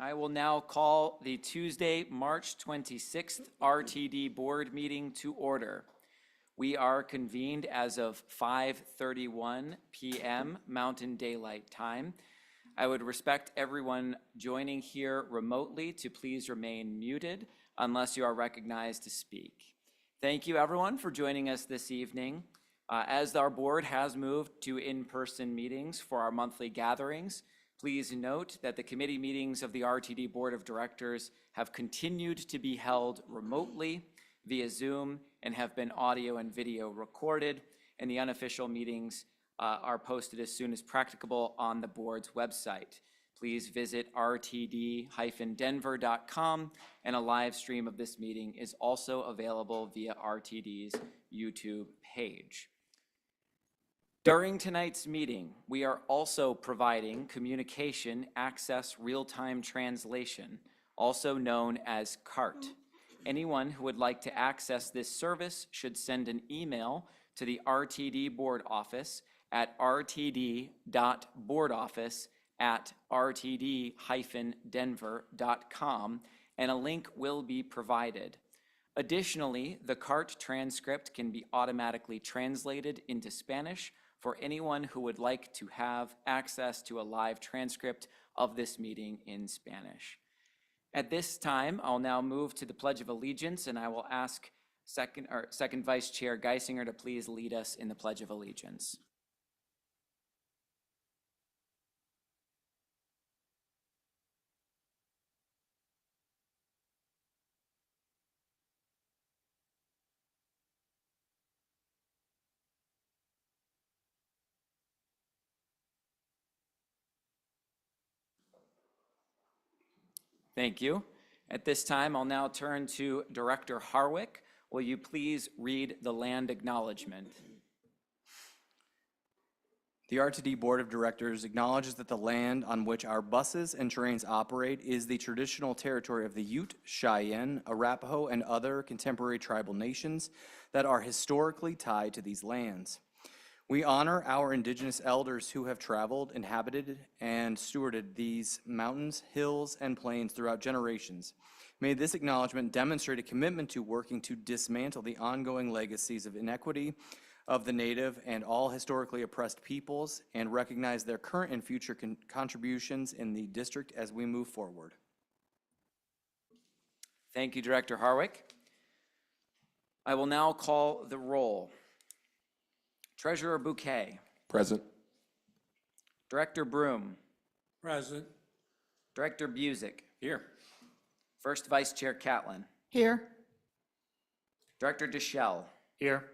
I will now call the Tuesday, March 26th RTD Board meeting to order. We are convened as of 5:31 p.m. Mountain Daylight Time. I would respect everyone joining here remotely to please remain muted unless you are recognized to speak. Thank you everyone for joining us this evening. As our board has moved to in-person meetings for our monthly gatherings, please note that the committee meetings of the RTD Board of Directors have continued to be held remotely via Zoom and have been audio and video recorded, and the unofficial meetings are posted as soon as practicable on the board's website. Please visit rtd-denver.com, and a live stream of this meeting is also available via RTD's YouTube page. During tonight's meeting, we are also providing communication access real-time translation, also known as CART. Anyone who would like to access this service should send an email to the RTD Board Office at rtd.boardoffice@rtd-denver.com, and a link will be provided. Additionally, the CART transcript can be automatically translated into Spanish for anyone who would like to have access to a live transcript of this meeting in Spanish. At this time, I'll now move to the Pledge of Allegiance, and I will ask Second Vice Chair Geisinger to please lead us in the Pledge of Allegiance. Thank you. At this time, I'll now turn to Director Harwick. Will you please read the land acknowledgement? The RTD Board of Directors acknowledges that the land on which our buses and trains operate is the traditional territory of the Ute, Cheyenne, Arapaho, and other contemporary tribal nations that are historically tied to these lands. We honor our indigenous elders who have traveled, inhabited, and stewarded these mountains, hills, and plains throughout generations. May this acknowledgement demonstrate a commitment to working to dismantle the ongoing legacies of inequity of the Native and all historically oppressed peoples, and recognize their current and future contributions in the district as we move forward. Thank you, Director Harwick. I will now call the roll. Treasurer Bouquet. Present. Director Broom. Present. Director Busick. Here. First Vice Chair Catlin. Here. Director Deschel. Here.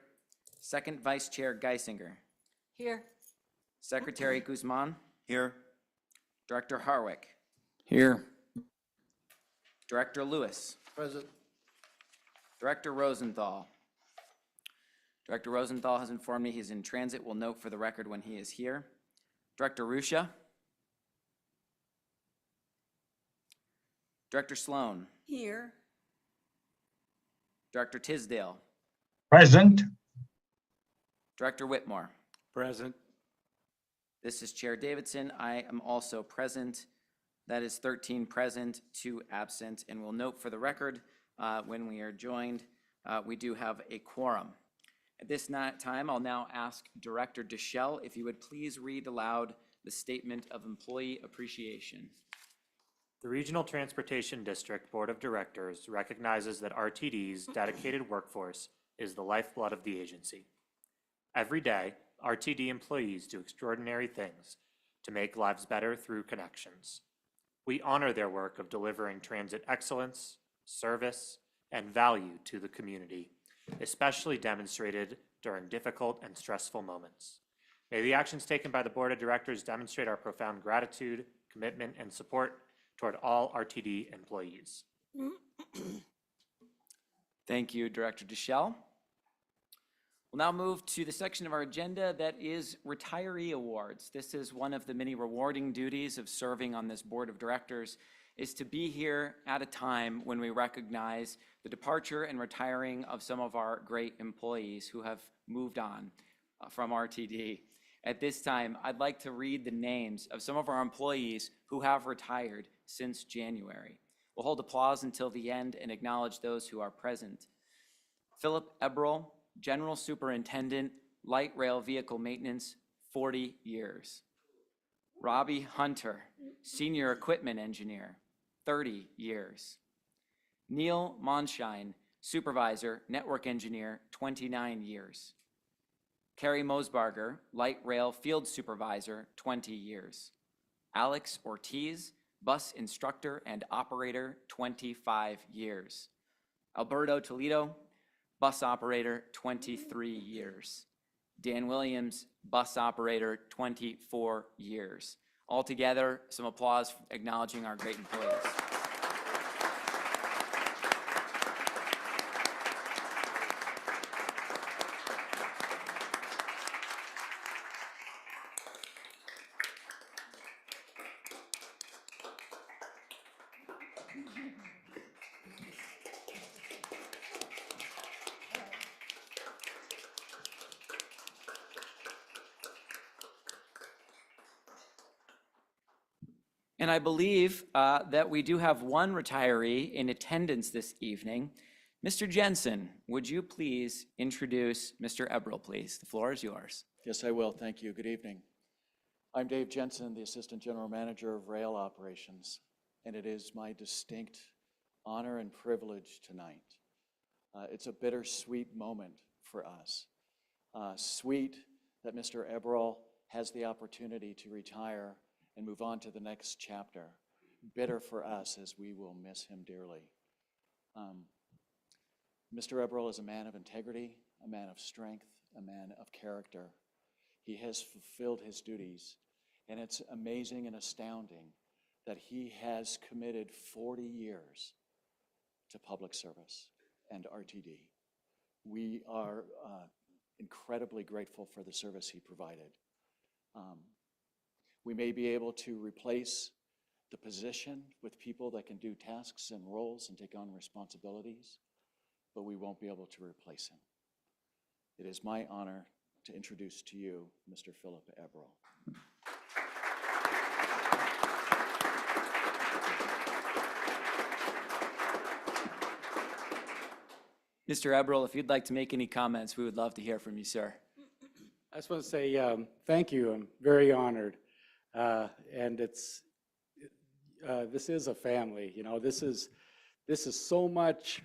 Second Vice Chair Geisinger. Here. Secretary Guzman. Here. Director Harwick. Here. Director Lewis. Present. Director Rosenthal. Director Rosenthal has informed me he's in transit. We'll note for the record when he is here. Director Ruscia. Director Sloan. Here. Director Tisdale. Present. Director Whitmore. Present. This is Chair Davidson. I am also present. That is 13 present, 2 absent. And we'll note for the record when we are joined, we do have a quorum. At this time, I'll now ask Director Deschel if you would please read aloud the Statement of Employee Appreciation. The Regional Transportation District Board of Directors recognizes that RTD's dedicated workforce is the lifeblood of the agency. Every day, RTD employees do extraordinary things to make lives better through connections. We honor their work of delivering transit excellence, service, and value to the community, especially demonstrated during difficult and stressful moments. May the actions taken by the Board of Directors demonstrate our profound gratitude, commitment, and support toward all RTD employees. Thank you, Director Deschel. We'll now move to the section of our agenda that is retiree awards. This is one of the many rewarding duties of serving on this board of directors, is to be here at a time when we recognize the departure and retiring of some of our great employees who have moved on from RTD. At this time, I'd like to read the names of some of our employees who have retired since January. We'll hold applause until the end and acknowledge those who are present. Philip Eberl, General Superintendent, Light Rail Vehicle Maintenance, 40 years. Robbie Hunter, Senior Equipment Engineer, 30 years. Neil Monshine, Supervisor, Network Engineer, 29 years. Carrie Mosbarger, Light Rail Field Supervisor, 20 years. Alex Ortiz, Bus Instructor and Operator, 25 years. Alberto Toledo, Bus Operator, 23 years. Dan Williams, Bus Operator, 24 years. Altogether, some applause acknowledging our great employees. And I believe that we do have one retiree in attendance this evening. Mr. Jensen, would you please introduce Mr. Eberl, please? The floor is yours. Yes, I will. Thank you. Good evening. I'm Dave Jensen, the Assistant General Manager of Rail Operations, and it is my distinct honor and privilege tonight. It's a bittersweet moment for us. Sweet that Mr. Eberl has the opportunity to retire and move on to the next chapter. Bitter for us, as we will miss him dearly. Mr. Eberl is a man of integrity, a man of strength, a man of character. He has fulfilled his duties, and it's amazing and astounding that he has committed 40 years to public service and RTD. We are incredibly grateful for the service he provided. We may be able to replace the position with people that can do tasks and roles and take on responsibilities, but we won't be able to replace him. It is my honor to introduce to you Mr. Philip Eberl. Mr. Eberl, if you'd like to make any comments, we would love to hear from you, sir. I just want to say thank you. I'm very honored. And this is a family. You know, this is so much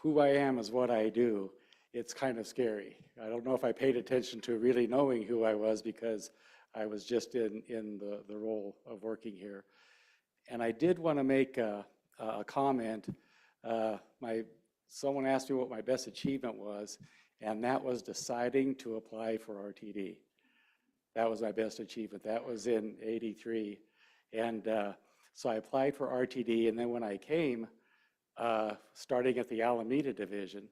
who I am is what I do. It's kind of scary. I don't know if I paid attention to really knowing who I was because I was just in the role of working here. And I did want to make a comment. Someone asked me what my best achievement was, and that was deciding to apply for RTD. That was my best achievement. That was in '83. And so I applied for RTD, and then when I came, starting at the Alameda Division,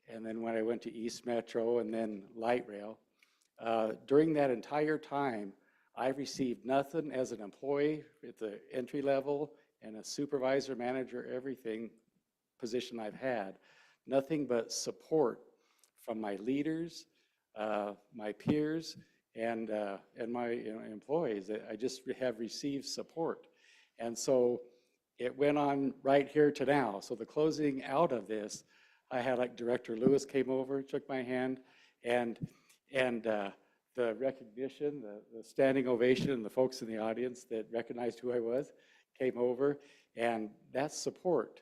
and then when I went to East Metro and then Light Rail, during that entire time, I received nothing as an employee at the entry level and a supervisor, manager, everything position I've had, nothing but support from my leaders, my peers, and my employees. I just have received support. And so it went on right here to now. So the closing out of this, I had like Director Lewis came over, shook my hand, and the recognition, the standing ovation, and the folks in the audience that recognized who I was came over, and that's support.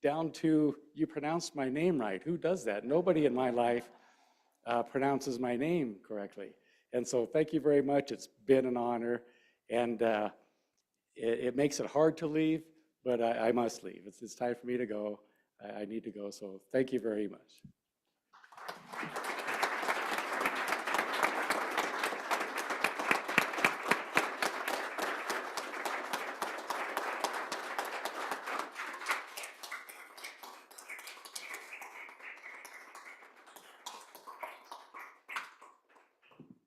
Down to, you pronounced my name right. Who does that? Nobody in my life pronounces my name correctly. And so thank you very much. It's been an honor, and it makes it hard to leave, but I must leave. It's time for me to go. I need to go, so thank you very much.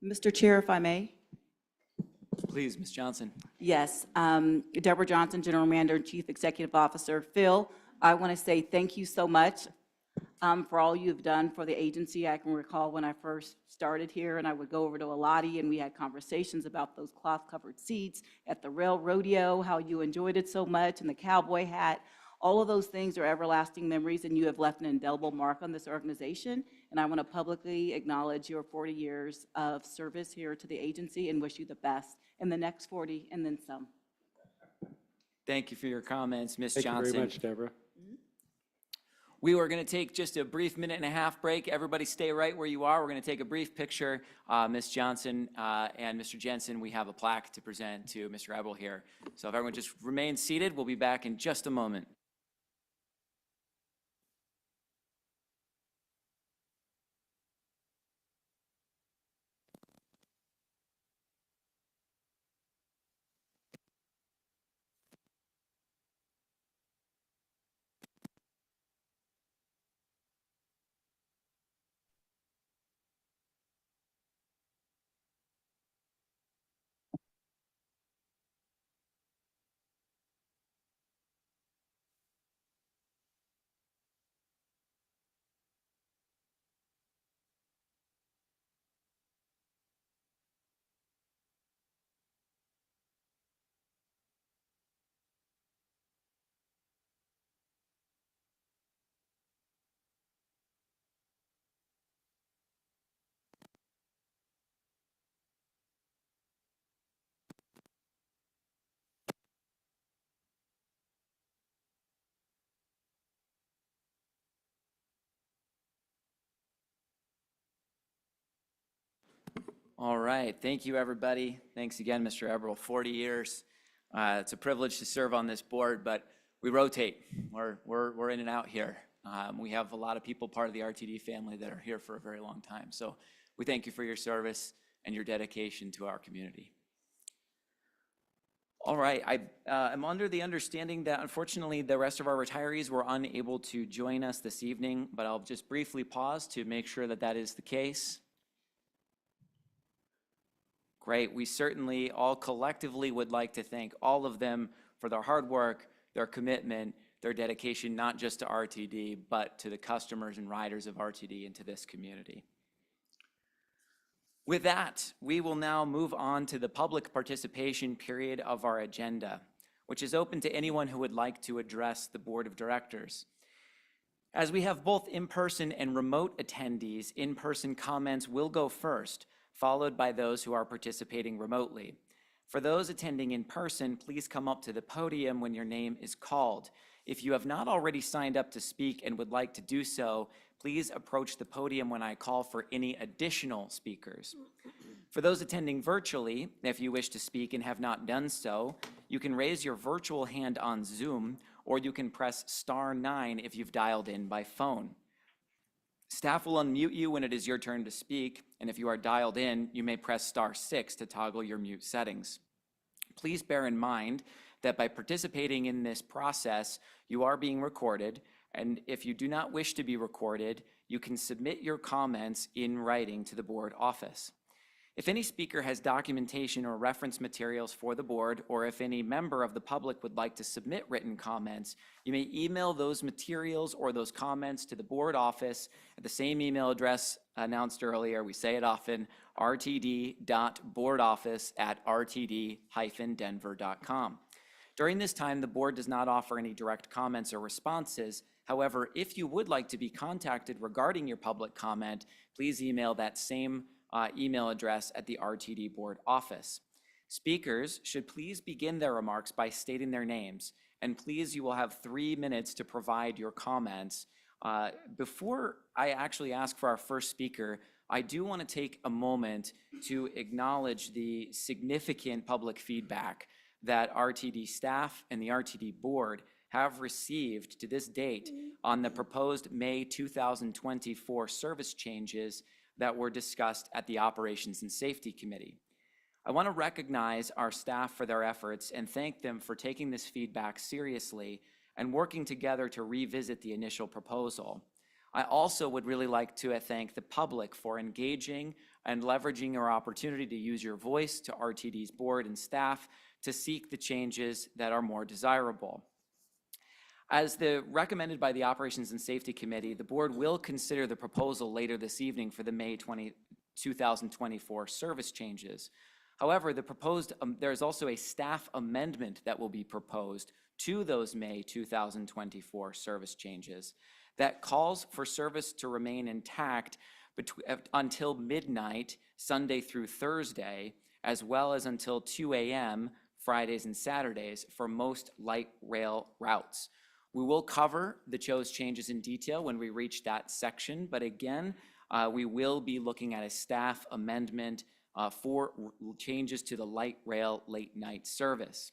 Mr. Chair, if I may. Please, Ms. Johnson. Yes, Deborah Johnson, General Manager and Chief Executive Officer. Phil, I want to say thank you so much. for all you've done for the agency. I can recall when I first started here and I would go over to Alati and we had conversations about those cloth-covered seats at the rail rodeo, how you enjoyed it so much, and the cowboy hat. All of those things are everlasting memories, and you have left an indelible mark on this organization. And I want to publicly acknowledge your 40 years of service here to the agency and wish you the best in the next 40 and then some. Thank you for your comments, Ms. Thank you Johnson. very much, Deborah. We were going to take just a brief minute-and-a-half break. Everybody stay right where you are. We're going to take a brief picture. Ms. Johnson and Mr. Jensen, we have a plaque to present to Mr. Eberl here. So if everyone just remains seated, we'll be back in just a moment. All right, thank you, everybody. Thanks again, Mr. Eberl, 40 years. It's a privilege to serve on this board, but we rotate. We're in and out here. We have a lot of people part of the RTD family that are here for a very long time. So we thank you for your service and your dedication to our community. All right, I am under the understanding that unfortunately the rest of our retirees were unable to join us this evening, but I'll just briefly pause to make sure that that is the case. Great. We certainly all collectively would like to thank all of them for their hard work, their commitment, their dedication, not just to RTD, but to the customers and riders of RTD and to this community. With that, we will now move on to the public participation period of our agenda, which is open to anyone who would like to address the Board of Directors. As we have both in-person and remote attendees, in-person comments will go first, followed by those who are participating remotely. For those attending in person, please come up to the podium when your name is called. If you have not already signed up to speak and would like to do so, please approach the podium when I call for any additional speakers. For those attending virtually, if you wish to speak and have not done so, you can raise your virtual hand on Zoom, or you can press *9 if you've dialed in by phone. Staff will unmute you when it is your turn to speak, and if you are dialed in, you may press *6 to toggle your mute settings. Please bear in mind that by participating in this process, you are being recorded, and if you do not wish to be recorded, you can submit your comments in writing to the board office. If any speaker has documentation or reference materials for the board, or if any member of the public would like to submit written comments, you may email those materials or those comments to the board office at the same email address announced earlier. We say it often, rtd.boardoffice@rtd-denver.com. During this time, the board does not offer any direct comments or responses. However, if you would like to be contacted regarding your public comment, please email that same email address at the RTD board office. Speakers should please begin their remarks by stating their names, and please, you will have 3 minutes to provide your comments. Before I actually ask for our first speaker, I do want to take a moment to acknowledge the significant public feedback that RTD staff and the RTD board have received to this date on the proposed May 2024 service changes that were discussed at the Operations and Safety Committee. I want to recognize our staff for their efforts and thank them for taking this feedback seriously and working together to revisit the initial proposal. I also would really like to thank the public for engaging and leveraging our opportunity to use your voice to RTD's board and staff to seek the changes that are more desirable. As recommended by the Operations and Safety Committee, the board will consider the proposal later this evening for the May 2024 service changes. However, there is also a staff amendment that will be proposed to those May 2024 service changes that calls for service to remain intact until midnight, Sunday through Thursday, as well as until 2 a.m. Fridays and Saturdays for most light rail routes. We will cover the chose changes in detail when we reach that section, but again, we will be looking at a staff amendment for changes to the light rail late night service.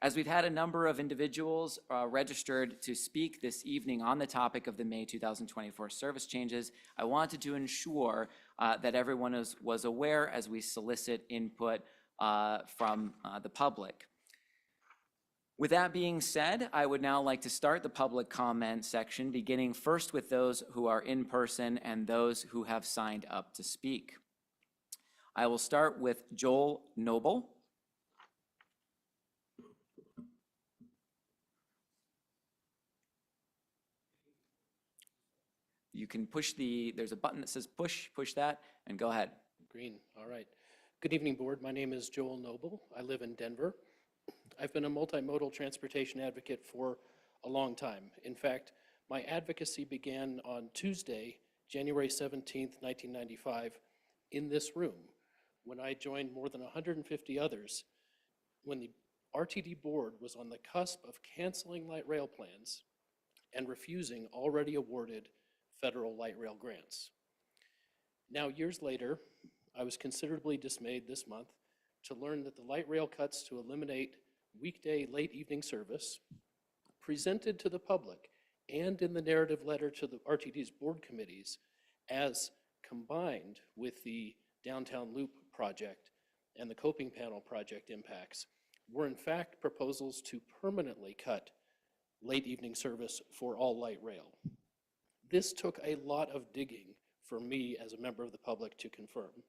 As we've had a number of individuals registered to speak this evening on the topic of the May 2024 service changes, I wanted to ensure that everyone was aware as we solicit input from the public. With that being said, I would now like to start the public comment section, beginning first with those who are in person and those who have signed up to speak. I will start with Joel Noble. You can push there's a button that says push that, and go ahead. Green, all right. Good evening, board. My name is Joel Noble. I live in Denver. I've been a multimodal transportation advocate for a long time. In fact, my advocacy began on Tuesday, January 17th, 1995, in this room, when I joined more than 150 others, when the RTD board was on the cusp of canceling light rail plans and refusing already awarded federal light rail grants. Now, years later, I was considerably dismayed this month to learn that the light rail cuts to eliminate weekday late evening service presented to the public and in the narrative letter to the RTD's board committees as combined with the Downtown Loop project and the coping panel project impacts were in fact proposals to permanently cut late evening service for all light rail. This took a lot of digging for me as a member of the public to confirm.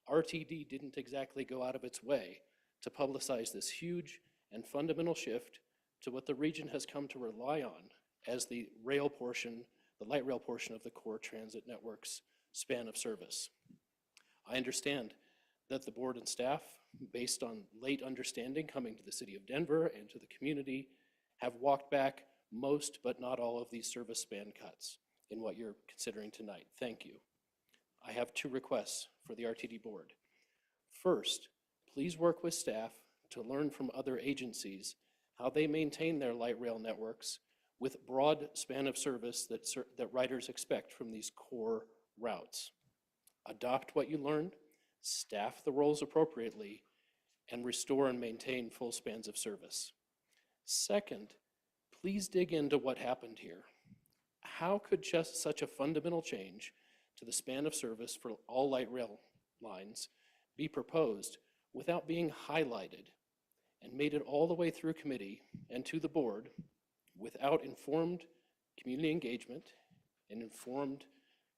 RTD didn't exactly go out of its way to publicize this huge and fundamental shift to what the region has come to rely on as the rail portion, the light rail portion of the core transit network's span of service. I understand that the board and staff, based on late understanding coming to the city of Denver and to the community, have walked back most but not all of these service span cuts in what you're considering tonight. Thank you. I have two requests for the RTD board. First, please work with staff to learn from other agencies how they maintain their light rail networks with broad span of service that riders expect from these core routes. Adopt what you learned, staff the roles appropriately, and restore and maintain full spans of service. Second, please dig into what happened here. How could just such a fundamental change to the span of service for all light rail lines be proposed without being highlighted and made it all the way through committee and to the board without informed community engagement and informed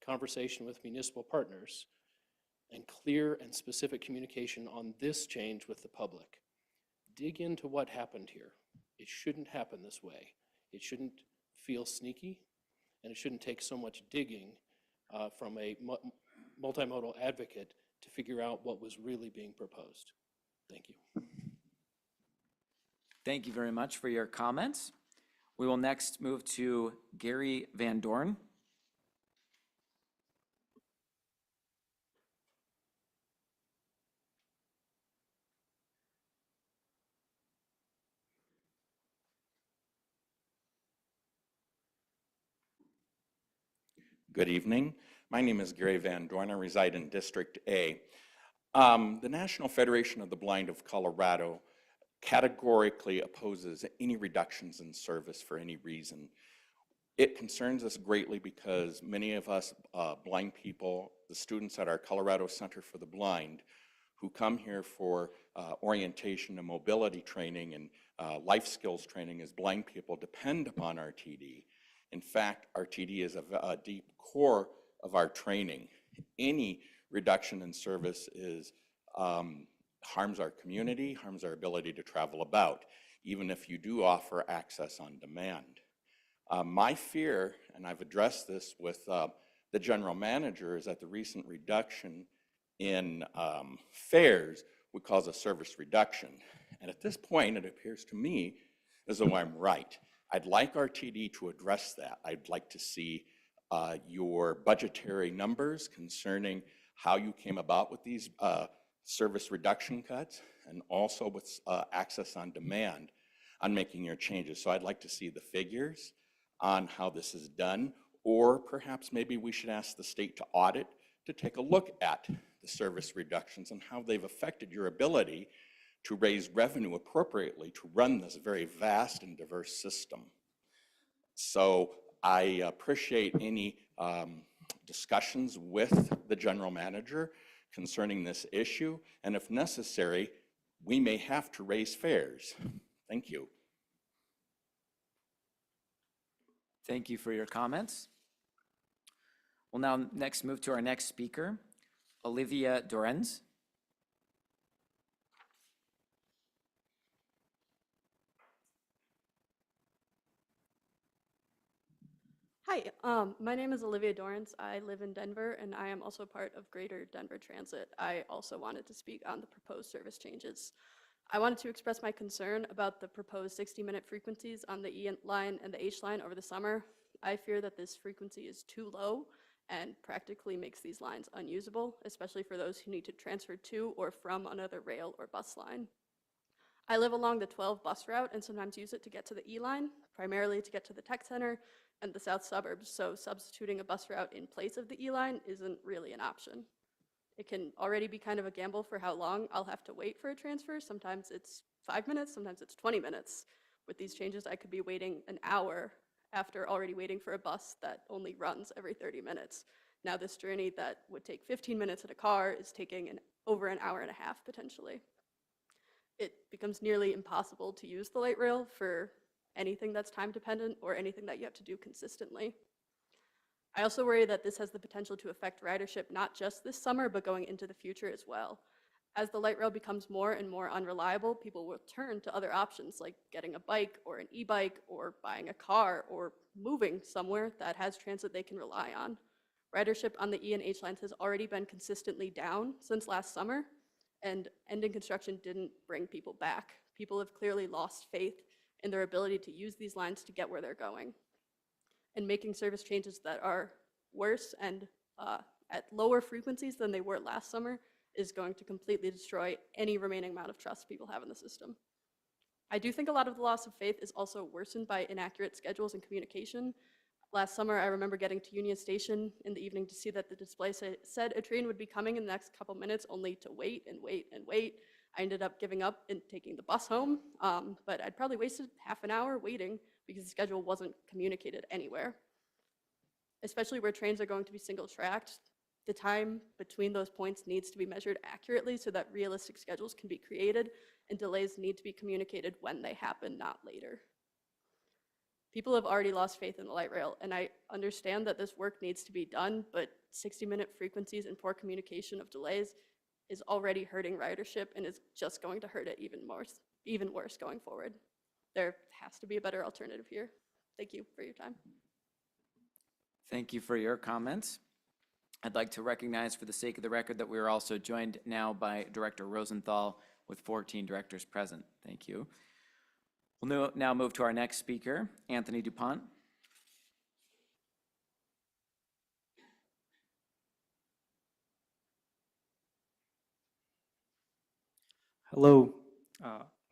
conversation with municipal partners and clear and specific communication on this change with the public? Dig into what happened here. It shouldn't happen this way. It shouldn't feel sneaky, and it shouldn't take so much digging from a multimodal advocate to figure out what was really being proposed. Thank you. Thank you very much for your comments. We will next move to Gary Van Dorn. Good evening. My name is Gary Van Dorn. I reside in District A. The National Federation of the Blind of Colorado categorically opposes any reductions in service for any reason. It concerns us greatly because many of us blind people, the students at our Colorado Center for the Blind, who come here for orientation and mobility training and life skills training as blind people, depend upon RTD. In fact, RTD is a deep core of our training. Any reduction in service harms our community, harms our ability to travel about, even if you do offer access on demand. My fear, and I've addressed this with the general manager, is that the recent reduction in fares would cause a service reduction. And at this point, it appears to me as though I'm right. I'd like RTD to address that. I'd like to see your budgetary numbers concerning how you came about with these service reduction cuts, and also with access on demand on making your changes. So I'd like to see the figures on how this is done, or perhaps maybe we should ask the state to audit to take a look at the service reductions and how they've affected your ability to raise revenue appropriately to run this very vast and diverse system. So I appreciate any discussions with the general manager concerning this issue, and if necessary, we may have to raise fares. Thank you. Thank you for your comments. We'll now next move to our next speaker, Olivia Dorenz. Hi, my name is Olivia Dorrance. I live in Denver, and I am also part of Greater Denver Transit. I also wanted to speak on the proposed service changes. I wanted to express my concern about the proposed 60-minute frequencies on the E line and the H line over the summer. I fear that this frequency is too low and practically makes these lines unusable, especially for those who need to transfer to or from another rail or bus line. I live along the 12 bus route and sometimes use it to get to the E line, primarily to get to the tech center and the south suburbs, so substituting a bus route in place of the E line isn't really an option. It can already be kind of a gamble for how long I'll have to wait for a transfer. Sometimes it's 5 minutes, sometimes it's 20 minutes. With these changes, I could be waiting an hour after already waiting for a bus that only runs every 30 minutes. Now this journey that would take 15 minutes in a car is taking over an hour and a half potentially. It becomes nearly impossible to use the light rail for anything that's time dependent or anything that you have to do consistently. I also worry that this has the potential to affect ridership not just this summer, but going into the future as well. As the light rail becomes more and more unreliable, people will turn to other options like getting a bike or an e-bike or buying a car or moving somewhere that has transit they can rely on. Ridership on the E and H lines has already been consistently down since last summer, and ending construction didn't bring people back. People have clearly lost faith in their ability to use these lines to get where they're going. And making service changes that are worse and at lower frequencies than they were last summer is going to completely destroy any remaining amount of trust people have in the system. I do think a lot of the loss of faith is also worsened by inaccurate schedules and communication. Last summer, I remember getting to Union Station in the evening to see that the display said a train would be coming in the next couple minutes, only to wait and wait and wait. I ended up giving up and taking the bus home, but I'd probably wasted half an hour waiting because the schedule wasn't communicated anywhere. Especially where trains are going to be single-tracked, the time between those points needs to be measured accurately so that realistic schedules can be created, and delays need to be communicated when they happen, not later. People have already lost faith in the light rail, and I understand that this work needs to be done, but 60-minute frequencies and poor communication of delays is already hurting ridership and is just going to hurt it even worse going forward. There has to be a better alternative here. Thank you for your time. Thank you for your comments. I'd like to recognize for the sake of the record that we are also joined now by Director Rosenthal with 14 directors present. Thank you. We'll now move to our next speaker, Anthony DuPont. Hello,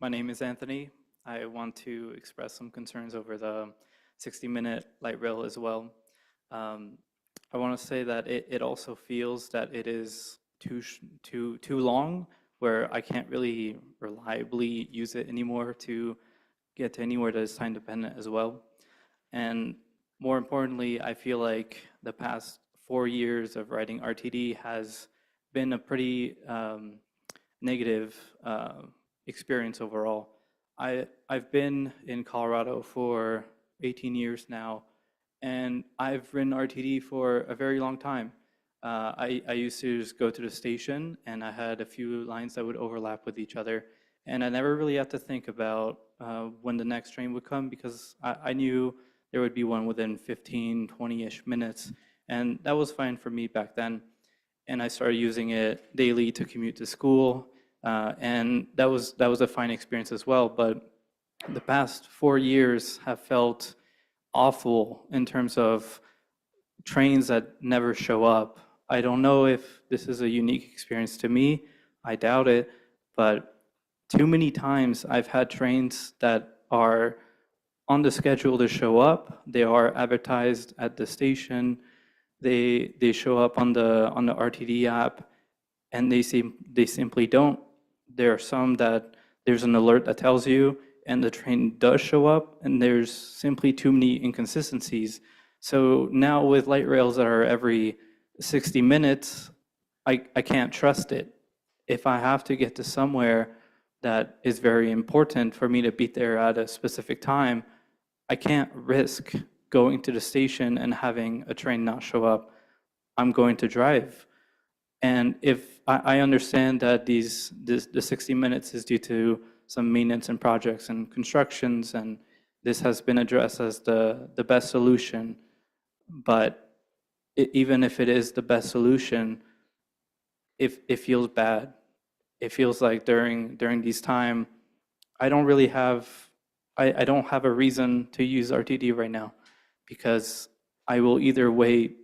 my name is Anthony. I want to express some concerns over the 60-minute light rail as well. I want to say that it also feels that it is too long, where I can't really reliably use it anymore to get to anywhere that is time dependent as well. And more importantly, I feel like the past 4 years of riding RTD has been a pretty negative experience overall. I've been in Colorado for 18 years now, and I've ridden RTD for a very long time. I used to just go to the station, and I had a few lines that would overlap with each other, and I never really had to think about when the next train would come, because I knew there would be one within 15, 20-ish minutes. And that was fine for me back then. And I started using it daily to commute to school. And that was a fine experience as well. But the past 4 years have felt awful in terms of trains that never show up. I don't know if this is a unique experience to me. I doubt it. But too many times I've had trains that are on the schedule to show up. They are advertised at the station. They show up on the RTD app, and they simply don't. There are some that there's an alert that tells you, and the train does show up, and there's simply too many inconsistencies. So now with light rails that are every 60 minutes, I can't trust it. If I have to get to somewhere that is very important for me to be there at a specific time, I can't risk going to the station and having a train not show up. I'm going to drive. And if I understand that the 60 minutes is due to some maintenance and projects and constructions, and this has been addressed as the best solution. But even if it is the best solution, it feels bad. It feels like during these time, I don't really have, I don't have a reason to use RTD right now, because I will either wait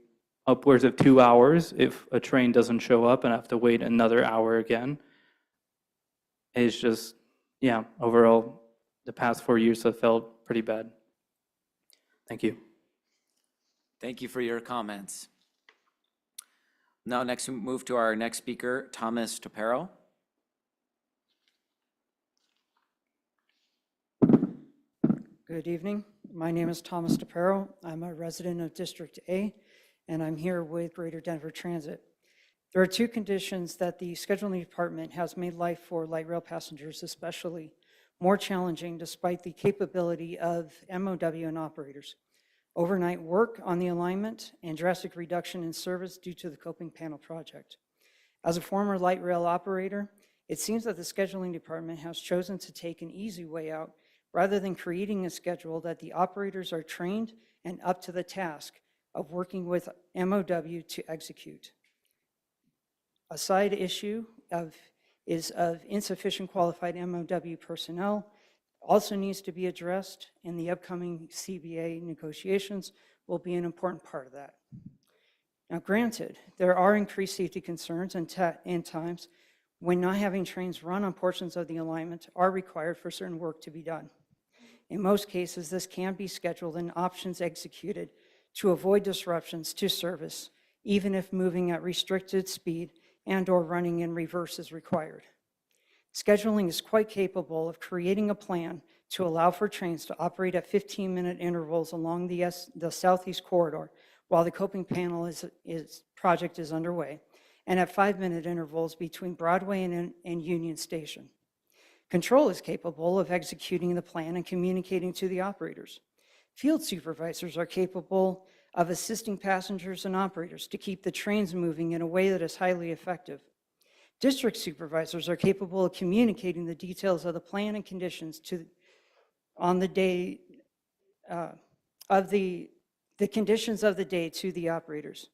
upwards of 2 hours if a train doesn't show up and I have to wait another hour again. It's just, yeah, overall, the past 4 years have felt pretty bad. Thank you. Thank you for your comments. Now, next we move to our next speaker, Thomas Topero. Good evening. My name is Thomas Topero. I'm a resident of District A, and I'm here with Greater Denver Transit. There are two conditions that the scheduling department has made life for light rail passengers especially more challenging despite the capability of MOW and operators. Overnight work on the alignment and drastic reduction in service due to the coping panel project. As a former light rail operator, it seems that the scheduling department has chosen to take an easy way out rather than creating a schedule that the operators are trained and up to the task of working with MOW to execute. A side issue is of insufficient qualified MOW personnel also needs to be addressed, and the upcoming CBA negotiations will be an important part of that. Now, granted, there are increased safety concerns and times when not having trains run on portions of the alignment are required for certain work to be done. In most cases, this can be scheduled and options executed to avoid disruptions to service, even if moving at restricted speed and/or running in reverse is required. Scheduling is quite capable of creating a plan to allow for trains to operate at 15-minute intervals along the southeast corridor while the coping panel project is underway, and at 5-minute intervals between Broadway and Union Station. Control is capable of executing the plan and communicating to the operators. Field supervisors are capable of assisting passengers and operators to keep the trains moving in a way that is highly effective. District supervisors are capable of communicating the details of the plan and conditions on the day of the conditions of the day to the operators.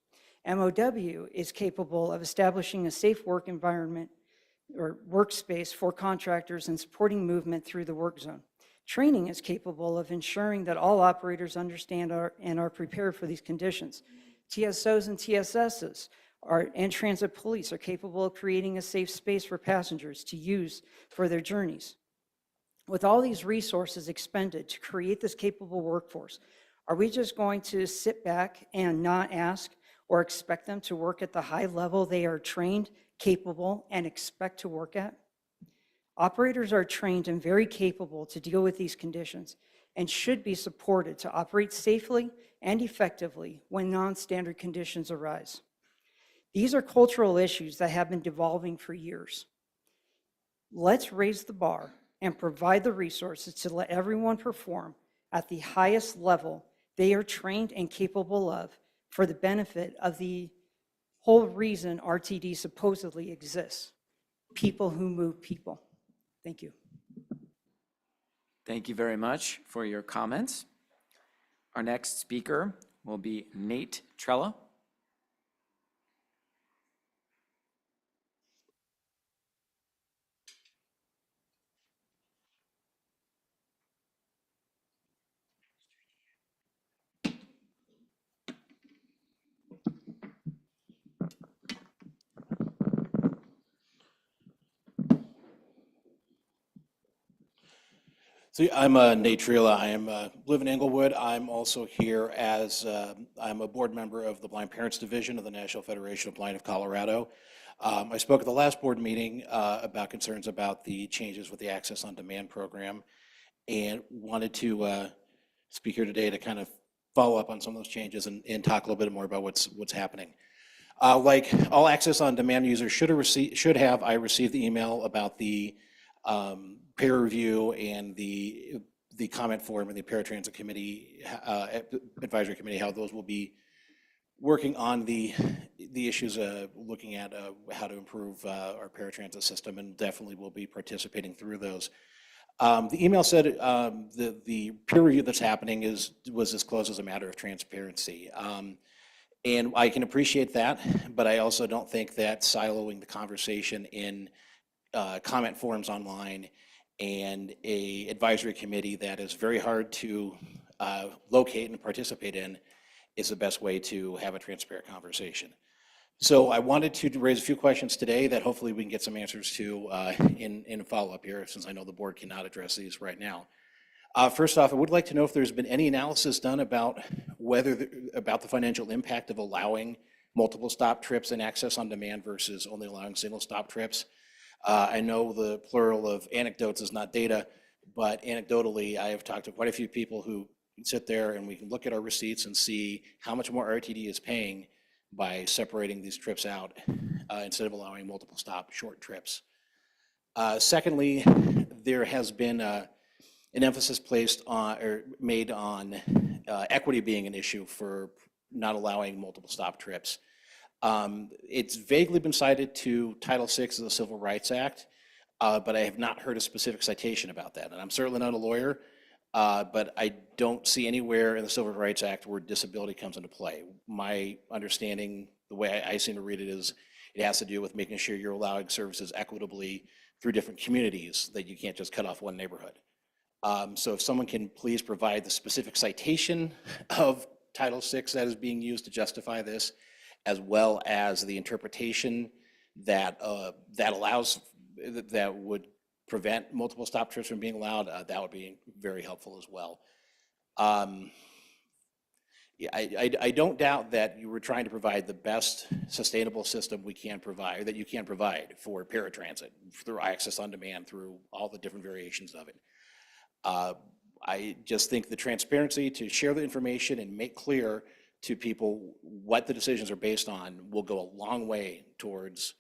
MOW is capable of establishing a safe work environment or workspace for contractors and supporting movement through the work zone. Training is capable of ensuring that all operators understand and are prepared for these conditions. TSOs and TSSs and transit police are capable of creating a safe space for passengers to use for their journeys. With all these resources expended to create this capable workforce, are we just going to sit back and not ask or expect them to work at the high level they are trained, capable, and expect to work at? Operators are trained and very capable to deal with these conditions and should be supported to operate safely and effectively when non-standard conditions arise. These are cultural issues that have been devolving for years. Let's raise the bar and provide the resources to let everyone perform at the highest level they are trained and capable of for the benefit of the whole reason RTD supposedly exists: people who move people. Thank you. Thank you very much for your comments. Our next speaker will be Nate Trella. So I'm Nate Trilla. I am live in Englewood. I'm also here as I'm a board member of the Blind Parents Division of the National Federation of Blind of Colorado. I spoke at the last board meeting about concerns about the changes with the Access on Demand program, and wanted to speak here today to kind of follow up on some of those changes and talk a little bit more about what's happening. Like all Access on Demand users should have, I received the email about the peer review and the comment form and the paratransit committee, advisory committee, how those will be working on the issues, looking at how to improve our paratransit system, and definitely will be participating through those. The email said the peer review that's happening was disclosed as a matter of transparency. And I can appreciate that, but I also don't think that siloing the conversation in comment forums online and a advisory committee that is very hard to locate and participate in is the best way to have a transparent conversation. So I wanted to raise a few questions today that hopefully we can get some answers to in a follow-up here, since I know the board cannot address these right now. First off, I would like to know if there's been any analysis done about about the financial impact of allowing multiple stop trips and Access on Demand versus only allowing single stop trips. I know the plural of anecdotes is not data, but anecdotally, I have talked to quite a few people who sit there and we can look at our receipts and see how much more RTD is paying by separating these trips out instead of allowing multiple stop short trips. Secondly, there has been an emphasis placed on or made on equity being an issue for not allowing multiple stop trips. It's vaguely been cited to Title VI of the Civil Rights Act, but I have not heard a specific citation about that. And I'm certainly not a lawyer, but I don't see anywhere in the Civil Rights Act where disability comes into play. My understanding, the way I seem to read it, is it has to do with making sure you're allowing services equitably through different communities, that you can't just cut off one neighborhood. So if someone can please provide the specific citation of Title VI that is being used to justify this, as well as the interpretation that that would prevent multiple stop trips from being allowed, that would be very helpful as well. Yeah, I don't doubt that you were trying to provide the best sustainable system we can provide, that you can provide for paratransit through Access on Demand, through all the different variations of it. I just think the transparency to share the information and make clear to people what the decisions are based on will go a long way towards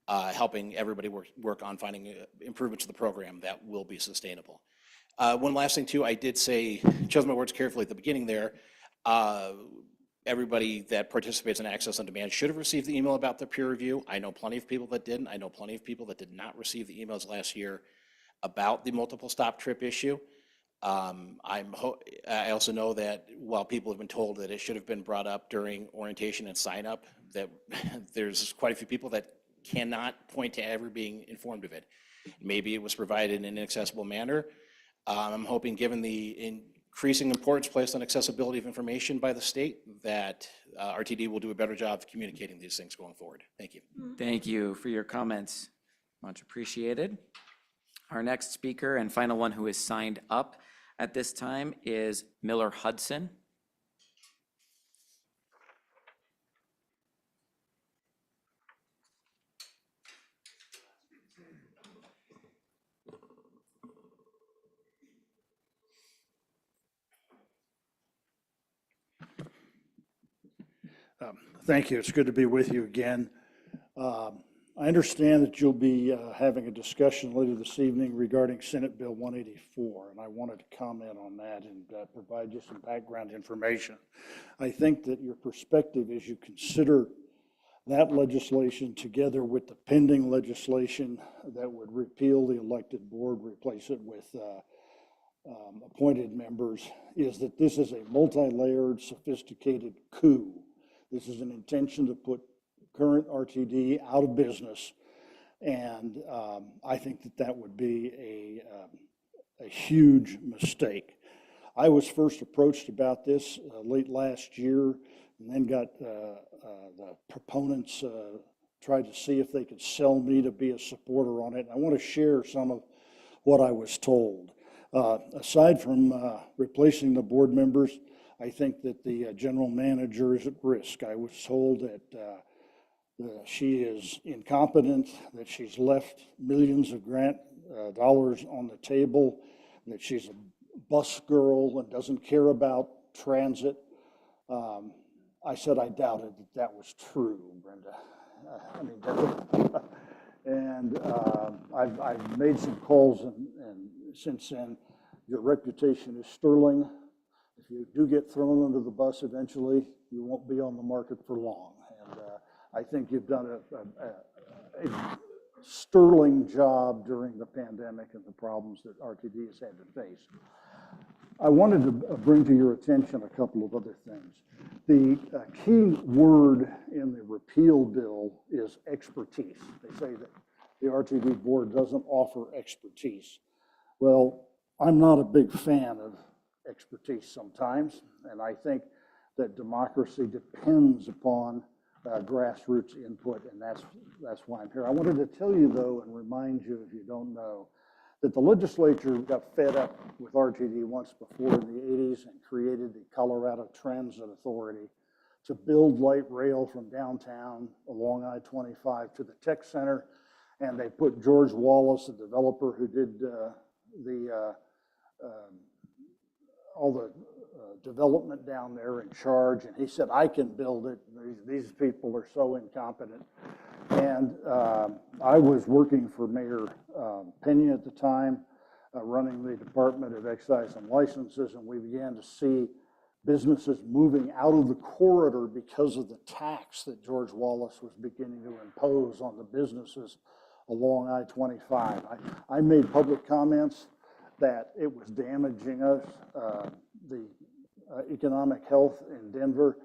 helping everybody work on finding improvements to the program that will be sustainable. One last thing too, I did say, chose my words carefully at the beginning there, everybody that participates in Access on Demand should have received the email about the peer review. I know plenty of people that didn't. I know plenty of people that did not receive the emails last year about the multiple stop trip issue. I also know that while people have been told that it should have been brought up during orientation and sign up, that there's quite a few people that cannot point to ever being informed of it. Maybe it was provided in an inaccessible manner. I'm hoping, given the increasing importance placed on accessibility of information by the state, that RTD will do a better job of communicating these things going forward. Thank you. Thank you for your comments. Much appreciated. Our next speaker and final one who is signed up at this time is Miller Hudson. Thank you. It's good to be with you again. I understand that you'll be having a discussion later this evening regarding Senate Bill 184, and I wanted to comment on that and provide you some background information. I think that your perspective as you consider that legislation together with the pending legislation that would repeal the elected board, replace it with appointed members is that this is a multi-layered, sophisticated coup. This is an intention to put current RTD out of business. And I think that that would be a huge mistake. I was first approached about this late last year, and then got the proponents tried to see if they could sell me to be a supporter on it. And I want to share some of what I was told. Aside from replacing the board members, I think that the general manager is at risk. I was told that she is incompetent, that she's left millions of grant dollars on the table, that she's a bus girl and doesn't care about transit. I said I doubted that that was true, Brenda. And I've made some calls, and since then, your reputation is sterling. If you do get thrown under the bus eventually, you won't be on the market for long. And I think you've done a sterling job during the pandemic and the problems that RTD has had to face. I wanted to bring to your attention a couple of other things. The key word in the repeal bill is expertise. They say that the RTD board doesn't offer expertise. Well, I'm not a big fan of expertise sometimes, and I think that democracy depends upon grassroots input, and that's why I'm here. I wanted to tell you, though, and remind you, if you don't know, that the legislature got fed up with RTD once before in the 80s and created the Colorado Transit Authority to build light rail from downtown along I-25 to the tech center. And they put George Wallace, the developer who did all the development down there, in charge. And he said, I can build it. These people are so incompetent. And I was working for Mayor Pena at the time, running the Department of Excise and Licenses, and we began to see businesses moving out of the corridor because of the tax that George Wallace was beginning to impose on the businesses along I-25. I made public comments that it was damaging us, the economic health in Denver,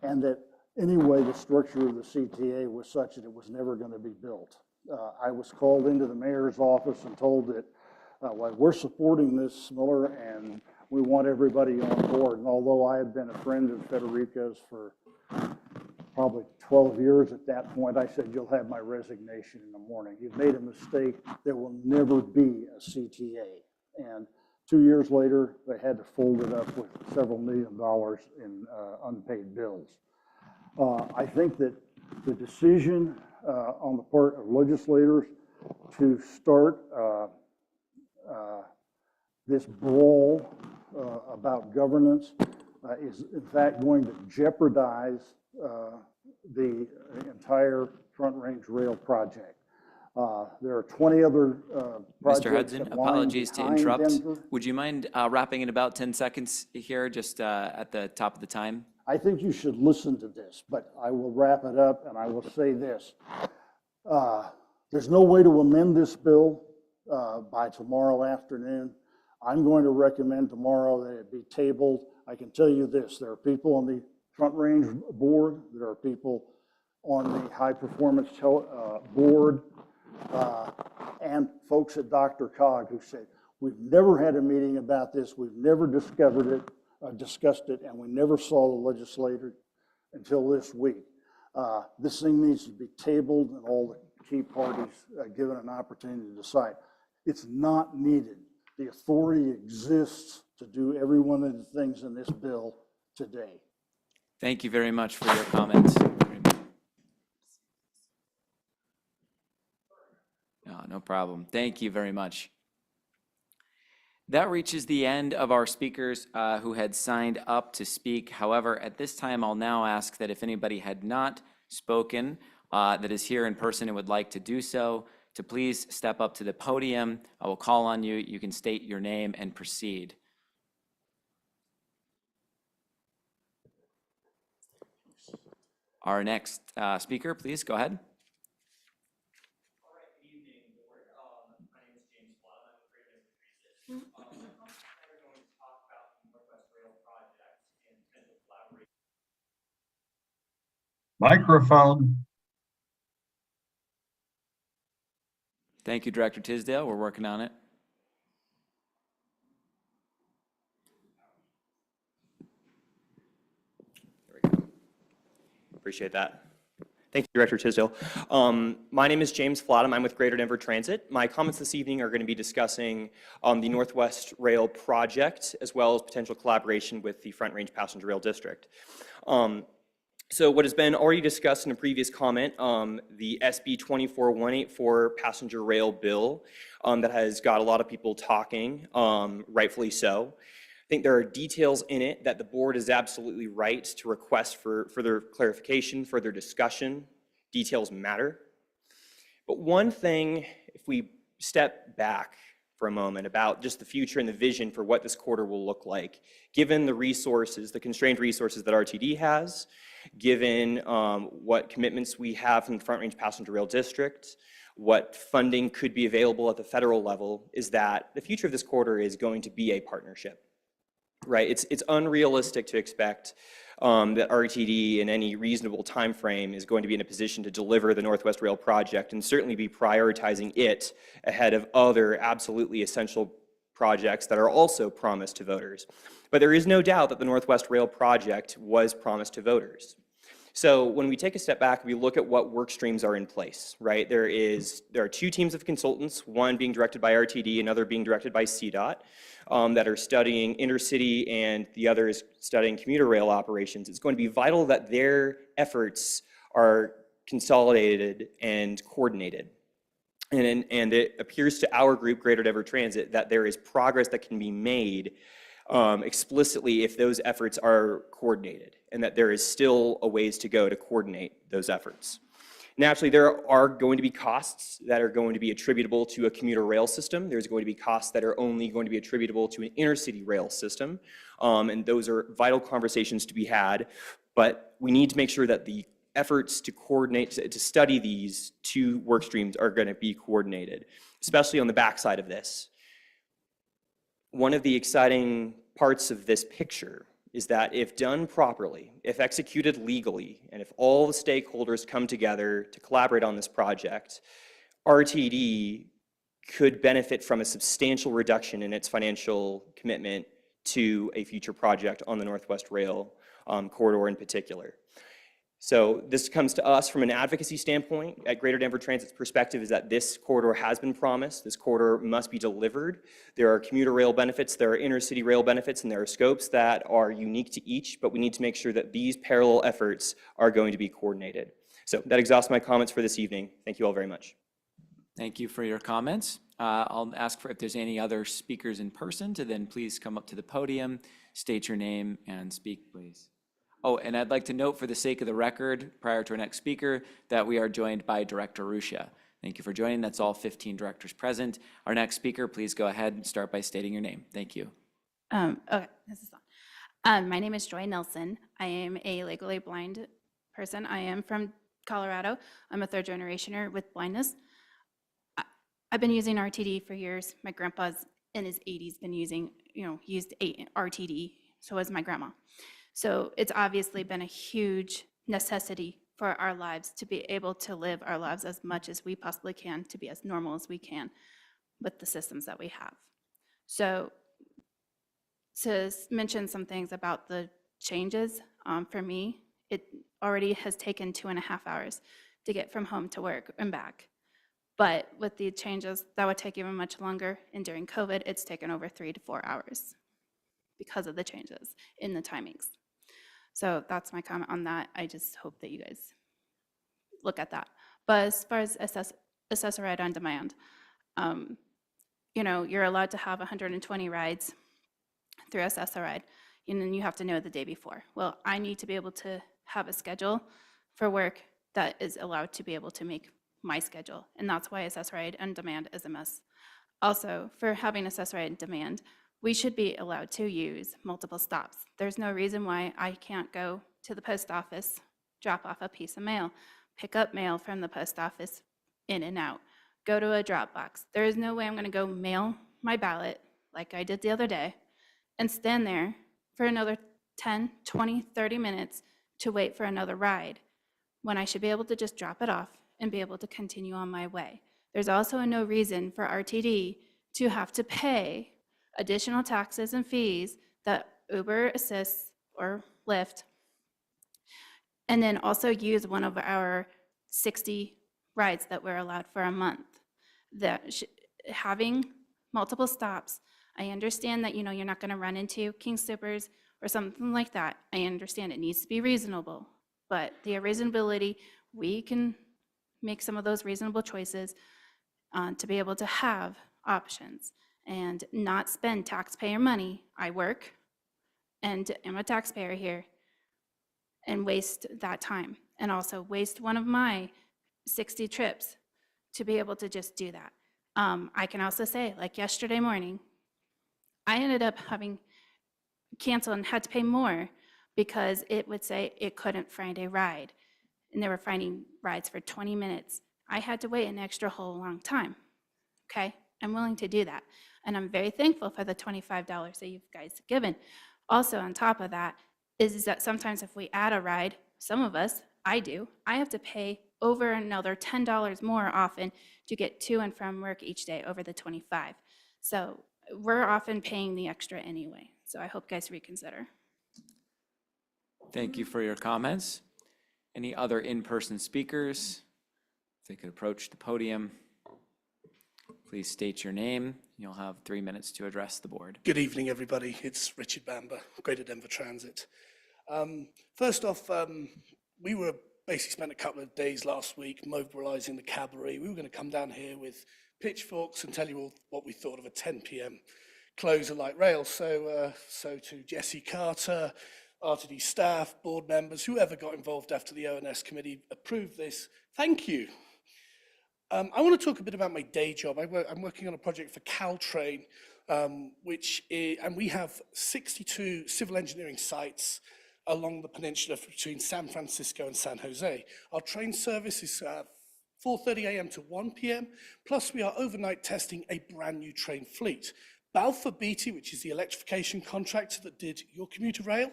and that anyway, the structure of the CTA was such that it was never going to be built. I was called into the mayor's office and told that, well, we're supporting this, Miller, and we want everybody on board. And although I had been a friend of Federico's for probably 12 years at that point, I said, you'll have my resignation in the morning. You've made a mistake. There will never be a CTA. And 2 years later, they had to fold it up with several $1 million in unpaid bills. I think that the decision on the part of legislators to start this brawl about governance is in fact going to jeopardize the entire Front Range Rail project. There are 20 other projects. Mr. Hudson, that line apologies to behind interrupt. Denver. Would you mind wrapping in about 10 seconds here, just at the top of the time? I think you should listen to this, but I will wrap it up and I will say this. There's no way to amend this bill by tomorrow afternoon. I'm going to recommend tomorrow that it be tabled. I can tell you this, there are people on the Front Range board, there are people on the High Performance board, and folks at DRCOG who said, we've never had a meeting about this, we've never discovered it, discussed it, and we never saw the legislator until this week. This thing needs to be tabled and all the key parties given an opportunity to decide. It's not needed. The authority exists to do every one of the things in this bill today. Thank you very much for your comments. No problem. Thank you very much. That reaches the end of our speakers who had signed up to speak. However, at this time, I'll now ask that if anybody had not spoken that is here in person and would like to do so, to please step up to the podium. I will call on you. You can state your name and proceed. Our next speaker, please go ahead. All right, good evening, board. My name is James Watt. I'm with Greater Denver Transit. My Microphone. Thank you, Director Tisdale. We're working on it. Appreciate that. Thank you, Director Tisdale. My name is James Flatham. I'm with Greater Denver Transit. My comments this evening are going to be discussing the Northwest Rail project, as well as potential collaboration with the Front Range Passenger Rail District. So what has been already discussed in a previous comment, the SB 24184 passenger rail bill that has got a lot of people talking, rightfully so. I think there are details in it that the board is absolutely right to request for further clarification, further discussion. Details matter. But one thing, if we step back for a moment about just the future and the vision for what this corridor will look like, given the resources, the constrained resources that RTD has, given what commitments we have from the Front Range Passenger Rail District, what funding could be available at the federal level, is that the future of this corridor is going to be a partnership. Right, it's unrealistic to expect that RTD in any reasonable time frame is going to be in a position to deliver the Northwest Rail project, and certainly be prioritizing it ahead of other absolutely essential projects that are also promised to voters. But there is no doubt that the Northwest Rail project was promised to voters. So when we take a step back, we look at what work streams are in place, right? There are two teams of consultants, one being directed by RTD, another being directed by CDOT, that are studying intercity, and the other is studying commuter rail operations. It's going to be vital that their efforts are consolidated and coordinated. And it appears to our group, Greater Denver Transit, that there is progress that can be made explicitly if those efforts are coordinated, and that there is still a ways to go to coordinate those efforts. Naturally, there are going to be costs that are going to be attributable to a commuter rail system. There's going to be costs that are only going to be attributable to an intercity rail system, and those are vital conversations to be had, but we need to make sure that the efforts to coordinate, to study these two work streams are going to be coordinated, especially on the backside of this. One of the exciting parts of this picture is that if done properly, if executed legally, and if all the stakeholders come together to collaborate on this project, RTD could benefit from a substantial reduction in its financial commitment to a future project on the Northwest Rail corridor in particular. So this comes to us from an advocacy standpoint. At Greater Denver Transit's perspective is that this corridor has been promised. This corridor must be delivered. There are commuter rail benefits, there are intercity rail benefits, and there are scopes that are unique to each, but we need to make sure that these parallel efforts are going to be coordinated. So that exhausts my comments for this evening. Thank you all very much. Thank you for your comments. I'll ask for if there's any other speakers in person to then please come up to the podium, state your name, and speak, please. Oh, and I'd like to note for the sake of the record, prior to our next speaker, that we are joined by Director Ruscia. Thank you for joining. That's all 15 directors present. Our next speaker, please go ahead and start by stating your name. Thank you. Okay, this is on. My name is Joy Nelson. I am a legally blind person. I am from Colorado. I'm a third generationer with blindness. I've been using RTD for years. My grandpa's in his 80s been using, used RTD, so has my grandma. So it's obviously been a huge necessity for our lives to be able to live our lives as much as we possibly can, to be as normal as we can with the systems that we have. So to mention some things about the changes, for me, it already has taken 2.5 hours to get from home to work and back. But with the changes, that would take even much longer. And during COVID, it's taken over 3 to 4 hours because of the changes in the timings. So that's my comment on that. I just hope that you guys look at that. But as far as Access a Ride on Demand, you're allowed to have 120 rides through Access a Ride, and then you have to know the day before. Well, I need to be able to have a schedule for work that is allowed to be able to make my schedule, and that's why Access a Ride on Demand is a must. Also, for having Access a Ride on Demand, we should be allowed to use multiple stops. There's no reason why I can't go to the post office, drop off a piece of mail, pick up mail from the post office, in and out, go to a drop box. There is no way I'm gonna go mail my ballot like I did the other day and stand there for another 10, 20, 30 minutes to wait for another ride when I should be able to just drop it off and be able to continue on my way. There's also no reason for RTD to have to pay additional taxes and fees that Uber assists or Lyft, and then also use one of our 60 rides that we're allowed for a month. Having multiple stops, I understand that, you're not going to run into King Soopers or something like that. I understand it needs to be reasonable, but the reasonability, we can make some of those reasonable choices to be able to have options and not spend taxpayer money. I work and am a taxpayer here, and waste that time, and also waste one of my 60 trips to be able to just do that. I can also say, like yesterday morning, I ended up having canceled and had to pay more because it would say it couldn't find a ride, and they were finding rides for 20 minutes. I had to wait an extra whole long time, okay? I'm willing to do that, and I'm very thankful for the $25 that you guys have given. Also, on top of that, is that sometimes if we add a ride, some of us, I do, I have to pay over another $10 more often to get to and from work each day over the 25. So we're often paying the extra anyway. So I hope you guys reconsider. Thank you for your comments. Any other in-person speakers? If they could approach the podium, please state your name. You'll have 3 minutes to address the board. Good evening, everybody. It's Richard Bamber, Greater Denver Transit. First off, we were basically spent a couple of days last week mobilizing the cavalry. We were going to come down here with pitchforks and tell you all what we thought of a 10 p.m. close of light rail. So to Jesse Carter, RTD staff, board members, whoever got involved after the ONS committee approved this, thank you. I want to talk a bit about my day job. I'm working on a project for Caltrain, and we have 62 civil engineering sites along the peninsula between San Francisco and San Jose. Our train service is 4:30 a.m. to 1 p.m. Plus, we are overnight testing a brand new train fleet. Balfour Beatty, which is the electrification contractor that did your commuter rail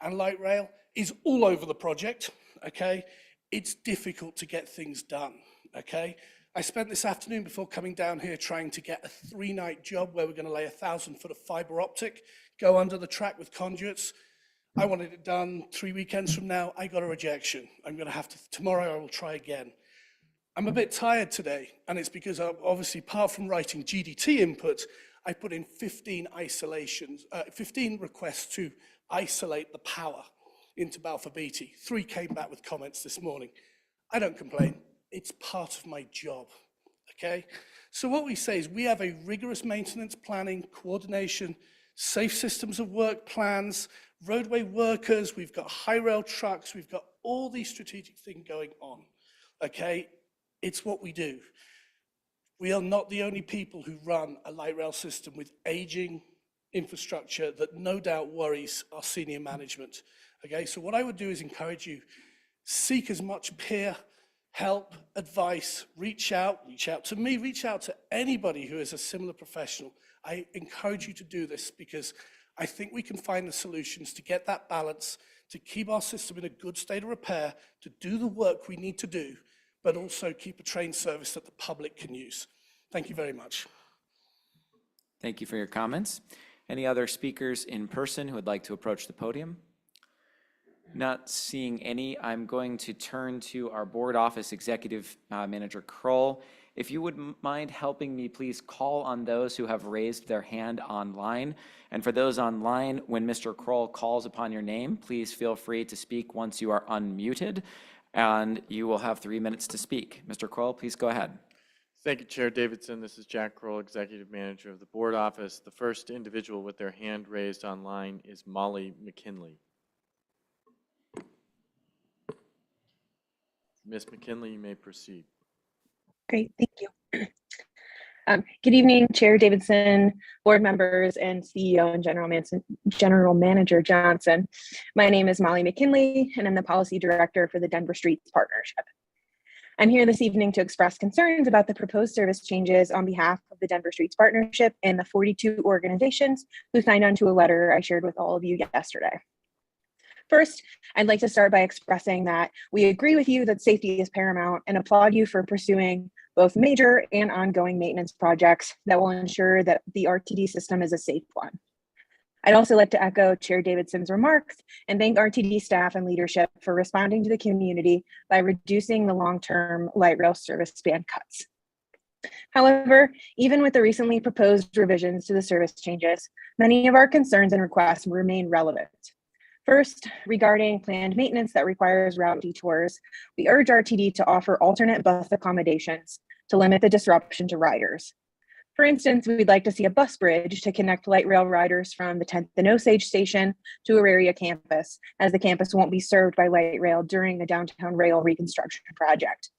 and light rail, is all over the project, okay? It's difficult to get things done, okay? I spent this afternoon before coming down here trying to get a 3-night job where we're gonna lay 1,000 foot of fiber optic, go under the track with conduits. I wanted it done 3 weekends from now. I got a rejection. I'm gonna have to, tomorrow I will try again. I'm a bit tired today, and it's because obviously, apart from writing GDT input, I put in 15 requests to isolate the power into Balfour Beatty. 3 came back with comments this morning. I don't complain. It's part of my job, okay? So what we say is we have a rigorous maintenance planning, coordination, safe systems of work plans, roadway workers, we've got high rail trucks, we've got all these strategic things going on, okay? It's what we do. We are not the only people who run a light rail system with aging infrastructure that no doubt worries our senior management, okay? So what I would do is encourage you, seek as much peer help, advice, reach out to me, reach out to anybody who is a similar professional. I encourage you to do this because I think we can find the solutions to get that balance, to keep our system in a good state of repair, to do the work we need to do, but also keep a train service that the public can use. Thank you very much. Thank you for your comments. Any other speakers in person who would like to approach the podium? Not seeing any, I'm going to turn to our board office executive manager Kroll. If you would mind helping me, please call on those who have raised their hand online. And for those online, when Mr. Kroll calls upon your name, please feel free to speak once you are unmuted, and you will have 3 minutes to speak. Mr. Kroll, please go ahead. Thank you, Chair Davidson. This is Jack Kroll, Executive Manager of the Board Office. The first individual with their hand raised online is Molly McKinley. Ms. McKinley, you may proceed. Great, thank you. Good evening, Chair Davidson, board members, and CEO and General Manager Johnson. My name is Molly McKinley, and I'm the Policy Director for the Denver Streets Partnership. I'm here this evening to express concerns about the proposed service changes on behalf of the Denver Streets Partnership and the 42 organizations who signed on to a letter I shared with all of you yesterday. First, I'd like to start by expressing that we agree with you that safety is paramount and applaud you for pursuing both major and ongoing maintenance projects that will ensure that the RTD system is a safe one. I'd also like to echo Chair Davidson's remarks and thank RTD staff and leadership for responding to the community by reducing the long-term light rail service span cuts. However, even with the recently proposed revisions to the service changes, many of our concerns and requests remain relevant. First, regarding planned maintenance that requires route detours, we urge RTD to offer alternate bus accommodations to limit the disruption to riders. For instance, we'd like to see a bus bridge to connect light rail riders from the 10th and Osage station to Auraria campus, as the campus won't be served by light rail during the downtown rail reconstruction project.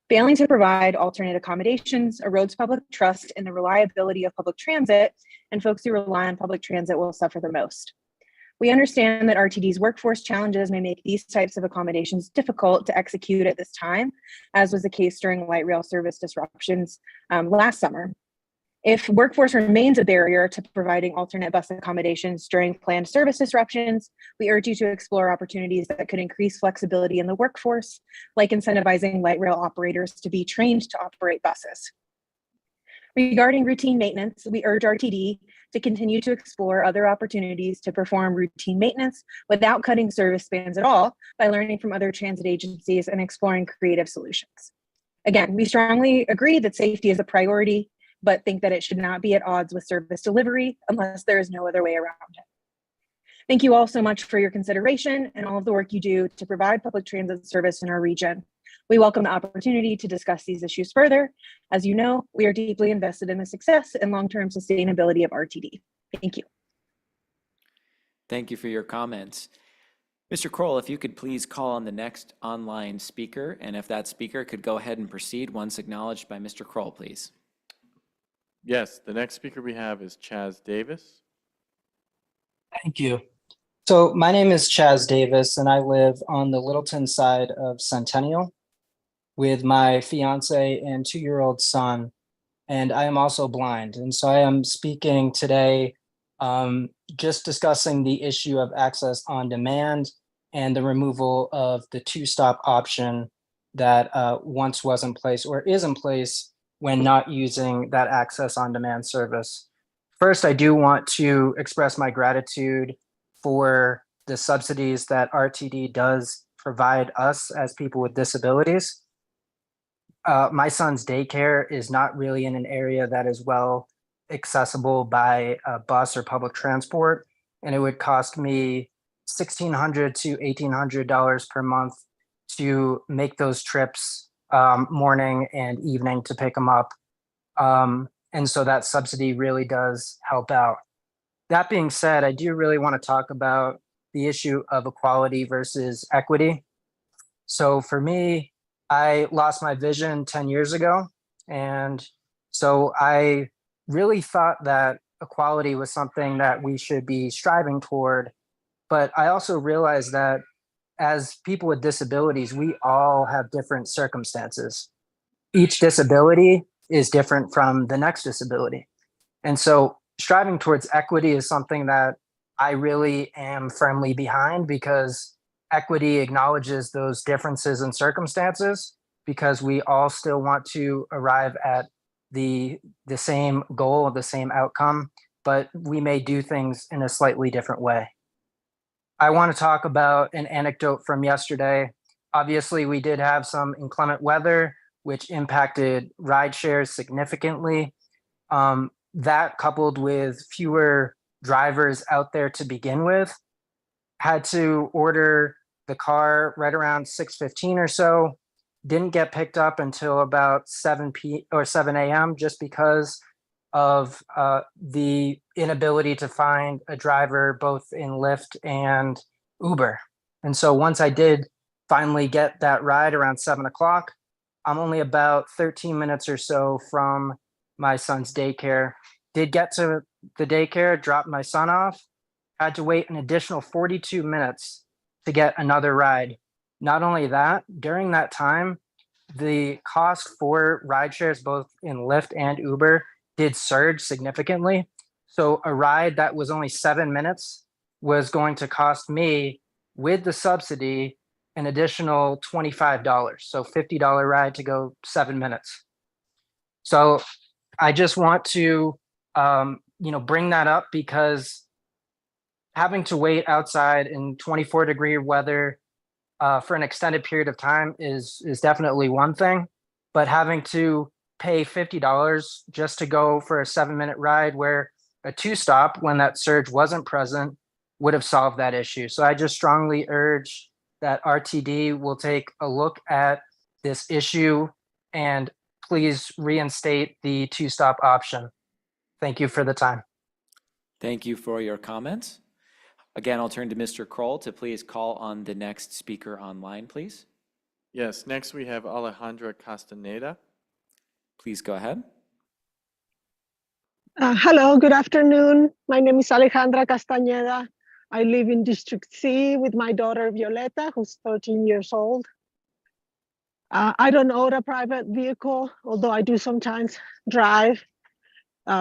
Failing to provide alternate accommodations erodes public trust in the reliability of public transit, and folks who rely on public transit will suffer the most. We understand that RTD's workforce challenges may make these types of accommodations difficult to execute at this time, as was the case during light rail service disruptions last summer. If workforce remains a barrier to providing alternate bus accommodations during planned service disruptions, we urge you to explore opportunities that could increase flexibility in the workforce, like incentivizing light rail operators to be trained to operate buses. Regarding routine maintenance, we urge RTD to continue to explore other opportunities to perform routine maintenance without cutting service spans at all by learning from other transit agencies and exploring creative solutions. Again, we strongly agree that safety is a priority, but think that it should not be at odds with service delivery unless there is no other way around it. Thank you all so much for your consideration and all of the work you do to provide public transit service in our region. We welcome the opportunity to discuss these issues further. As you know, we are deeply invested in the success and long-term sustainability of RTD. Thank you. Thank you for your comments. Mr. Kroll, if you could please call on the next online speaker, and if that speaker could go ahead and proceed once acknowledged by Mr. Kroll, please. Yes, the next speaker we have is Chaz Davis. Thank you. So my name is Chaz Davis, and I live on the Littleton side of Centennial with my fiance and 2-year-old son, and I am also blind. And so I am speaking today just discussing the issue of access on demand and the removal of the 2-stop option that once was in place or is in place when not using that access on demand service. First, I do want to express my gratitude for the subsidies that RTD does provide us as people with disabilities. My son's daycare is not really in an area that is well accessible by bus or public transport, and it would cost me $1,600 to $1,800 per month to make those trips morning and evening to pick them up. And so that subsidy really does help out. That being said, I do really want to talk about the issue of equality versus equity. So for me, I lost my vision 10 years ago. And so I really thought that equality was something that we should be striving toward. But I also realized that as people with disabilities, we all have different circumstances. Each disability is different from the next disability. And so striving towards equity is something that I really am firmly behind, because equity acknowledges those differences in circumstances, because we all still want to arrive at the same goal, the same outcome, but we may do things in a slightly different way. I want to talk about an anecdote from yesterday. Obviously, we did have some inclement weather, which impacted ride shares significantly. That, coupled with fewer drivers out there to begin with, had to order the car right around 6:15 or so. Didn't get picked up until about 7 a.m. just because of the inability to find a driver both in Lyft and Uber. And so once I did finally get that ride around 7 o'clock, I'm only about 13 minutes or so from my son's daycare. Did get to the daycare, dropped my son off, had to wait an additional 42 minutes to get another ride. Not only that, during that time, the cost for ride shares, both in Lyft and Uber, did surge significantly. So a ride that was only 7 minutes was going to cost me with the subsidy, an additional $25. So $50 ride to go 7 minutes. So I just want to, bring that up because having to wait outside in 24-degree weather for an extended period of time is definitely one thing, but having to pay $50 just to go for a 7-minute ride where a 2-stop, when that surge wasn't present, would have solved that issue. So I just strongly urge that RTD will take a look at this issue and please reinstate the 2-stop option. Thank you for the time. Thank you for your comments. Again, I'll turn to Mr. Kroll to please call on the next speaker online, please. Yes, next we have Alejandra Castaneda. Please go ahead. Hello, good afternoon. My name is Alejandra Castañeda. I live in District C with my daughter Violeta, who's 13 years old. I don't own a private vehicle, although I do sometimes drive.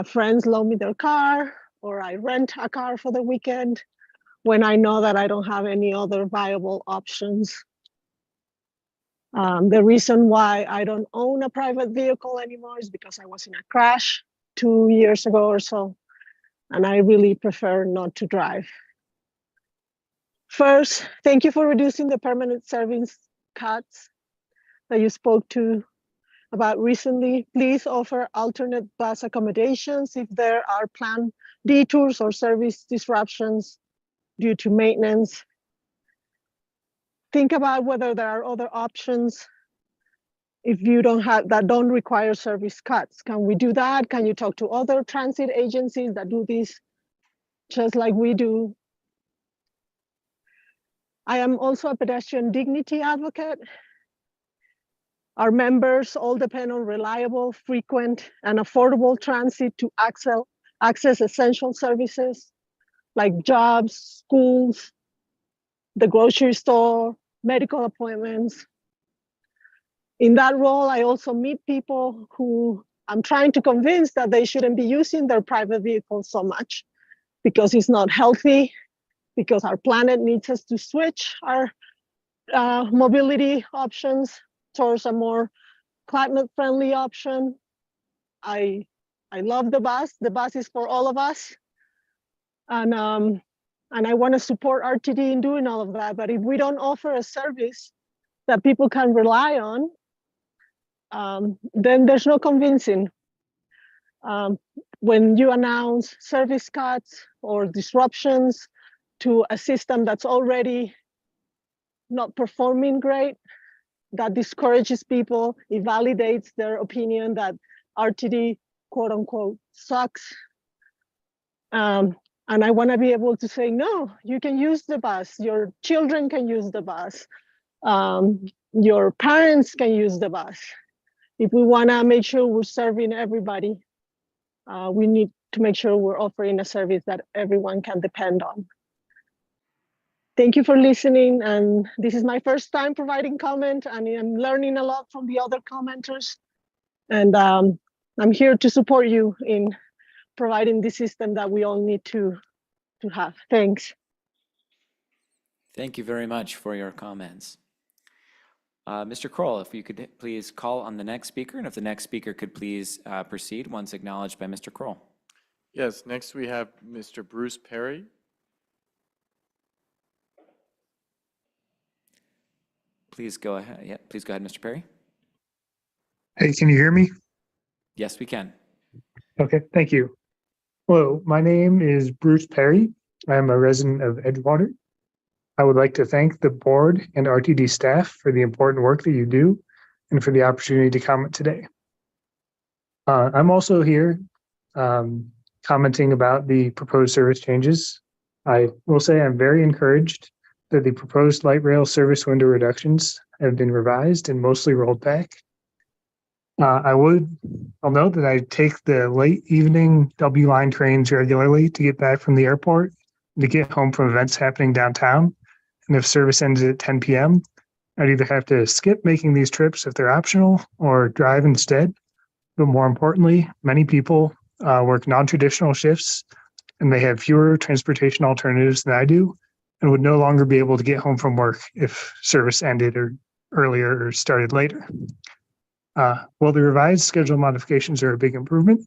Friends loan me their car, or I rent a car for the weekend when I know that I don't have any other viable options. The reason why I don't own a private vehicle anymore is because I was in a crash 2 years ago or so, and I really prefer not to drive. First, thank you for reducing the permanent service cuts that you spoke to about recently. Please offer alternate bus accommodations if there are planned detours or service disruptions due to maintenance. Think about whether there are other options if you don't have that don't require service cuts. Can we do that? Can you talk to other transit agencies that do this just like we do? I am also a pedestrian dignity advocate. Our members all depend on reliable, frequent, and affordable transit to access essential services like jobs, schools, the grocery store, medical appointments. In that role, I also meet people who I'm trying to convince that they shouldn't be using their private vehicles so much because it's not healthy, because our planet needs us to switch our mobility options towards a more climate-friendly option. I love the bus. The bus is for all of us. And I want to support RTD in doing all of that. But if we don't offer a service that people can rely on, then there's no convincing. When you announce service cuts or disruptions to a system that's already not performing great, that discourages people. It validates their opinion that RTD, quote unquote, sucks. And I want to be able to say, no, you can use the bus. Your children can use the bus. Your parents can use the bus. If we want to make sure we're serving everybody, we need to make sure we're offering a service that everyone can depend on. Thank you for listening. And this is my first time providing comment, and I'm learning a lot from the other commenters. And I'm here to support you in providing the system that we all need to have. Thanks. Thank you very much for your comments. Mr. Kroll, if you could please call on the next speaker, and if the next speaker could please proceed once acknowledged by Mr. Kroll. Yes, next we have Mr. Bruce Perry. Please go ahead. Yeah, please go ahead, Mr. Perry. Hey, can you hear me? Yes, we can. Okay, thank you. Hello, my name is Bruce Perry. I am a resident of Edgewater. I would like to thank the board and RTD staff for the important work that you do and for the opportunity to comment today. I'm also here commenting about the proposed service changes. I will say I'm very encouraged that the proposed light rail service window reductions have been revised and mostly rolled back. I'll note that I take the late evening W line trains regularly to get back from the airport, to get home from events happening downtown. And if service ends at 10 p.m., I'd either have to skip making these trips if they're optional or drive instead. But more importantly, many people work non-traditional shifts and they have fewer transportation alternatives than I do. and would no longer be able to get home from work if service ended or earlier or started later. While the revised schedule modifications are a big improvement,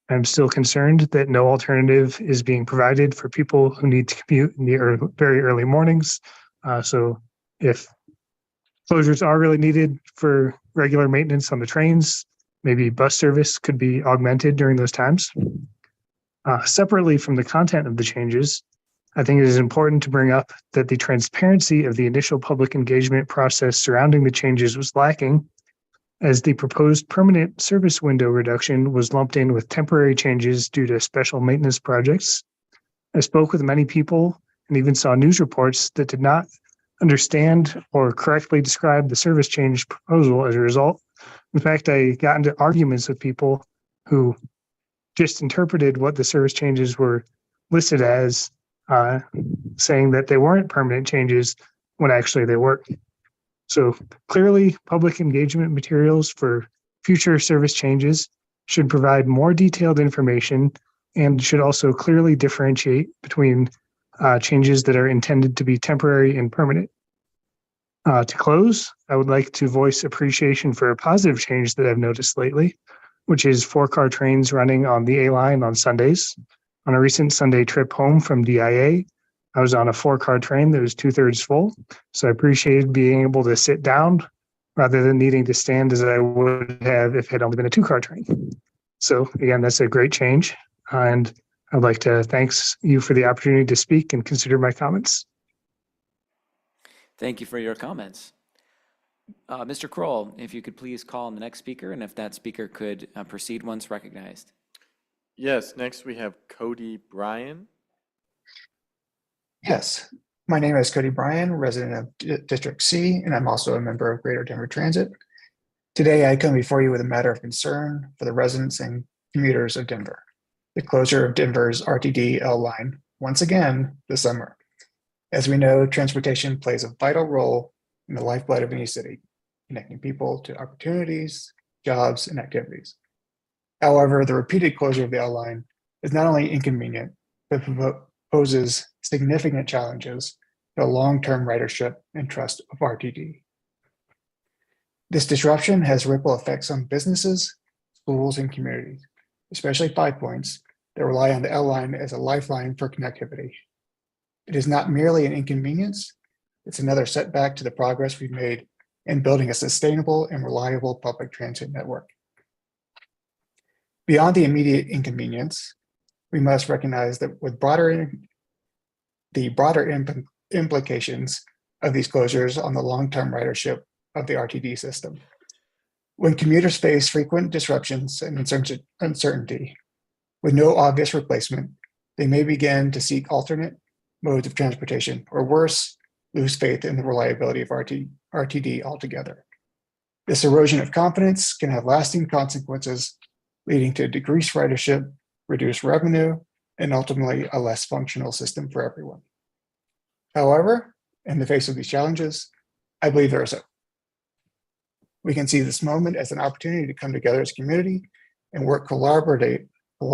I'm still concerned that no alternative is being provided for people who need to commute in the very early mornings. So if closures are really needed for regular maintenance on the trains, maybe bus service could be augmented during those times. Separately from the content of the changes, I think it is important to bring up that the transparency of the initial public engagement process surrounding the changes was lacking, as the proposed permanent service window reduction was lumped in with temporary changes due to special maintenance projects. I spoke with many people and even saw news reports that did not understand or correctly describe the service change proposal as a result. In fact, I got into arguments with people who just interpreted what the service changes were listed as, saying that they weren't permanent changes when actually they were. So clearly, public engagement materials for future service changes should provide more detailed information and should also clearly differentiate between changes that are intended to be temporary and permanent. To close, I would like to voice appreciation for a positive change that I've noticed lately, which is 4-car trains running on the A line on Sundays. On a recent Sunday trip home from DIA, I was on a 4-car train that was 2/3 full, so I appreciated being able to sit down rather than needing to stand as I would have if it had only been a 2-car train. So again, that's a great change, and I'd like to thank you for the opportunity to speak and consider my comments. Thank you for your comments. Mr. Kroll, if you could please call on the next speaker, and if that speaker could proceed once recognized. Yes, next we have Cody Bryan. Yes, my name is Cody Bryan, resident of District C, and I'm also a member of Greater Denver Transit. Today, I come before you with a matter of concern for the residents and commuters of Denver. The closure of Denver's RTD L line once again this summer. As we know, transportation plays a vital role in the lifeblood of any city, connecting people to opportunities, jobs, and activities. However, the repeated closure of the L line is not only inconvenient, but poses significant challenges to long-term ridership and trust of RTD. This disruption has ripple effects on businesses, schools, and communities, especially Five Points that rely on the L line as a lifeline for connectivity. It is not merely an inconvenience, it's another setback to the progress we've made in building a sustainable and reliable public transit network. Beyond the immediate inconvenience, we must recognize that with the broader implications of these closures on the long-term ridership of the RTD system. When commuters face frequent disruptions and uncertainty, with no obvious replacement, they may begin to seek alternate modes of transportation, or worse, lose faith in the reliability of RTD altogether. This erosion of confidence can have lasting consequences, leading to decreased ridership, reduced revenue, and ultimately a less functional system for everyone. However, in the face of these challenges, I believe there is hope. We can see this moment as an opportunity to come together as a community and work collaborate with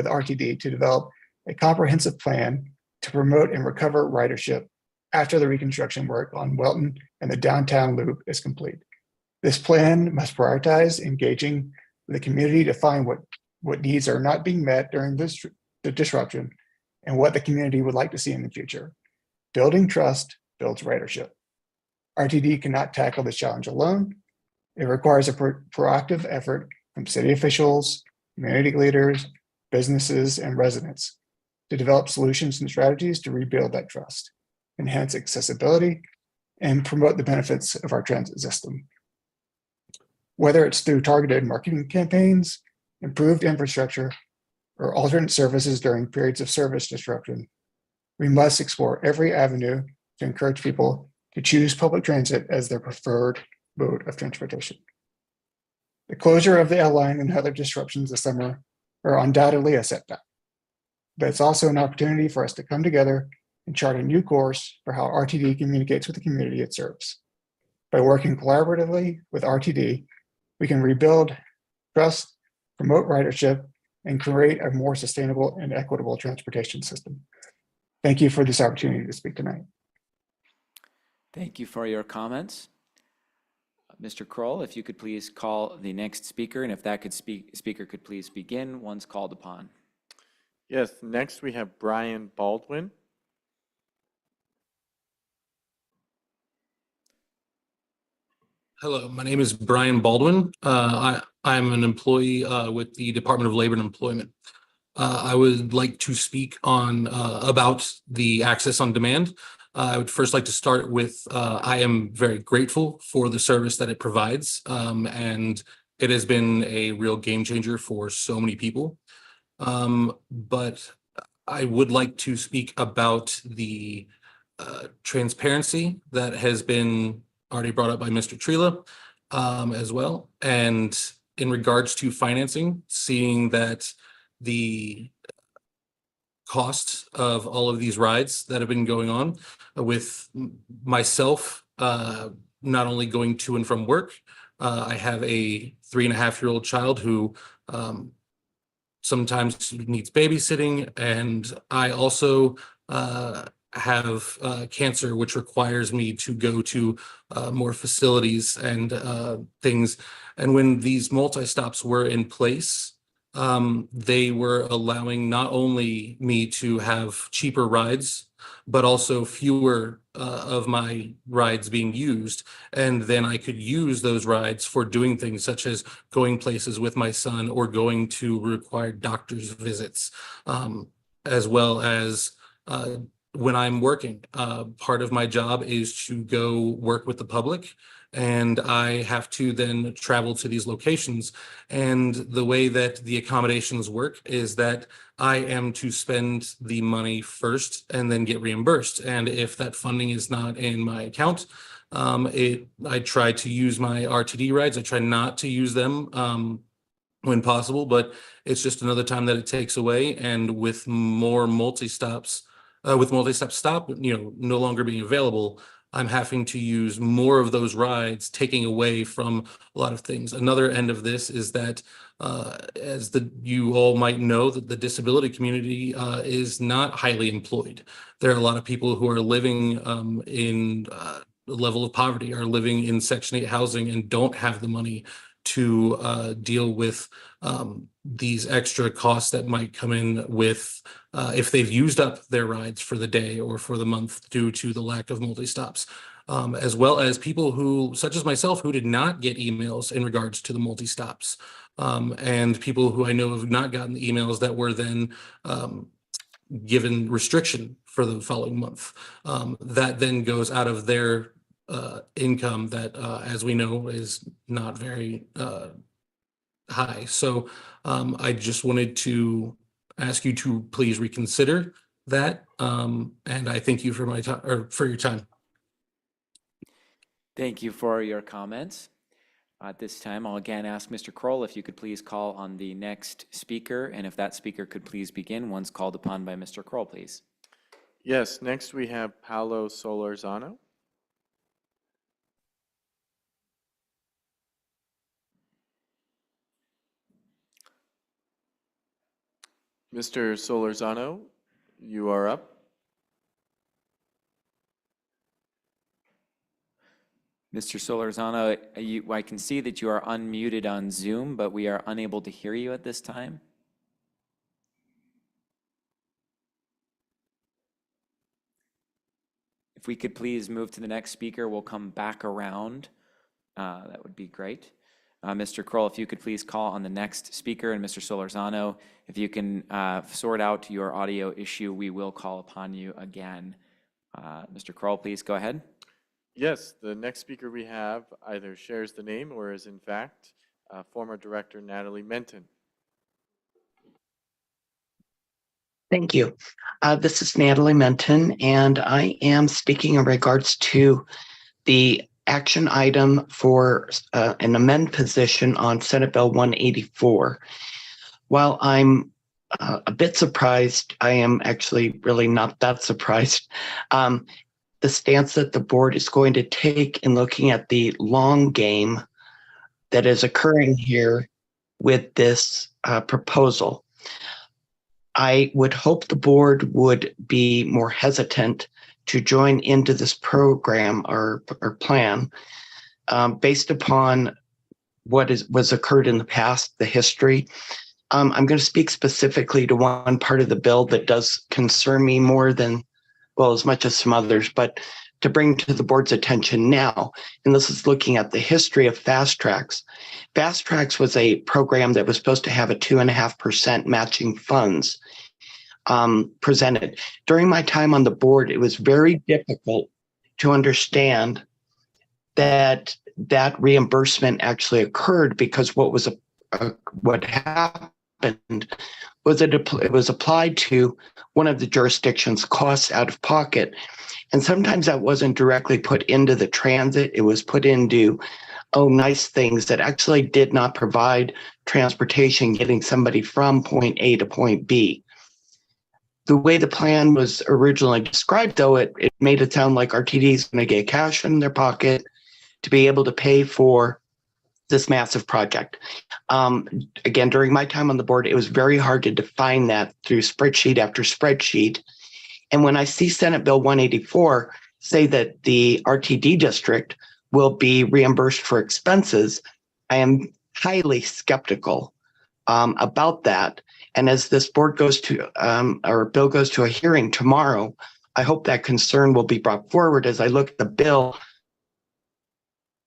RTD to develop a comprehensive plan to promote and recover ridership after the reconstruction work on Welton and the downtown loop is complete. This plan must prioritize engaging with the community to find what needs are not being met during the disruption and what the community would like to see in the future. Building trust builds ridership. RTD cannot tackle this challenge alone. It requires a proactive effort from city officials, community leaders, businesses, and residents to develop solutions and strategies to rebuild that trust, enhance accessibility, and promote the benefits of our transit system. Whether it's through targeted marketing campaigns, improved infrastructure, or alternate services during periods of service disruption, we must explore every avenue to encourage people to choose public transit as their preferred mode of transportation. The closure of the L line and other disruptions this summer are undoubtedly a setback, but it's also an opportunity for us to come together and chart a new course for how RTD communicates with the community it serves. By working collaboratively with RTD, we can rebuild trust, promote ridership, and create a more sustainable and equitable transportation system. Thank you for this opportunity to speak tonight. Thank you for your comments. Mr. Kroll, if you could please call the next speaker, and if that speaker could please begin once called upon. Yes, next we have Brian Baldwin. Hello, my name is Brian Baldwin. I'm an employee with the Department of Labor and Employment. I would like to speak on about the access on demand. I would first like to start with I am very grateful for the service that it provides, and it has been a real game changer for so many people. But I would like to speak about the transparency that has been already brought up by Mr. Trela as well. And in regards to financing, seeing that the costs of all of these rides that have been going on with myself, not only going to and from work, I have a 3.5-year-old child who sometimes needs babysitting, and I also have cancer, which requires me to go to more facilities and things. And when these multi-stops were in place, they were allowing not only me to have cheaper rides, but also fewer of my rides being used. And then I could use those rides for doing things such as going places with my son or going to required doctor's visits, as well as when I'm working. Part of my job is to go work with the public, and I have to then travel to these locations. And the way that the accommodations work is that I am to spend the money first and then get reimbursed. And if that funding is not in my account, I try to use my RTD rides. I try not to use them when possible, but it's just another time that it takes away. And with more multi-stops, with multi-stop stop, no longer being available, I'm having to use more of those rides, taking away from a lot of things. Another end of this is that, as you all might know, that the disability community is not highly employed. There are a lot of people who are living in a level of poverty, are living in Section 8 housing, and don't have the money to deal with these extra costs that might come in with if they've used up their rides for the day or for the month due to the lack of multi-stops, as well as people who, such as myself, who did not get emails in regards to the multi-stops, and people who I know have not gotten the emails that were then given restriction for the following month. That then goes out of their income that, as we know, is not very high. So I just wanted to ask you to please reconsider that. And I thank you for my time, or for your time. Thank you for your comments. At this time, I'll again ask Mr. Kroll if you could please call on the next speaker, and if that speaker could please begin once called upon by Mr. Kroll, please. Yes, next we have Paolo Solorzano. Mr. Solorzano, you are up. Mr. Solorzano, I can see that you are unmuted on Zoom, but we are unable to hear you at this time. If we could please move to the next speaker, we'll come back around. That would be great. Mr. Kroll, if you could please call on the next speaker, and Mr. Solorzano, if you can sort out your audio issue, we will call upon you again. Mr. Kroll, please go ahead. Yes, the next speaker we have either shares the name or is in fact former Director Natalie Menton. Thank you. This is Natalie Menton, and I am speaking in regards to the action item for an amend position on Senate Bill 184. While I'm a bit surprised, I am actually really not that surprised. The stance that the board is going to take in looking at the long game that is occurring here with this proposal. I would hope the board would be more hesitant to join into this program or plan based upon what was occurred in the past, the history. I'm going to speak specifically to one part of the bill that does concern me more than, well, as much as some others, but to bring to the board's attention now. And this is looking at the history of Fast Tracks. Fast Tracks was a program that was supposed to have a 2.5% matching funds presented. During my time on the board, it was very difficult to understand that that reimbursement actually occurred, because what happened was that it was applied to one of the jurisdiction's costs out of pocket. And sometimes that wasn't directly put into the transit. It was put into, nice things that actually did not provide transportation, getting somebody from point A to point B. The way the plan was originally described, though, it made it sound like RTD is going to get cash in their pocket to be able to pay for this massive project. Again, during my time on the board, it was very hard to define that through spreadsheet after spreadsheet. And when I see Senate Bill 184 say that the RTD district will be reimbursed for expenses, I am highly skeptical about that. And as this board goes to, or bill goes to a hearing tomorrow, I hope that concern will be brought forward. As I look at the bill,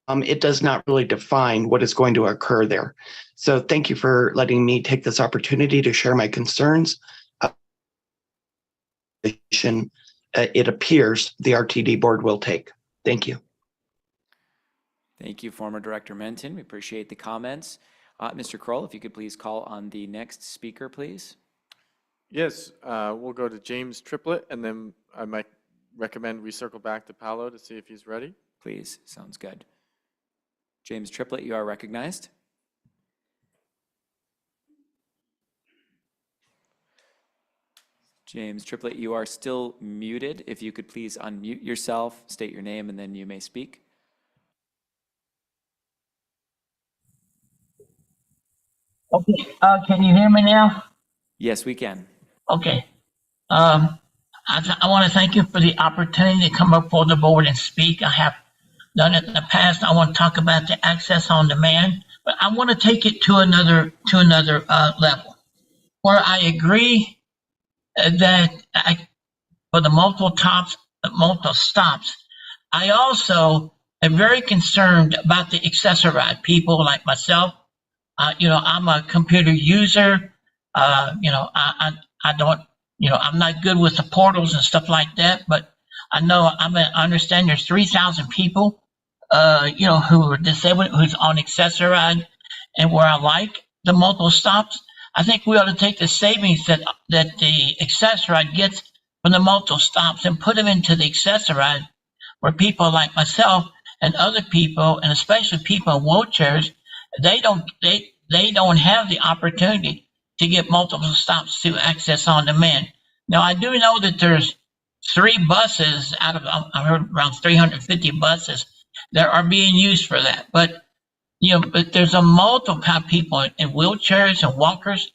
it does not really define what is going to occur there. So thank you for letting me take this opportunity to share my concerns. It appears the RTD board will take. Thank you. Thank you, former Director Menton. We appreciate the comments. Mr. Kroll, if you could please call on the next speaker, please. Yes, we'll go to James Triplett, and then I might recommend we circle back to Paolo to see if he's ready. Please, sounds good. James Triplett, you are recognized. James Triplett, you are still muted. If you could please unmute yourself, state your name, and then you may speak. Okay, can you hear me now? Yes, we can. Okay. I want to thank you for the opportunity to come up for the board and speak. I have done it in the past. I want to talk about the access on demand, but I want to take it to another level where I agree that for the multiple stops, I also am very concerned about the accessoride people like myself. I'm a computer user. I don't, I'm not good with the portals and stuff like that, but I understand there's 3,000 people, who are disabled, who's on accessoride, and where I like the multiple stops. I think we ought to take the savings that the accessoride gets from the multiple stops and put them into the accessoride, where people like myself and other people, and especially people in wheelchairs, they don't have the opportunity to get multiple stops to access on demand. Now, I do know that there's 3 buses out of, I heard around 350 buses that are being used for that. But there's a multiple kind of people in wheelchairs and walkers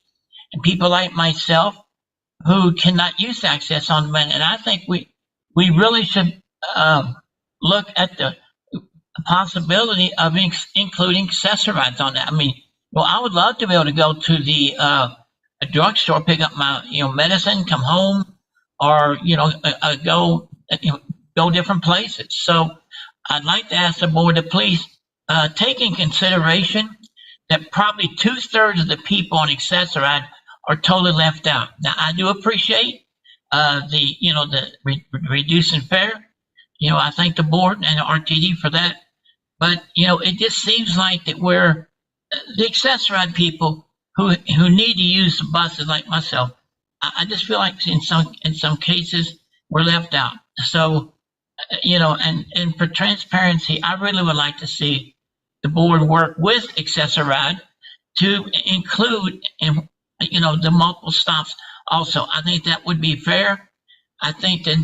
and people like myself who cannot use access on demand. And I think we really should look at the possibility of including accessorides on that. I mean, I would love to be able to go to the a drugstore, pick up my medicine, come home, or go different places. So I'd like to ask the board to please take in consideration that probably 2/3 of the people on accessoride are totally left out. Now, I do appreciate the reducing fare. I thank the board and the RTD for that. But it just seems like that we're the accessoride people who need to use the buses like myself. I just feel like in some cases we're left out. So and for transparency, I really would like to see the board work with accessoride to include the multiple stops also. I think that would be fair. I think that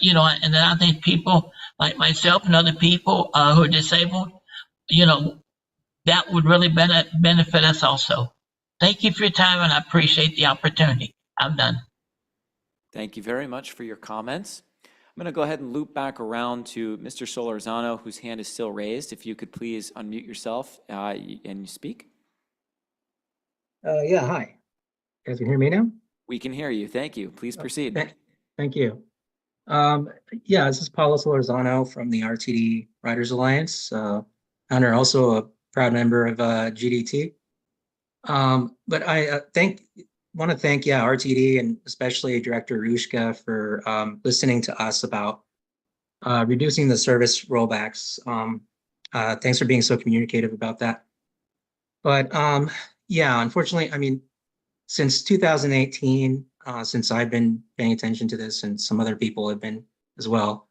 and then I think people like myself and other people who are disabled, that would really benefit us also. Thank you for your time, and I appreciate the opportunity. I'm done. Thank you very much for your comments. I'm going to go ahead and loop back around to Mr. Solorzano, whose hand is still raised. If you could please unmute yourself and speak. Yeah, hi. You guys can hear me now? We can hear you. Thank you. Please proceed. Thank you. Yeah, this is Paulo Solorzano from the RTD Writers Alliance, founder, also a proud member of GDT. But I want to thank, RTD and especially Director Rushka for listening to us about reducing the service rollbacks. Thanks for being so communicative about that. But yeah, unfortunately, I mean, since 2018, since I've been paying attention to this and some other people have been as well,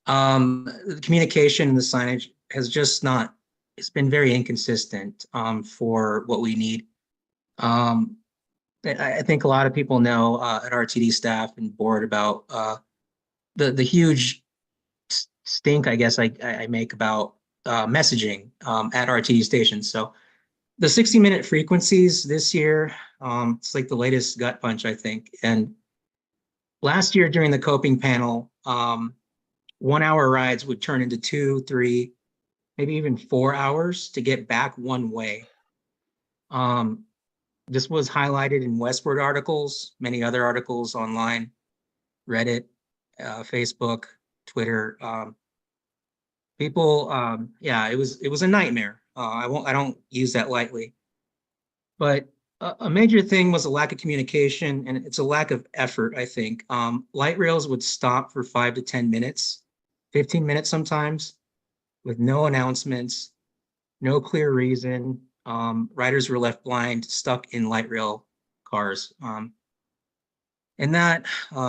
the communication and the signage has just not, it's been very inconsistent for what we need. I think a lot of people know at RTD staff and board about the huge stink, I guess, I make about messaging at RTD stations. So the 60-minute frequencies this year, it's like the latest gut punch, I think. And last year during the coping panel, 1 hour rides would turn into 2, 3, maybe even 4 hours to get back one way. This was highlighted in Westward articles, many other articles online, Reddit, Facebook, Twitter. People, yeah, it was a nightmare. I don't use that lightly. But a major thing was a lack of communication, and it's a lack of effort, I think. Light rails would stop for 5 to 10 minutes, 15 minutes sometimes, with no announcements, no clear reason. Riders were left blind, stuck in light rail cars. And that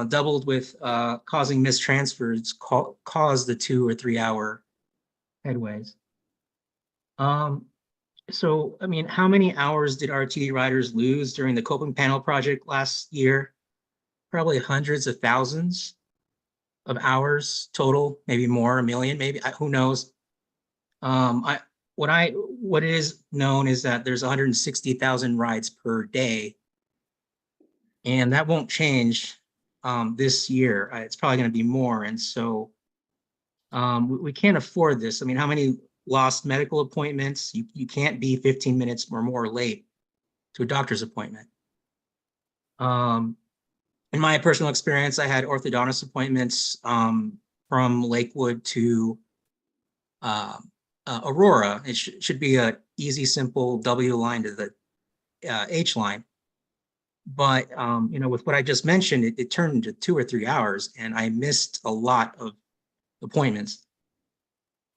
doubled with causing mistransfers, caused the 2 or 3 hour headways. So, I mean, how many hours did RTD riders lose during the coping panel project last year? Probably hundreds of thousands of hours total, maybe more, a million, maybe, who knows? What is known is that there's 160,000 rides per day, and that won't change this year. It's probably going to be more, and so we can't afford this. I mean, how many lost medical appointments? You can't be 15 minutes or more late to a doctor's appointment. In my personal experience, I had orthodontist appointments from Lakewood to Aurora. It should be a easy, simple W line to the H line. But with what I just mentioned, it turned into 2 or 3 hours, and I missed a lot of appointments.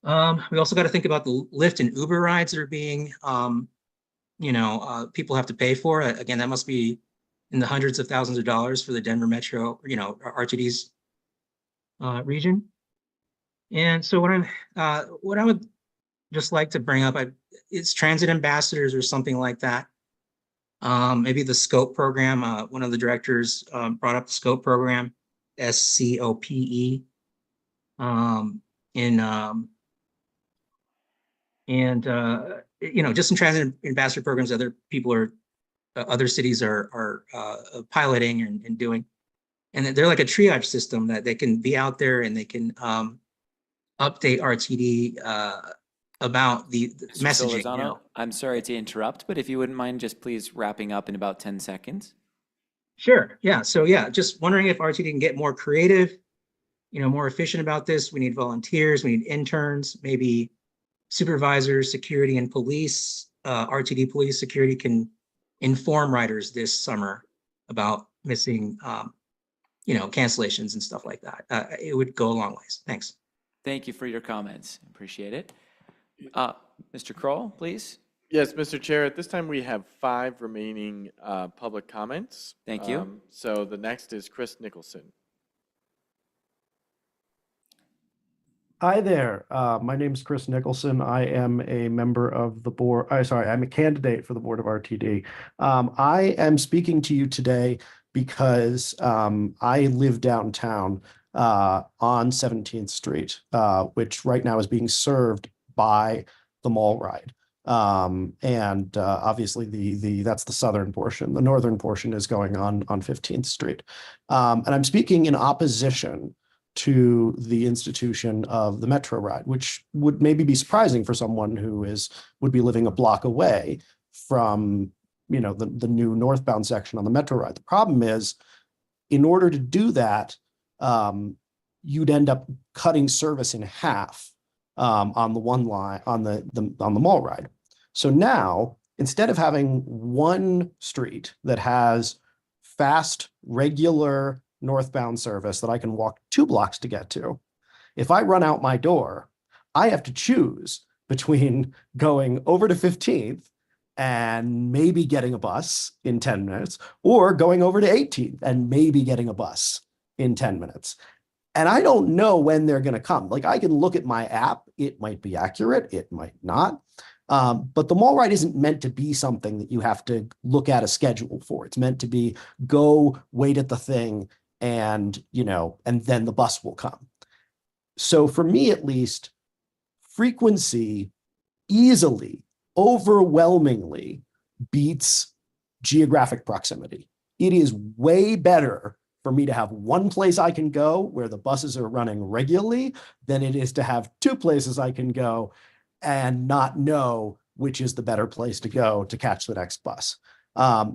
We also got to think about the Lyft and Uber rides that are being, people have to pay for. Again, that must be in the hundreds of thousands of dollars for the Denver Metro, RTD's region. And so what I would just like to bring up, it's transit ambassadors or something like that. Maybe the SCOPE program. One of the directors brought up the SCOPE program, SCOPE. Just in transit ambassador programs, other cities are piloting and doing, and they're like a triage system that they can be out there and they can update RTD about the Mr. messaging. Solorzano, I'm sorry to interrupt, but if you wouldn't mind just please wrapping up in about 10 seconds. Sure. Yeah. So yeah, just wondering if RTD can get more creative, more efficient about this. We need volunteers, we need interns, maybe supervisors, security, and police. RTD police security can inform riders this summer about missing, cancellations and stuff like that. It would go a long ways. Thanks. Thank you for your comments. Appreciate it. Mr. Kroll, please. Yes, Mr. Chair, at this time we have 5 remaining public comments. Thank you. So the next is Chris Nicholson. Hi there. My name is Chris Nicholson. I am a member of the board. I'm a candidate for the board of RTD. I am speaking to you today because I live downtown on 17th Street, which right now is being served by the mall ride. Obviously that's the southern portion. The northern portion is going on 15th Street. And I'm speaking in opposition to the institution of the Metro ride, which would maybe be surprising for someone who would be living a block away from, you know, the new northbound section on the Metro ride. The problem is, in order to do that, you'd end up cutting service in half on the one line on the mall ride. So now, instead of having one street that has fast, regular northbound service that I can walk 2 blocks to get to, if I run out my door, I have to choose between going over to 15th and maybe getting a bus in 10 minutes, or going over to 18th and maybe getting a bus in 10 minutes. And I don't know when they're going to come. Like, I can look at my app, it might be accurate, it might not. But the mall ride isn't meant to be something that you have to look at a schedule for. It's meant to be go wait at the thing and, you know, and then the bus will come. So for me, at least, frequency easily, overwhelmingly beats geographic proximity. It is way better for me to have one place I can go where the buses are running regularly than it is to have 2 places I can go and not know which is the better place to go to catch the next bus. I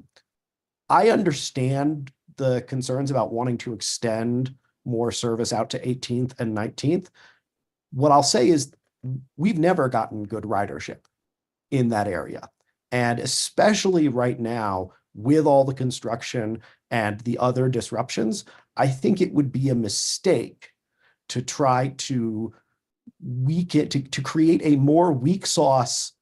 understand the concerns about wanting to extend more service out to 18th and 19th. What I'll say is we've never gotten good ridership in that area. And especially right now, with all the construction and the other disruptions, I think it would be a mistake to try to weaken, to create a more weak sauce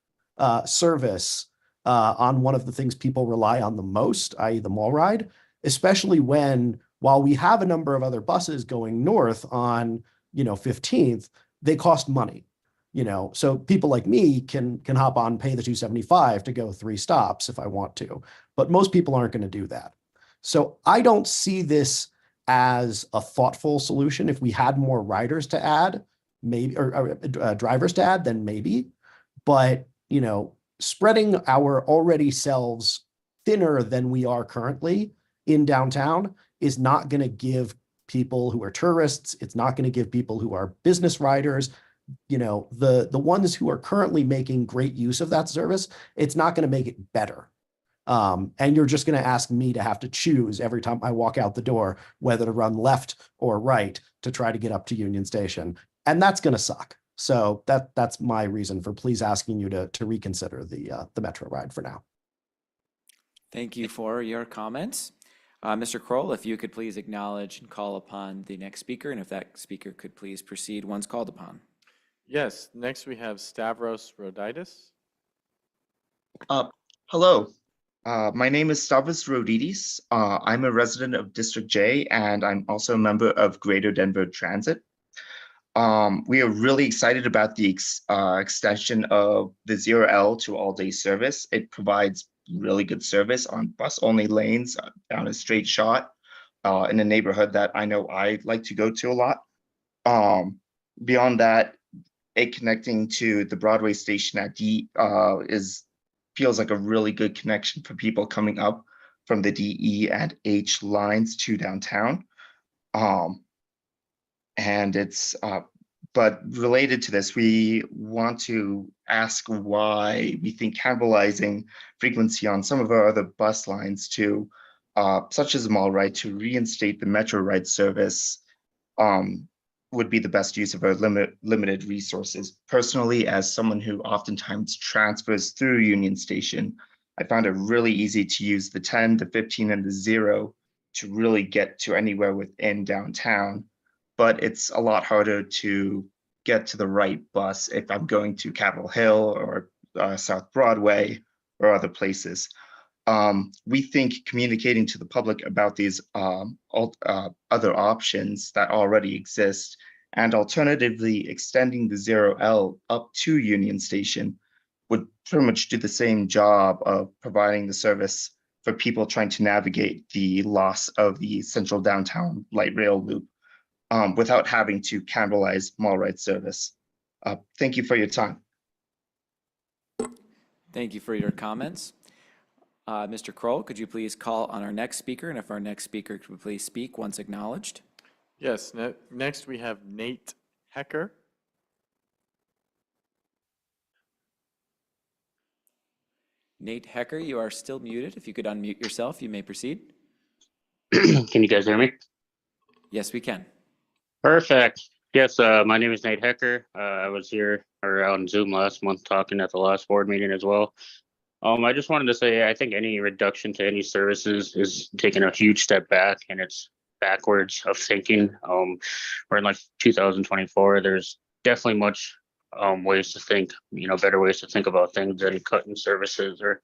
service on one of the things people rely on the most, i.e. the mall ride, especially when, while we have a number of other buses going north on, you know, 15th, they cost money. You know, so people like me can hop on, pay the $275 to go 3 stops if I want to, but most people aren't going to do that. So I don't see this as a thoughtful solution. If we had more riders to add, maybe, or drivers to add, then maybe. But, you know, spreading our already selves thinner than we are currently in downtown is not going to give people who are tourists. It's not going to give people who are business riders, you know, the ones who are currently making great use of that service, it's not going to make it better. And you're just going to ask me to have to choose every time I walk out the door whether to run left or right to try to get up to Union Station. And that's going to suck. So that's my reason for please asking you to reconsider the Metro ride for now. Thank you for your comments. Mr. Kroll, if you could please acknowledge and call upon the next speaker, and if that speaker could please proceed once called upon. Yes, next we have Stavros Roditis. Hello, my name is Stavros Roditis. I'm a resident of District J, and I'm also a member of Greater Denver Transit. We are really excited about the extension of the 0L to all-day service. It provides really good service on bus-only lanes down a straight shot in a neighborhood that I know I like to go to a lot. Beyond that, it connecting to the Broadway station at D feels like a really good connection for people coming up from the DE and H lines to downtown. And it's but related to this, we want to ask why we think cannibalizing frequency on some of our other bus lines to such as the mall ride to reinstate the Metro ride service would be the best use of our limited resources. Personally, as someone who oftentimes transfers through Union Station, I found it really easy to use the 10, the 15, and the 0 to really get to anywhere within downtown. But it's a lot harder to get to the right bus if I'm going to Capitol Hill or South Broadway or other places. We think communicating to the public about these other options that already exist, and alternatively extending the 0L up to Union Station would pretty much do the same job of providing the service for people trying to navigate the loss of the central downtown light rail loop without having to cannibalize mall ride service. Thank you for your time. Thank you for your comments. Mr. Kroll, could you please call on our next speaker? And if our next speaker could please speak once acknowledged. Yes, next we have Nate Hecker. Nate Hecker, you are still muted. If you could unmute yourself, you may proceed. Can you guys hear me? Yes, we can. Perfect. Yes, my name is Nate Hecker. I was here or on Zoom last month talking at the last board meeting as well. I just wanted to say I think any reduction to any services is taking a huge step back, and it's backwards of thinking. We're in like 2024. There's definitely much ways to think, better ways to think about things than cutting services or,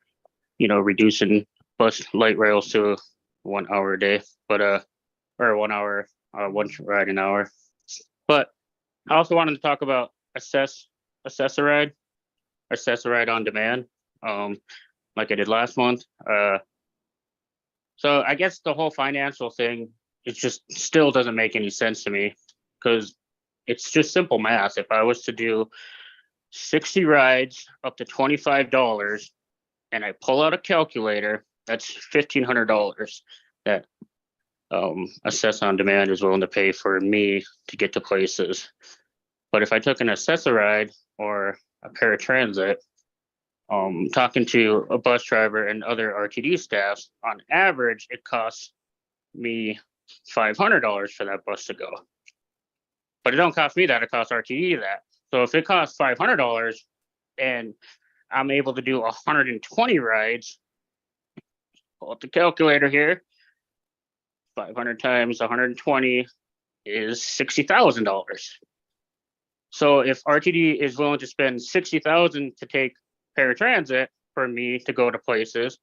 reducing bus light rails to 1 hour a day, but or 1 hour, one ride an hour. But I also wanted to talk about assess a ride on demand, like I did last month. So I guess the whole financial thing, it just still doesn't make any sense to me, because it's just simple math. If I was to do 60 rides up to $25 and I pull out a calculator, that's $1,500 that Assess on Demand is willing to pay for me to get to places. But if I took an Access-a-Ride or a paratransit, talking to a bus driver and other RTD staffs, on average, it costs me $500 for that bus to go. But it don't cost me that, it costs RTD that. So if it costs $500 and I'm able to do 120 rides, pull up the calculator here, 500 times 120 is $60,000. So if RTD is willing to spend $60,000 to take paratransit for me to go to places,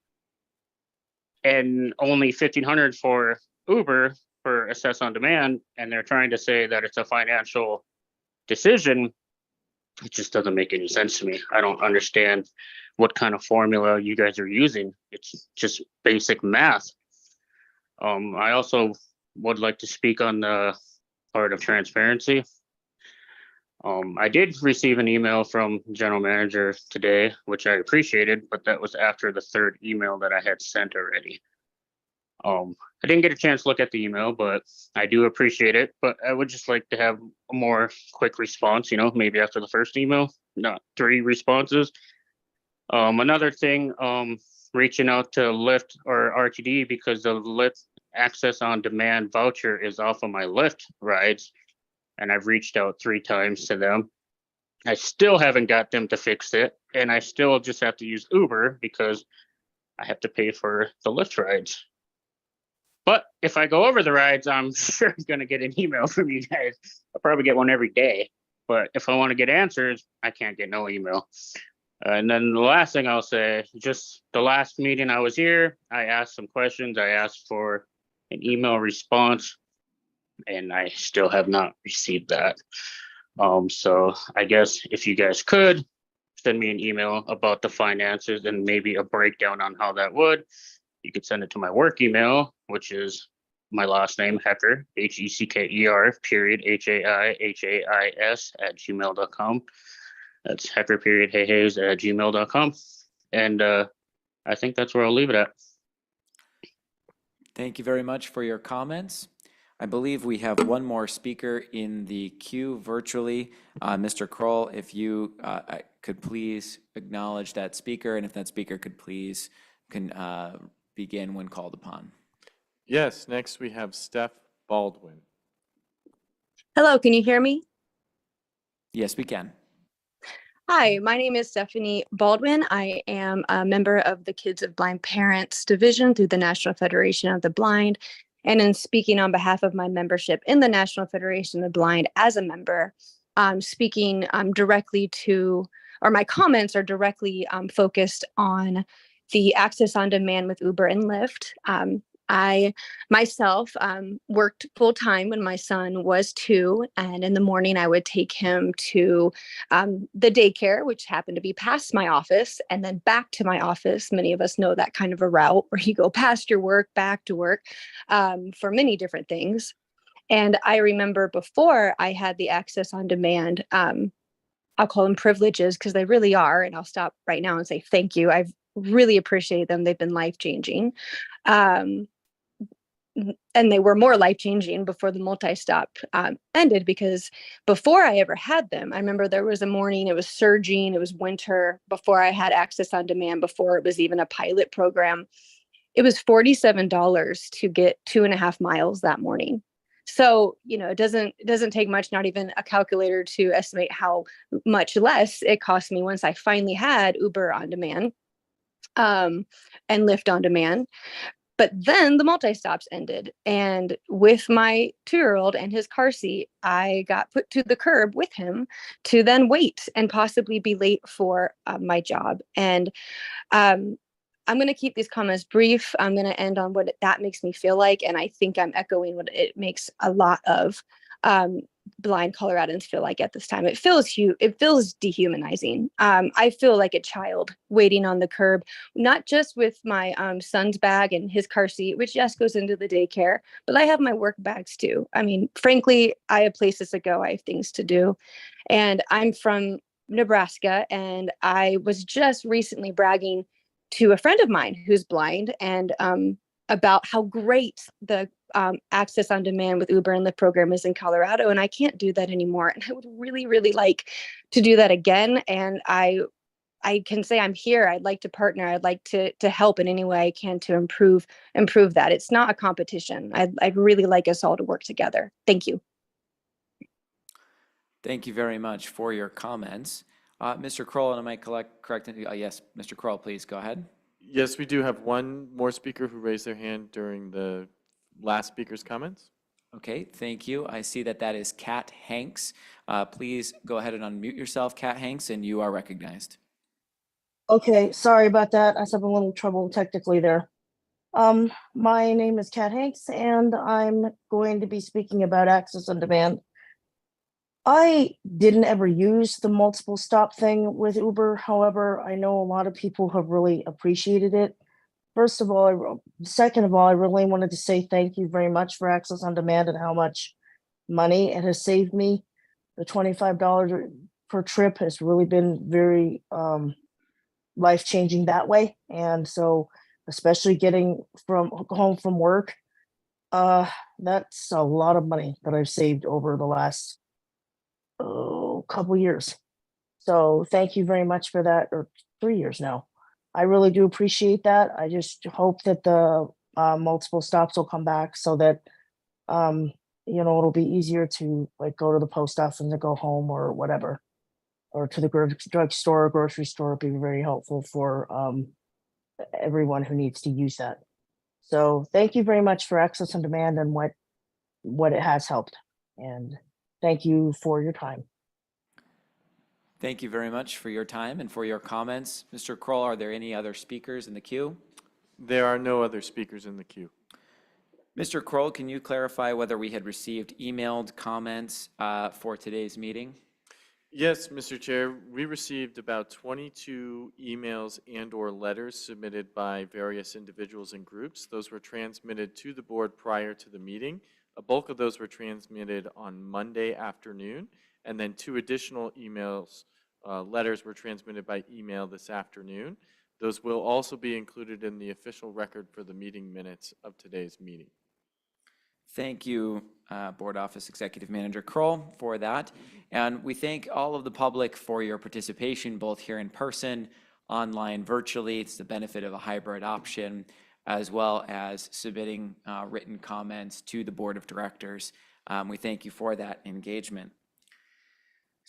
and only $1,500 for Uber for Assess on Demand, and they're trying to say that it's a financial decision, it just doesn't make any sense to me. I don't understand what kind of formula you guys are using. It's just basic math. I also would like to speak on the part of transparency. I did receive an email from General Manager today, which I appreciated, but that was after the third email that I had sent already. I didn't get a chance to look at the email, but I do appreciate it. But I would just like to have a more quick response, maybe after the first email, not 3 responses. Another thing, reaching out to Lyft or RTD, because the Lyft Access on Demand voucher is off of my Lyft rides, and I've reached out 3 times to them. I still haven't got them to fix it, and I still just have to use Uber because I have to pay for the Lyft rides. But if I go over the rides, I'm sure I'm going to get an email from you guys. I'll probably get one every day. But if I want to get answers, I can't get no email. And then the last thing I'll say, just the last meeting I was here, I asked some questions. I asked for an email response, and I still have not received that. So I guess if you guys could send me an email about the finances and maybe a breakdown on how that would, you could send it to my work email, which is my last name, Hecker, Hecker, period, HAIHAIS @gmail.com. That's Hecker, period, Hayes @gmail.com. And I think that's where I'll leave it at. Thank you very much for your comments. I believe we have one more speaker in the queue virtually. Mr. Kroll, if you could please acknowledge that speaker, and if that speaker could please begin when called upon. Yes, next we have Steph Baldwin. Hello, can you hear me? Yes, we can. Hi, my name is Stephanie Baldwin. I am a member of the Kids of Blind Parents Division through the National Federation of the Blind. And in speaking on behalf of my membership in the National Federation of the Blind as a member, speaking directly to, or my comments are directly focused on the Access on Demand with Uber and Lyft. I myself worked full time when my son was 2, and in the morning I would take him to the daycare, which happened to be past my office, and then back to my office. Many of us know that kind of a route where you go past your work, back to work for many different things. And I remember before I had the Access on Demand, I'll call them privileges because they really are. And I'll stop right now and say thank you. I've really appreciated them. They've been life-changing. And they were more life-changing before the multi-stop ended, because before I ever had them, I remember there was a morning, it was surging, it was winter, before I had access on demand, before it was even a pilot program. It was $47 to get 2.5 miles that morning. So, it doesn't take much, not even a calculator, to estimate how much less it cost me once I finally had Uber on demand and Lyft on demand. But then the multi-stops ended. And with my 2-year-old and his car seat, I got put to the curb with him to then wait and possibly be late for my job. And I'm going to keep these comments brief. I'm going to end on what that makes me feel like. And I think I'm echoing what it makes a lot of blind Coloradans feel like at this time. It feels dehumanizing. I feel like a child waiting on the curb, not just with my son's bag and his car seat, which yes goes into the daycare, but I have my work bags too. I mean, frankly, I have places to go. I have things to do. And I'm from Nebraska, and I was just recently bragging to a friend of mine who's blind and about how great the access on demand with Uber and Lyft program is in Colorado. And I can't do that anymore. And I would really, really like to do that again. And I can say I'm here. I'd like to partner. I'd like to help in any way I can to improve that. It's not a competition. I'd really like us all to work together. Thank you. Thank you very much for your comments. Mr. Kroll, am I correct? Yes, Mr. Kroll, please go ahead. Yes, we do have one more speaker who raised their hand during the last speaker's comments. Okay, thank you. I see that is Kat Hanks. Please go ahead and unmute yourself, Kat Hanks, and you are recognized. Okay, sorry about that. I was having a little trouble technically there. My name is Kat Hanks, and I'm going to be speaking about access on demand. I didn't ever use the multiple stop thing with Uber. However, I know a lot of people have really appreciated it. Second of all, I really wanted to say thank you very much for access on demand and how much money it has saved me. The $25 per trip has really been very life-changing that way. And so, especially getting home from work, that's a lot of money that I've saved over the last couple years. So thank you very much for that, or 3 years now. I really do appreciate that. I just hope that the multiple stops will come back so that it'll be easier to go to the post office and to go home or whatever, or to the drugstore or grocery store. It'd be very helpful for everyone who needs to use that. So thank you very much for access on demand and what it has helped. And thank you for your time. Thank you very much for your time and for your comments. Mr. Kroll, are there any other speakers in the queue? There are no other speakers in the queue. Mr. Kroll, can you clarify whether we had received emailed comments for today's meeting? Yes, Mr. Chair, we received about 22 emails and/or letters submitted by various individuals and groups. Those were transmitted to the board prior to the meeting. A bulk of those were transmitted on Monday afternoon, and then 2 additional letters were transmitted by email this afternoon. Those will also be included in the official record for the meeting minutes of today's meeting. Thank you, Board Office Executive Manager Kroll, for that. And we thank all of the public for your participation, both here in person, online, virtually. It's the benefit of a hybrid option, as well as submitting written comments to the Board of Directors. We thank you for that engagement.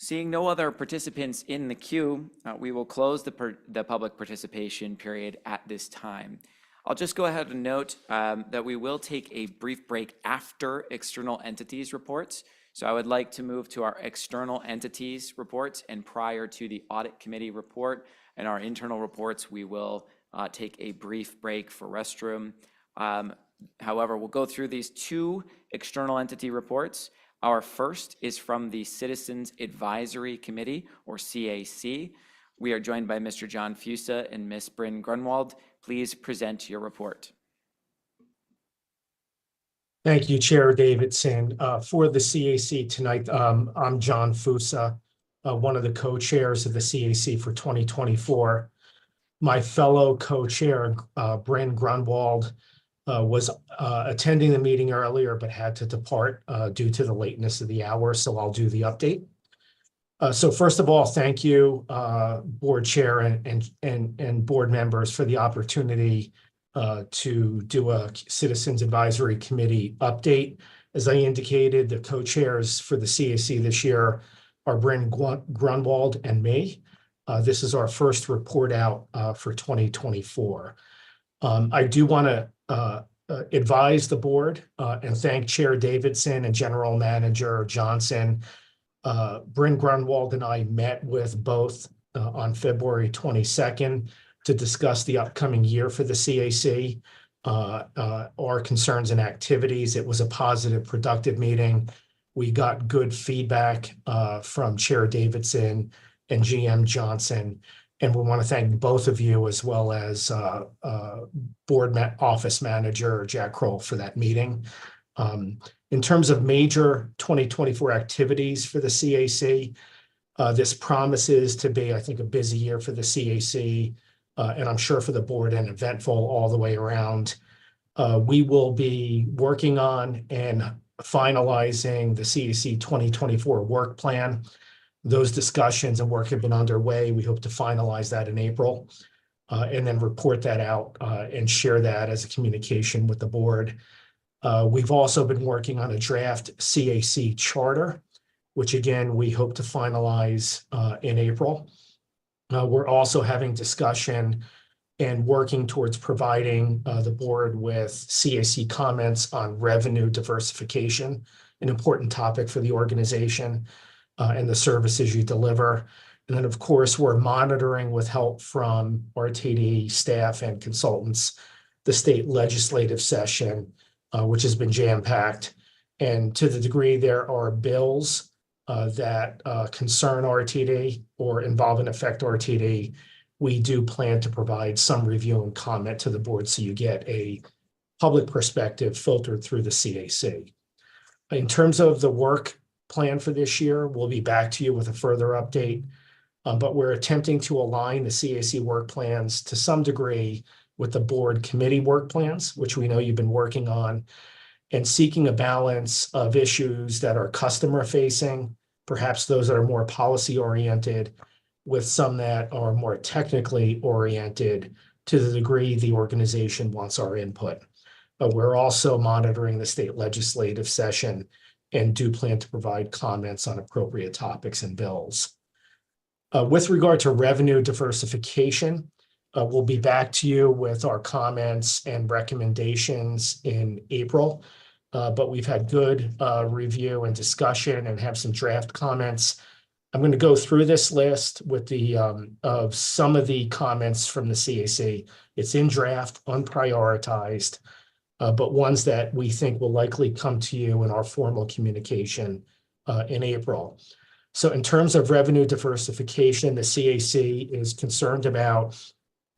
Seeing no other participants in the queue, we will close the public participation period at this time. I'll just go ahead and note that we will take a brief break after external entities reports. So I would like to move to our external entities reports, and prior to the audit committee report and our internal reports, we will take a brief break for restroom. However, we'll go through these 2 external entity reports. Our first is from the Citizens Advisory Committee, or CAC. We are joined by Mr. John Fusa and Ms. Bryn Grunwald. Please present your report. Thank you, Chair Davidson. For the CAC tonight, I'm John Fusa. one of the co-chairs of the CAC for 2024. My fellow co-chair, Bryn Grunwald, was attending the meeting earlier but had to depart due to the lateness of the hour, so I'll do the update. So first of all, thank you, board chair and board members, for the opportunity to do a Citizens Advisory Committee update. As I indicated, the co-chairs for the CAC this year are Bryn Grunwald and me. This is our first report out for 2024. I do want to advise the board and thank Chair Davidson and General Manager Johnson. Bryn Grunwald and I met with both on February 22nd to discuss the upcoming year for the CAC, our concerns and activities. It was a positive, productive meeting. We got good feedback from Chair Davidson and GM Johnson, and we want to thank both of you as well as office manager Jack Kroll for that meeting. In terms of major 2024 activities for the CAC, this promises to be, I think, a busy year for the CAC, and I'm sure for the board, and eventful all the way around. We will be working on and finalizing the CAC 2024 work plan. Those discussions and work have been underway. We hope to finalize that in April, and then report that out and share that as a communication with the board. We've also been working on a draft CAC charter, which again, we hope to finalize in April. We're also having discussion and working towards providing the board with CAC comments on revenue diversification, an important topic for the organization and the services you deliver. And then, of course, we're monitoring with help from RTD staff and consultants, the state legislative session, which has been jam-packed. And to the degree there are bills that concern RTD or involve and affect RTD, we do plan to provide some review and comment to the board so you get a public perspective filtered through the CAC. In terms of the work plan for this year, we'll be back to you with a further update, but we're attempting to align the CAC work plans to some degree with the board committee work plans, which we know you've been working on, and seeking a balance of issues that are customer facing, perhaps those that are more policy oriented, with some that are more technically oriented to the degree the organization wants our input. But we're also monitoring the state legislative session and do plan to provide comments on appropriate topics and bills. With regard to revenue diversification, we'll be back to you with our comments and recommendations in April, but we've had good review and discussion and have some draft comments. I'm going to go through this list with the of some of the comments from the CAC. It's in draft, unprioritized, but ones that we think will likely come to you in our formal communication in April. So in terms of revenue diversification, the CAC is concerned about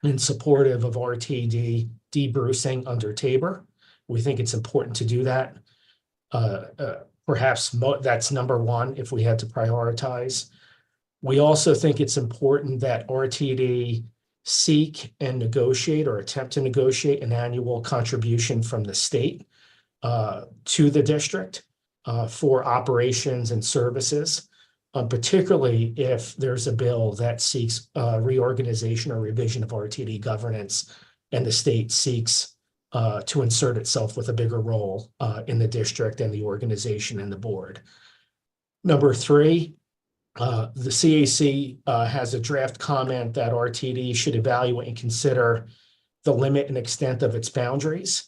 and supportive of RTD debrucing under Tabor. We think it's important to do that. Perhaps that's number one if we had to prioritize. We also think it's important that RTD seek and negotiate or attempt to negotiate an annual contribution from the state to the district for operations and services, particularly if there's a bill that seeks reorganization or revision of RTD governance and the state seeks to insert itself with a bigger role in the district and the organization and the board. Number three, the CAC has a draft comment that RTD should evaluate and consider the limit and extent of its boundaries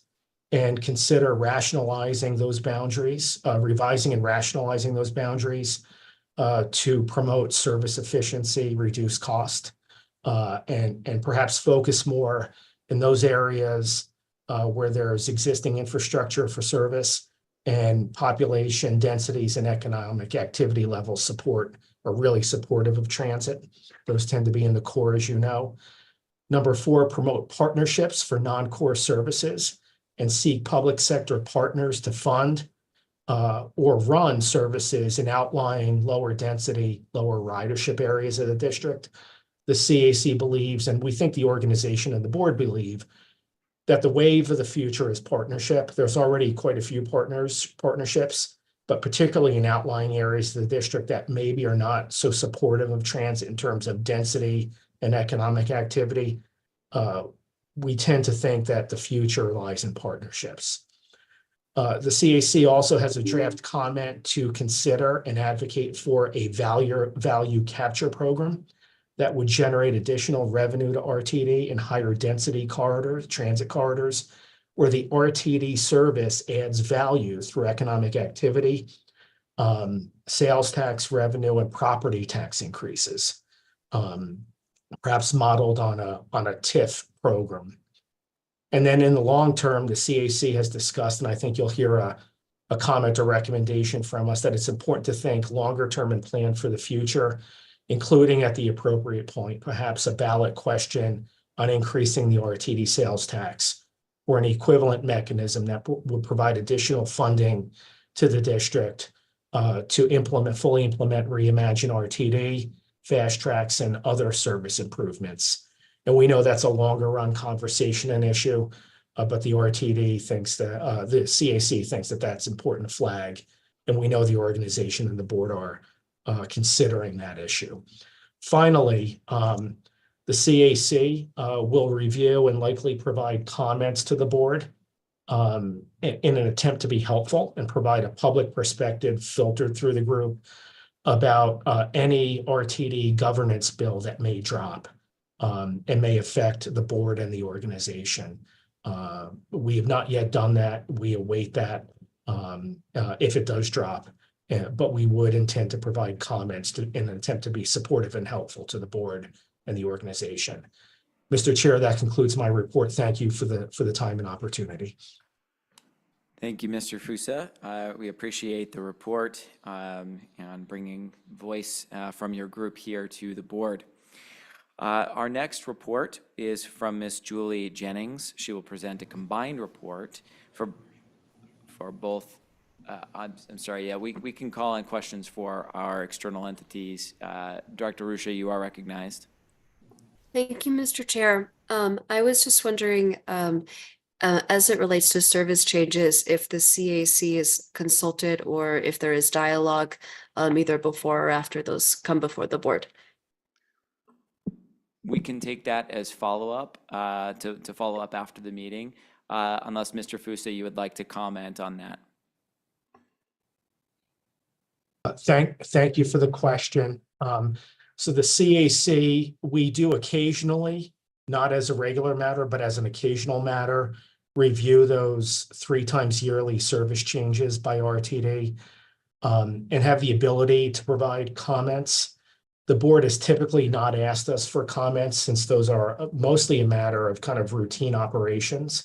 and consider rationalizing those boundaries, revising and rationalizing those boundaries to promote service efficiency, reduce cost, and perhaps focus more in those areas where there's existing infrastructure for service and population densities and economic activity level support are really supportive of transit. Those tend to be in the core, as you know. Number four, promote partnerships for non-core services and seek public sector partners to fund or run services in outlying lower density, lower ridership areas of the district. The CAC believes, and we think the organization and the board believe, that the wave of the future is partnership. There's already quite a few partnerships, but particularly in outlying areas of the district that maybe are not so supportive of transit in terms of density and economic activity. We tend to think that the future lies in partnerships. The CAC also has a draft comment to consider and advocate for a value capture program that would generate additional revenue to RTD in higher density corridors, transit corridors, where the RTD service adds value through economic activity, sales tax revenue, and property tax increases, perhaps modeled on a TIF program. And then in the long term, the CAC has discussed, and I think you'll hear a comment or recommendation from us, that it's important to think longer term and plan for the future, including at the appropriate point, perhaps a ballot question on increasing the RTD sales tax or an equivalent mechanism that would provide additional funding to the district to fully implement Reimagine RTD, fast tracks, and other service improvements. And we know that's a longer run conversation and issue, but the RTD thinks that the CAC thinks that that's important to flag. And we know the organization and the board are considering that issue. Finally, the CAC will review and likely provide comments to the board in an attempt to be helpful and provide a public perspective filtered through the group about any RTD governance bill that may drop and may affect the board and the organization. We have not yet done that. We await that if it does drop, but we would intend to provide comments in an attempt to be supportive and helpful to the board and the organization. Mr. Chair, that concludes my report. Thank you for the time and opportunity. Thank you, Mr. Fusa. We appreciate the report and bringing voice from your group here to the board. Our next report is from Ms. Julie Jennings. She will present a combined report for both. I'm sorry, yeah, we can call in questions for our external entities. Director Ruscia, you are recognized. Thank you, Mr. Chair. I was just wondering, as it relates to service changes, if the CAC is consulted or if there is dialogue either before or after those come before the board. We can take that as follow-up, to follow up after the meeting, unless Mr. Fusa, you would like to comment on that. Thank you for the question. So the CAC, we do occasionally, not as a regular matter, but as an occasional matter, review those 3 times yearly service changes by RTD and have the ability to provide comments. The board has typically not asked us for comments since those are mostly a matter of kind of routine operations.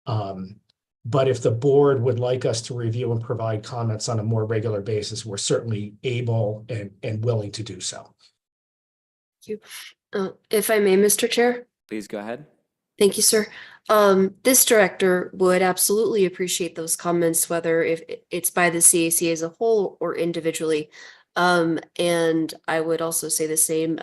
But if the board would like us to review and provide comments on a more regular basis, we're certainly able and willing to do so. Thank you. If I may, Mr. Chair. Please go ahead. Thank you, sir. This director would absolutely appreciate those comments, whether if it's by the CAC as a whole or individually. And I would also say the same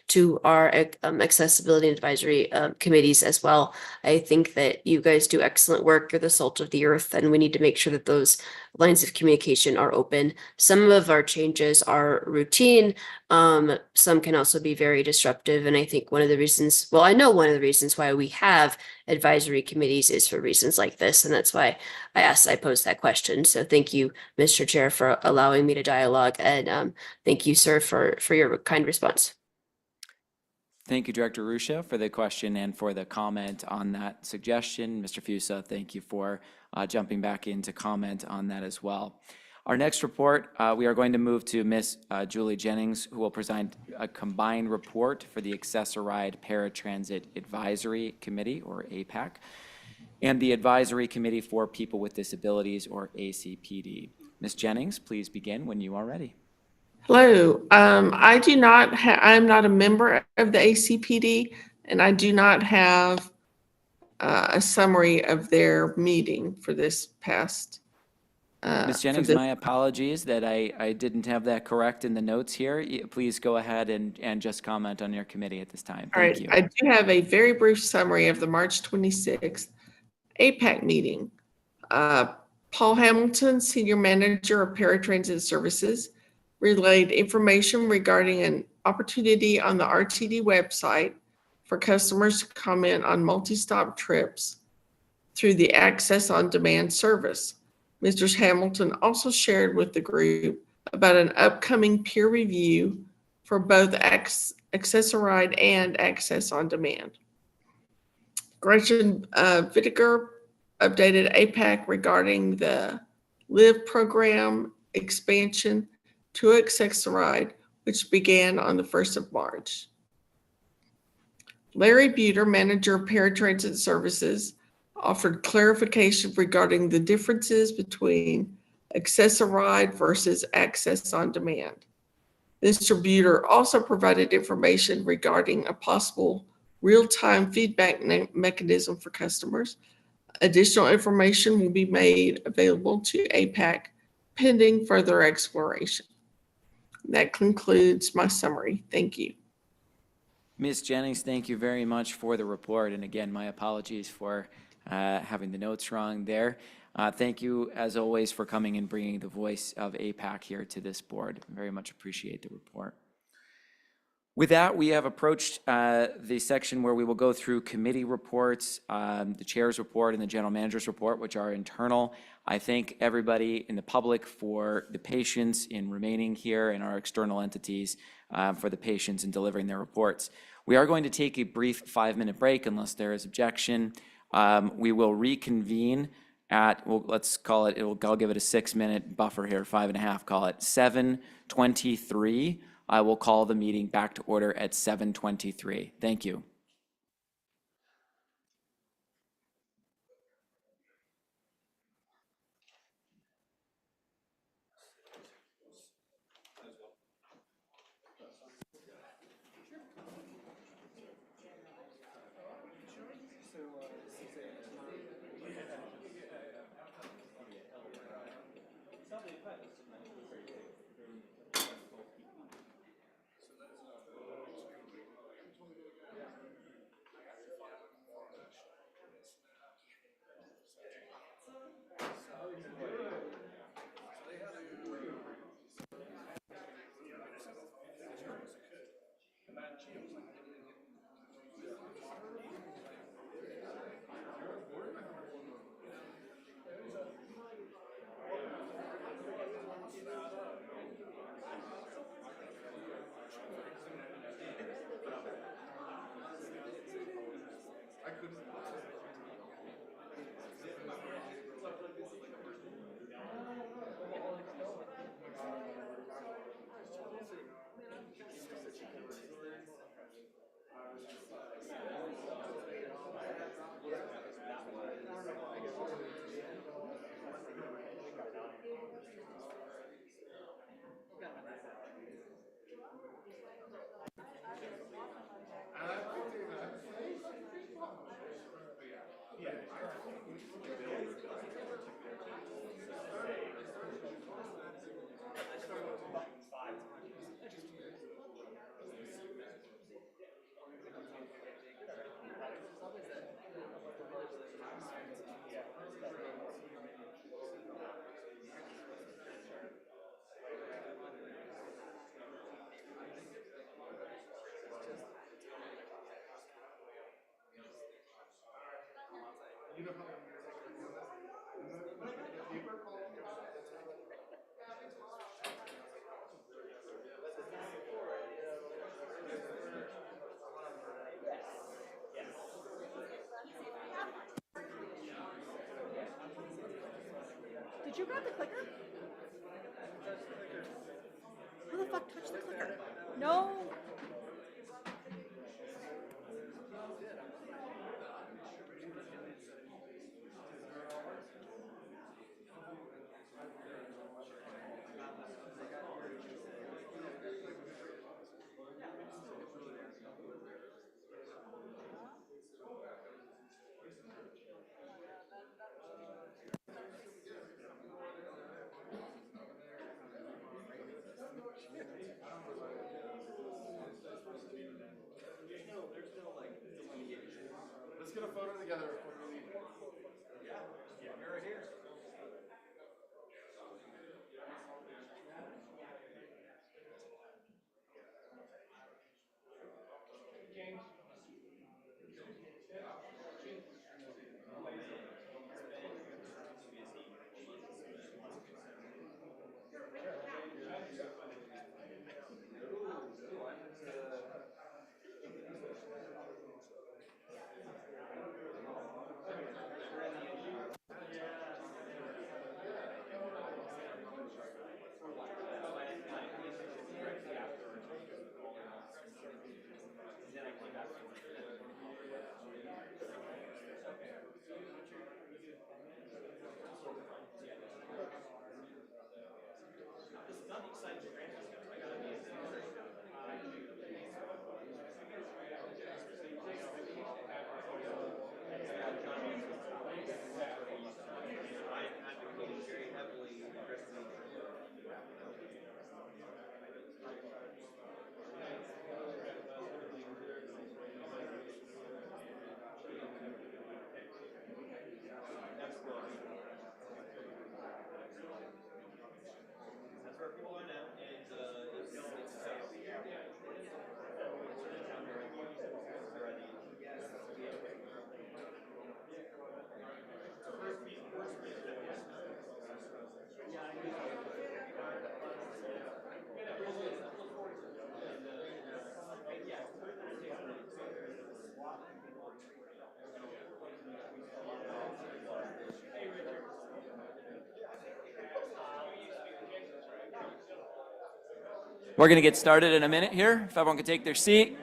to our accessibility and advisory committees as well. I think that you guys do excellent work. You're the salt of the earth, and we need to make sure that those lines of communication are open. Some of our changes are routine. Some can also be very disruptive. And I think one of the reasons, well, I know one of the reasons why we have advisory committees is for reasons like this. And that's why I posed that question. So thank you, Mr. Chair, for allowing me to dialogue. And thank you, sir, for your kind response. Thank you, Director Ruscia, for the question and for the comment on that suggestion. Mr. Fusa, thank you for jumping back in to comment on that as well. Our next report, we are going to move to Ms. Julie Jennings, who will present a combined report for the Access-a-Ride Paratransit Advisory Committee, or APAC, and the Advisory Committee for People with Disabilities, or ACPD. Ms. Jennings, please begin when you are ready. Hello. I'm not a member of the ACPD, and I do not have a summary of their meeting for this past Ms. for Jennings, this. my apologies that I didn't have that correct in the notes here. Please go ahead and just comment on your committee at this time. All Thank right, you. I do have a very brief summary of the March 26th APAC meeting. Paul Hamilton, Senior Manager of Paratransit Services, relayed information regarding an opportunity on the RTD website for customers to comment on multi-stop trips through the Access on Demand service. Mr. Hamilton also shared with the group about an upcoming peer review for both Access-a-Ride and Access on Demand. Gretchen Whittaker updated APAC regarding the LIVE program expansion to Access-a-Ride, which began on the 1st of March. Larry Buter, Manager of Paratransit Services, offered clarification regarding the differences between Access-a-Ride versus Access on Demand. Mr. Buter also provided information regarding a possible real-time feedback mechanism for customers. Additional information will be made available to APAC pending further exploration. That concludes my summary. Thank you. Ms. Jennings, thank you very much for the report. And again, my apologies for having the notes wrong there. Thank you, as always, for coming and bringing the voice of APAC here to this board. Very much appreciate the report. With that, we have approached the section where we will go through committee reports, the chair's report and the general manager's report, which are internal. I thank everybody in the public for the patience in remaining here and our external entities for the patience in delivering their reports. We are going to take a brief 5-minute break unless there is objection. We will reconvene at, well, let's call it, I'll give it a 6-minute buffer here, 5.5, call it 7:23. I will call the meeting back to order at 7:23. Thank you. Did you grab the clicker? Who the fuck touched the clicker? No. get a photo together. We're going to get started in a minute here. If everyone could take their seat.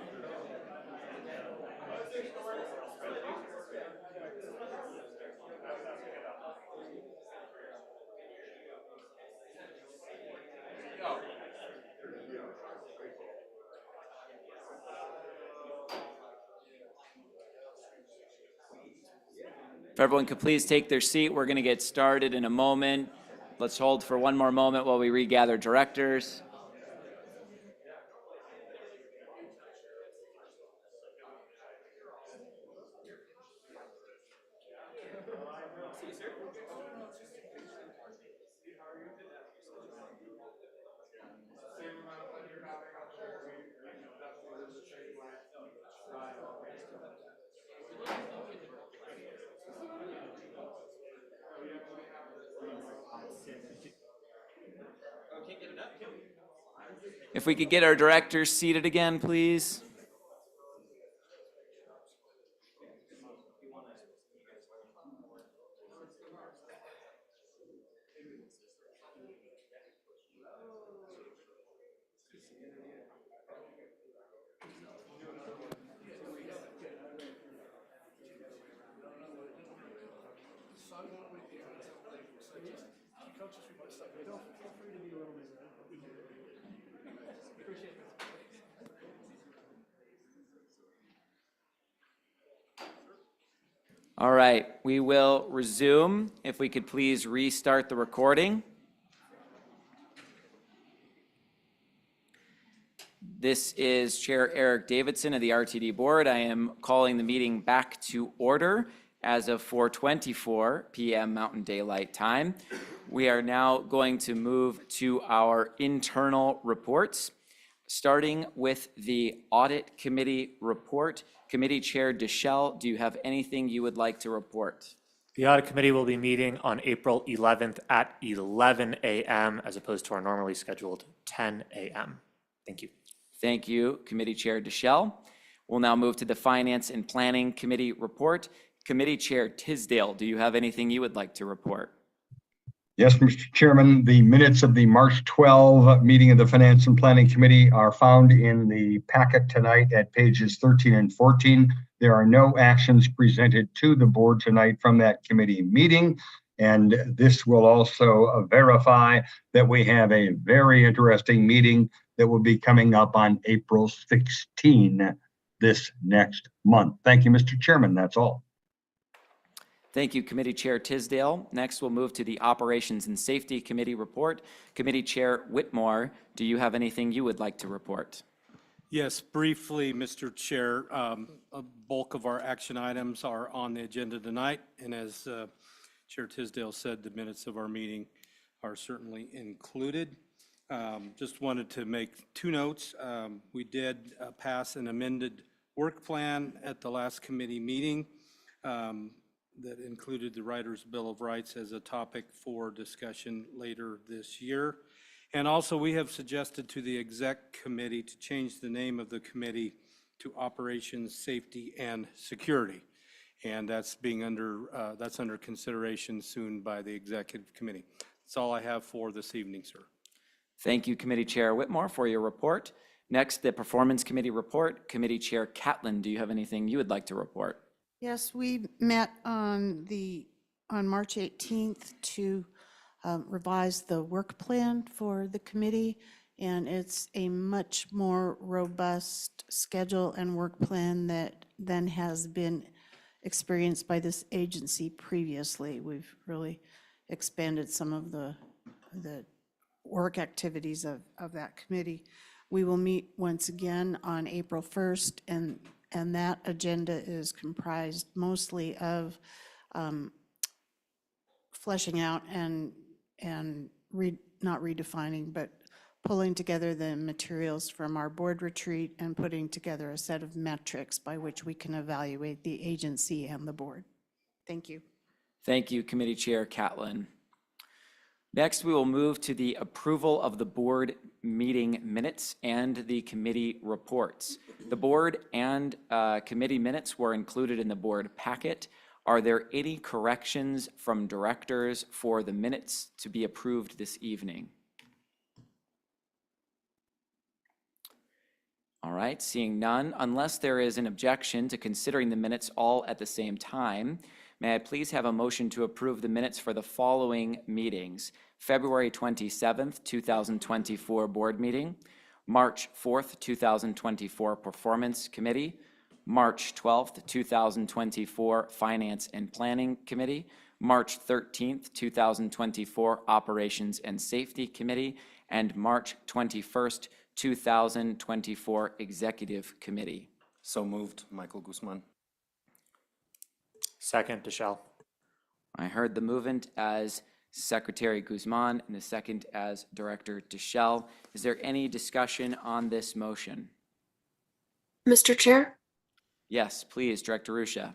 If everyone could please take their seat, we're going to get started in a moment. Let's hold for one more moment while we regather directors. If we could get our directors seated again, please. All right, we will resume. If we could please restart the recording. This is Chair Eric Davidson of the RTD Board. I am calling the meeting back to order as of 4:24 p.m. Mountain Daylight Time. We are now going to move to our internal reports, starting with the Audit Committee report. Committee Chair Deschel, do you have anything you would like to report? The Audit Committee will be meeting on April 11th at 11 a.m. as opposed to our normally scheduled 10 a.m. Thank you. Thank you, Committee Chair Deschel. We'll now move to the Finance and Planning Committee report. Committee Chair Tisdale, do you have anything you would like to report? Yes, Mr. Chairman, the minutes of the March 12 meeting of the Finance and Planning Committee are found in the packet tonight at pages 13 and 14. There are no actions presented to the board tonight from that committee meeting. And this will also verify that we have a very interesting meeting that will be coming up on April 16 this next month. Thank you, Mr. Chairman. That's all. Thank you, Committee Chair Tisdale. Next, we'll move to the Operations and Safety Committee report. Committee Chair Whitmore, do you have anything you would like to report? Yes, briefly, Mr. Chair, a bulk of our action items are on the agenda tonight. And as Chair Tisdale said, the minutes of our meeting are certainly included. Just wanted to make two notes. We did pass an amended work plan at the last committee meeting that included the Writer's Bill of Rights as a topic for discussion later this year. And also, we have suggested to the exec committee to change the name of the committee to Operations, Safety, and Security. And that's under consideration soon by the executive committee. That's all I have for this evening, sir. Thank you, Committee Chair Whitmore, for your report. Next, the Performance Committee report. Committee Chair Catlin, do you have anything you would like to report? Yes, we met on March 18th to revise the work plan for the committee, and it's a much more robust schedule and work plan than has been experienced by this agency previously. We've really expanded some of the work activities of that committee. We will meet once again on April 1st, and that agenda is comprised mostly of fleshing out and not redefining, but pulling together the materials from our board retreat and putting together a set of metrics by which we can evaluate the agency and the board. Thank you. Thank you, Committee Chair Catlin. Next, we will move to the approval of the board meeting minutes and the committee reports. The board and committee minutes were included in the board packet. Are there any corrections from directors for the minutes to be approved this evening? All right, seeing none, unless there is an objection to considering the minutes all at the same time, may I please have a motion to approve the minutes for the following meetings: February 27th, 2024 board meeting, March 4th, 2024 Performance Committee, March 12th, 2024 Finance and Planning Committee, March 13th, 2024 Operations and Safety Committee, and March 21st, 2024 Executive Committee. So moved, Michael Guzman. Second, Deschel. I heard the movement as Secretary Guzman and the second as Director Deschel. Is there any discussion on this motion? Mr. Chair, Yes, please, Director Rusha.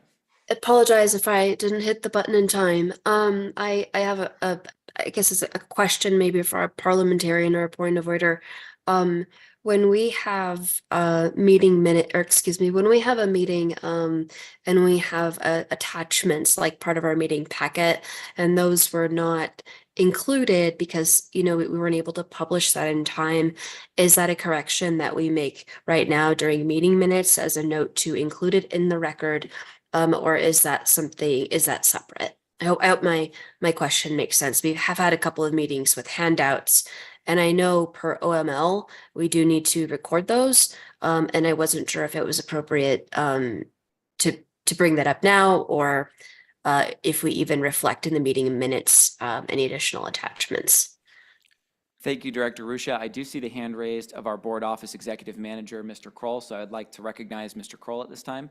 apologize if I didn't hit the button in time. I have I guess it's a question maybe for a parliamentarian or a point of order. When we have a meeting minute, or excuse me, when we have a meeting and we have attachments like part of our meeting packet, and those were not included because, you know, we weren't able to publish that in time, is that a correction that we make right now during meeting minutes as a note to include it in the record? Or is that separate? I hope my question makes sense. We have had a couple of meetings with handouts, and I know per OML, we do need to record those. And I wasn't sure if it was appropriate to bring that up now, or if we even reflect in the meeting minutes any additional attachments. Thank you, Director Rusha. I do see the hand raised of our board office executive manager, Mr. Kroll, so I'd like to recognize Mr. Kroll at this time.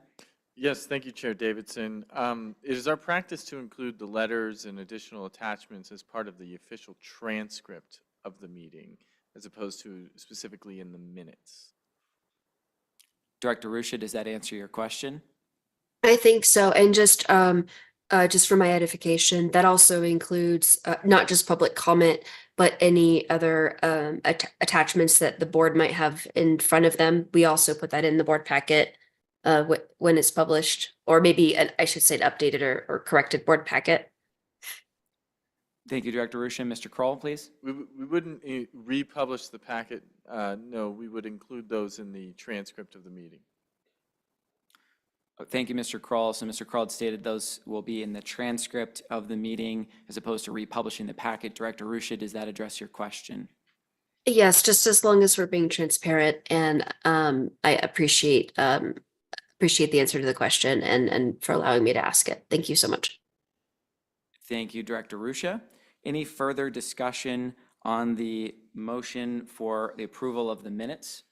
Yes, thank you, Chair Davidson. It is our practice to include the letters and additional attachments as part of the official transcript of the meeting, as opposed to specifically in the minutes. Director Rusha, does that answer your question? I think so. And just for my edification, that also includes not just public comment, but any other attachments that the board might have in front of them. We also put that in the board packet when it's published, or maybe I should say an updated or corrected board packet. Thank you, Director Rusha. Mr. Kroll, please. We wouldn't republish the packet. No, we would include those in the transcript of the meeting. Thank you, Mr. Kroll. So Mr. Kroll had stated those will be in the transcript of the meeting as opposed to republishing the packet. Director Rusha, does that address your question? Yes, just as long as we're being transparent, and I appreciate the answer to the question and for allowing me to ask it. Thank you so much. Thank you, Director Rusha. Any further discussion on the motion for the approval of the minutes?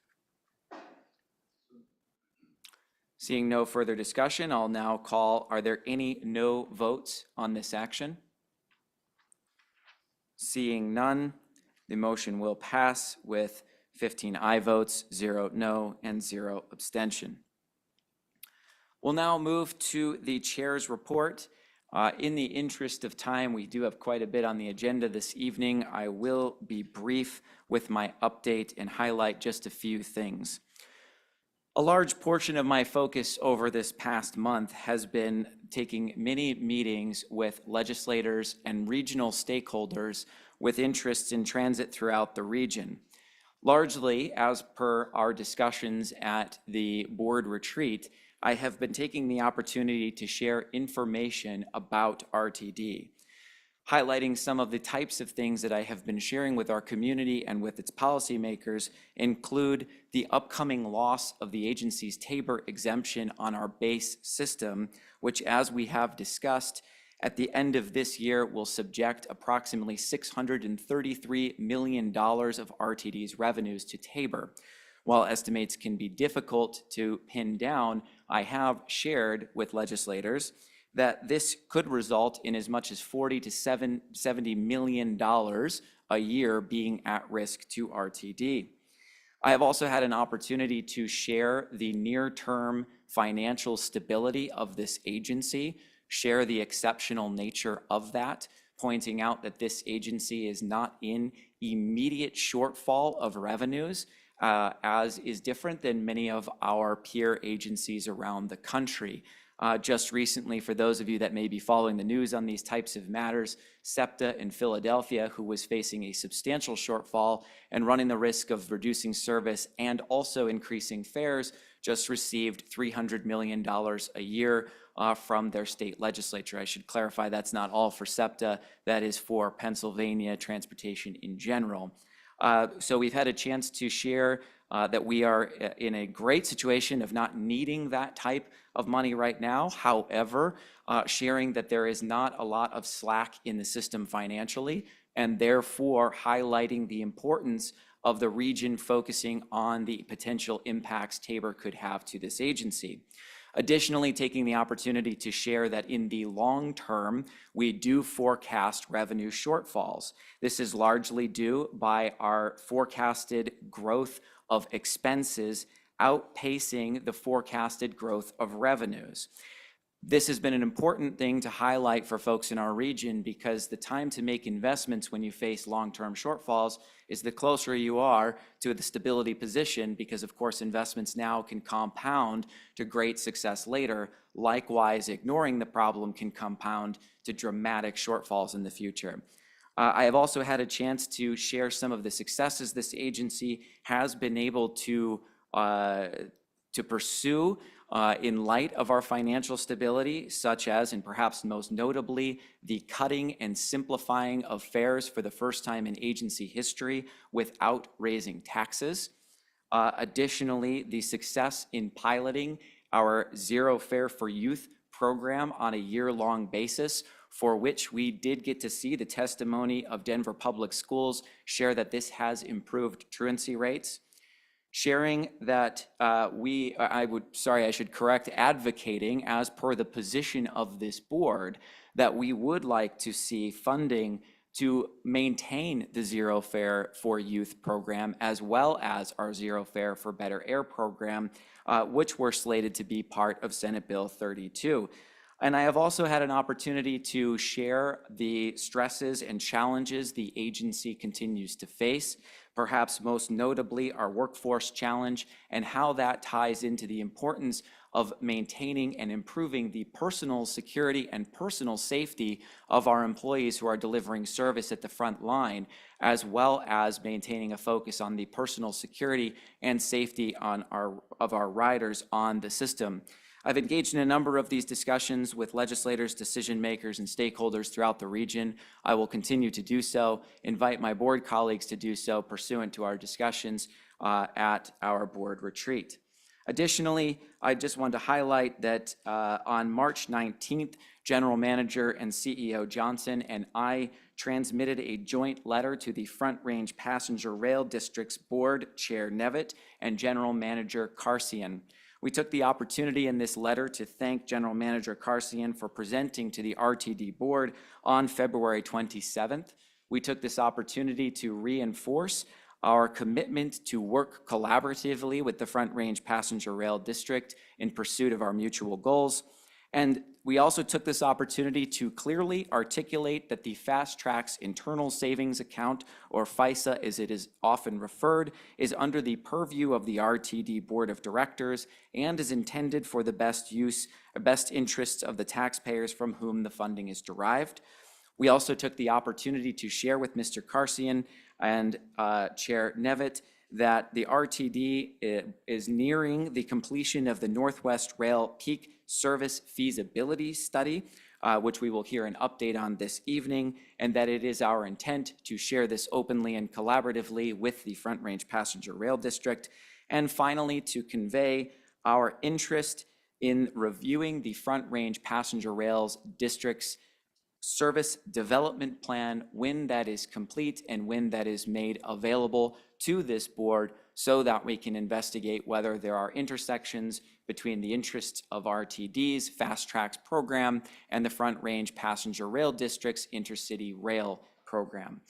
Seeing no further discussion, I'll now call, are there any no votes on this action? Seeing none, the motion will pass with 15 aye votes, 0 no, and 0 abstention. We'll now move to the chair's report. In the interest of time, we do have quite a bit on the agenda this evening. I will be brief with my update and highlight just a few things. A large portion of my focus over this past month has been taking many meetings with legislators and regional stakeholders with interests in transit throughout the region. Largely, as per our discussions at the board retreat, I have been taking the opportunity to share information about RTD, highlighting some of the types of things that I have been sharing with our community and with its policymakers include the upcoming loss of the agency's Tabor exemption on our base system, which, as we have discussed, at the end of this year will subject approximately $633 million of RTD's revenues to Tabor. While estimates can be difficult to pin down, I have shared with legislators that this could result in as much as $40 to $70 million a year being at risk to RTD. I have also had an opportunity to share the near-term financial stability of this agency, share the exceptional nature of that, pointing out that this agency is not in immediate shortfall of revenues, as is different than many of our peer agencies around the country. Just recently, for those of you that may be following the news on these types of matters, SEPTA in Philadelphia, who was facing a substantial shortfall and running the risk of reducing service and also increasing fares, just received $300 million a year from their state legislature. I should clarify that's not all for SEPTA, that is for Pennsylvania transportation in general. So we've had a chance to share that we are in a great situation of not needing that type of money right now. However, sharing that there is not a lot of slack in the system financially, and therefore highlighting the importance of the region focusing on the potential impacts Tabor could have to this agency. Additionally, taking the opportunity to share that in the long term, we do forecast revenue shortfalls. This is largely due by our forecasted growth of expenses outpacing the forecasted growth of revenues. This has been an important thing to highlight for folks in our region because the time to make investments when you face long-term shortfalls is the closer you are to the stability position, because of course investments now can compound to great success later. Likewise, ignoring the problem can compound to dramatic shortfalls in the future. I have also had a chance to share some of the successes this agency has been able to pursue in light of our financial stability, such as, and perhaps most notably, the cutting and simplifying of fares for the first time in agency history without raising taxes. Additionally, the success in piloting our Zero Fare for Youth program on a year-long basis, for which we did get to see the testimony of Denver Public Schools share that this has improved truancy rates. Sharing that advocating as per the position of this board that we would like to see funding to maintain the Zero Fare for Youth program, as well as our Zero Fare for Better Air program, which were slated to be part of Senate Bill 32. And I have also had an opportunity to share the stresses and challenges the agency continues to face, perhaps most notably our workforce challenge and how that ties into the importance of maintaining and improving the personal security and personal safety of our employees who are delivering service at the front line, as well as maintaining a focus on the personal security and safety of our riders on the system. I've engaged in a number of these discussions with legislators, decision makers, and stakeholders throughout the region. I will continue to do so, invite my board colleagues to do so pursuant to our discussions at our board retreat. Additionally, I just wanted to highlight that on March 19th, General Manager and CEO Johnson and I transmitted a joint letter to the Front Range Passenger Rail District's Board Chair Nevitt and General Manager Carsian. We took the opportunity in this letter to thank General Manager Karsian for presenting to the RTD Board on February 27th. We took this opportunity to reinforce our commitment to work collaboratively with the Front Range Passenger Rail District in pursuit of our mutual goals. And we also took this opportunity to clearly articulate that the Fast Track's Internal Savings Account, or FISA as it is often referred, is under the purview of the RTD Board of Directors and is intended for the best interests of the taxpayers from whom the funding is derived. We also took the opportunity to share with Mr. Karsian and Chair Nevitt that the RTD is nearing the completion of the Northwest Rail Peak Service Feasibility Study, which we will hear an update on this evening, and that it is our intent to share this openly and collaboratively with the Front Range Passenger Rail District. And finally, to convey our interest in reviewing the Front Range Passenger Rails District's service development plan when that is complete and when that is made available to this board, so that we can investigate whether there are intersections between the interests of RTD's Fast Tracks program and the Front Range Passenger Rail District's Intercity Rail program.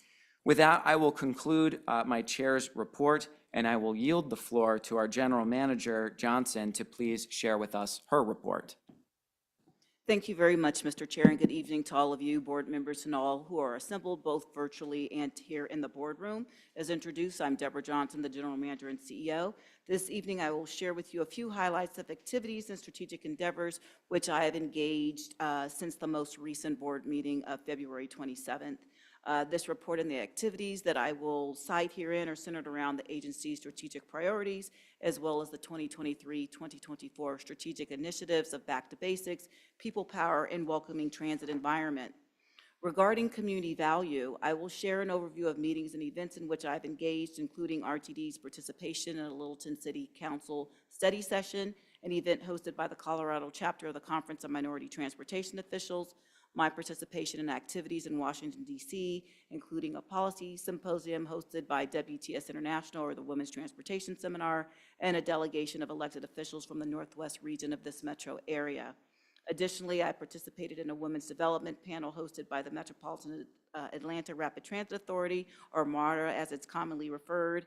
With that, I will conclude my chair's report, and I will yield the floor to our General Manager, Johnson, to please share with us her report. Thank you very much, Mr. Chair, and good evening to all of you, board members and all who are assembled both virtually and here in the boardroom. As introduced, I'm Deborah Johnson, the General Manager and CEO. This evening, I will share with you a few highlights of activities and strategic endeavors which I have engaged since the most recent board meeting of February 27th. This report and the activities that I will cite herein are centered around the agency's strategic priorities, as well as the 2023-2024 strategic initiatives of Back to Basics, People Power, and Welcoming Transit Environment. Regarding community value, I will share an overview of meetings and events in which I've engaged, including RTD's participation in a Littleton City Council study session, an event hosted by the Colorado chapter of the Conference of Minority Transportation Officials, my participation in activities in Washington, D.C., including a policy symposium hosted by WTS International, or the Women's Transportation Seminar, and a delegation of elected officials from the Northwest region of this metro area. Additionally, I participated in a women's development panel hosted by the Metropolitan Atlanta Rapid Transit Authority, or MARTA as it's commonly referred,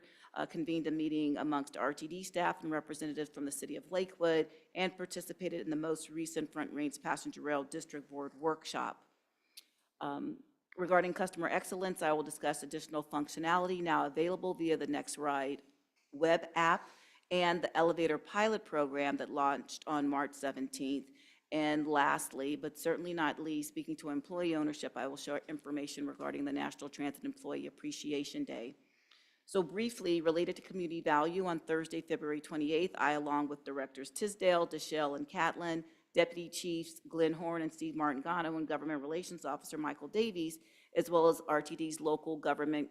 convened a meeting amongst RTD staff and representatives from the city of Lakewood, and participated in the most recent Front Range Passenger Rail District Board workshop. Regarding customer excellence, I will discuss additional functionality now available via the Next Ride web app and the elevator pilot program that launched on March 17th. And lastly, but certainly not least, speaking to employee ownership, I will share information regarding the National Transit Employee Appreciation Day. So briefly, related to community value, on Thursday, February 28th, I, along with Directors Tisdale, Deschelle, and Catlin, Deputy Chiefs Glenn Horn and Steve Martingano, and Government Relations Officer Michael Davies, as well as RTD's local government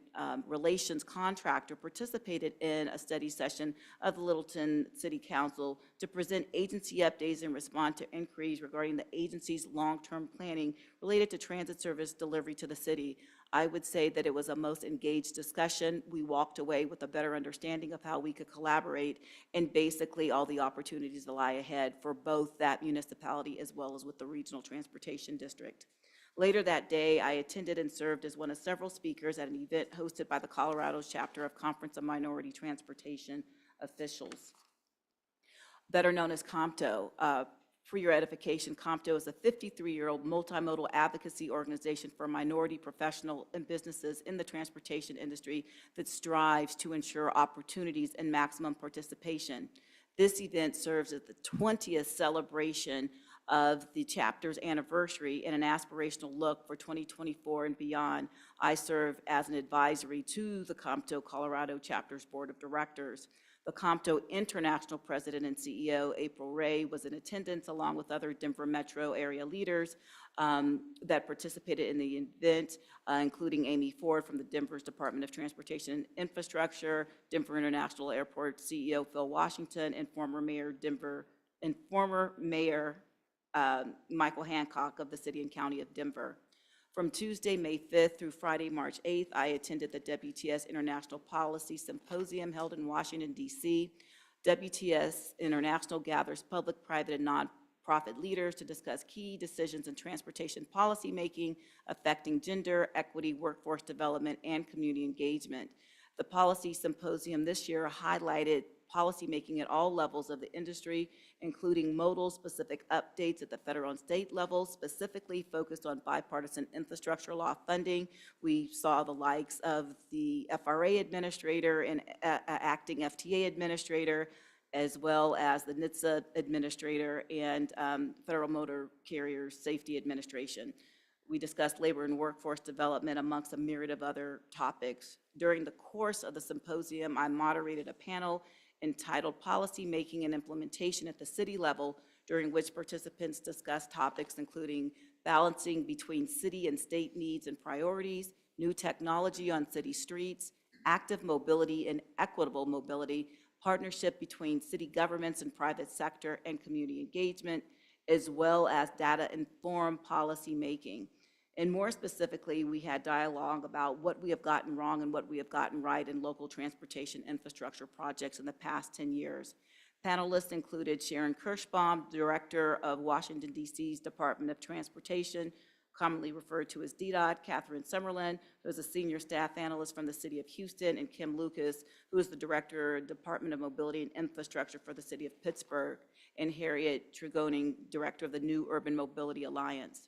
relations contractor, participated in a study session of the Littleton City Council to present agency updates and respond to inquiries regarding the agency's long-term planning related to transit service delivery to the city. I would say that it was a most engaged discussion. We walked away with a better understanding of how we could collaborate and basically all the opportunities that lie ahead for both that municipality as well as with the Regional Transportation District. Later that day, I attended and served as one of several speakers at an event hosted by the Colorado chapter of Conference of Minority Transportation Officials, better known as COMTO. For your edification, COMTO is a 53-year-old multimodal advocacy organization for minority professionals and businesses in the transportation industry that strives to ensure opportunities and maximum participation. This event serves as the 20th celebration of the chapter's anniversary and an aspirational look for 2024 and beyond. I serve as an advisory to the COMTO Colorado chapter's board of directors. The COMTO International President and CEO, April Ray, was in attendance along with other Denver metro area leaders that participated in the event, including Amy Ford from the Denver's Department of Transportation and Infrastructure, Denver International Airport CEO Phil Washington, and former Mayor Michael Hancock of the City and County of Denver. From Tuesday, May 5th through Friday, March 8th, I attended the WTS International Policy Symposium held in Washington, D.C. WTS International gathers public, private, and nonprofit leaders to discuss key decisions in transportation policymaking affecting gender, equity, workforce development, and community engagement. The policy symposium this year highlighted policymaking at all levels of the industry, including modal-specific updates at the federal and state level, specifically focused on bipartisan infrastructure law funding. We saw the likes of the FRA administrator and acting FTA administrator, as well as the NHTSA administrator and Federal Motor Carrier Safety Administration. We discussed labor and workforce development amongst a myriad of other topics. During the course of the symposium, I moderated a panel entitled Policy Making and Implementation at the City Level, during which participants discussed topics including balancing between city and state needs and priorities, new technology on city streets, active mobility and equitable mobility, partnership between city governments and private sector, and community engagement, as well as data-informed policy making. And more specifically, we had dialogue about what we have gotten wrong and what we have gotten right in local transportation infrastructure projects in the past 10 years. Panelists included Sharon Kirschbaum, Director of Washington, D.C.'s Department of Transportation, commonly referred to as DDOT, Catherine Summerlin, who is a senior staff analyst from the city of Houston, and Kim Lucas, who is the Director, Department of Mobility and Infrastructure for the city of Pittsburgh, and Harriet Tregoning, Director of the New Urban Mobility Alliance.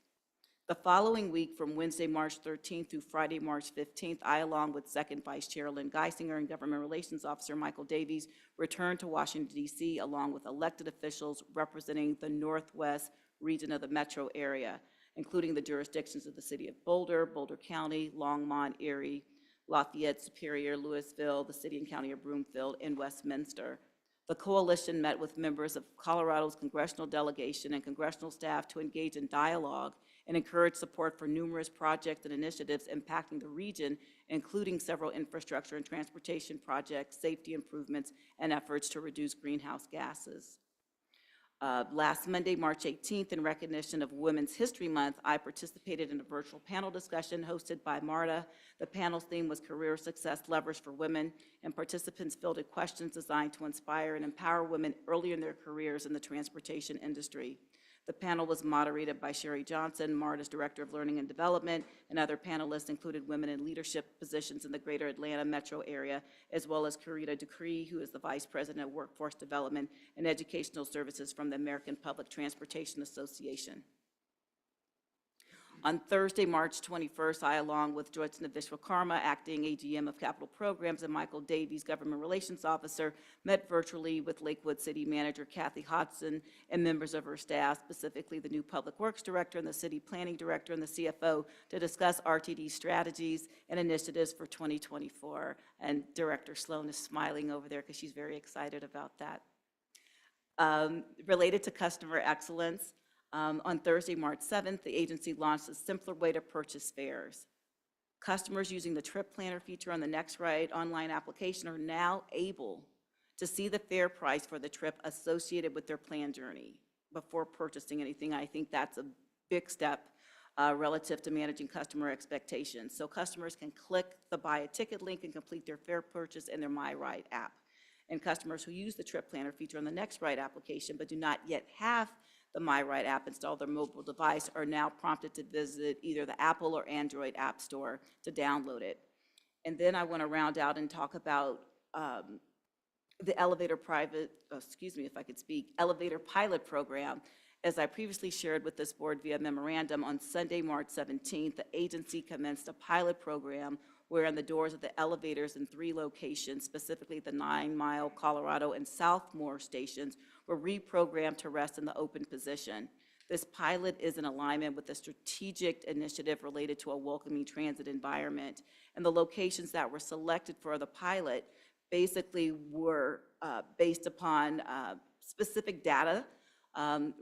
The following week, from Wednesday, March 13th through Friday, March 15th, I, along with Second Vice Chair Lynn Geisinger and Government Relations Officer Michael Davies, returned to Washington, D.C., along with elected officials representing the Northwest region of the metro area, including the jurisdictions of the city of Boulder, Boulder County, Longmont, Erie, Lafayette, Superior, Louisville, the city and county of Broomfield, and Westminster. The coalition met with members of Colorado's congressional delegation and congressional staff to engage in dialogue and encourage support for numerous projects and initiatives impacting the region, including several infrastructure and transportation projects, safety improvements, and efforts to reduce greenhouse gases. Last Monday, March 18th, in recognition of Women's History Month, I participated in a virtual panel discussion hosted by MARTA. The panel's theme was Career Success Levers for Women, and participants fielded questions designed to inspire and empower women early in their careers in the transportation industry. The panel was moderated by Sherry Johnson, MARTA's Director of Learning and Development, and other panelists included women in leadership positions in the greater Atlanta metro area, as well as Karita Decree, who is the Vice President of Workforce Development and Educational Services from the American Public Transportation Association. On Thursday, March 21st, I, along with Jyotsna Vishwakarma, acting AGM of Capital Programs, and Michael Davies, Government Relations Officer, met virtually with Lakewood City Manager Kathy Hodson and members of her staff, specifically the new Public Works Director and the City Planning Director and the CFO, to discuss RTD strategies and initiatives for 2024. And Director Sloan is smiling over there because she's very excited about that. Related to customer excellence, on Thursday, March 7th, the agency launched a simpler way to purchase fares. Customers using the Trip Planner feature on the NextRide online application are now able to see the fare price for the trip associated with their plan journey before purchasing anything. I think that's a big step relative to managing customer expectations. So customers can click the Buy a Ticket link and complete their fare purchase in their MyRide app. And customers who use the Trip Planner feature on the NextRide application but do not yet have the MyRide app installed on their mobile device are now prompted to visit either the Apple or Android App Store to download it. And then I want to round out and talk about the Elevator Pilot Program. As I previously shared with this board via memorandum, on Sunday, March 17th, the agency commenced a pilot program wherein the doors of the elevators in 3 locations, specifically the 9 Mile, Colorado, and Southmore stations, were reprogrammed to rest in the open position. This pilot is in alignment with the strategic initiative related to a welcoming transit environment. And the locations that were selected for the pilot basically were based upon specific data,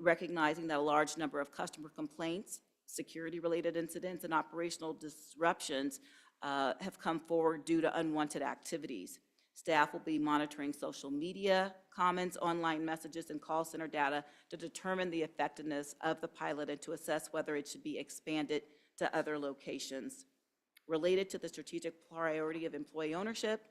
recognizing that a large number of customer complaints, security-related incidents, and operational disruptions have come forward due to unwanted activities. Staff will be monitoring social media, comments, online messages, and call center data to determine the effectiveness of the pilot and to assess whether it should be expanded to other locations. Related to the strategic priority of employee ownership,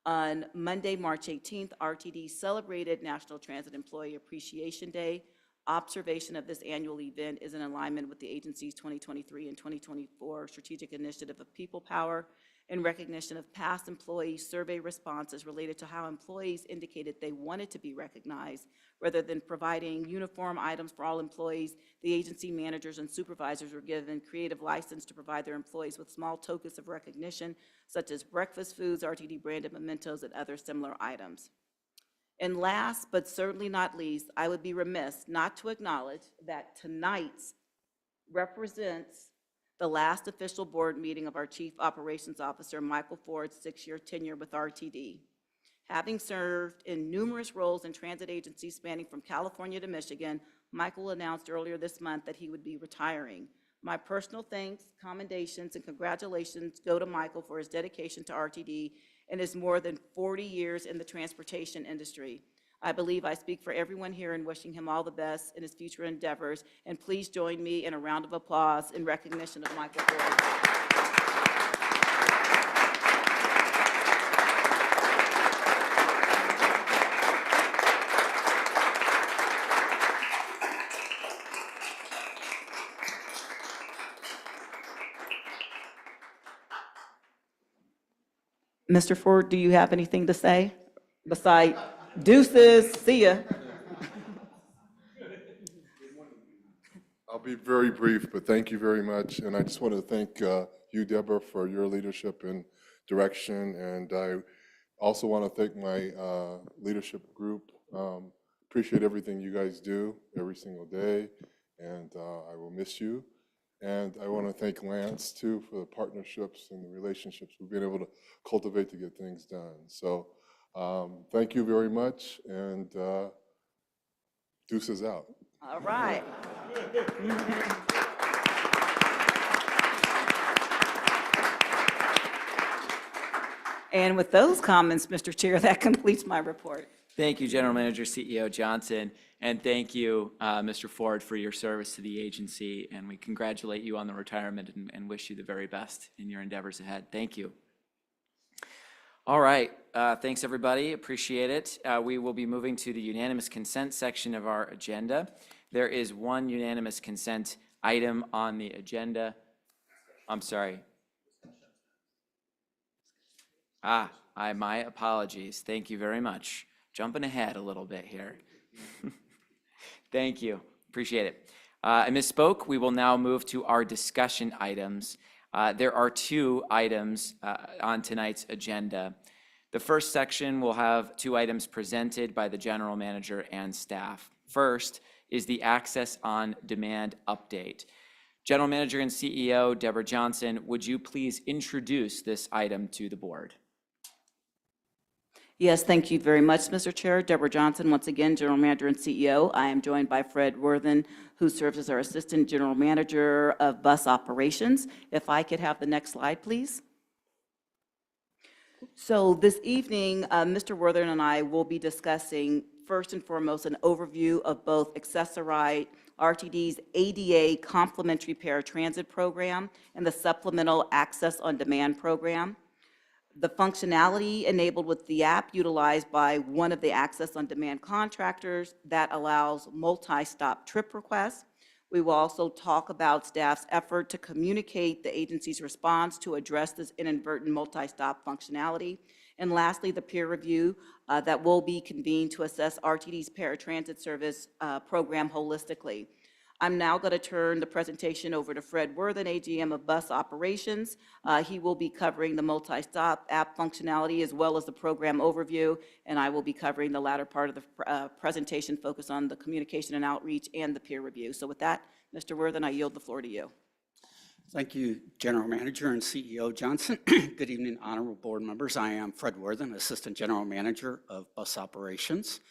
On Monday, March 18th, RTD celebrated National Transit Employee Appreciation Day. Observation of this annual event is in alignment with the agency's 2023 and 2024 Strategic Initiative of People Power in recognition of past employee survey responses related to how employees indicated they wanted to be recognized. Rather than providing uniform items for all employees, the agency managers and supervisors were given creative license to provide their employees with small tokens of recognition, such as breakfast foods, RTD branded mementos, and other similar items. And last, but certainly not least, I would be remiss not to acknowledge that tonight's represents the last official board meeting of our Chief Operations Officer, Michael Ford's 6-year tenure with RTD. Having served in numerous roles in transit agencies spanning from California to Michigan, Michael announced earlier this month that he would be retiring. My personal thanks, commendations, and congratulations go to Michael for his dedication to RTD and his more than 40 years in the transportation industry. I believe I speak for everyone here in wishing him all the best in his future endeavors, and please join me in a round of applause in recognition of Michael Ford. Mr. Ford, do you have anything to say besides deuces, see ya? I'll be very brief, but thank you very much. And I just want to thank you, Deborah, for your leadership and direction. And I also want to thank my leadership group. Appreciate everything you guys do every single day. And I will miss you. And I want to thank Lance, too, for the partnerships and the relationships we've been able to cultivate to get things done. So thank you very much, and deuces out. All right. And with those comments, Mr. Chair, that completes my report. Thank you, General Manager, CEO Johnson, and thank you, Mr. Ford, for your service to the agency, and we congratulate you on the retirement and wish you the very best in your endeavors ahead. Thank you. All right, thanks everybody, appreciate it. We will be moving to the unanimous consent section of our agenda. There is one unanimous consent item on the agenda. I'm sorry. My apologies. Thank you very much. Jumping ahead a little bit here. Thank you. Appreciate it. I misspoke. We will now move to our discussion items. There are 2 items on tonight's agenda. The first section will have 2 items presented by the general manager and staff. First is the Access on Demand update. General Manager and CEO Deborah Johnson, would you please introduce this item to the board? Yes, thank you very much, Mr. Chair. Deborah Johnson, once again, General Manager and CEO. I am joined by Fred Worthen, who serves as our Assistant General Manager of Bus Operations. If I could have the next slide, please. So this evening, Mr. Worthen and I will be discussing, first and foremost, an overview of both Access-a-Ride, RTD's ADA Complementary Paratransit Program, and the Supplemental Access on Demand Program. The functionality enabled with the app utilized by one of the Access on Demand contractors that allows multi-stop trip requests. We will also talk about staff's effort to communicate the agency's response to address this inadvertent multi-stop functionality. And lastly, the peer review that will be convened to assess RTD's paratransit service program holistically. I'm now going to turn the presentation over to Fred Worthen, AGM of Bus Operations. He will be covering the multi-stop app functionality as well as the program overview, and I will be covering the latter part of the presentation focused on the communication and outreach and the peer review. So with that, Mr. Worthen, I yield the floor to you. Thank you, General Manager and CEO Johnson. Good evening, honorable board members. I am Fred Worthen, Assistant General Manager of Bus Operations.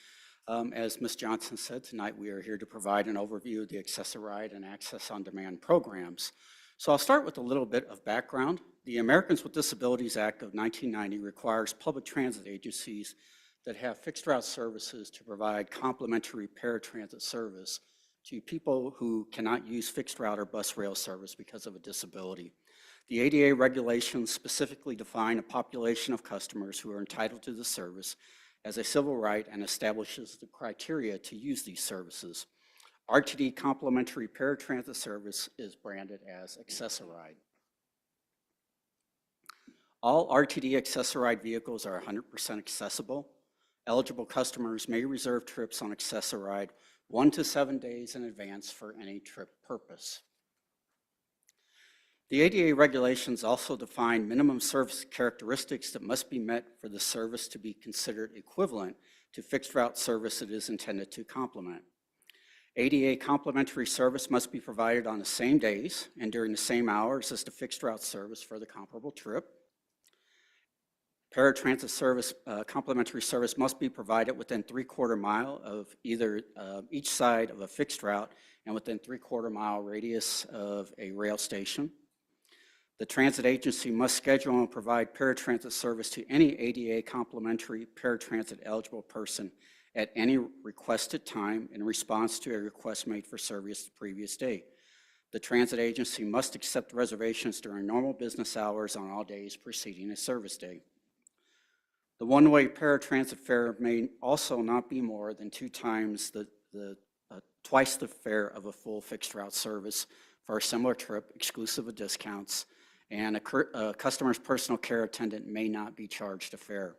As Ms. Johnson said, tonight we are here to provide an overview of the Access-a-Ride and Access on Demand programs. So I'll start with a little bit of background. The Americans with Disabilities Act of 1990 requires public transit agencies that have fixed route services to provide complimentary paratransit service to people who cannot use fixed route or bus rail service because of a disability. The ADA regulations specifically define a population of customers who are entitled to the service as a civil right and establishes the criteria to use these services. RTD Complimentary Paratransit Service is branded as Access-a-Ride. All RTD Access-a-Ride vehicles are 100% accessible. Eligible customers may reserve trips on Access-a-Ride 1 to 7 days in advance for any trip purpose. The ADA regulations also define minimum service characteristics that must be met for the service to be considered equivalent to fixed route service it is intended to complement. ADA complimentary service must be provided on the same days and during the same hours as the fixed route service for the comparable trip. Paratransit service, complimentary service must be provided within 3/4 mile of either each side of a fixed route and within 3/4 mile radius of a rail station. The transit agency must schedule and provide paratransit service to any ADA complimentary paratransit eligible person at any requested time in response to a request made for service the previous day. The transit agency must accept reservations during normal business hours on all days preceding a service day. The one-way paratransit fare may also not be more than twice the fare of a full fixed route service for a similar trip, exclusive of discounts, and a customer's personal care attendant may not be charged a fare.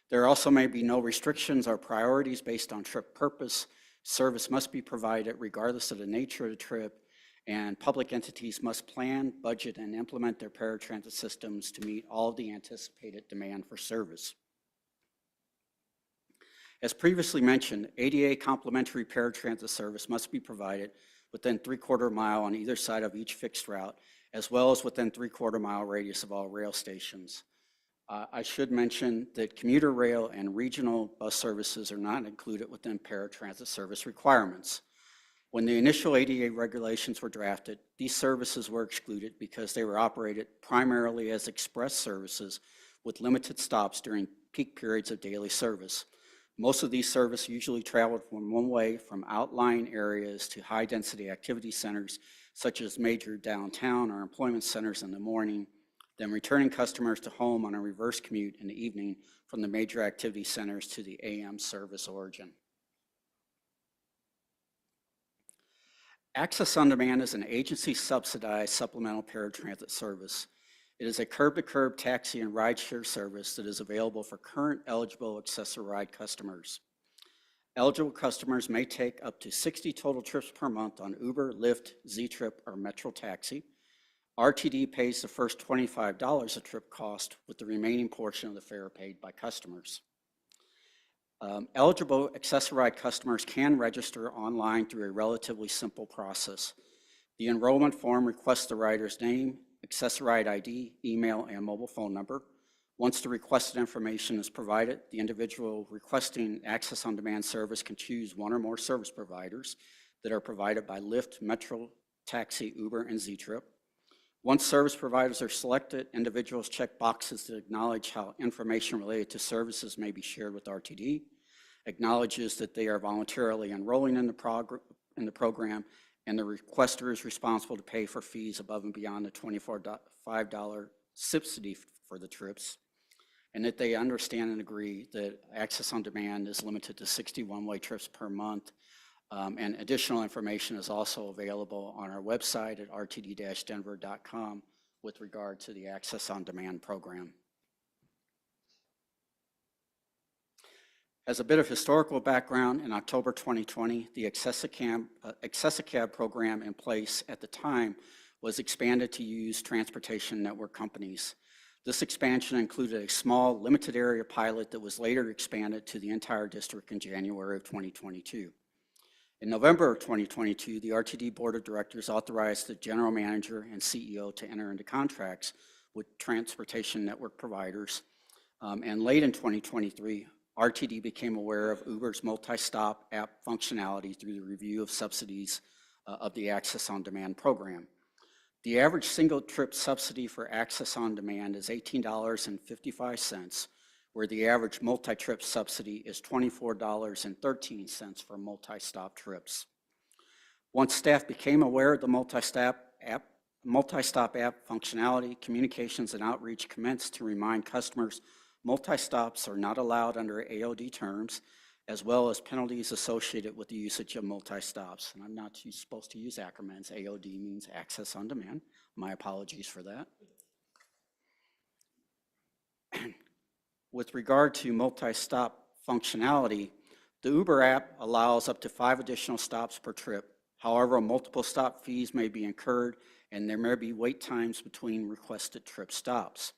There also may be no restrictions or priorities based on trip purpose. Service must be provided regardless of the nature of the trip, and public entities must plan, budget, and implement their paratransit systems to meet all of the anticipated demand for service. As previously mentioned, ADA complimentary paratransit service must be provided within 3/4 mile on either side of each fixed route, as well as within 3/4 mile radius of all rail stations. I should mention that commuter rail and regional bus services are not included within paratransit service requirements. When the initial ADA regulations were drafted, these services were excluded because they were operated primarily as express services with limited stops during peak periods of daily service. Most of these services usually traveled from one way from outlying areas to high-density activity centers, such as major downtown or employment centers in the morning, then returning customers to home on a reverse commute in the evening from the major activity centers to the AM service origin. Access on Demand is an agency-subsidized supplemental paratransit service. It is a curb-to-curb taxi and rideshare service that is available for current eligible Access-a-Ride customers. Eligible customers may take up to 60 total trips per month on Uber, Lyft, Z-Trip, or Metro Taxi. RTD pays the first $25 a trip cost, with the remaining portion of the fare paid by customers. Eligible Access-a-Ride customers can register online through a relatively simple process. The enrollment form requests the rider's name, Access-a-Ride ID, email, and mobile phone number. Once the requested information is provided, the individual requesting Access on Demand service can choose one or more service providers that are provided by Lyft, Metro Taxi, Uber, and Z-Trip. Once service providers are selected, individuals check boxes to acknowledge how information related to services may be shared with RTD, acknowledges that they are voluntarily enrolling in the program, and the requester is responsible to pay for fees above and beyond the $25 subsidy for the trips, and that they understand and agree that Access on Demand is limited to 60 one-way trips per month. And additional information is also available on our website at rtd-denver.com with regard to the Access on Demand program. As a bit of historical background, in October 2020, the Access-a-Cab program in place at the time was expanded to use transportation network companies. This expansion included a small limited area pilot that was later expanded to the entire district in January of 2022. In November of 2022, the RTD Board of Directors authorized the General Manager and CEO to enter into contracts with transportation network providers. And late in 2023, RTD became aware of Uber's multi-stop app functionality through the review of subsidies of the Access on Demand program. The average single trip subsidy for Access on Demand is $18.55, where the average multi-trip subsidy is $24.13 for multi-stop trips. Once staff became aware of the multi-stop app Multi-stop app functionality, communications, and outreach commenced to remind customers multi-stops are not allowed under AOD terms, as well as penalties associated with the usage of multi-stops. And I'm not supposed to use acronyms. AOD means access on demand. My apologies for that. With regard to multi-stop functionality, the Uber app allows up to 5 additional stops per trip. However, multiple stop fees may be incurred and there may be wait times between requested trip stops.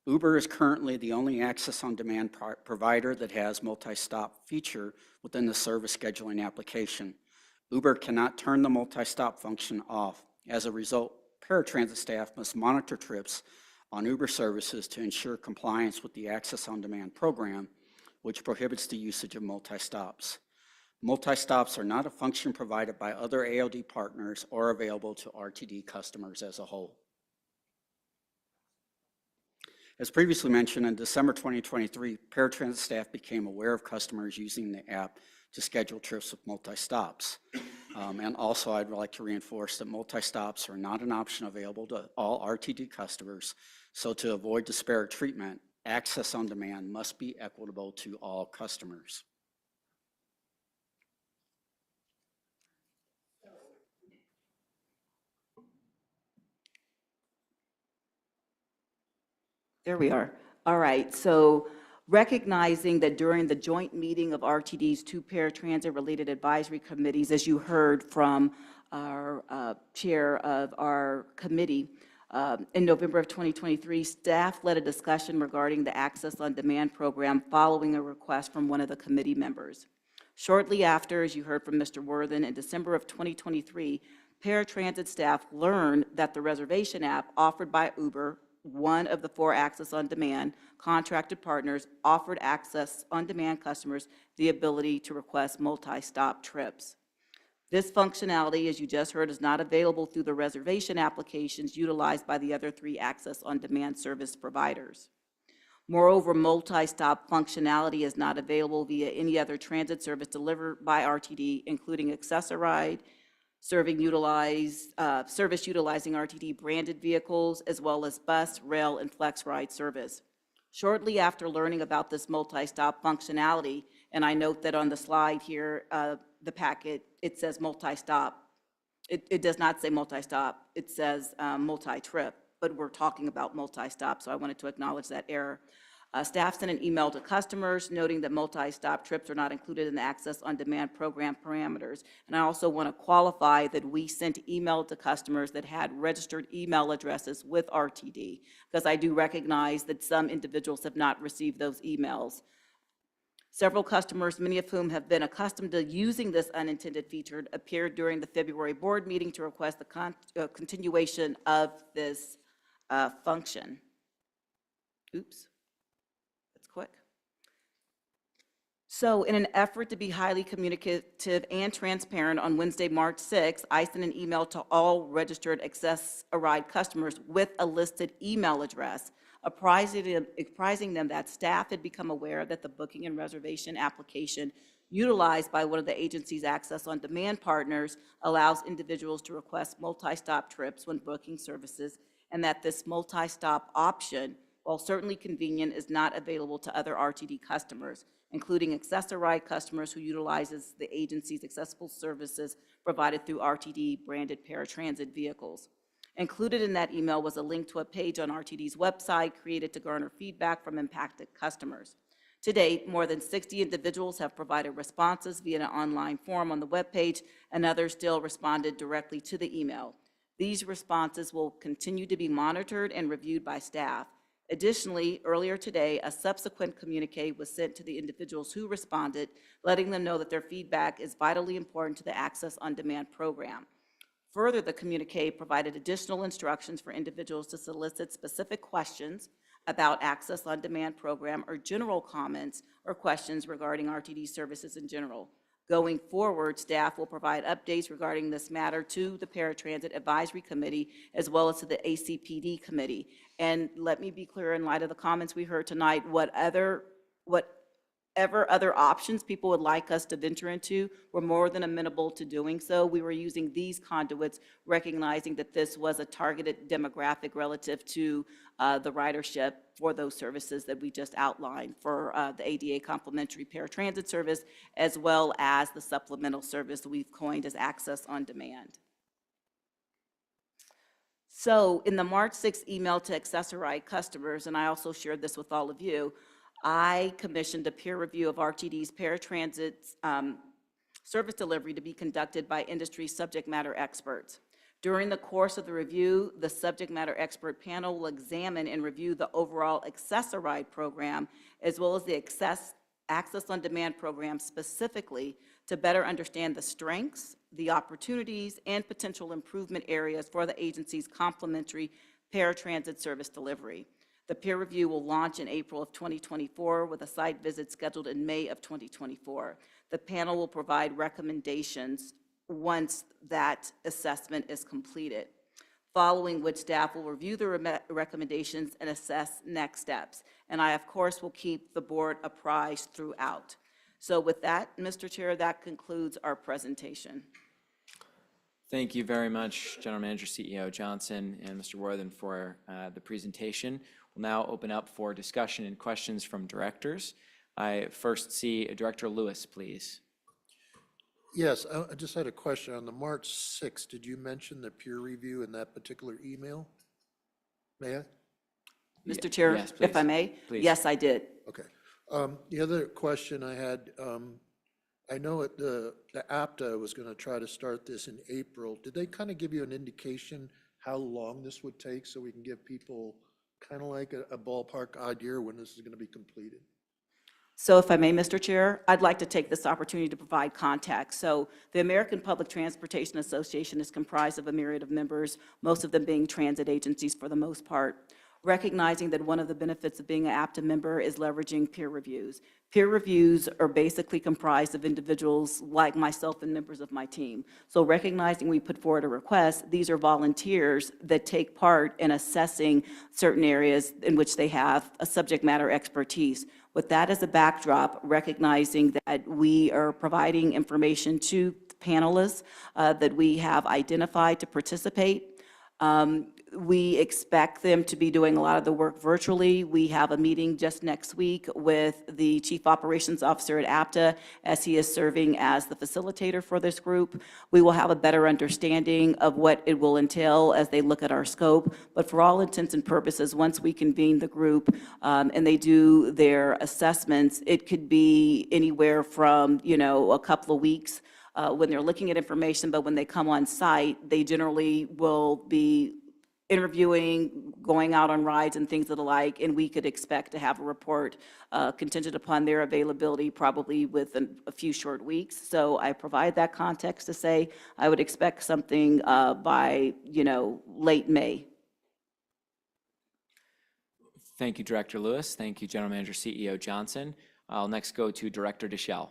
Uber is currently the only access-on-demand provider that has multi-stop feature within the service scheduling application. Uber cannot turn the multi-stop function off. As a result, paratransit staff must monitor trips on Uber services to ensure compliance with the access-on-demand program, which prohibits the usage of multi-stops. Multi-stops are not a function provided by other AOD partners or available to RTD customers as a whole. As previously mentioned, in December 2023, paratransit staff became aware of customers using the app to schedule trips with multi-stops. And also, I'd like to reinforce that multi-stops are not an option available to all RTD customers. So to avoid disparate treatment, access on demand must be equitable to all customers. There we are. All right, so recognizing that during the joint meeting of RTD's 2 paratransit-related advisory committees, as you heard from our chair of our committee, in November of 2023, staff led a discussion regarding the Access on Demand program following a request from one of the committee members. Shortly after, as you heard from Mr. Worthen, in December of 2023, paratransit staff learned that the reservation app offered by Uber, one of the 4 Access on Demand contracted partners, offered Access on Demand customers the ability to request multi-stop trips. This functionality, as you just heard, is not available through the reservation applications utilized by the other 3 Access on Demand service providers. Moreover, multi-stop functionality is not available via any other transit service delivered by RTD, including Access-a-Ride, service utilizing RTD branded vehicles, as well as bus, rail, and flex ride service. Shortly after learning about this multi-stop functionality, and I note that on the slide here, the packet, it says multi-stop. It does not say multi-stop, it says multi-trip, but we're talking about multi-stop, so I wanted to acknowledge that error. Staff sent an email to customers noting that multi-stop trips are not included in the Access on Demand program parameters. And I also want to qualify that we sent email to customers that had registered email addresses with RTD, because I do recognize that some individuals have not received those emails. Several customers, many of whom have been accustomed to using this unintended feature, appeared during the February board meeting to request the continuation of this function. Oops. Quick. So in an effort to be highly communicative and transparent, on Wednesday, March 6th, I sent an email to all registered Access-a-Ride customers with a listed email address, apprising them that staff had become aware that the booking and reservation application utilized by one of the agency's Access on Demand partners allows individuals to request multi-stop trips when booking services, and that this multi-stop option, while certainly convenient, is not available to other RTD customers, including Access-a-Ride customers who utilizes the agency's accessible services provided through RTD branded paratransit vehicles. Included in that email was a link to a page on RTD's website created to garner feedback from impacted customers. To date, more than 60 individuals have provided responses via an online form on the webpage, and others still responded directly to the email. These responses will continue to be monitored and reviewed by staff. Additionally, earlier today, a subsequent communique was sent to the individuals who responded, letting them know that their feedback is vitally important to the Access on Demand program. Further, the communique provided additional instructions for individuals to solicit specific questions about Access on Demand program or general comments or questions regarding RTD services in general. Going forward, staff will provide updates regarding this matter to the Paratransit Advisory Committee as well as to the ACPD Committee. And let me be clear, in light of the comments we heard tonight, whatever whichever other options people would like us to venture into, we're more than amenable to doing so. We were using these conduits, recognizing that this was a targeted demographic relative to the ridership for those services that we just outlined for the ADA complimentary paratransit service, as well as the supplemental service we've coined as Access on Demand. So in the March 6th email to Access-a-Ride customers, and I also shared this with all of you, I commissioned a peer review of RTD's paratransit service delivery to be conducted by industry subject matter experts. During the course of the review, the subject matter expert panel will examine and review the overall Access-a-Ride program, as well as the Access on Demand program specifically, to better understand the strengths, the opportunities, and potential improvement areas for the agency's complementary paratransit service delivery. The peer review will launch in April of 2024 with a site visit scheduled in May of 2024. The panel will provide recommendations once that assessment is completed, following which staff will review the recommendations and assess next steps. And I, of course, will keep the board apprised throughout. So with that, Mr. Chair, that concludes our presentation. Thank you very much, General Manager CEO Johnson and Mr. Worthen, for the presentation. We'll now open up for discussion and questions from directors. I first see Director Lewis, please. Yes, I just had a question. On the March 6th, did you mention the peer review in that particular email? May I? Mr. Chair, yes, if I please. may? Please. Yes, I did. Okay. The other question I had, I know the APTA was going to try to start this in April. Did they kind of give you an indication how long this would take so we can give people kind of like a ballpark idea when this is going to be completed? So if I may, Mr. Chair, I'd like to take this opportunity to provide context. So the American Public Transportation Association is comprised of a myriad of members, most of them being transit agencies for the most part, recognizing that one of the benefits of being an APTA member is leveraging peer reviews. Peer reviews are basically comprised of individuals like myself and members of my team. So recognizing we put forward a request, these are volunteers that take part in assessing certain areas in which they have a subject matter expertise. With that as a backdrop, recognizing that we are providing information to panelists that we have identified to participate, we expect them to be doing a lot of the work virtually. We have a meeting just next week with the Chief Operations Officer at APTA as he is serving as the facilitator for this group. We will have a better understanding of what it will entail as they look at our scope. But for all intents and purposes, once we convene the group and they do their assessments, it could be anywhere from, a couple of weeks when they're looking at information, but when they come on site, they generally will be interviewing, going out on rides and things of the like, and we could expect to have a report contingent upon their availability probably within a few short weeks. So I provide that context to say I would expect something by, late May. Thank you, Director Lewis. Thank you, General Manager CEO Johnson. I'll next go to Director Deschel.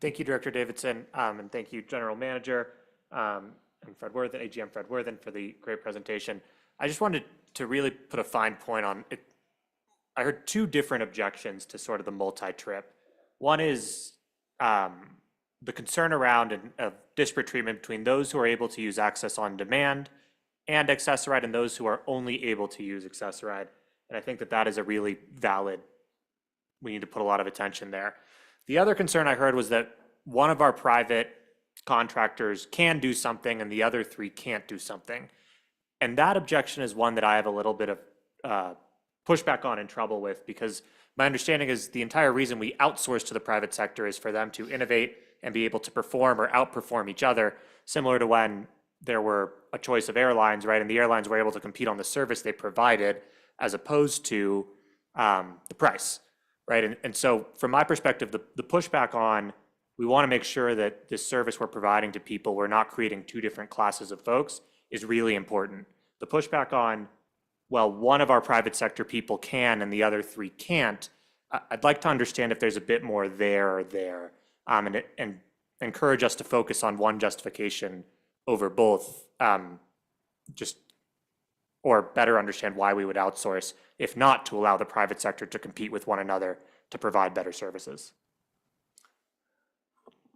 Thank you, Director Davidson, and thank you, General Manager and Fred Worthen, AGM Fred Worthen, for the great presentation. I just wanted to really put a fine point on it. I heard two different objections to sort of the multi-trip. One is the concern around a disparate treatment between those who are able to use Access on Demand and Access-a-Ride and those who are only able to use Access-a-Ride. And I think that is a really valid, we need to put a lot of attention there. The other concern I heard was that one of our private contractors can do something and the other three can't do something. And that objection is one that I have a little bit of pushback on and trouble with, because my understanding is the entire reason we outsource to the private sector is for them to innovate and be able to perform or outperform each other, similar to when there were a choice of airlines, right? And the airlines were able to compete on the service they provided as opposed to the price, right? And so from my perspective, the pushback on, we want to make sure that this service we're providing to people, we're not creating two different classes of folks, is really important. The pushback on, well, one of our private sector people can and the other three can't, I'd like to understand if there's a bit more there or there, and encourage us to focus on one justification over both, or better understand why we would outsource, if not to allow the private sector to compete with one another to provide better services.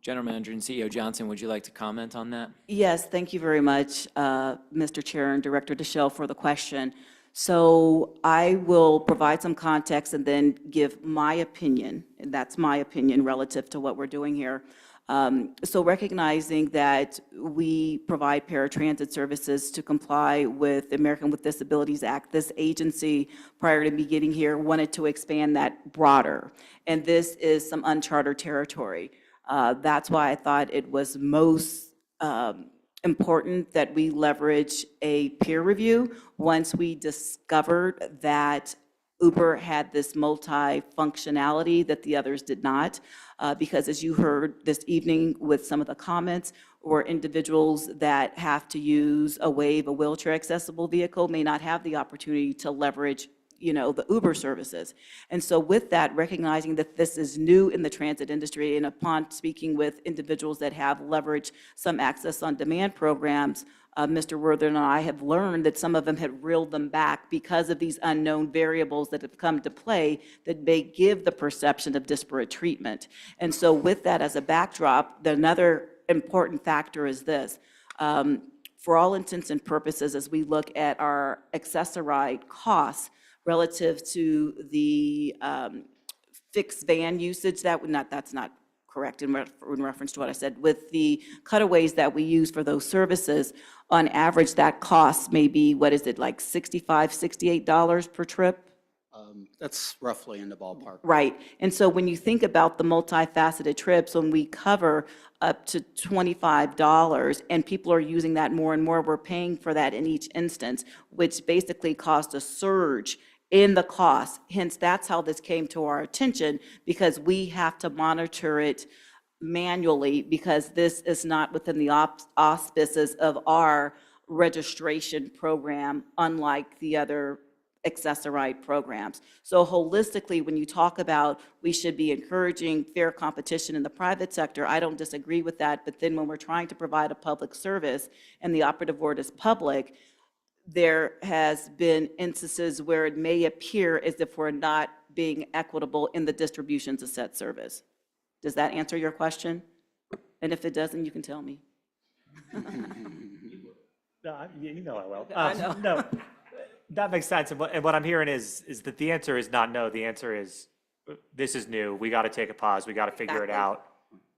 General Manager and CEO Johnson, would you like to comment on that? Yes, thank you very much, Mr. Chair and Director Deschel, for the question. So I will provide some context and then give my opinion, and that's my opinion relative to what we're doing here. So recognizing that we provide paratransit services to comply with the American with Disabilities Act, this agency, prior to me getting here, wanted to expand that broader. And this is some uncharted territory. That's why I thought it was most important that we leverage a peer review once we discovered that Uber had this multi-functionality that the others did not. Because as you heard this evening with some of the comments, or individuals that have to use a Wave, a wheelchair accessible vehicle, may not have the opportunity to leverage the Uber services. And so with that, recognizing that this is new in the transit industry, and upon speaking with individuals that have leveraged some access on demand programs, Mr. Worthen and I have learned that some of them had reeled them back because of these unknown variables that have come to play that may give the perception of disparate treatment. And so with that as a backdrop, another important factor is this. For all intents and purposes, as we look at our accessoride costs, relative to the fixed van usage, that's not correct in reference to what I said. With the cutaways that we use for those services, on average, that cost may be, what is it, like $65, $68 per trip? That's roughly in the ballpark. Right. And so when you think about the multifaceted trips, when we cover up to $25 and people are using that more and more, we're paying for that in each instance, which basically caused a surge in the cost. Hence, that's how this came to our attention, because we have to monitor it manually, because this is not within the auspices of our registration program, unlike the other accessoride programs. So holistically, when you talk about we should be encouraging fair competition in the private sector, I don't disagree with that. But then when we're trying to provide a public service, and the operative word is public, there has been instances where it may appear as if we're not being equitable in the distributions of said service. Does that answer your question? And if it doesn't, you can tell me. No, you know I will. I know. No, that makes sense. And what I'm hearing is that the answer is not no. The answer is this is new. We got to take a pause. We got to figure it out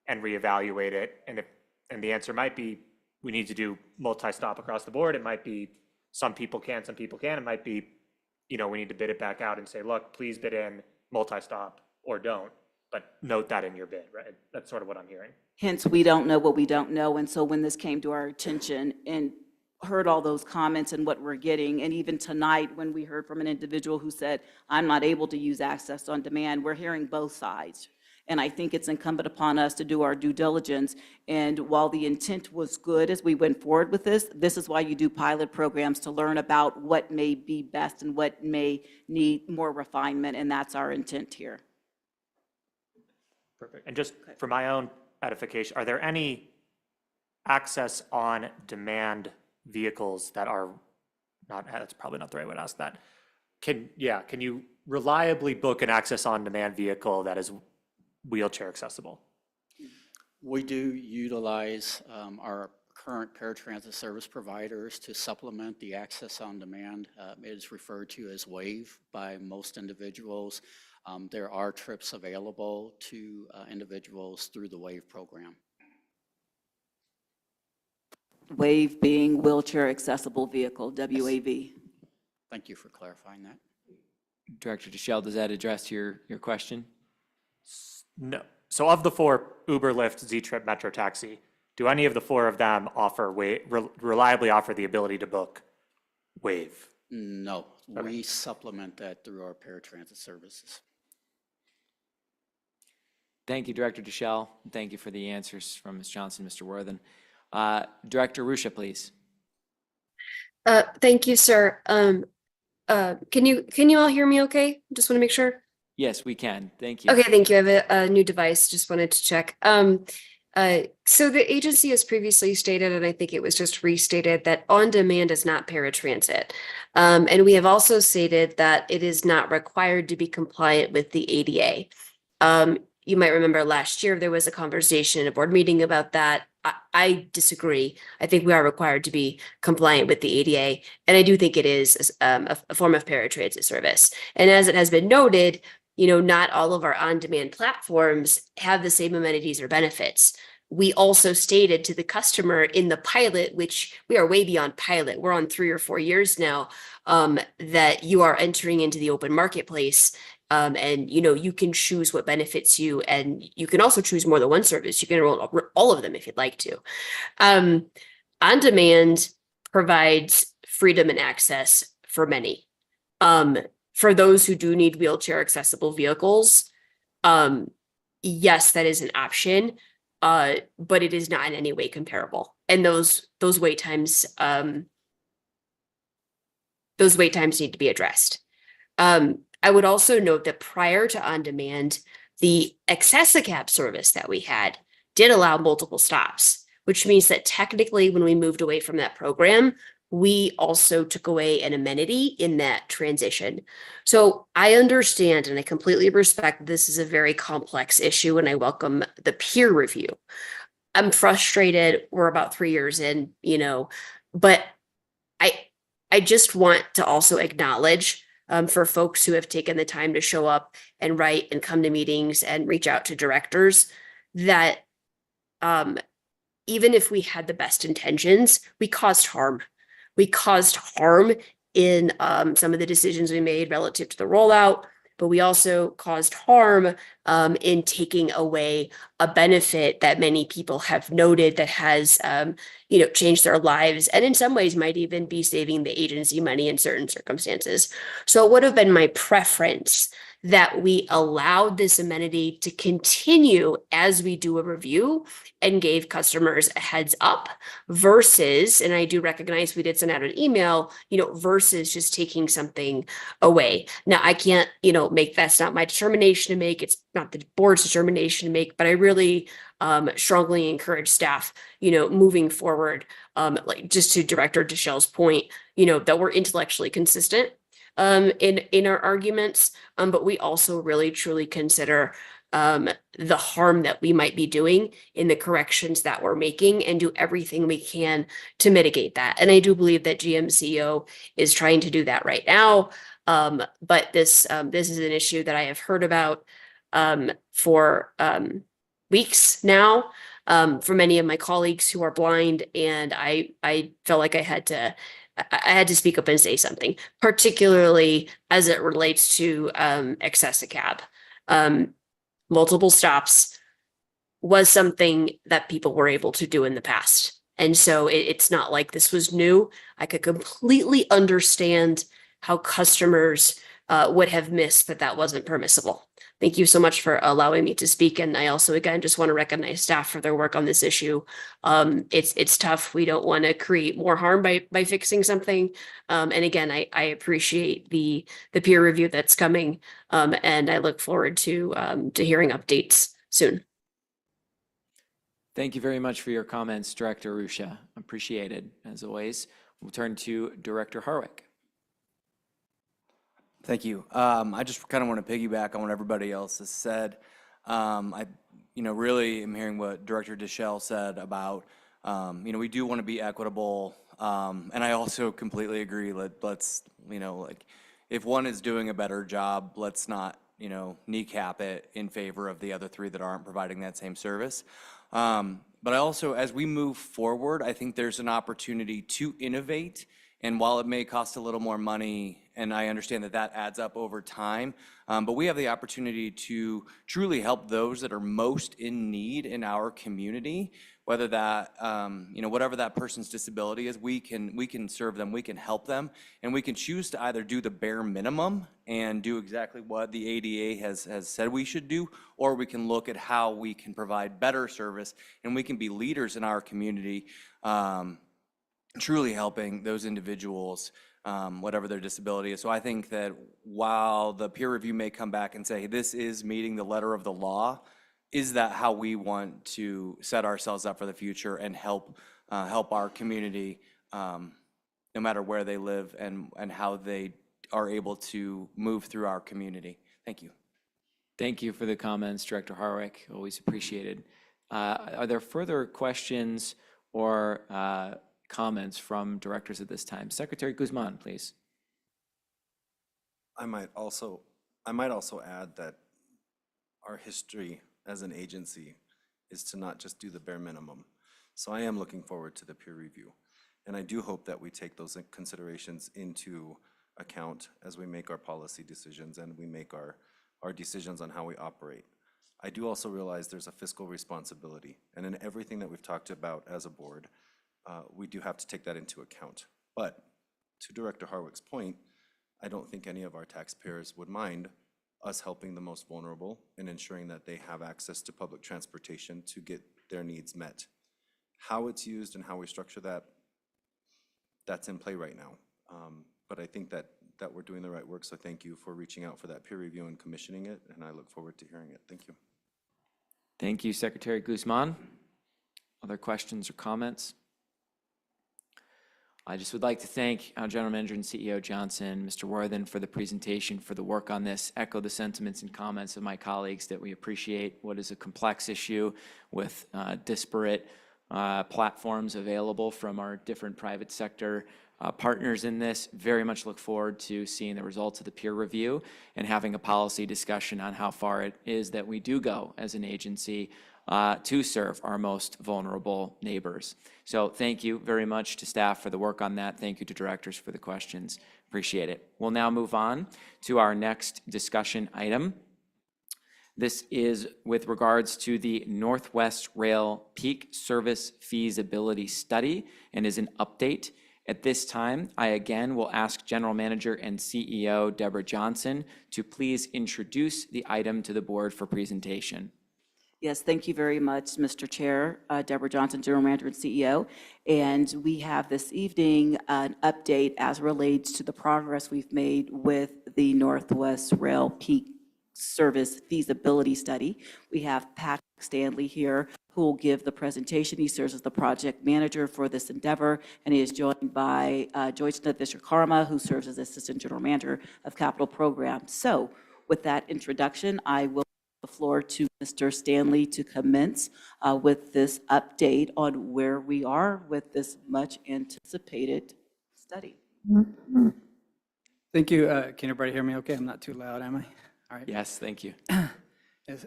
and reevaluate it. And the answer might be we need to do multi-stop across the board. It might be some people can, some people can. It might be, we need to bid it back out and say, look, please bid in multi-stop or don't. But note that in your bid, right? That's sort of what I'm hearing. Hence, we don't know what we don't know. And so when this came to our attention and heard all those comments and what we're getting, and even tonight when we heard from an individual who said, I'm not able to use access on demand, we're hearing both sides. And I think it's incumbent upon us to do our due diligence. And while the intent was good as we went forward with this is why you do pilot programs, to learn about what may be best and what may need more refinement. And that's our intent here. Perfect. And just for my own edification, are there any access on demand vehicles that are not, that's probably not the right way to ask that. Can you reliably book an access on demand vehicle that is wheelchair accessible? We do utilize our current paratransit service providers to supplement the access on demand. It is referred to as WAVE by most individuals. There are trips available to individuals through the WAVE program. WAVE being wheelchair accessible vehicle, WAV. Thank you for clarifying that. Director Deschel, does that address your question? No. So of the four, Uber, Lyft, Z-Trip, Metro Taxi, do any of the four of them offer reliably offer the ability to book WAVE? No, Okay. we supplement that through our paratransit services. Thank you, Director Deschel. Thank you for the answers from Ms. Johnson, Mr. Worthen. Director Ruscia, please. Thank you, sir. Can you all hear me okay? Just want to make sure. Yes, we can. Thank you. Okay, thank you. I have a new device. Just wanted to check. So the agency has previously stated, and I think it was just restated, that on demand is not paratransit. And we have also stated that it is not required to be compliant with the ADA. you might remember last year, there was a conversation, a board meeting about that. I disagree. I think we are required to be compliant with the ADA. And I do think it is a form of paratransit service. And as it has been noted, not all of our on-demand platforms have the same amenities or benefits. We also stated to the customer in the pilot, which we are way beyond pilot, we're on 3 or 4 years now, that you are entering into the open marketplace. And you can choose what benefits you, and you can also choose more than one service. You can enroll all of them if you'd like to. On demand provides freedom and access for many. For those who do need wheelchair accessible vehicles, yes, that is an option, but it is not in any way comparable. And those wait times need to be addressed. I would also note that prior to on demand, the Accessicab service that we had did allow multiple stops, which means that technically when we moved away from that program, we also took away an amenity in that transition. So I understand and I completely respect this is a very complex issue, and I welcome the peer review. I'm frustrated. We're about 3 years in, but I just want to also acknowledge for folks who have taken the time to show up and write and come to meetings and reach out to directors that even if we had the best intentions, we caused harm. We caused harm in some of the decisions we made relative to the rollout, but we also caused harm in taking away a benefit that many people have noted that has, changed their lives, and in some ways might even be saving the agency money in certain circumstances. So it would have been my preference that we allowed this amenity to continue as we do a review and gave customers a heads up versus, and I do recognize we did send out an email, versus just taking something away. Now I can't, that's not my determination to make. It's not the board's determination to make, but I really strongly encourage staff, moving forward, like just to Director Deschelle's point, that we're intellectually consistent in our arguments, but we also really truly consider the harm that we might be doing in the corrections that we're making and do everything we can to mitigate that. And I do believe that GMCO is trying to do that right now. But this is an issue that I have heard about for weeks now from many of my colleagues who are blind, and I felt like I had to speak up and say something, particularly as it relates to Accessicab. Multiple stops was something that people were able to do in the past. And so it's not like this was new. I could completely understand how customers would have missed that wasn't permissible. Thank you so much for allowing me to speak. And I also, again, just want to recognize staff for their work on this issue. It's tough. We don't want to create more harm by fixing something. And again, I appreciate the peer review that's coming. And I look forward to hearing updates soon. Thank you very much for your comments, Director Arusha. Appreciated, as always. We'll turn to Director Harwick. Thank you. I just kind of want to piggyback on what everybody else has said. I really am hearing what Director Deschelle said about, we do want to be equitable. And I also completely agree. Let's, if one is doing a better job, let's not, kneecap it in favor of the other 3 that aren't providing that same service. But I also, as we move forward, I think there's an opportunity to innovate. And while it may cost a little more money, and I understand that adds up over time, but we have the opportunity to truly help those that are most in need in our community, whether that, whatever that person's disability is, we can serve them, we can help them, and we can choose to either do the bare minimum and do exactly what the ADA has said we should do, or we can look at how we can provide better service, and we can be leaders in our community, truly helping those individuals, whatever their disability is. So I think that while the peer review may come back and say, this is meeting the letter of the law, is that how we want to set ourselves up for the future and help our community, no matter where they live and how they are able to move through our community? Thank you. Thank you for the comments, Director Harwick. Always appreciated. Are there further questions or comments from directors at this time? Secretary Guzman, please. I might also add that our history as an agency is to not just do the bare minimum. So I am looking forward to the peer review. And I do hope that we take those considerations into account as we make our policy decisions and we make our decisions on how we operate. I do also realize there's a fiscal responsibility. And in everything that we've talked about as a board, we do have to take that into account. But to Director Harwick's point, I don't think any of our taxpayers would mind us helping the most vulnerable and ensuring that they have access to public transportation to get their needs met. How it's used and how we structure that, that's in play right now. But I think that we're doing the right work, so thank you for reaching out for that peer review and commissioning it, and I look forward to hearing it. Thank you. Thank you, Secretary Guzman. Other questions or comments? I just would like to thank our General Manager and CEO Johnson, Mr. Worthen, for the presentation, for the work on this, echo the sentiments and comments of my colleagues that we appreciate what is a complex issue with disparate platforms available from our different private sector partners in this. Very much look forward to seeing the results of the peer review and having a policy discussion on how far it is that we do go as an agency to serve our most vulnerable neighbors. So thank you very much to staff for the work on that. Thank you to directors for the questions. Appreciate it. We'll now move on to our next discussion item. This is with regards to the Northwest Rail Peak Service Feasibility Study and is an update. At this time, I again will ask General Manager and CEO Deborah Johnson to please introduce the item to the board for presentation. Yes, thank you very much, Mr. Chair. Deborah Johnson, General Manager and CEO. And we have this evening an update as relates to the progress we've made with the Northwest Rail Peak Service Feasibility Study. We have Patrick Stanley here who will give the presentation. He serves as the project manager for this endeavor, and he is joined by Joycina Vishwakarma, who serves as Assistant General Manager of Capital Programs. So with that introduction, I will the floor to Mr. Stanley to commence with this update on where we are with this much anticipated study. Thank you. Can everybody hear me okay? I'm not too loud, am I? All right. Yes, thank you. Yes.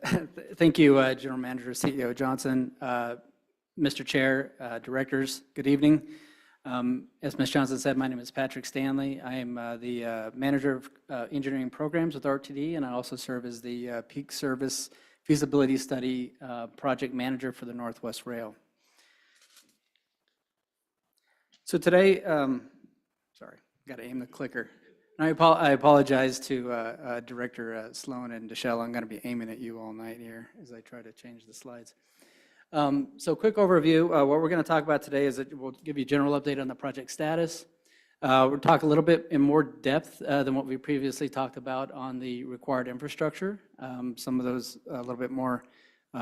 Thank you, General Manager, CEO Johnson. Mr. Chair, directors, good evening. As Ms. Johnson said, my name is Patrick Stanley. I am the Manager of Engineering Programs with RTD, and I also serve as the Peak Service Feasibility Study Project Manager for the Northwest Rail. So today, sorry, got to aim the clicker. I apologize to Director Sloan and Deschelle. I'm going to be aiming at you all night here as I try to change the slides. So quick overview, what we're going to talk about today is that we'll give you a general update on the project status. We'll talk a little bit in more depth than what we previously talked about on the required infrastructure. Some of those, a little bit more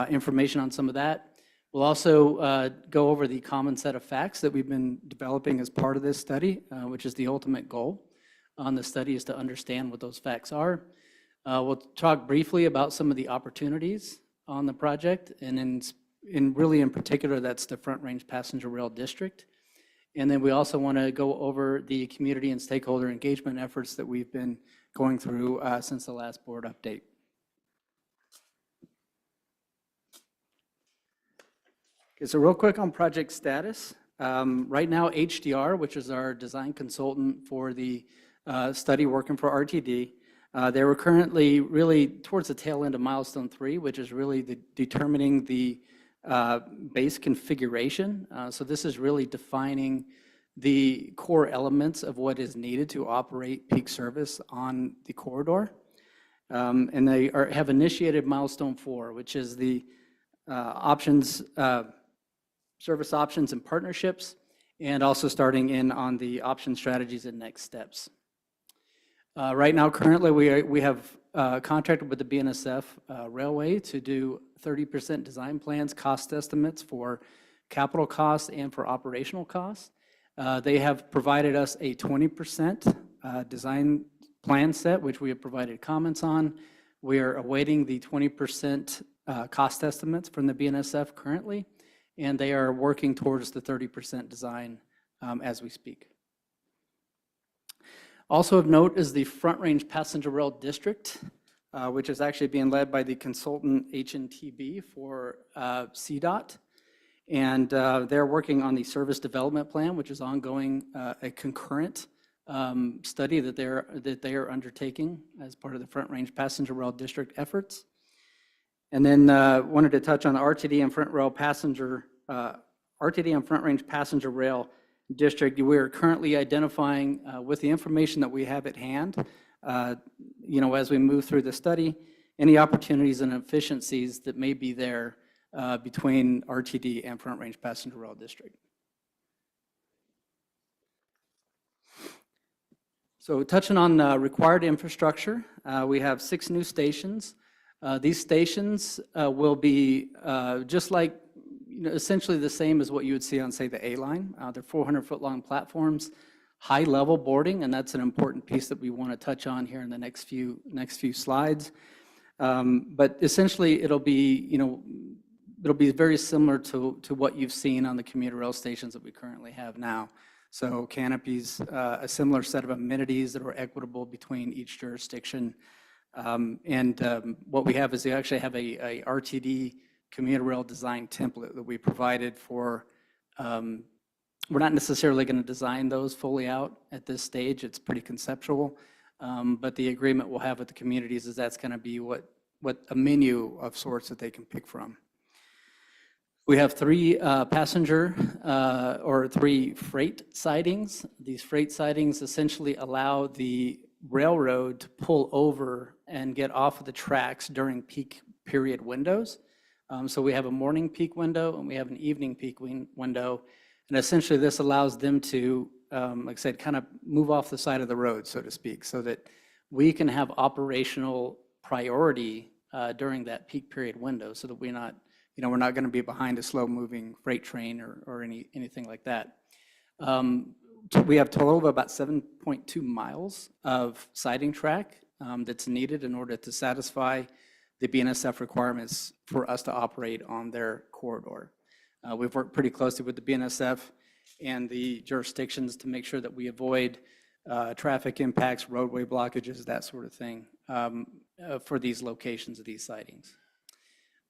information on some of that. We'll also go over the common set of facts that we've been developing as part of this study, which is the ultimate goal on the study is to understand what those facts are. We'll talk briefly about some of the opportunities on the project, and really in particular, that's the Front Range Passenger Rail District. And then we also want to go over the community and stakeholder engagement efforts that we've been going through since the last board update. Okay, so real quick on project status. Right now, HDR, which is our design consultant for the study working for RTD, they were currently really towards the tail end of milestone 3, which is really determining the base configuration. So this is really defining the core elements of what is needed to operate peak service on the corridor. And they have initiated milestone 4, which is the options, service options and partnerships, and also starting in on the option strategies and next steps. Right now, currently, we have contracted with the BNSF Railway to do 30% design plans, cost estimates for capital costs and for operational costs. They have provided us a 20% design plan set, which we have provided comments on. We are awaiting the 20% cost estimates from the BNSF currently, and they are working towards the 30% design as we speak. Also of note is the Front Range Passenger Rail District, which is actually being led by the consultant HNTB for CDOT. And they're working on the service development plan, which is ongoing, a concurrent study that they are undertaking as part of the Front Range Passenger Rail District efforts. And then wanted to touch on the RTD and Front Range Passenger Rail District. We are currently identifying with the information that we have at hand, as we move through the study, any opportunities and efficiencies that may be there between RTD and Front Range Passenger Rail District. So touching on required infrastructure, we have 6 new stations. These stations will be just like, essentially the same as what you would see on, say, the A line. They're 400-foot-long platforms, high-level boarding, and that's an important piece that we want to touch on here in the next few slides. But essentially, it'll be very similar to what you've seen on the commuter rail stations that we currently have now. So canopies, a similar set of amenities that are equitable between each jurisdiction. What we have is we actually have a RTD commuter rail design template that we provided for. We're not necessarily going to design those fully out at this stage. It's pretty conceptual. But the agreement we'll have with the communities is that's going to be what a menu of sorts that they can pick from. We have 3 passenger or 3 freight sidings. These freight sidings essentially allow the railroad to pull over and get off of the tracks during peak period windows. So we have a morning peak window and we have an evening peak window. And essentially this allows them to, like I said, kind of move off the side of the road, so to speak, so that we can have operational priority during that peak period window so that we're not going to be behind a slow-moving freight train or anything like that. We have a total of about 7.2 miles of siding track that's needed in order to satisfy the BNSF requirements for us to operate on their corridor. We've worked pretty closely with the BNSF and the jurisdictions to make sure that we avoid traffic impacts, roadway blockages, that sort of thing for these locations of these sidings.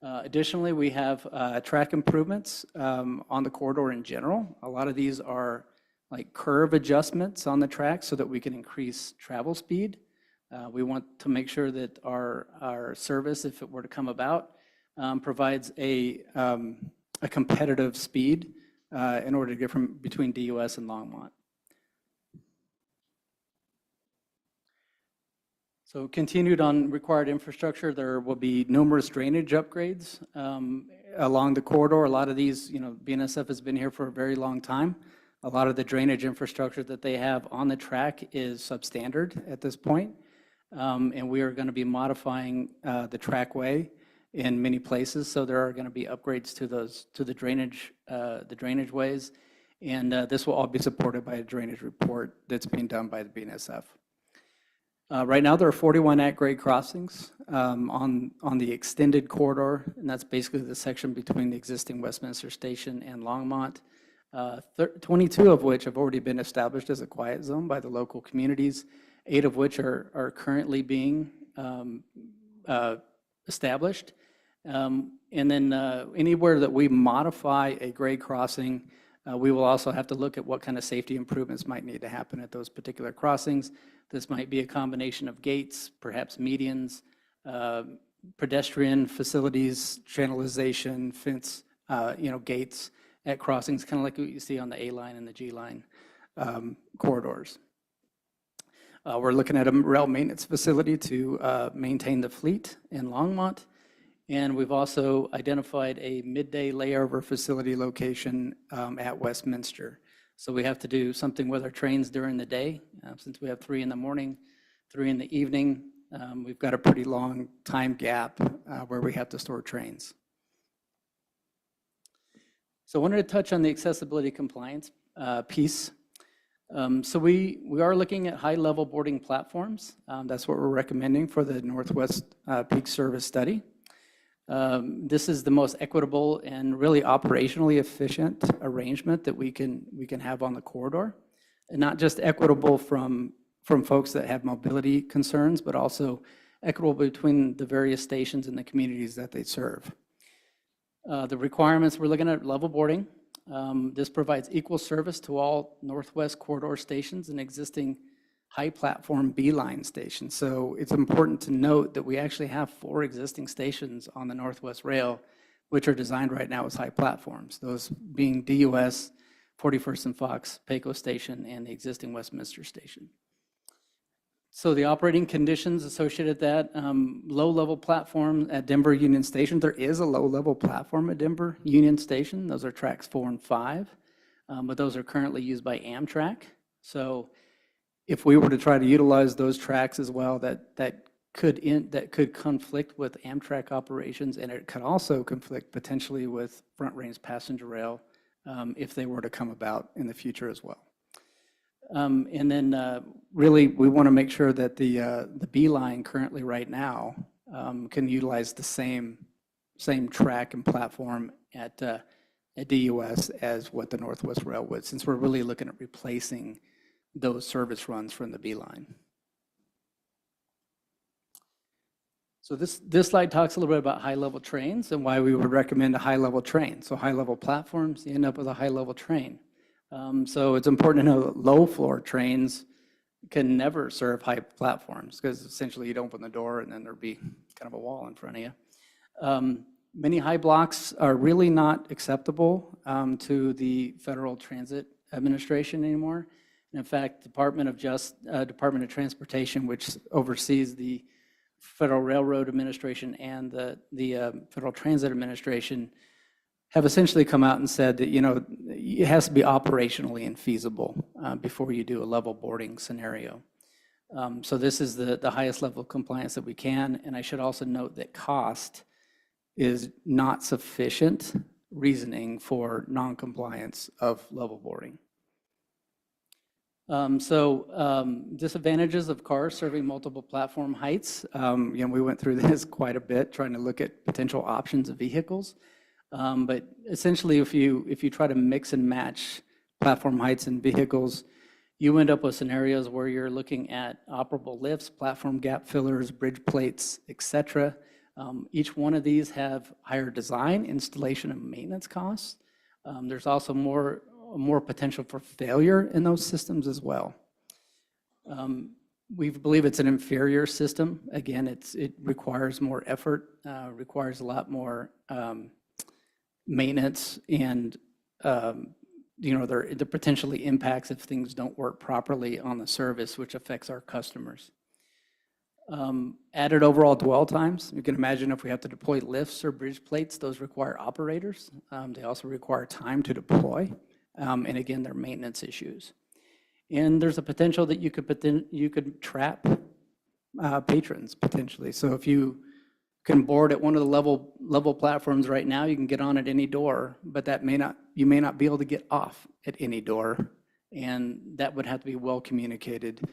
Additionally, we have track improvements on the corridor in general. A lot of these are like curve adjustments on the track so that we can increase travel speed. We want to make sure that our service, if it were to come about, provides a competitive speed in order to get from between DUS and Longmont. So continued on required infrastructure, there will be numerous drainage upgrades along the corridor. A lot of these, BNSF has been here for a very long time. A lot of the drainage infrastructure that they have on the track is substandard at this point. And we are going to be modifying the trackway in many places. So there are going to be upgrades to the drainage ways. And this will all be supported by a drainage report that's being done by the BNSF. Right now, there are 41 at-grade crossings on the extended corridor, and that's basically the section between the existing Westminster Station and Longmont. 22 of which have already been established as a quiet zone by the local communities, 8 of which are currently being established. And then anywhere that we modify a grade crossing, we will also have to look at what kind of safety improvements might need to happen at those particular crossings. This might be a combination of gates, perhaps medians, pedestrian facilities, channelization, fence, gates at crossings, kind of like what you see on the A line and the G line corridors. We're looking at a rail maintenance facility to maintain the fleet in Longmont. And we've also identified a midday layover facility location at Westminster. So we have to do something with our trains during the day. Since we have 3 in the morning, 3 in the evening, we've got a pretty long time gap where we have to store trains. So I wanted to touch on the accessibility compliance piece. So we are looking at high-level boarding platforms. That's what we're recommending for the Northwest Peak Service Study. This is the most equitable and really operationally efficient arrangement that we can have on the corridor. And not just equitable from folks that have mobility concerns, but also equitable between the various stations and the communities that they serve. The requirements, we're looking at level boarding. This provides equal service to all Northwest Corridor stations and existing high platform B-line stations. So it's important to note that we actually have 4 existing stations on the Northwest Rail, which are designed right now as high platforms, those being DUS, 41st and Fox, Pecos Station, and the existing Westminster Station. So the operating conditions associated with that, low-level platform at Denver Union Station. There is a low-level platform at Denver Union Station. Those are tracks 4 and 5, but those are currently used by Amtrak. So if we were to try to utilize those tracks as well, that could conflict with Amtrak operations, and it could also conflict potentially with Front Range Passenger Rail if they were to come about in the future as well. And then really, we want to make sure that the B-line currently right now can utilize the same track and platform at DUS as what the Northwest Rail would, since we're really looking at replacing those service runs from the B-line. So this slide talks a little bit about high-level trains and why we would recommend a high-level train. So high-level platforms, you end up with a high-level train. So it's important to know that low-floor trains can never serve high platforms because essentially you'd open the door and then there'd be kind of a wall in front of you. Many high blocks are really not acceptable to the Federal Transit Administration anymore. And in fact, Department of Transportation, which oversees the Federal Railroad Administration and the Federal Transit Administration, have essentially come out and said that, you know, it has to be operationally infeasible before you do a level boarding scenario. So this is the highest level of compliance that we can. And I should also note that cost is not sufficient reasoning for non-compliance of level boarding. Disadvantages of cars serving multiple platform heights. We went through this quite a bit, trying to look at potential options of vehicles. But essentially, if you try to mix and match platform heights and vehicles, you end up with scenarios where you're looking at operable lifts, platform gap fillers, bridge plates, etc. Each one of these have higher design, installation, and maintenance costs. There's also more potential for failure in those systems as well. We believe it's an inferior system. Again, it requires more effort, requires a lot more maintenance, and there potentially impacts if things don't work properly on the service, which affects our customers. Added overall dwell times. You can imagine if we have to deploy lifts or bridge plates, those require operators. They also require time to deploy. And again, there are maintenance issues. And there's a potential that you could trap patrons potentially. So if you can board at one of the level platforms right now, you can get on at any door, but you may not be able to get off at any door. And that would have to be well communicated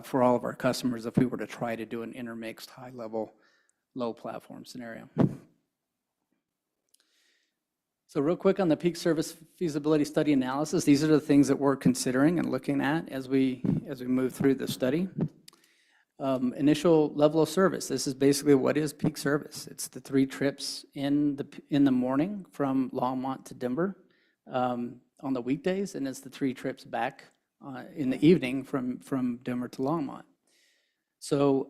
for all of our customers if we were to try to do an intermixed high-level, low platform scenario. So real quick on the peak service feasibility study analysis, these are the things that we're considering and looking at as we move through the study. Initial level of service. This is basically what is peak service. It's the 3 trips in the morning from Longmont to Denver on the weekdays, and it's the 3 trips back in the evening from Denver to Longmont. So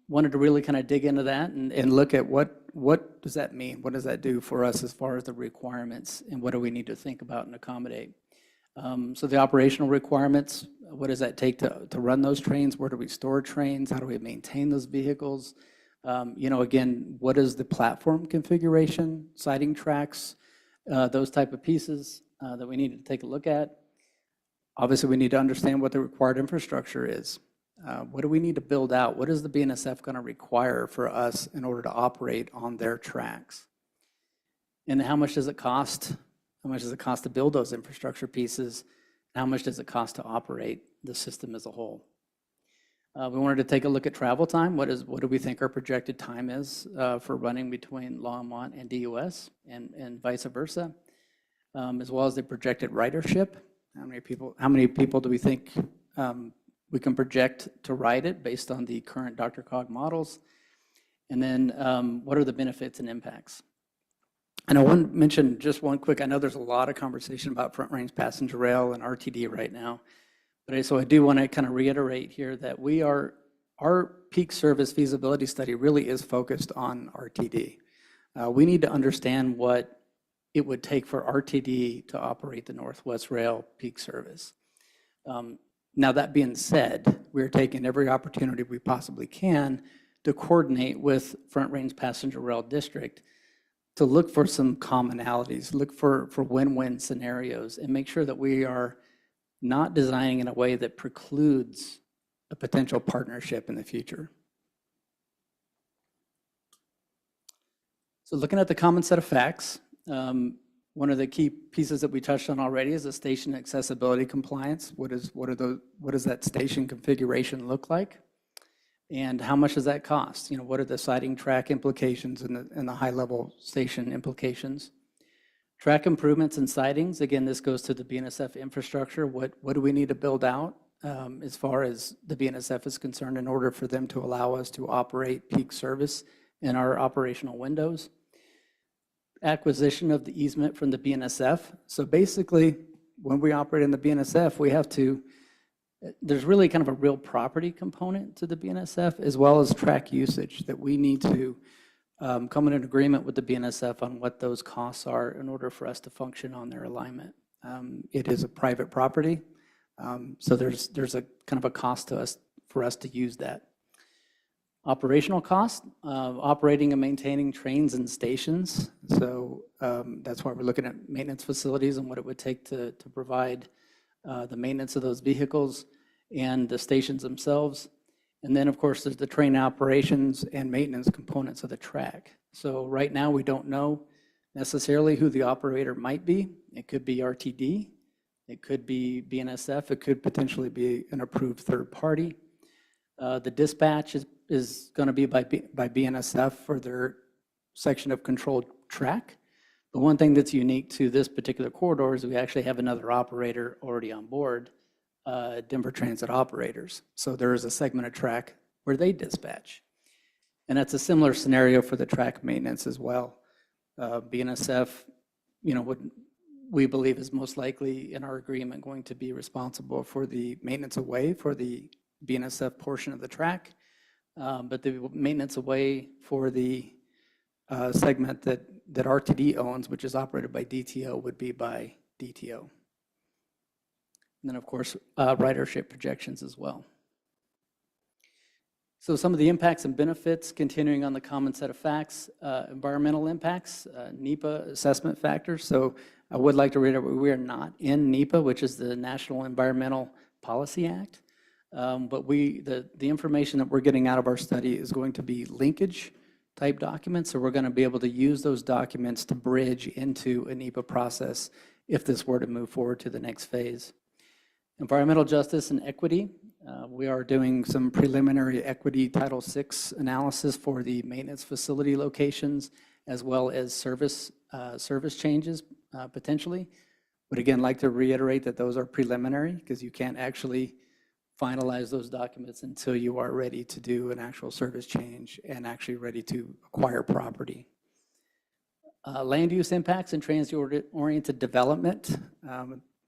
wanted to really kind of dig into that and look at what does that mean? What does that do for us as far as the requirements, and what do we need to think about and accommodate? So the operational requirements, what does that take to run those trains? Where do we store trains? How do we maintain those vehicles? Again, what is the platform configuration, siding tracks, those type of pieces that we need to take a look at. Obviously, we need to understand what the required infrastructure is. What do we need to build out? What is the BNSF going to require for us in order to operate on their tracks? And how much does it cost? How much does it cost to build those infrastructure pieces? how much does it cost to operate the system as a whole. We wanted to take a look at travel time. What do we think our projected time is for running between Longmont and DUS and vice versa, as well as the projected ridership. How many people do we think we can project to ride it based on the current DRCOG models? And then what are the benefits and impacts? And I want to mention just one quick, I know there's a lot of conversation about front range passenger rail and RTD right now. But so I do want to kind of reiterate here that our peak service feasibility study really is focused on RTD. We need to understand what it would take for RTD to operate the Northwest Rail peak service. Now that being said, we're taking every opportunity we possibly can to coordinate with Front Range Passenger Rail District to look for some commonalities, look for win-win scenarios, and make sure that we are not designing in a way that precludes a potential partnership in the future. So looking at the common set of facts, one of the key pieces that we touched on already is the station accessibility compliance. What does that station configuration look like? And how much does that cost? What are the siding track implications and the high-level station implications? Track improvements and sidings, again, this goes to the BNSF infrastructure. What do we need to build out as far as the BNSF is concerned in order for them to allow us to operate peak service in our operational windows? Acquisition of the easement from the BNSF. So basically, when we operate in the BNSF, we have to, there's really kind of a real property component to the BNSF as well as track usage that we need to come in an agreement with the BNSF on what those costs are in order for us to function on their alignment. It is a private property, so there's a kind of a cost to us for us to use that. Operational cost, operating and maintaining trains and stations. So that's why we're looking at maintenance facilities and what it would take to provide the maintenance of those vehicles and the stations themselves. And then, of course, there's the train operations and maintenance components of the track. So right now, we don't know necessarily who the operator might be. It could be RTD. It could be BNSF. It could potentially be an approved third party. The dispatch is going to be by BNSF for their section of controlled track. The one thing that's unique to this particular corridor is we actually have another operator already on board, Denver Transit Operators. So there is a segment of track where they dispatch. And that's a similar scenario for the track maintenance as well. BNSF, we believe is most likely in our agreement going to be responsible for the maintenance away for the BNSF portion of the track. But the maintenance away for the segment that RTD owns, which is operated by DTO, would be by DTO. And then, of course, ridership projections as well. So some of the impacts and benefits, continuing on the common set of facts, environmental impacts, NEPA assessment factors. So I would like to reiterate, we are not in NEPA, which is the National Environmental Policy Act. But the information that we're getting out of our study is going to be linkage type documents. So we're going to be able to use those documents to bridge into a NEPA process if this were to move forward to the next phase. Environmental justice and equity. We are doing some preliminary equity Title VI analysis for the maintenance facility locations, as well as service changes potentially. But again, like to reiterate that those are preliminary because you can't actually finalize those documents until you are ready to do an actual service change and actually ready to acquire property. Land use impacts and transit-oriented development.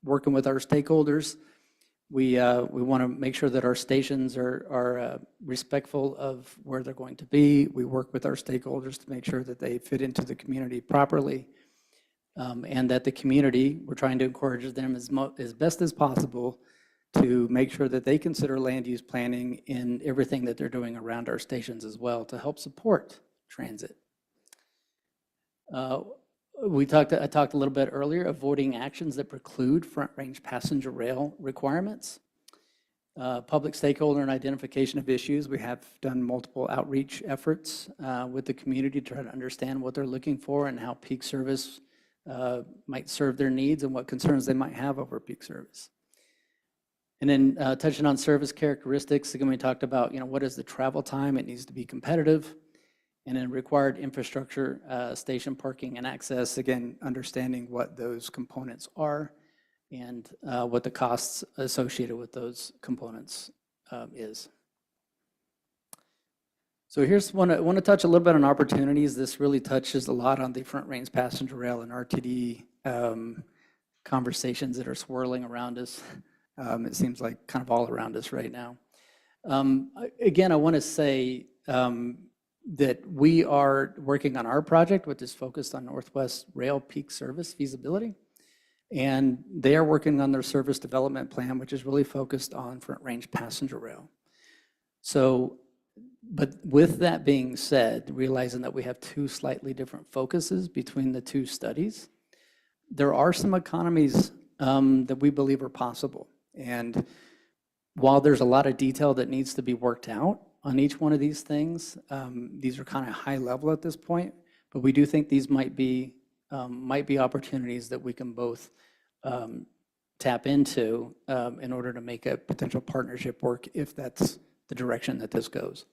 Working with our stakeholders, we want to make sure that our stations are respectful of where they're going to be. We work with our stakeholders to make sure that they fit into the community properly, and that the community, we're trying to encourage them as best as possible to make sure that they consider land use planning in everything that they're doing around our stations as well to help support transit. I talked a little bit earlier, avoiding actions that preclude front range passenger rail requirements. Public stakeholder and identification of issues. We have done multiple outreach efforts with the community to try to understand what they're looking for and how peak service might serve their needs and what concerns they might have over peak service. And then touching on service characteristics, again, we talked about, what is the travel time? It needs to be competitive. And then required infrastructure, station parking and access, again, understanding what those components are and what the costs associated with those components is. So here's I want to touch a little bit on opportunities. This really touches a lot on the Front Range Passenger Rail and RTD conversations that are swirling around us. It seems like kind of all around us right now. Again, I want to say that we are working on our project, which is focused on Northwest Rail peak service feasibility. And they are working on their service development plan, which is really focused on Front Range Passenger Rail. So, but with that being said, realizing that we have two slightly different focuses between the two studies, there are some economies that we believe are possible. And while there's a lot of detail that needs to be worked out on each one of these things, these are kind of high level at this point, but we do think these might be opportunities that we can both tap into in order to make a potential partnership work if that's the direction that this goes.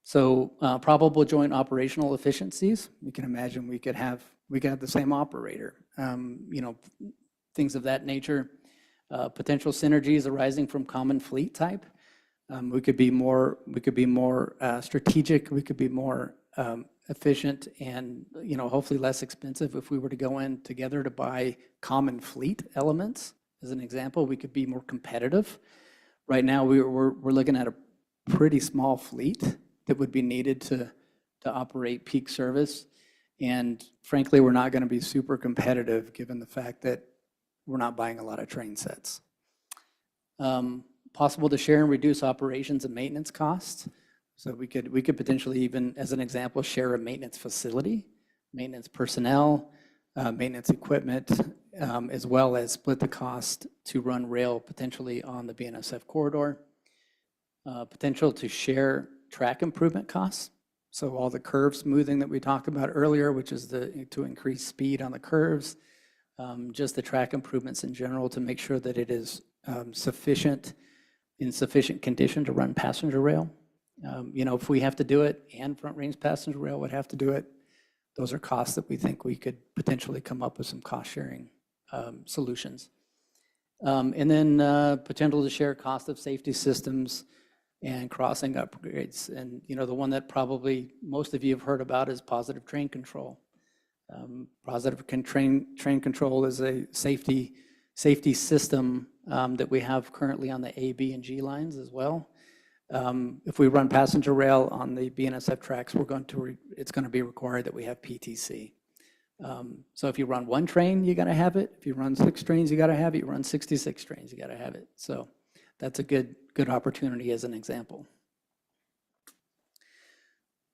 So probable joint operational efficiencies, you can imagine we could have the same operator, things of that nature. Potential synergies arising from common fleet type. We could be more strategic. We could be more efficient, and hopefully less expensive if we were to go in together to buy common fleet elements. As an example, we could be more competitive. Right now, we're looking at a pretty small fleet that would be needed to operate peak service, and frankly, we're not going to be super competitive given the fact that we're not buying a lot of train sets. Possible to share and reduce operations and maintenance costs. So we could potentially even, as an example, share a maintenance facility, maintenance personnel, maintenance equipment, as well as split the cost to run rail potentially on the BNSF corridor. Potential to share track improvement costs. So all the curve smoothing that we talked about earlier, which is to increase speed on the curves. Just the track improvements in general to make sure that it is in sufficient condition to run passenger rail. If we have to do it and Front Range Passenger Rail would have to do it, those are costs that we think we could potentially come up with some cost sharing solutions. And then potential to share cost of safety systems and crossing upgrades. And the one that probably most of you have heard about is positive train control. Positive train control is a safety system that we have currently on the A, B, and G lines as well. If we run passenger rail on the BNSF tracks, it's going to be required that we have PTC. So if you run one train, you got to have it. If you run 6 trains, you got to have it. You run 66 trains, you got to have it. So that's a good opportunity as an example.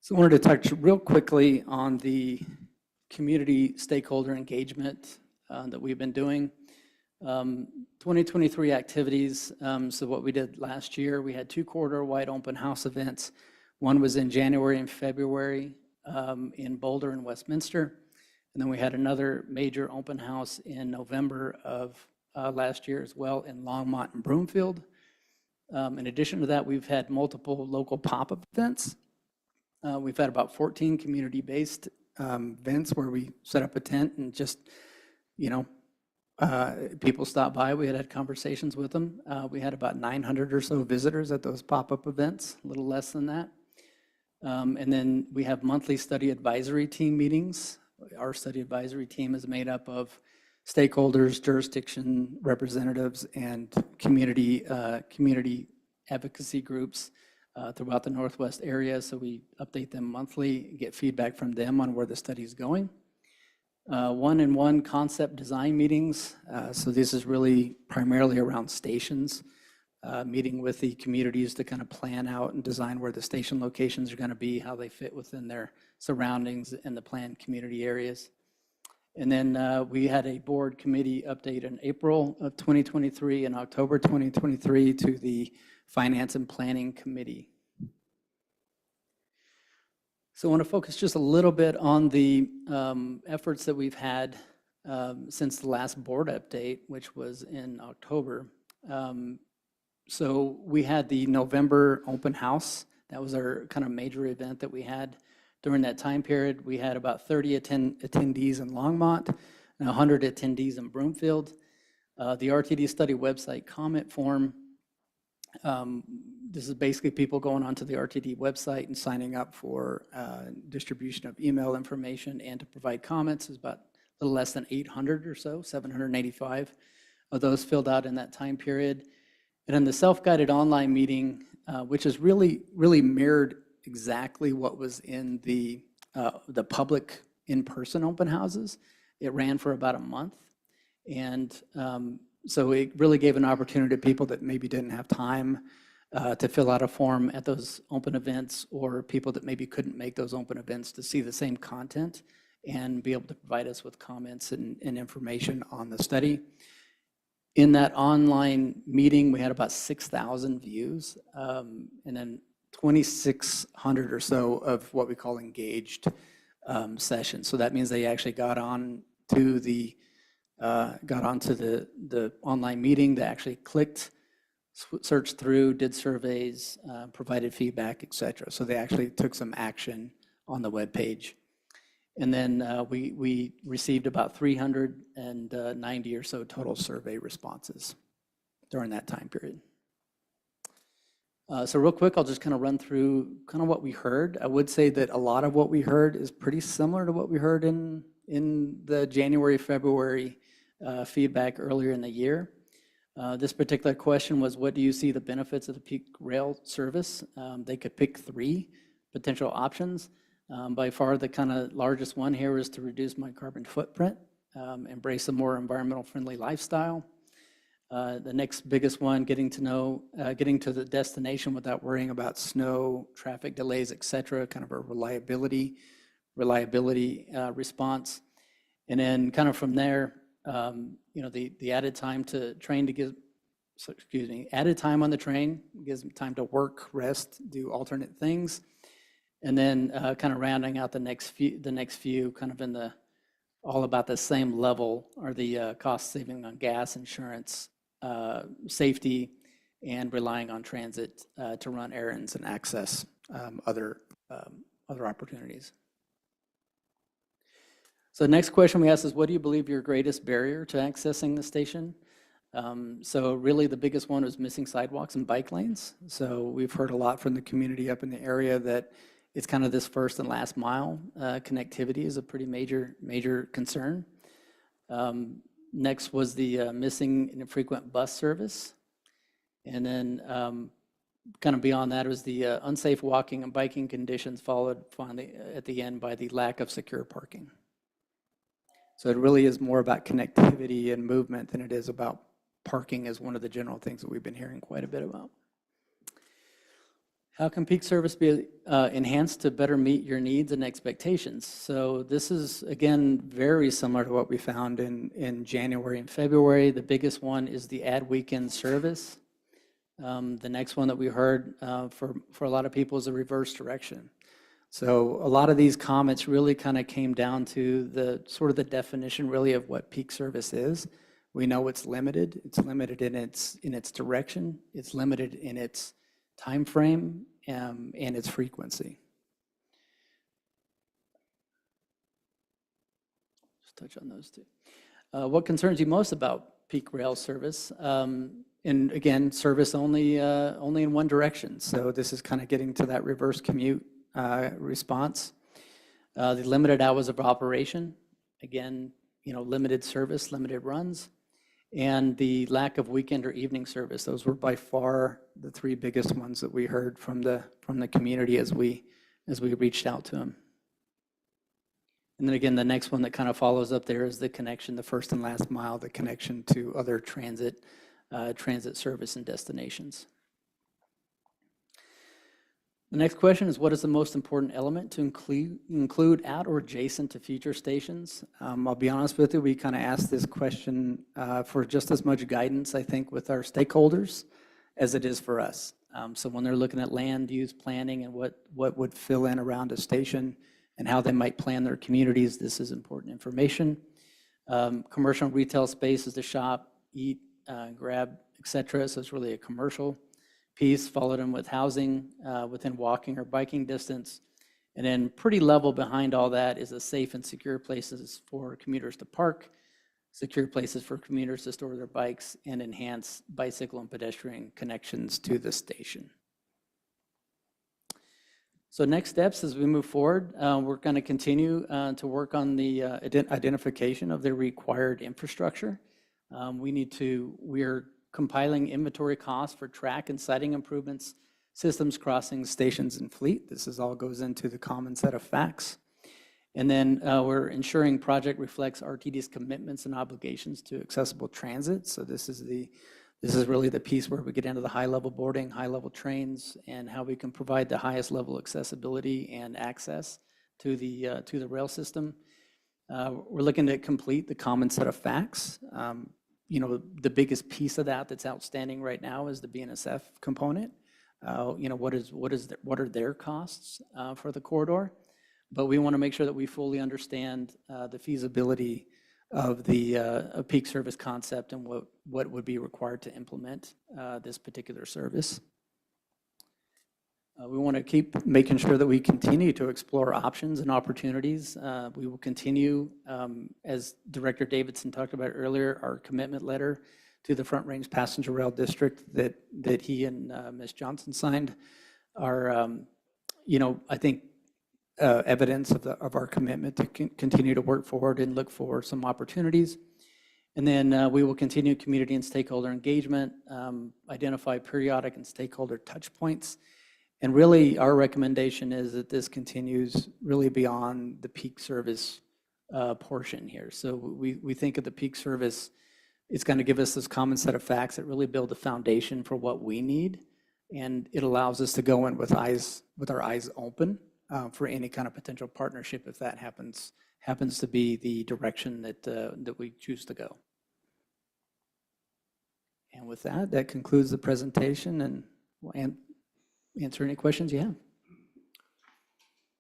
So I wanted to touch real quickly on the community stakeholder engagement that we've been doing. 2023 activities, so what we did last year, we had 2 corridor-wide open house events. One was in January and February in Boulder and Westminster. And then we had another major open house in November of last year as well in Longmont and Broomfield. In addition to that, we've had multiple local pop-up events. We've had about 14 community-based events where we set up a tent and just, people stopped by. We had conversations with them. We had about 900 or so visitors at those pop-up events, a little less than that. And then we have monthly study advisory team meetings. Our study advisory team is made up of stakeholders, jurisdiction representatives, and community advocacy groups throughout the Northwest area. So we update them monthly, get feedback from them on where the study is going. One-on-one concept design meetings. So this is really primarily around stations, meeting with the communities to kind of plan out and design where the station locations are going to be, how they fit within their surroundings and the planned community areas. And then we had a board committee update in April of 2023 and October 2023 to the Finance and Planning Committee. So I want to focus just a little bit on the efforts that we've had since the last board update, which was in October. So we had the November open house. That was our kind of major event that we had during that time period. We had about 30 attendees in Longmont and 100 attendees in Broomfield. The RTD study website comment form. This is basically people going onto the RTD website and signing up for distribution of email information and to provide comments. Is about a little less than 800 or so, 785 of those filled out in that time period. And then the self-guided online meeting, which is really mirrored exactly what was in the public in-person open houses. It ran for about a month. And so it really gave an opportunity to people that maybe didn't have time to fill out a form at those open events, or people that maybe couldn't make those open events to see the same content and be able to provide us with comments and information on the study. In that online meeting, we had about 6,000 views, and then 2,600 or so of what we call engaged sessions. So that means they actually got onto the online meeting. They actually clicked, searched through, did surveys, provided feedback, etc. So they actually took some action on the web page. And then we received about 390 or so total survey responses during that time period. So real quick, I'll just kind of run through kind of what we heard. I would say that a lot of what we heard is pretty similar to what we heard in the January, February feedback earlier in the year. This particular question was, what do you see the benefits of the Peak Rail service? They could pick 3 potential options. By far, the kind of largest one here is to reduce my carbon footprint, embrace a more environmental friendly lifestyle. The next biggest one, getting to the destination without worrying about snow, traffic delays, etc. Kind of a reliability response. And then kind of from there, the added time to train to give, added time on the train gives them time to work, rest, do alternate things. And then kind of rounding out the next few kind of in the all about the same level are the cost saving on gas, insurance, safety, and relying on transit to run errands and access other opportunities. So the next question we asked is, what do you believe your greatest barrier to accessing the station? So really the biggest one was missing sidewalks and bike lanes. So we've heard a lot from the community up in the area that it's kind of this first and last mile connectivity is a pretty major concern. Next was the missing and infrequent bus service. And then kind of beyond that was the unsafe walking and biking conditions, followed finally at the end by the lack of secure parking. So it really is more about connectivity and movement than it is about parking as one of the general things that we've been hearing quite a bit about. How can peak service be enhanced to better meet your needs and expectations? So this is, again, very similar to what we found in January and February. The biggest one is the add weekend service. The next one that we heard for a lot of people is the reverse direction. So a lot of these comments really kind of came down to the sort of the definition really of what peak service is. We know it's limited. It's limited in its direction. It's limited in its time frame and its frequency. Just touch on those two. What concerns you most about peak rail service? And again, service only in one direction. So this is kind of getting to that reverse commute response. The limited hours of operation, again, limited service, limited runs, and the lack of weekend or evening service. Those were by far the 3 biggest ones that we heard from the community as we reached out to them. And then again, the next one that kind of follows up there is the connection, the first and last mile, the connection to other transit service and destinations. The next question is, what is the most important element to include at or adjacent to future stations? I'll be honest with you, we kind of asked this question for just as much guidance, I think, with our stakeholders as it is for us. So when they're looking at land use planning and what would fill in around a station and how they might plan their communities, this is important information. Commercial and retail spaces to shop, eat, Grab, et cetera. So it's really a commercial piece, followed in with housing within walking or biking distance. And then pretty level behind all that is a safe and secure places for commuters to park, secure places for commuters to store their bikes, and enhance bicycle and pedestrian connections to the station. So next steps as we move forward, we're going to continue to work on the identification of the required infrastructure. We're compiling inventory costs for track and sighting improvements, systems, crossings, stations, and fleet. This all goes into the common set of facts. And then we're ensuring project reflects RTD's commitments and obligations to accessible transit. So this is really the piece where we get into the high-level boarding, high-level trains, and how we can provide the highest level accessibility and access to the rail system. We're looking to complete the common set of facts. The biggest piece of that that's outstanding right now is the BNSF component. What are their costs for the corridor? But we want to make sure that we fully understand the feasibility of the peak service concept and what would be required to implement this particular service. We want to keep making sure that we continue to explore options and opportunities. We will continue, as Director Davidson talked about earlier, our commitment letter to the Front Range Passenger Rail District that he and Ms. Johnson signed are, I think, evidence of our commitment to continue to work forward and look for some opportunities. And then we will continue community and stakeholder engagement, identify periodic and stakeholder touch points. And really, our recommendation is that this continues really beyond the peak service portion here. So we think of the peak service, it's going to give us this common set of facts that really build a foundation for what we need. And it allows us to go in with our eyes open for any kind of potential partnership if that happens to be the direction that we choose to go. And with that concludes the presentation, and we'll answer any questions you have.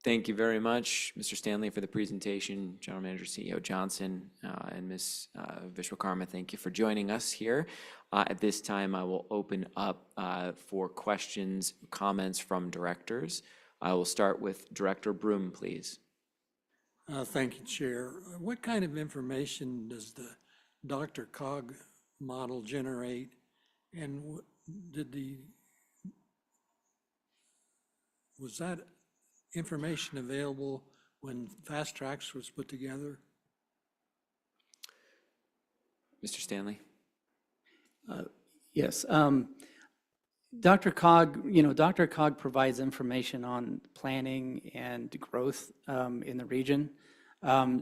Thank you very much, Mr. Stanley, for the presentation. General Manager, CEO Johnson, and Ms. Vishwakarma, thank you for joining us here. At this time, I will open up for questions, comments from directors. I will start with Director Broom, please. Thank you, Chair. What kind of information does the DRCOG model generate? And was that information available when Fast Tracks was put together? Mr. Stanley? Yes. DRCOG provides information on planning and growth in the region.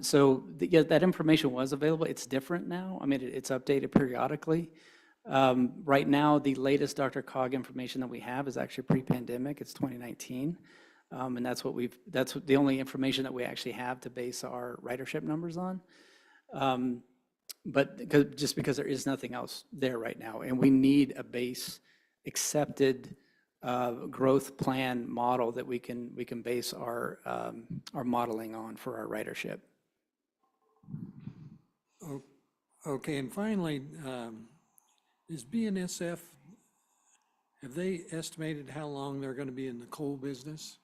So that information was available. It's different now. I mean, it's updated periodically. Right now, the latest DRCOG information that we have is actually pre-pandemic. It's 2019. And that's the only information that we actually have to base our ridership numbers on. But just because there is nothing else there right now, and we need a base accepted growth plan model that we can base our modeling on for our ridership. Okay, and finally, is BNSF, have they estimated how long they're going to be in the coal business?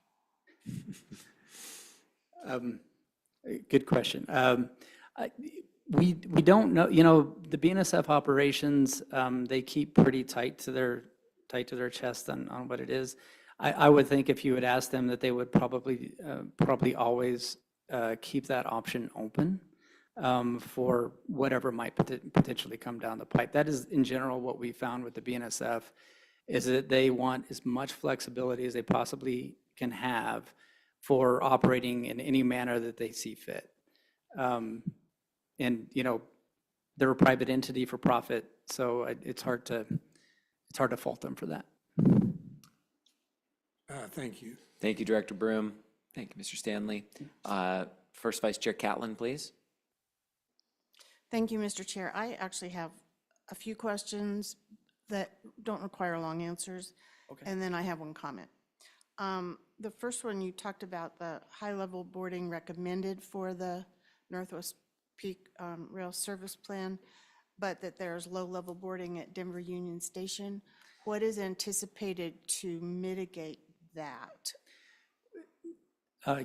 Good question. We don't know. The BNSF operations, they keep pretty tight to their chest on what it is. I would think if you would ask them that they would probably always keep that option open for whatever might potentially come down the pipe. That is, in general, what we found with the BNSF, is that they want as much flexibility as they possibly can have for operating in any manner that they see fit. And they're a private entity for profit, so it's hard to fault them for that. Thank you. Thank you, Director Broom. Thank you, Mr. Stanley. First Vice Chair Catlin, please. Thank you, Mr. Chair. I actually have a few questions that don't require long answers. Okay. And then I have one comment. The first one, you talked about the high-level boarding recommended for the Northwest Peak Rail Service Plan. but that there's low-level boarding at Denver Union Station. What is anticipated to mitigate that?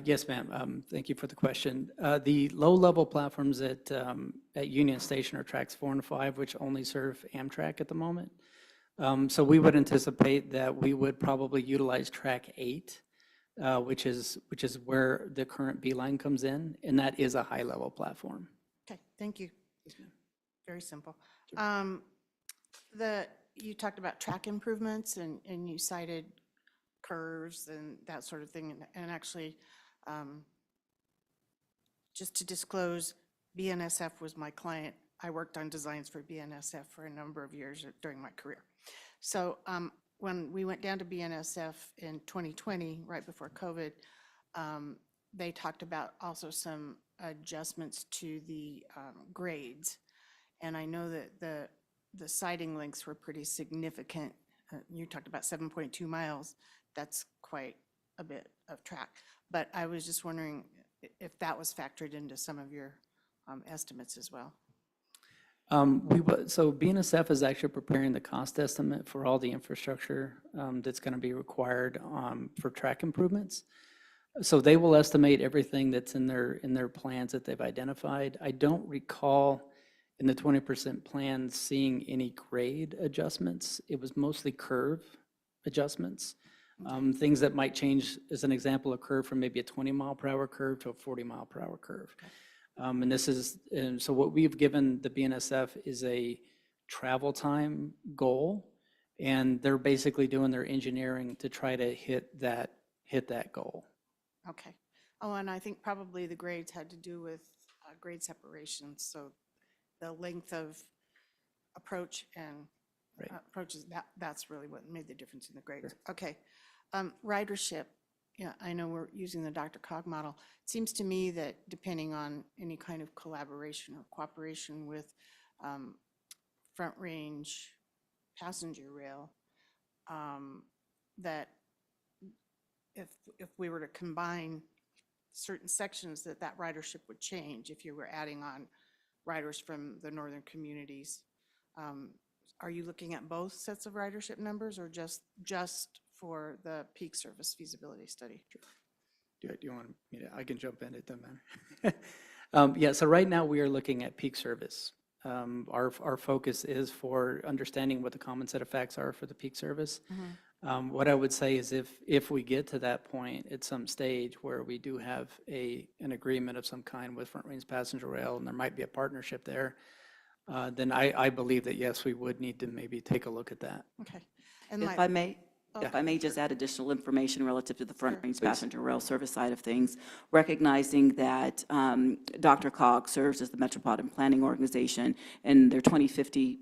Yes, ma'am. Thank you for the question. The low-level platforms at Union Station are tracks 4 and 5, which only serve Amtrak at the moment. So we would anticipate that we would probably utilize track 8, which is where the current B line comes in, and that is a high-level platform. Okay, thank you. Very simple. You talked about track improvements and you cited curves and that sort of thing. And actually, just to disclose, BNSF was my client. I worked on designs for BNSF for a number of years during my career. So when we went down to BNSF in 2020, right before COVID, they talked about also some adjustments to the grades. And I know that the siding lengths were pretty significant. You talked about 7.2 miles. That's quite a bit of track. But I was just wondering if that was factored into some of your estimates as well. So BNSF is actually preparing the cost estimate for all the infrastructure that's going to be required for track improvements. So they will estimate everything that's in their plans that they've identified. I don't recall in the 20% plan seeing any grade adjustments. It was mostly curve adjustments. Things that might change, as an example, a curve from maybe a 20-mile-per-hour curve to a 40-mile-per-hour curve. And so what we've given the BNSF is a travel time goal, and they're basically doing their engineering to try to hit that goal. Okay. Oh, and I think probably the grades had to do with grade separations. So the length of approach and approaches, that's really what made the difference in the grades. Okay. Ridership. Yeah, I know we're using the DRCOG model. It seems to me that depending on any kind of collaboration or cooperation with Front Range Passenger Rail, that if we were to combine certain sections, that ridership would change if you were adding on riders from the northern communities. Are you looking at both sets of ridership numbers or just for the peak service feasibility study? Do you want me to? I can jump in, it doesn't matter. Yeah, so right now we are looking at peak service. Our focus is for understanding what the common set of facts are for the peak service. What I would say is if we get to that point at some stage where we do have an agreement of some kind with Front Range Passenger Rail, and there might be a partnership there, then I believe that, yes, we would need to maybe take a look at that. Okay. If I may just add additional information relative to the Front Range Passenger Rail Service side of things, recognizing that DRCOG serves as the Metropolitan Planning Organization and their 2050,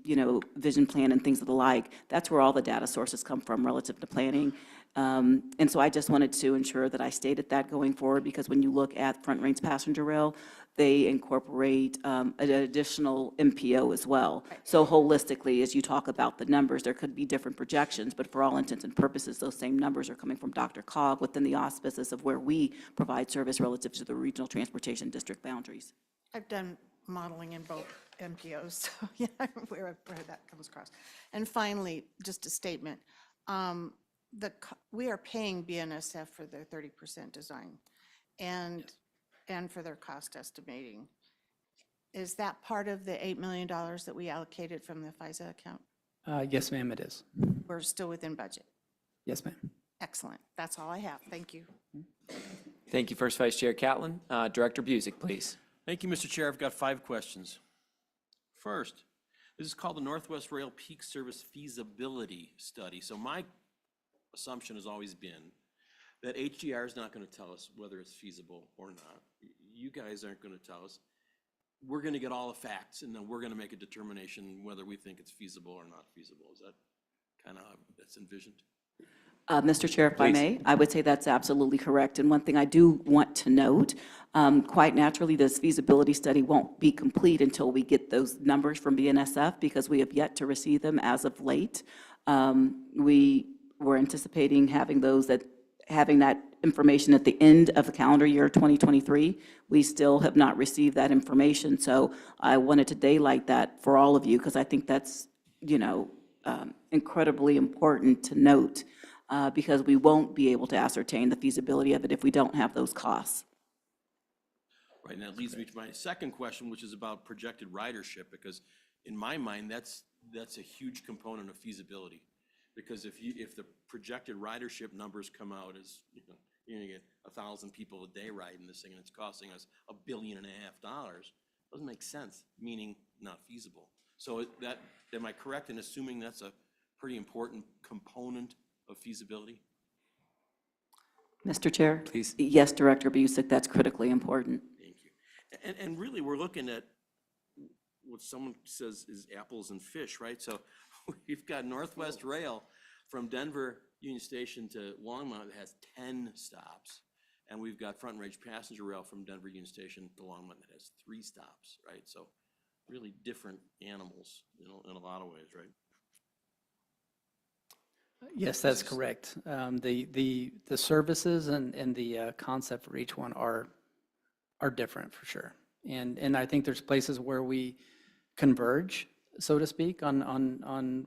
vision plan and things of the like, that's where all the data sources come from relative to planning. And so I just wanted to ensure that I stated that going forward, because when you look at Front Range Passenger Rail, they incorporate an additional MPO as well. So holistically, as you talk about the numbers, there could be different projections, but for all intents and purposes, those same numbers are coming from DRCOG within the auspices of where we provide service relative to the regional transportation district boundaries. I've done modeling in both MPOs, so yeah, I'm aware of where that comes across. And finally, just a statement. We are paying BNSF for their 30% design and for their cost estimating. Is that part of the $8 million that we allocated from the FISA account? Yes, ma'am, it is. We're still within budget. Yes, ma'am. Excellent. That's all I have. Thank you. Thank you, First Vice Chair Catlin. Director Busick, please. Thank you, Mr. Chair. I've got 5 questions. First, this is called the Northwest Rail Peak Service Feasibility Study. So my assumption has always been that HDR is not going to tell us whether it's feasible or not. You guys aren't going to tell us. We're going to get all the facts, and then we're going to make a determination whether we think it's feasible or not feasible. Is that kind of how it's envisioned? Mr. Chair, if I may, I would say that's absolutely correct. And one thing I do want to note, quite naturally, this feasibility study won't be complete until we get those numbers from BNSF, because we have yet to receive them as of late. We were anticipating having those having that information at the end of the calendar year 2023. We still have not received that information, so I wanted to daylight that for all of you, because I think that's, incredibly important to note, because we won't be able to ascertain the feasibility of it if we don't have those costs. Right, and that leads me to my second question, which is about projected ridership, because in my mind, that's a huge component of feasibility. Because if the projected ridership numbers come out as, you're gonna get 1,000 people a day riding this thing, and it's costing us $1.5 billion, doesn't make sense, meaning not feasible. So am I correct in assuming that's a pretty important component of feasibility? Mr. Chair? Please. Yes, Director Busick, that's critically important. Thank you. And really, we're looking at what someone says is apples and fish, right? So we've got Northwest Rail from Denver Union Station to Longmont that has 10 stops. And we've got Front Range Passenger Rail from Denver Union Station to Longmont that has 3 stops, right? So really different animals, in a lot of ways, right? Yes, that's correct. The services and the concept for each one are different for sure. And I think there's places where we converge, so to speak, on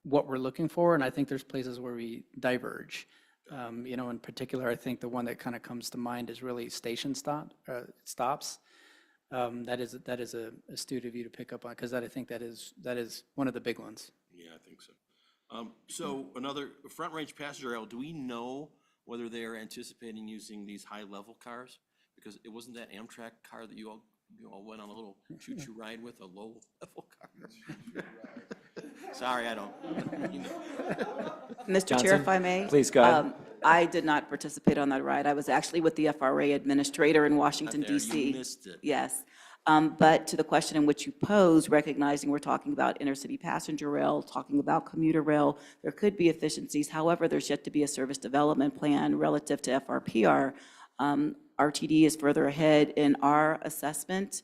what we're looking for, and I think there's places where we diverge. In particular, I think the one that kind of comes to mind is really station stops. That is a astute of you to pick up on, because I think that is one of the big ones. Yeah, I think so. So another Front Range Passenger Rail, do we know whether they are anticipating using these high-level cars? Because it wasn't that Amtrak car that you all went on a little choo-choo ride with, a low-level car? Sorry, I don't. Mr. Chair, if I may? Please, go ahead. I did not participate on that ride. I was actually with the FRA administrator in Washington, Not there, D.C. you missed it. Yes. But to the question in which you posed, recognizing we're talking about intercity passenger rail, talking about commuter rail, there could be efficiencies. However, there's yet to be a service development plan relative to FRPR. RTD is further ahead in our assessment.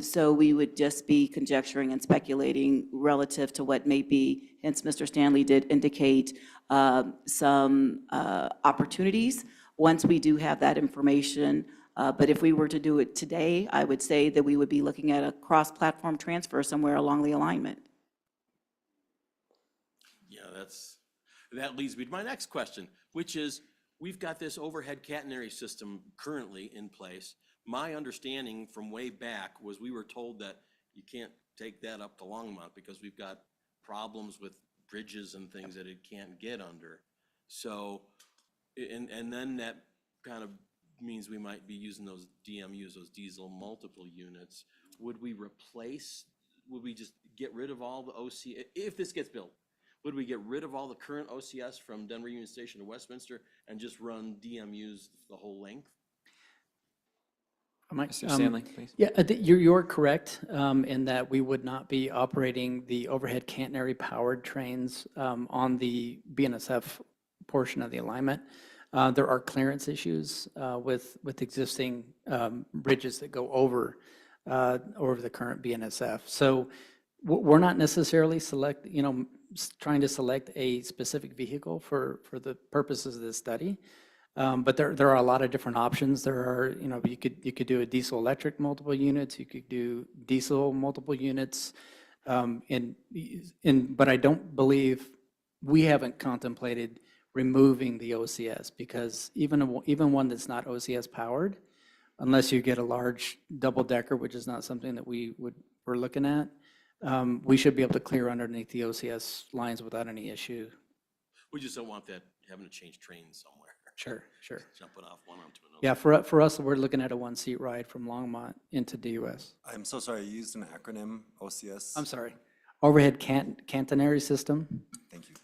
So we would just be conjecturing and speculating relative to what may be. Hence, Mr. Stanley did indicate some opportunities once we do have that information. But if we were to do it today, I would say that we would be looking at a cross-platform transfer somewhere along the alignment. Yeah, that leads me to my next question, which is, we've got this overhead catenary system currently in place. My understanding from way back was we were told that you can't take that up to Longmont because we've got problems with bridges and things that it can't get under. So, and then that kind of means we might be using those DMUs, those diesel multiple units. Would we just get rid of all the OC, if this gets built, would we get rid of all the current OCS from Denver Union Station to Westminster and just run DMUs the whole length? Mr. Stanley, please. Yeah, you're correct in that we would not be operating the overhead catenary powered trains on the BNSF portion of the alignment. There are clearance issues with existing bridges that go over the current BNSF. So we're not necessarily trying to select a specific vehicle for the purposes of this study. But there are a lot of different options. There are, you could do a diesel electric multiple units, you could do diesel multiple units. But I don't believe, we haven't contemplated removing the OCS, because even one that's not OCS powered, unless you get a large double decker, which is not something that we're looking at, we should be able to clear underneath the OCS lines without any issue. We just don't want that having to change trains somewhere. Sure. Jumping off one onto another. Yeah, for us, we're looking at a one-seat ride from Longmont into DUS. I'm so sorry, you used an acronym, OCS? I'm sorry. Overhead catenary system. Thank you.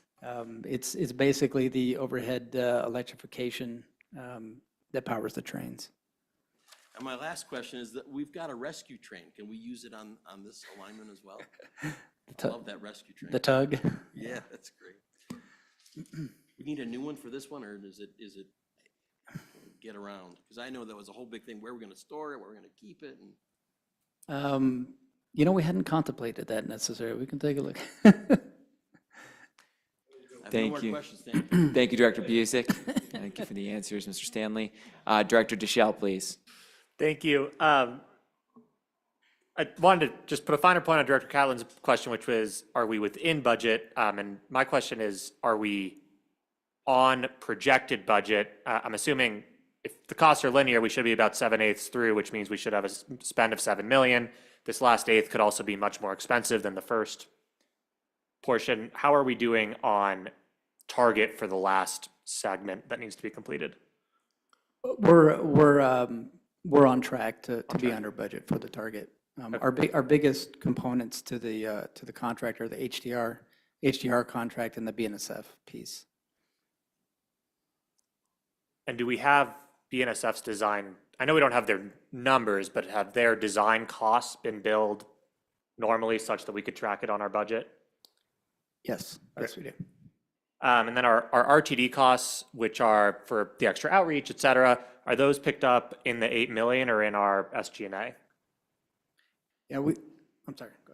It's basically the overhead electrification that powers the trains. And my last question is that we've got a rescue train. Can we use it on this alignment as well? I love that rescue train. The tug. Yeah, that's great. We need a new one for this one, or is it get around? Because I know that was a whole big thing, where we're going to store it, where we're going to keep it. And We hadn't contemplated that necessarily. We can take a look. Thank more you. questions, thank you. Thank you, Director Busick. Thank you for the answers, Mr. Stanley. Director Deschel, please. Thank you. I wanted to just put a finer point on Director Catlin's question, which was, are we within budget? And my question is, are we on projected budget? I'm assuming if the costs are linear, we should be about 7/8 through, which means we should have a spend of 7 million. This last eighth could also be much more expensive than the first portion. How are we doing on target for the last segment that needs to be completed? We're on track to be under budget for the target. Our biggest components to the contract are the HDR contract and the BNSF piece. And do we have BNSF's design? I know we don't have their numbers, but have their design costs been billed normally such that we could track it on our budget? Yes, yes, we do. And then our RTD costs, which are for the extra outreach, et cetera, are those picked up in the 8 million or in our SG&A? Yeah, I'm sorry, go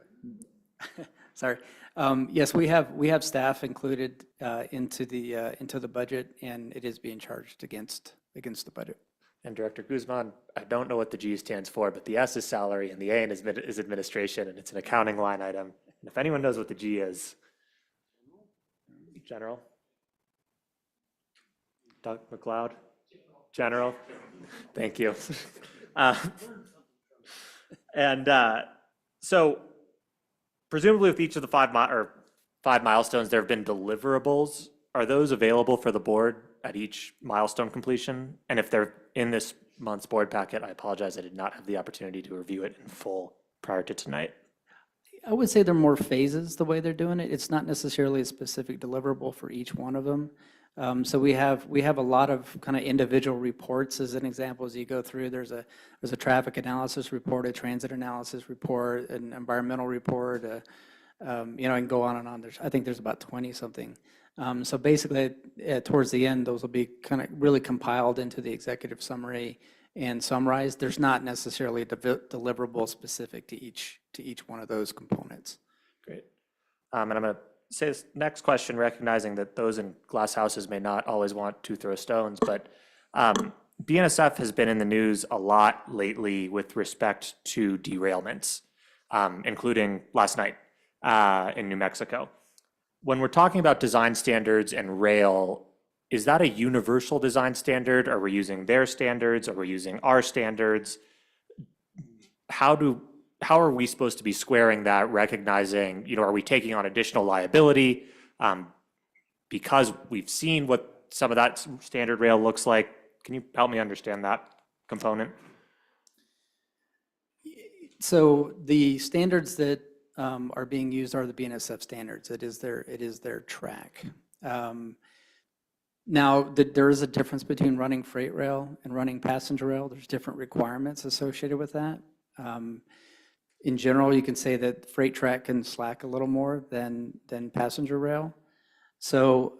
ahead. Sorry. Yes, we have staff included into the budget, and it is being charged against the budget. And Director Guzman, I don't know what the G stands for, but the S is salary and the A is administration, and it's an accounting line item. And if anyone knows what the G is, General? Doug McLeod? General? Thank you. So presumably with each of the five milestones, there have been deliverables. Are those available for the board at each milestone completion? And if they're in this month's board packet, I apologize, I did not have the opportunity to review it in full prior to tonight. I would say they're more phases the way they're doing it. It's not necessarily a specific deliverable for each one of them. So we have a lot of kind of individual reports. As an example, as you go through, there's a traffic analysis report, a transit analysis report, an environmental report, and go on and on. I think there's about 20 something. So basically, towards the end, those will be kind of really compiled into the executive summary and summarized. There's not necessarily a deliverable specific to each one of those components. Great. And I'm going to say this next question, recognizing that those in glass houses may not always want to throw stones, but BNSF has been in the news a lot lately with respect to derailments, including last night in New Mexico. When we're talking about design standards and rail, is that a universal design standard? Are we using their standards? Are we using our standards? How are we supposed to be squaring that, recognizing, are we taking on additional liability? Because we've seen what some of that standard rail looks like. Can you help me understand that component? So the standards that are being used are the BNSF standards. It is their track. Now, there is a difference between running freight rail and running passenger rail. There's different requirements associated with that. In general, you can say that freight track can slack a little more than passenger rail. So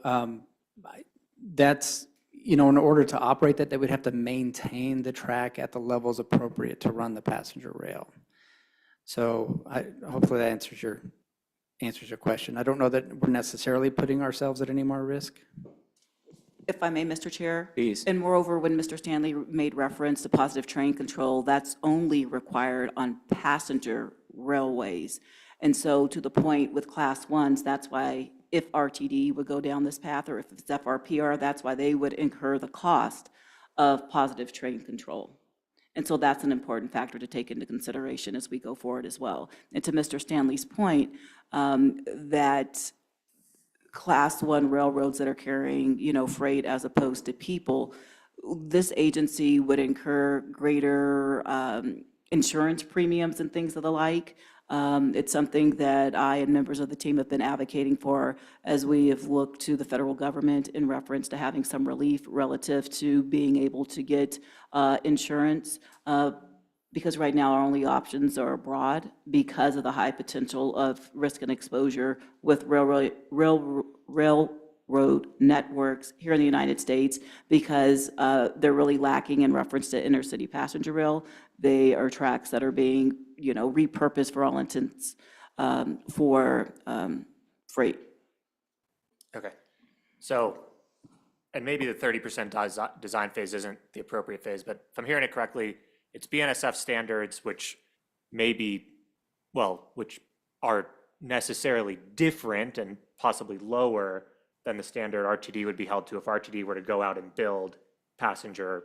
that's, in order to operate that, they would have to maintain the track at the levels appropriate to run the passenger rail. So hopefully that answers your question. I don't know that we're necessarily putting ourselves at any more risk. If I may, Mr. Chair? Please. And moreover, when Mr. Stanley made reference to positive train control, that's only required on passenger railways. And so to the point with Class 1s, that's why if RTD would go down this path, or if it's FRPR, that's why they would incur the cost of positive train control. And so that's an important factor to take into consideration as we go forward as well. And to Mr. Stanley's point, that Class 1 railroads that are carrying, freight as opposed to people, this agency would incur greater insurance premiums and things of the like. It's something that I and members of the team have been advocating for as we have looked to the federal government in reference to having some relief relative to being able to get insurance. Because right now our only options are abroad because of the high potential of risk and exposure with railroad networks here in the United States, because they're really lacking in reference to intercity passenger rail. They are tracks that are being, repurposed for all intents for freight. Okay. So, and maybe the 30% design phase isn't the appropriate phase, but if I'm hearing it correctly, it's BNSF standards, which may be, well, which are necessarily different and possibly lower than the standard RTD would be held to if RTD were to go out and build passenger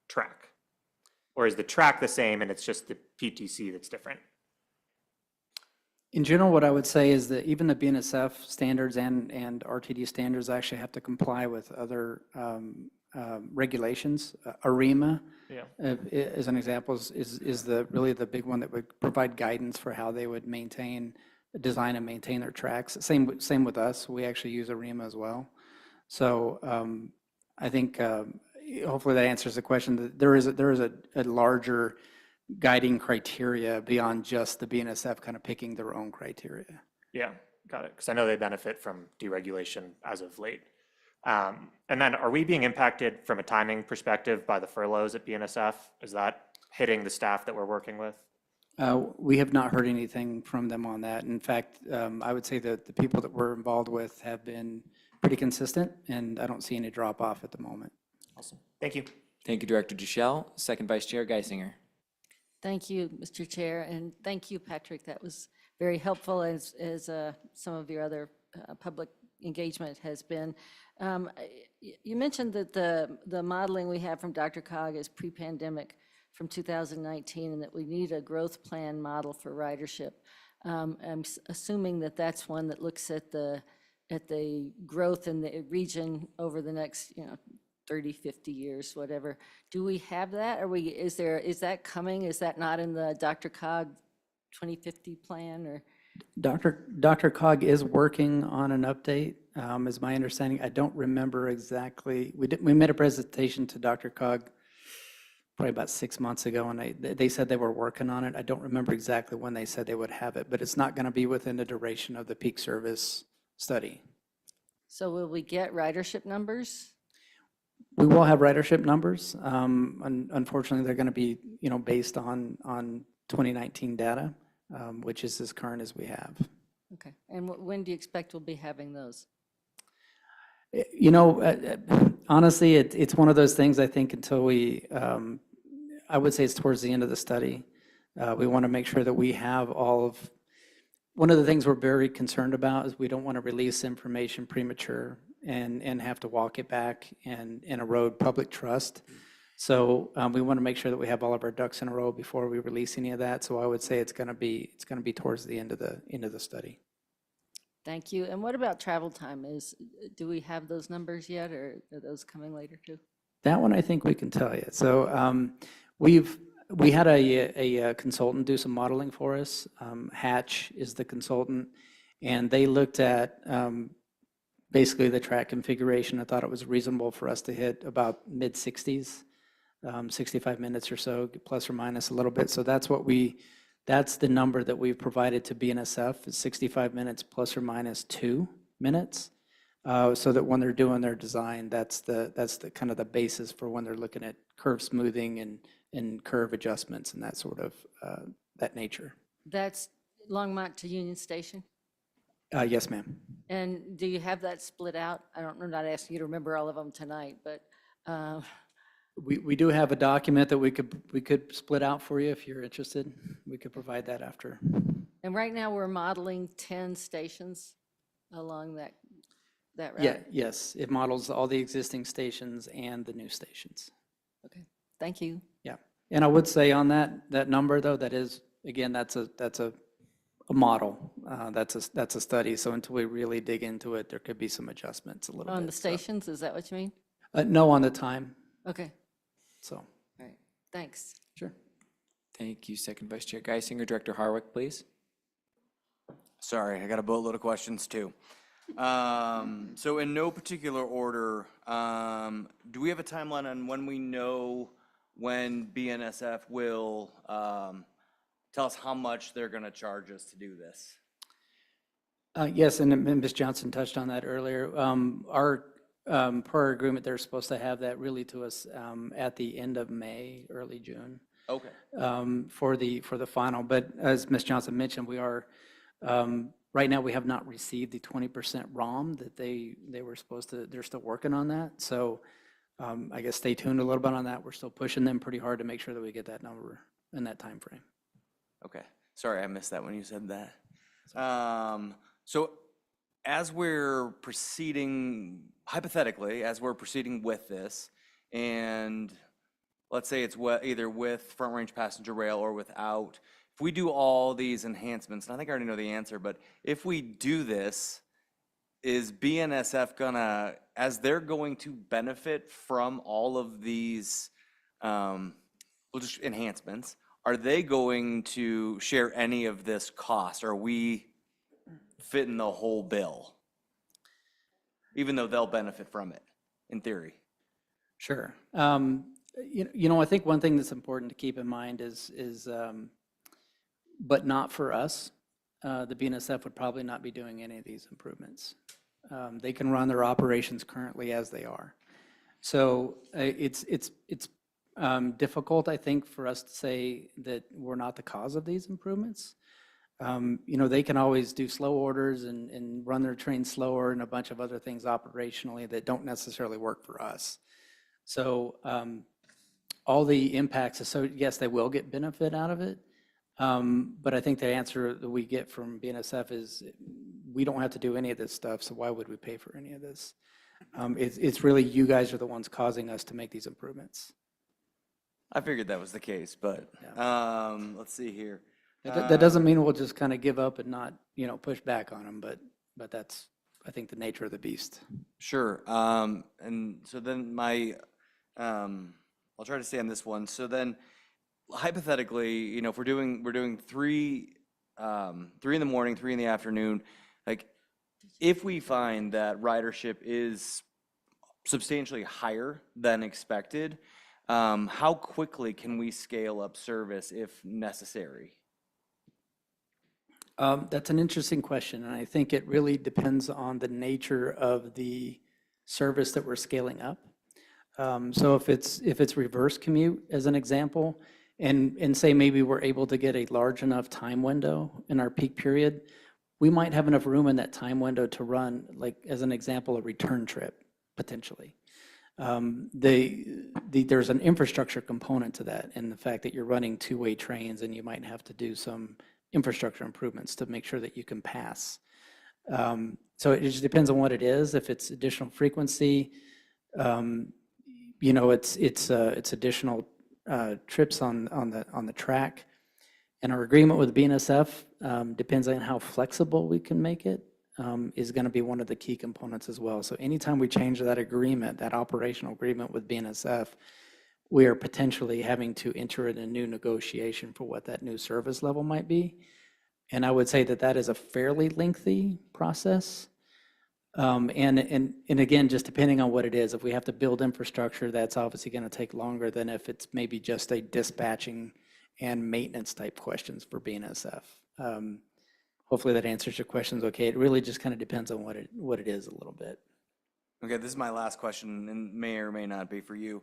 track? Or is the track the same and it's just the PTC that's different? In general, what I would say is that even the BNSF standards and RTD standards actually have to comply with other regulations. ARIMA, as an example, is really the big one that would provide guidance for how they would design and maintain their tracks. Same with us. We actually use ARIMA as well. So I think hopefully that answers the question. That there is a larger guiding criteria beyond just the BNSF kind of picking their own criteria. Yeah, got it. Because I know they benefit from deregulation as of late. And then are we being impacted from a timing perspective by the furloughs at BNSF? Is that hitting the staff that we're working with? We have not heard anything from them on that. In fact, I would say that the people that we're involved with have been pretty consistent, and I don't see any drop off at the moment. Awesome. Thank you. Thank you, Director Deschel. Second Vice Chair Geisinger. Thank you, Mr. Chair, and thank you, Patrick. That was very helpful, as some of your other public engagement has been. You mentioned that the modeling we have from DRCOG is pre-pandemic from 2019, and that we need a growth plan model for ridership. I'm assuming that that's one that looks at the growth in the region over the next 30, 50 years, whatever. Do we have that? Is that coming? Is that not in the DRCOG 2050 plan? Or DRCOG is working on an update, is my understanding. I don't remember exactly. We made a presentation to DRCOG probably about 6 months ago, and they said they were working on it. I don't remember exactly when they said they would have it, but it's not going to be within the duration of the peak service study. So will we get ridership numbers? We will have ridership numbers. Unfortunately, they're going to be, based on 2019 data, which is as current as we have. Okay. And when do you expect we'll be having those? Honestly, it's one of those things. I think until I would say it's towards the end of the study. We want to make sure that we have one of the things we're very concerned about is we don't want to release information premature and have to walk it back and erode public trust. So we want to make sure that we have all of our ducks in a row before we release any of that. So I would say it's going to be towards the end of the study. Thank you. And what about travel time? Do we have those numbers yet, or are those coming later too? That one I think we can tell you. So we had a consultant do some modeling for us. Hatch is the consultant, and they looked at basically the track configuration. I thought it was reasonable for us to hit about mid-60s, 65 minutes or so, plus or minus a little bit. So that's the number that we've provided to BNSF, is 65 minutes plus or minus 2 minutes. So that when they're doing their design, that's the kind of the basis for when they're looking at curve smoothing and curve adjustments and that sort of that nature. That's Longmont to Union Station? Yes, ma'am. And do you have that split out? I'm not asking you to remember all of them tonight, but We do have a document that we could split out for you if you're interested. We could provide that after. and right now we're modeling 10 stations along that route? Yeah, yes, it models all the existing stations and the new stations. Okay, thank you. Yeah, and I would say on that number though, that is, again, that's a model. That's a study. So until we really dig into it, there could be some adjustments a little bit. On the stations, is that what you mean? No, on the time. Okay, So, all right, thanks. sure. Thank you, Second Vice Chair Geisinger. Director Harwick, please. Sorry, I got a boatload of questions too. So in no particular order, do we have a timeline on when we know when BNSF will tell us how much they're going to charge us to do this? Yes, and Ms. Johnson touched on that earlier. Per our agreement, they're supposed to have that really to us at the end of May, early June. Okay. For the final. But as Ms. Johnson mentioned, we are Right now, we have not received the 20% ROM that they were supposed to, they're still working on that. So I guess stay tuned a little bit on that. We're still pushing them pretty hard to make sure that we get that number in that time frame. Okay, sorry, I missed that when you said that. So as we're proceeding, hypothetically, as we're proceeding with this, and let's say it's either with Front Range Passenger Rail or without, if we do all these enhancements, and I think I already know the answer, but if we do this, is BNSF gonna, as they're going to benefit from all of these enhancements, are they going to share any of this cost? Are we fitting the whole bill? Even though they'll benefit from it, in theory. Sure. I think one thing that's important to keep in mind is but not for us, the BNSF would probably not be doing any of these improvements. They can run their operations currently as they are. So it's difficult, I think, for us to say that we're not the cause of these improvements. They can always do slow orders and run their trains slower and a bunch of other things operationally that don't necessarily work for us. So all the impacts, so yes, they will get benefit out of it. But I think the answer that we get from BNSF is we don't have to do any of this stuff, so why would we pay for any of this? It's really you guys are the ones causing us to make these improvements. I figured that was the case, but let's see here. That doesn't mean we'll just kind of give up and not, push back on them, but that's, I think, the nature of the beast. Sure. And so then I'll try to stay on this one. So then hypothetically, if we're doing 3 in the morning, 3 in the afternoon, like if we find that ridership is substantially higher than expected, how quickly can we scale up service if necessary? That's an interesting question, and I think it really depends on the nature of the service that we're scaling up. So if it's reverse commute, as an example, and say maybe we're able to get a large enough time window in our peak period, we might have enough room in that time window to run, like as an example, a return trip, potentially. There's an infrastructure component to that, and the fact that you're running two-way trains and you might have to do some infrastructure improvements to make sure that you can pass. So it just depends on what it is. If it's additional frequency, it's additional trips on the track. And our agreement with BNSF depends on how flexible we can make it, is going to be one of the key components as well. So anytime we change that agreement, that operational agreement with BNSF, we are potentially having to enter in a new negotiation for what that new service level might be. And I would say that is a fairly lengthy process. And again, just depending on what it is, if we have to build infrastructure, that's obviously going to take longer than if it's maybe just a dispatching and maintenance type questions for BNSF. Hopefully that answers your questions okay. It really just kind of depends on what it is a little bit. Okay, this is my last question, and may or may not be for you.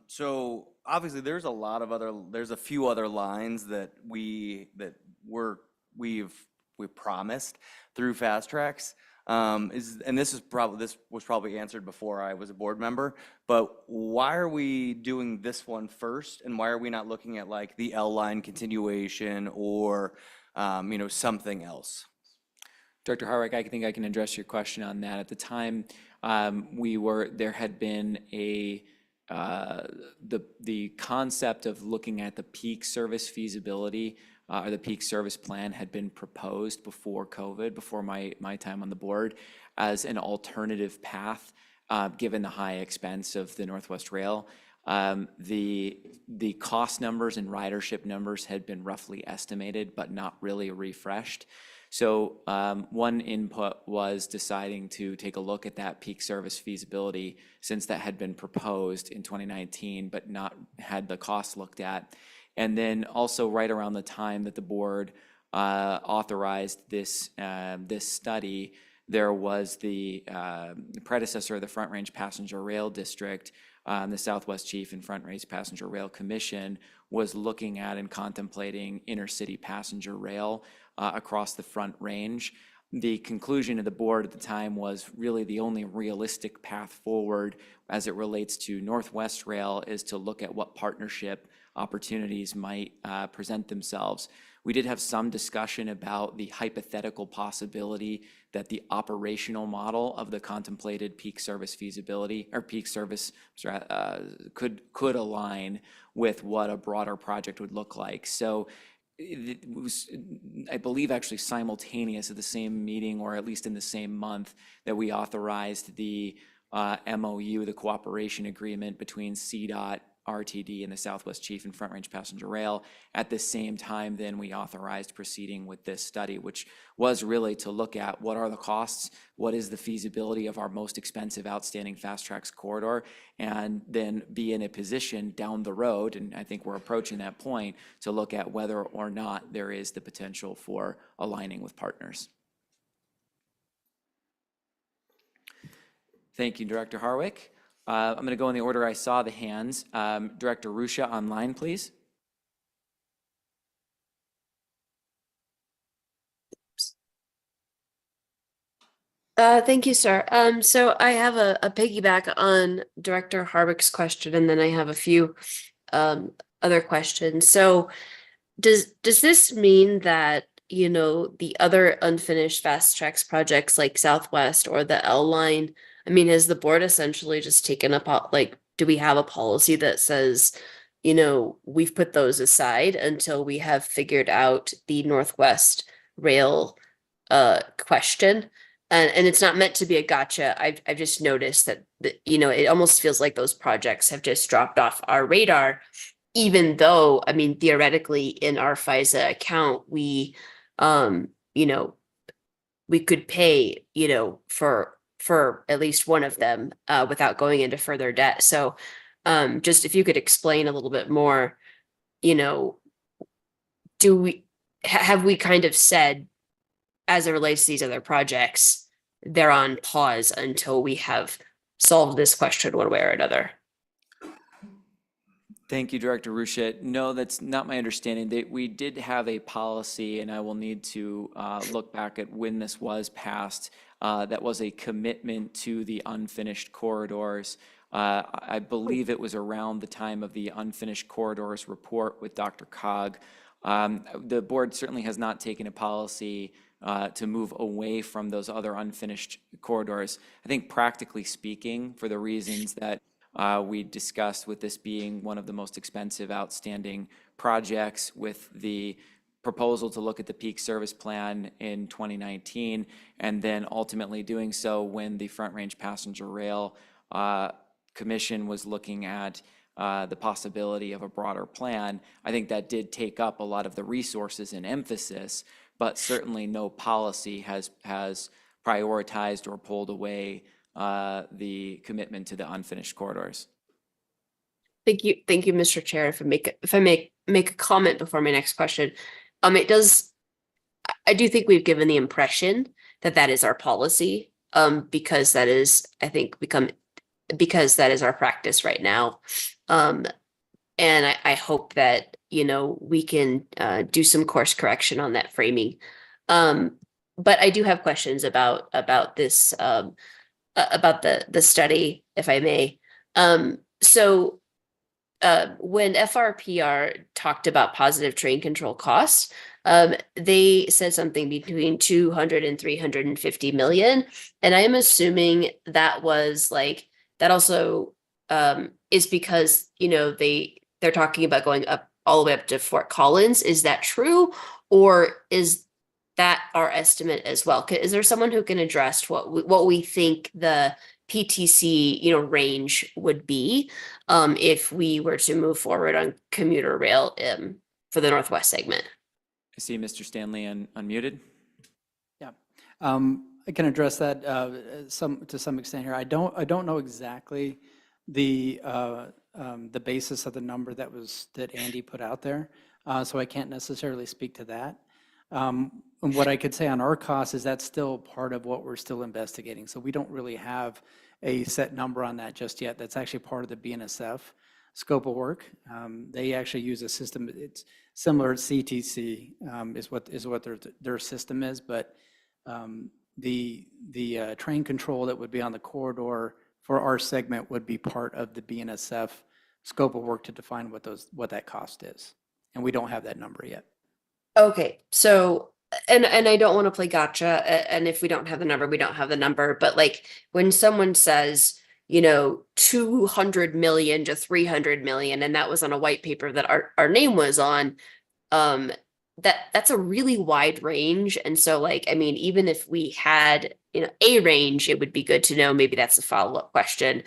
So obviously, there's a few other lines that we've promised through Fast Tracks. This was probably answered before I was a board member. But why are we doing this one first, and why are we not looking at like the L line continuation or something else? Director Harwick, I think I can address your question on that. At the time, there had been the concept of looking at the peak service feasibility or the peak service plan had been proposed before COVID, before my time on the board, as an alternative path, given the high expense of the Northwest Rail. The cost numbers and ridership numbers had been roughly estimated, but not really refreshed. So one input was deciding to take a look at that peak service feasibility, since that had been proposed in 2019, but not had the cost looked at. And then also right around the time that the board authorized this study, there was the predecessor of the Front Range Passenger Rail District the Southwest Chief and Front Range Passenger Rail Commission was looking at and contemplating intercity passenger rail across the Front Range. The conclusion of the board at the time was really the only realistic path forward as it relates to Northwest Rail is to look at what partnership opportunities might present themselves. We did have some discussion about the hypothetical possibility that the operational model of the contemplated peak service feasibility or peak service could align with what a broader project would look like. So it was, I believe, actually simultaneous at the same meeting, or at least in the same month, that we authorized the MOU, the cooperation agreement between CDOT, RTD, and the Southwest Chief and Front Range Passenger Rail. At the same time, then we authorized proceeding with this study, which was really to look at what are the costs, what is the feasibility of our most expensive outstanding Fast Tracks corridor, and then be in a position down the road, and I think we're approaching that point, to look at whether or not there is the potential for aligning with partners. Thank you, Director Harwick. I'm going to go in the order I saw the hands. Director Ruscia, online, please. Thank you, sir. So I have a piggyback on Director Harwick's question, and then I have a few other questions. So does this mean that, you know, the other unfinished Fast Tracks projects like Southwest or the L line, I mean, has the board essentially just taken up, like, do we have a policy that says, you know, we've put those aside until we have figured out the Northwest Rail question? And it's not meant to be a gotcha. I've just noticed that, you know, it almost feels like those projects have just dropped off our radar, even though, I mean, theoretically in our FISA account, we, you know, we could pay, you know, for at least one of them without going into further debt. So just if you could explain a little bit more, you know, have we kind of said, as it relates to these other projects, they're on pause until we have solved this question one way or another? Thank you, Director Ruscia. No, that's not my understanding. We did have a policy, and I will need to look back at when this was passed, that was a commitment to the unfinished corridors. I believe it was around the time of the unfinished corridors report with Dr. Cog. The board certainly has not taken a policy to move away from those other unfinished corridors. I think practically speaking, for the reasons that we discussed, with this being one of the most expensive outstanding projects, with the proposal to look at the peak service plan in 2019, and then ultimately doing so when the Front Range Passenger Rail Commission was looking at the possibility of a broader plan. I think that did take up a lot of the resources and emphasis, but certainly no policy has prioritized or pulled away the commitment to the unfinished corridors. Thank you, Mr. Chair. If I make a comment before my next question, I do think we've given the impression that that is our policy, because that is, I think, because that is our practice right now. And I hope that, you know, we can do some course correction on that framing. But I do have questions about this, about the study, if I may. So when FRPR talked about positive train control costs, they said something between 200 and 350 million. And I am assuming that was like, that also is because, you know, they're talking about going up all the way up to Fort Collins. Is that true? Or is that our estimate as well? Is there someone who can address what we think the PTC, you know, range would be if we were to move forward on commuter rail for the Northwest segment? I see Mr. Stanley unmuted. Yeah, I can address that to some extent here. I don't know exactly the basis of the number that Andy put out there, so I can't necessarily speak to that. And what I could say on our costs is that's still part of what we're still investigating. So we don't really have a set number on that just yet. That's actually part of the BNSF scope of work. They actually use a system, it's similar to CTC, is what their system is, but the train control that would be on the corridor for our segment would be part of the BNSF scope of work to define what that cost is. And we don't have that number yet. Okay, so and I don't want to play gotcha, and if we don't have the number, we don't have the number, but like when someone says, you know, 200 million to 300 million, and that was on a white paper that our name was on, that's a really wide range. And so like, I mean, even if we had, you know, a range, it would be good to know. Maybe that's a follow-up question.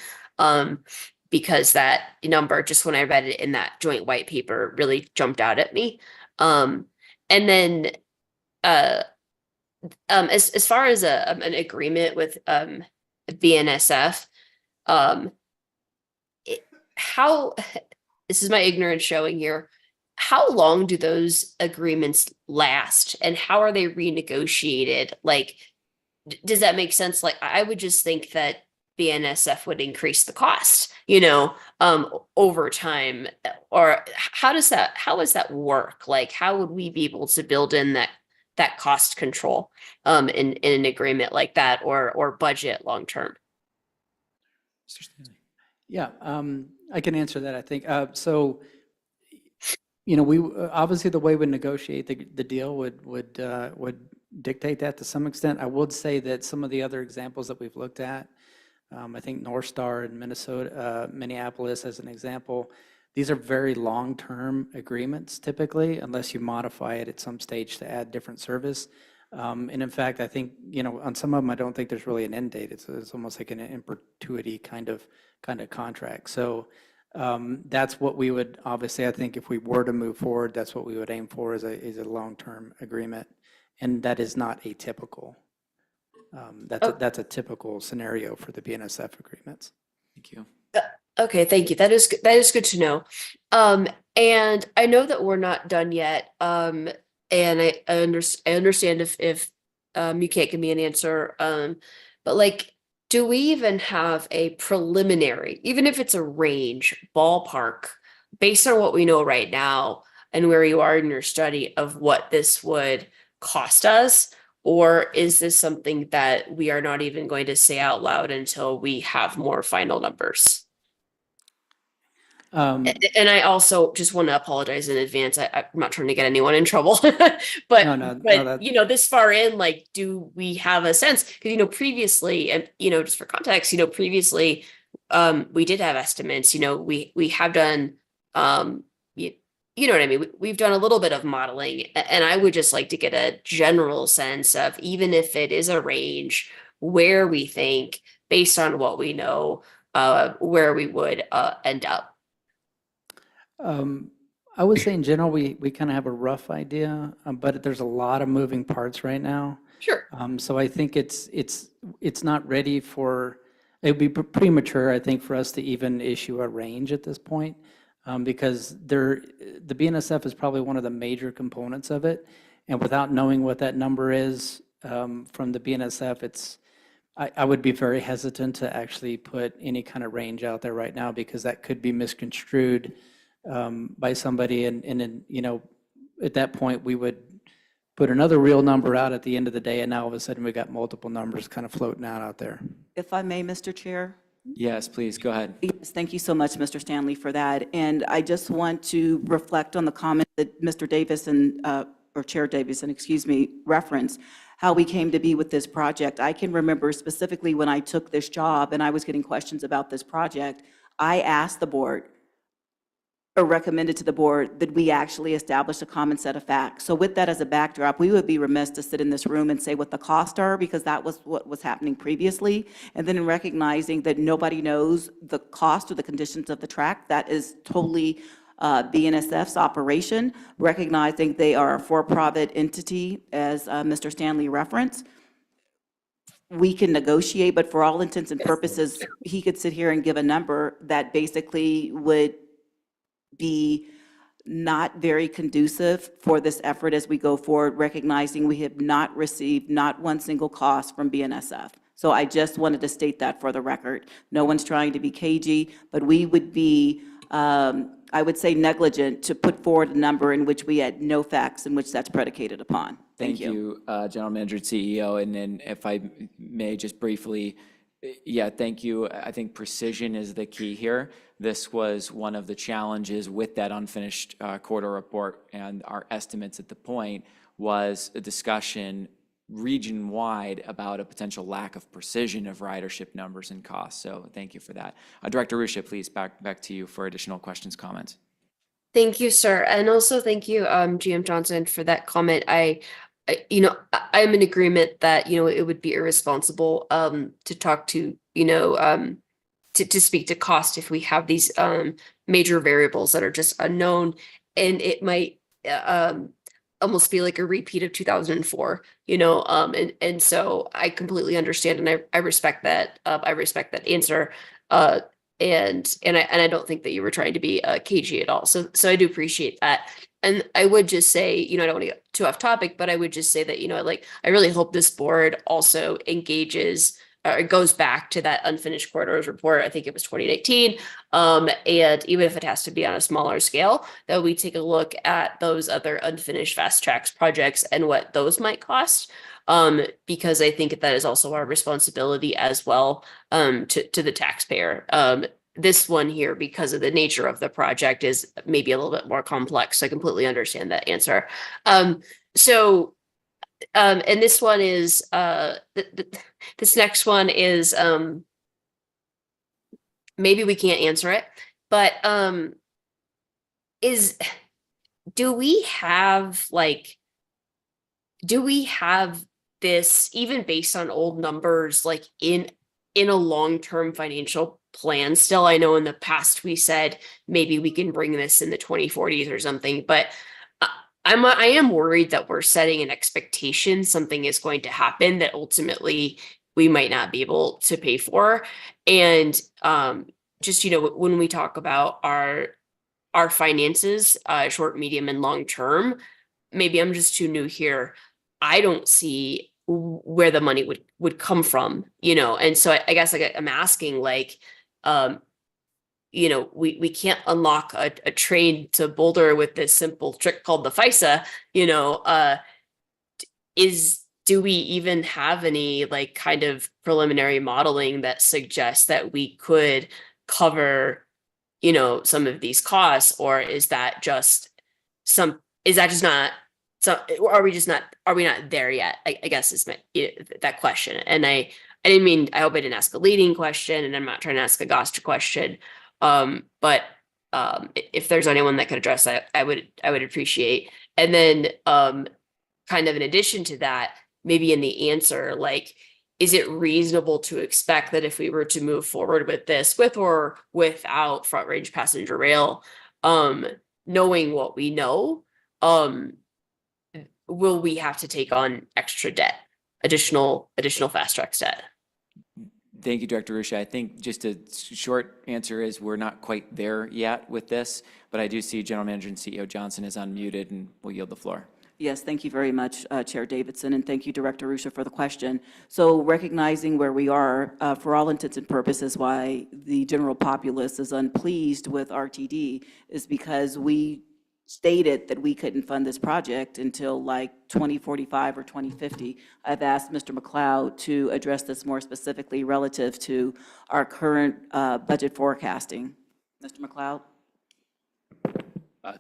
Because that number, just when I read it in that joint white paper, really jumped out at me. And then as far as an agreement with BNSF, how, this is my ignorance showing here, how long do those agreements last and how are they renegotiated? Like, does that make sense? Like, I would just think that BNSF would increase the cost, you know, over time, or how does that work? Like, how would we be able to build in that cost control in an agreement like that, or budget long term? Yeah, I can answer that, I think. So, you know, we obviously the way we negotiate the deal would dictate that to some extent. I would say that some of the other examples that we've looked at, I think North Star in Minneapolis as an example, these are very long-term agreements typically, unless you modify it at some stage to add different service. And in fact, I think, you know, on some of them, I don't think there's really an end date. It's almost like an in perpetuity kind of contract. So that's what we would, obviously, I think if we were to move forward, that's what we would aim for is a long-term agreement. And that is not atypical. That's a typical scenario for the BNSF agreements. Thank you. Okay, thank you. That is good to know. And I know that we're not done yet. And I understand if you can't give me an answer. But like, do we even have a preliminary, even if it's a range, ballpark, based on what we know right now and where you are in your study of what this would cost us? Or is this something that we are not even going to say out loud until we have more final numbers? And I also just want to apologize in advance. I'm not trying to get anyone in trouble, but you know, this far in, like, do we have a sense? Because, you know, previously, and, you know, just for context, you know, previously, we did have estimates, you know, we have done, you know what I mean? We've done a little bit of modeling, and I would just like to get a general sense of, even if it is a range, where we think, based on what we know, where we would end up. I would say in general, we kind of have a rough idea, but there's a lot of moving parts right now. Sure. So I think it's not ready for, it would be premature, I think, for us to even issue a range at this point. Because the BNSF is probably one of the major components of it. And without knowing what that number is from the BNSF, I would be very hesitant to actually put any kind of range out there right now, because that could be misconstrued by somebody. And you know, at that point, we would put another real number out at the end of the day. And now all of a sudden, we got multiple numbers kind of floating out there. If I may, Mr. Chair? Yes, please, go ahead. Yes, thank you so much, Mr. Stanley, for that. And I just want to reflect on the comment that Mr. Davison, or Chair Davison, excuse me, referenced, how we came to be with this project. I can remember specifically when I took this job and I was getting questions about this project, I asked the board, or recommended to the board, that we actually establish a common set of facts. So with that as a backdrop, we would be remiss to sit in this room and say what the costs are, because that was what was happening previously. And then in recognizing that nobody knows the cost or the conditions of the track, that is totally BNSF's operation, recognizing they are a for-profit entity, as Mr. Stanley referenced. We can negotiate, but for all intents and purposes, he could sit here and give a number that basically would be not very conducive for this effort as we go forward, recognizing we have not received not one single cost from BNSF. So I just wanted to state that for the record. No one's trying to be cagey, but we would be, I would say, negligent to put forward a number in which we had no facts in which that's predicated upon. Thank you, General Manager and CEO. And then if I may just briefly, yeah, thank you. I think precision is the key here. This was one of the challenges with that unfinished corridor report, and our estimates at the point was a discussion region-wide about a potential lack of precision of ridership numbers and costs. So thank you for that. Director Ruscia, please, back to you for additional questions, comments. Thank you, sir. And also thank you, GM Johnson, for that comment. I'm in agreement that, it would be irresponsible to talk to, to speak to cost if we have these major variables that are just unknown, and it might almost feel like a repeat of 2004, and so I completely understand, and I respect that. I respect that answer. And I don't think that you were trying to be cagey at all. So I do appreciate that. And I would just say, I don't want to get too off topic, but I would just say that, I really hope this board also engages or goes back to that unfinished corridors report. I think it was 2019. And even if it has to be on a smaller scale, that we take a look at those other unfinished fast tracks projects and what those might cost. Because I think that is also our responsibility as well, to the taxpayer. This one here, because of the nature of the project, is maybe a little bit more complex. So I completely understand that answer. And this one is, this next one is, maybe we can't answer it, but do we have this, even based on old numbers, like in a long-term financial plan still? I know in the past we said maybe we can bring this in the 2040s or something, but I am worried that we're setting an expectation something is going to happen that ultimately we might not be able to pay for. And just, when we talk about our finances, short, medium, and long term, maybe I'm just too new here. I don't see where the money would come from, and so I guess I'm asking, we can't unlock a train to Boulder with this simple trick called the FISA, do we even have any kind of preliminary modeling that suggests that we could cover, some of these costs, or is that just not, so are we not there yet? I guess is that question. And I hope I didn't ask a leading question, and I'm not trying to ask a gotcha question. But if there's anyone that could address that, I would appreciate. And then kind of in addition to that, maybe in the answer, is it reasonable to expect that if we were to move forward with this, with or without Front Range Passenger Rail, knowing what we know, will we have to take on extra debt, additional fast track debt? Thank you, Director Ruscia. I think just a short answer is we're not quite there yet with this, but I do see General Manager and CEO Johnson is unmuted, and we'll yield the floor. Yes, thank you very much, Chair Davidson, and thank you, Director Ruscia, for the question. So recognizing where we are, for all intents and purposes, why the general populace is unpleased with RTD is because we stated that we couldn't fund this project until 2045 or 2050. I've asked Mr. McLeod to address this more specifically relative to our current budget forecasting. Mr. McLeod?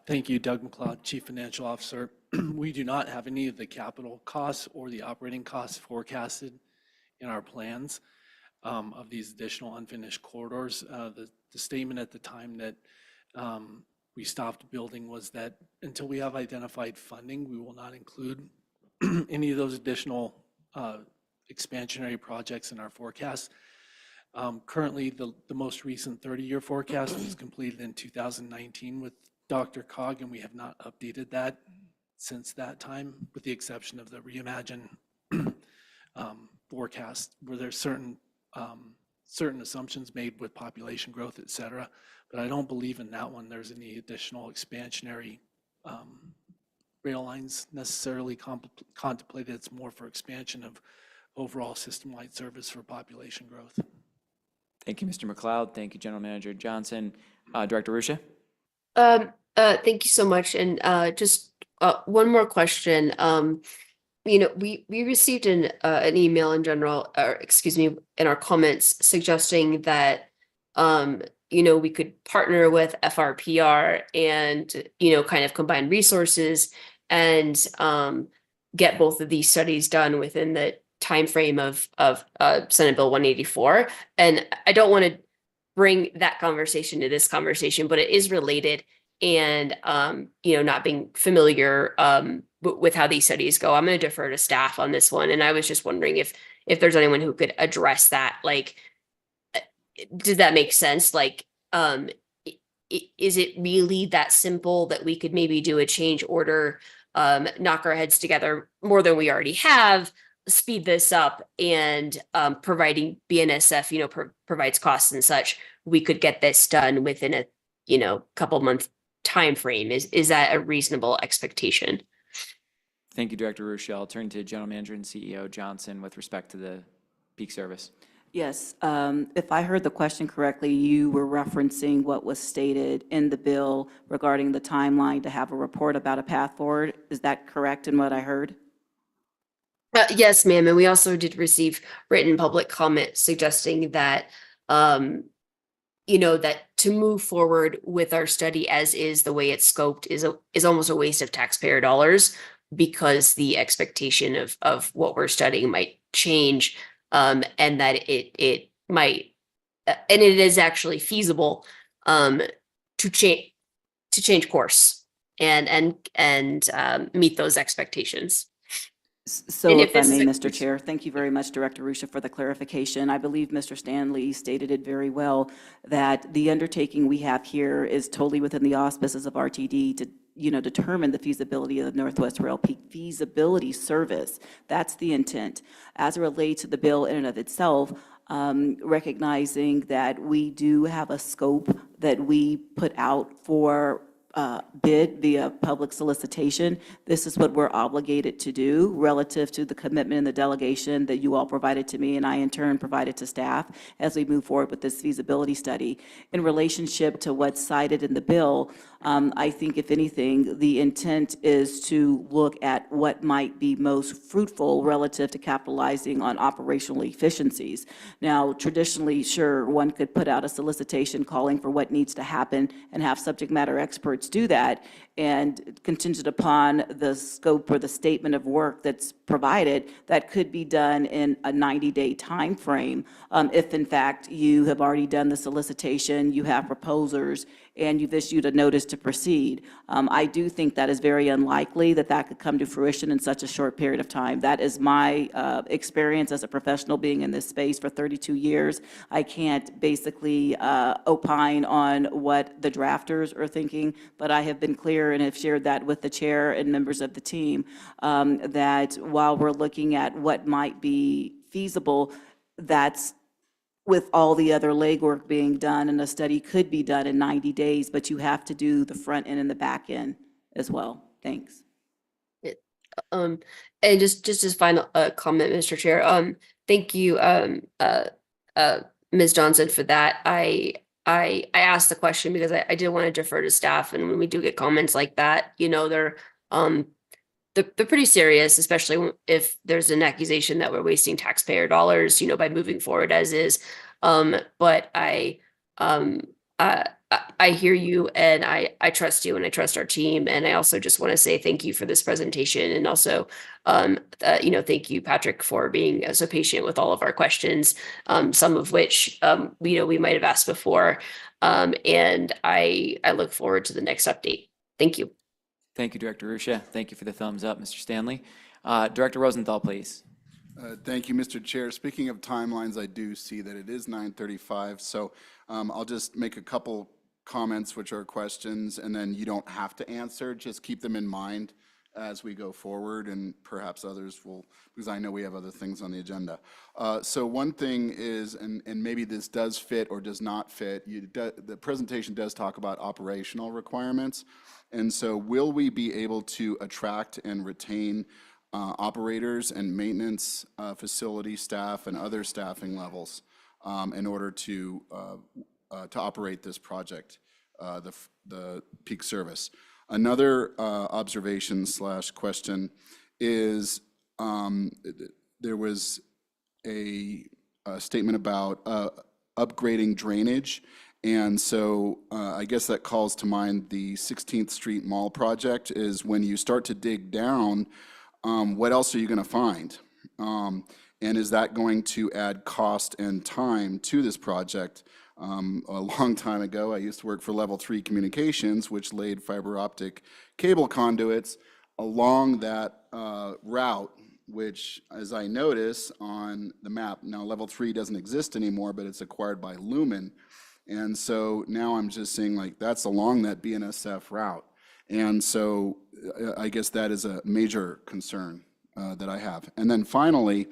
Thank you, Doug McLeod, Chief Financial Officer. We do not have any of the capital costs or the operating costs forecasted in our plans of these additional unfinished corridors. The statement at the time that we stopped building was that until we have identified funding, we will not include any of those additional expansionary projects in our forecast. Currently, the most recent 30-year forecast was completed in 2019 with DRCOG, and we have not updated that since that time, with the exception of the Reimagine forecast, where there's certain certain assumptions made with population growth, et cetera. But I don't believe in that one there's any additional expansionary rail lines necessarily contemplated. It's more for expansion of overall system-wide service for population growth. Thank you, Mr. McLeod. Thank you, General Manager Johnson. Director Ruscia? Thank you so much. And just one more question. We received an email in general, or excuse me, in our comments suggesting that we could partner with FRPR and kind of combine resources and get both of these studies done within the timeframe of Senate Bill 184. And I don't want to bring that conversation to this conversation, but it is related. And not being familiar with how these studies go, I'm going to defer to staff on this one. And I was just wondering if there's anyone who could address that. Like, does that make sense? Like, is it really that simple that we could maybe do a change order, knock our heads together more than we already have, speed this up, and providing BNSF, provides costs and such, we could get this done within a couple month time frame? Is that a reasonable expectation? Thank you, Director Ruscia. I'll turn to General Manager and CEO Johnson with respect to the peak service. Yes, if I heard the question correctly, you were referencing what was stated in the bill regarding the timeline to have a report about a path forward. Is that correct in what I heard? Yes, ma'am. And we also did receive written public comment suggesting that that to move forward with our study as is, the way it's scoped, is almost a waste of taxpayer dollars, because the expectation of what we're studying might change, and that it might, and it is actually feasible to change course and meet those expectations. So And if I this is may, a- Mr. Chair, thank you very much, Director Ruscia, for the clarification. I believe Mr. Stanley stated it very well, that the undertaking we have here is totally within the auspices of RTD to determine the feasibility of the Northwest Rail Peak feasibility service. That's the intent. As it relates to the bill in and of itself, recognizing that we do have a scope that we put out for bid via public solicitation. This is what we're obligated to do relative to the commitment and the delegation that you all provided to me, and I in turn provided to staff as we move forward with this feasibility study. In relationship to what's cited in the bill, I think if anything, the intent is to look at what might be most fruitful relative to capitalizing on operational efficiencies. Now, traditionally, sure, one could put out a solicitation calling for what needs to happen and have subject matter experts do that, and contingent upon the scope or the statement of work that's provided, that could be done in a 90-day time frame. If in fact you have already done the solicitation, you have proposers, and you've issued a notice to proceed. I do think that is very unlikely that that could come to fruition in such a short period of time. That is my experience as a professional being in this space for 32 years. I can't basically opine on what the drafters are thinking, but I have been clear and have shared that with the chair and members of the team, that while we're looking at what might be feasible, that's with all the other legwork being done, and a study could be done in 90 days, but you have to do the front end and the back end as well. Thanks. And just as final comment, Mr. Chair, thank you, Ms. Johnson, for that. I asked the question because I did want to defer to staff, and when we do get comments like that, they're pretty serious, especially if there's an accusation that we're wasting taxpayer dollars, by moving forward as is. But I hear you, and I trust you, and I trust our team. And I also just want to say thank you for this presentation, and also, thank you, Patrick, for being so patient with all of our questions, some of which, we might have asked before. And I look forward to the next update. Thank you. Thank you, Director Ruscia. Thank you for the thumbs up, Mr. Stanley. Director Rosenthal, please. Thank you, Mr. Chair. Speaking of timelines, I do see that it is 9:35, so I'll just make a couple comments, which are questions, and then you don't have to answer. Just keep them in mind as we go forward, and perhaps others will, because I know we have other things on the agenda. So one thing is, and maybe this does fit or does not fit, the presentation does talk about operational requirements. And so will we be able to attract and retain operators and maintenance facility staff and other staffing levels in order to operate this project, the peak service? Another observation / question is there was a statement about upgrading drainage. And so I guess that calls to mind the 16th Street Mall project. Is when you start to dig down, what else are you going to find? And is that going to add cost and time to this project? A long time ago, I used to work for Level 3 Communications, which laid fiber optic cable conduits along that route, which, as I notice on the map, now Level 3 doesn't exist anymore, but it's acquired by Lumen. And so now I'm just saying, like, that's along that BNSF route. And so I guess that is a major concern that I have. And then finally,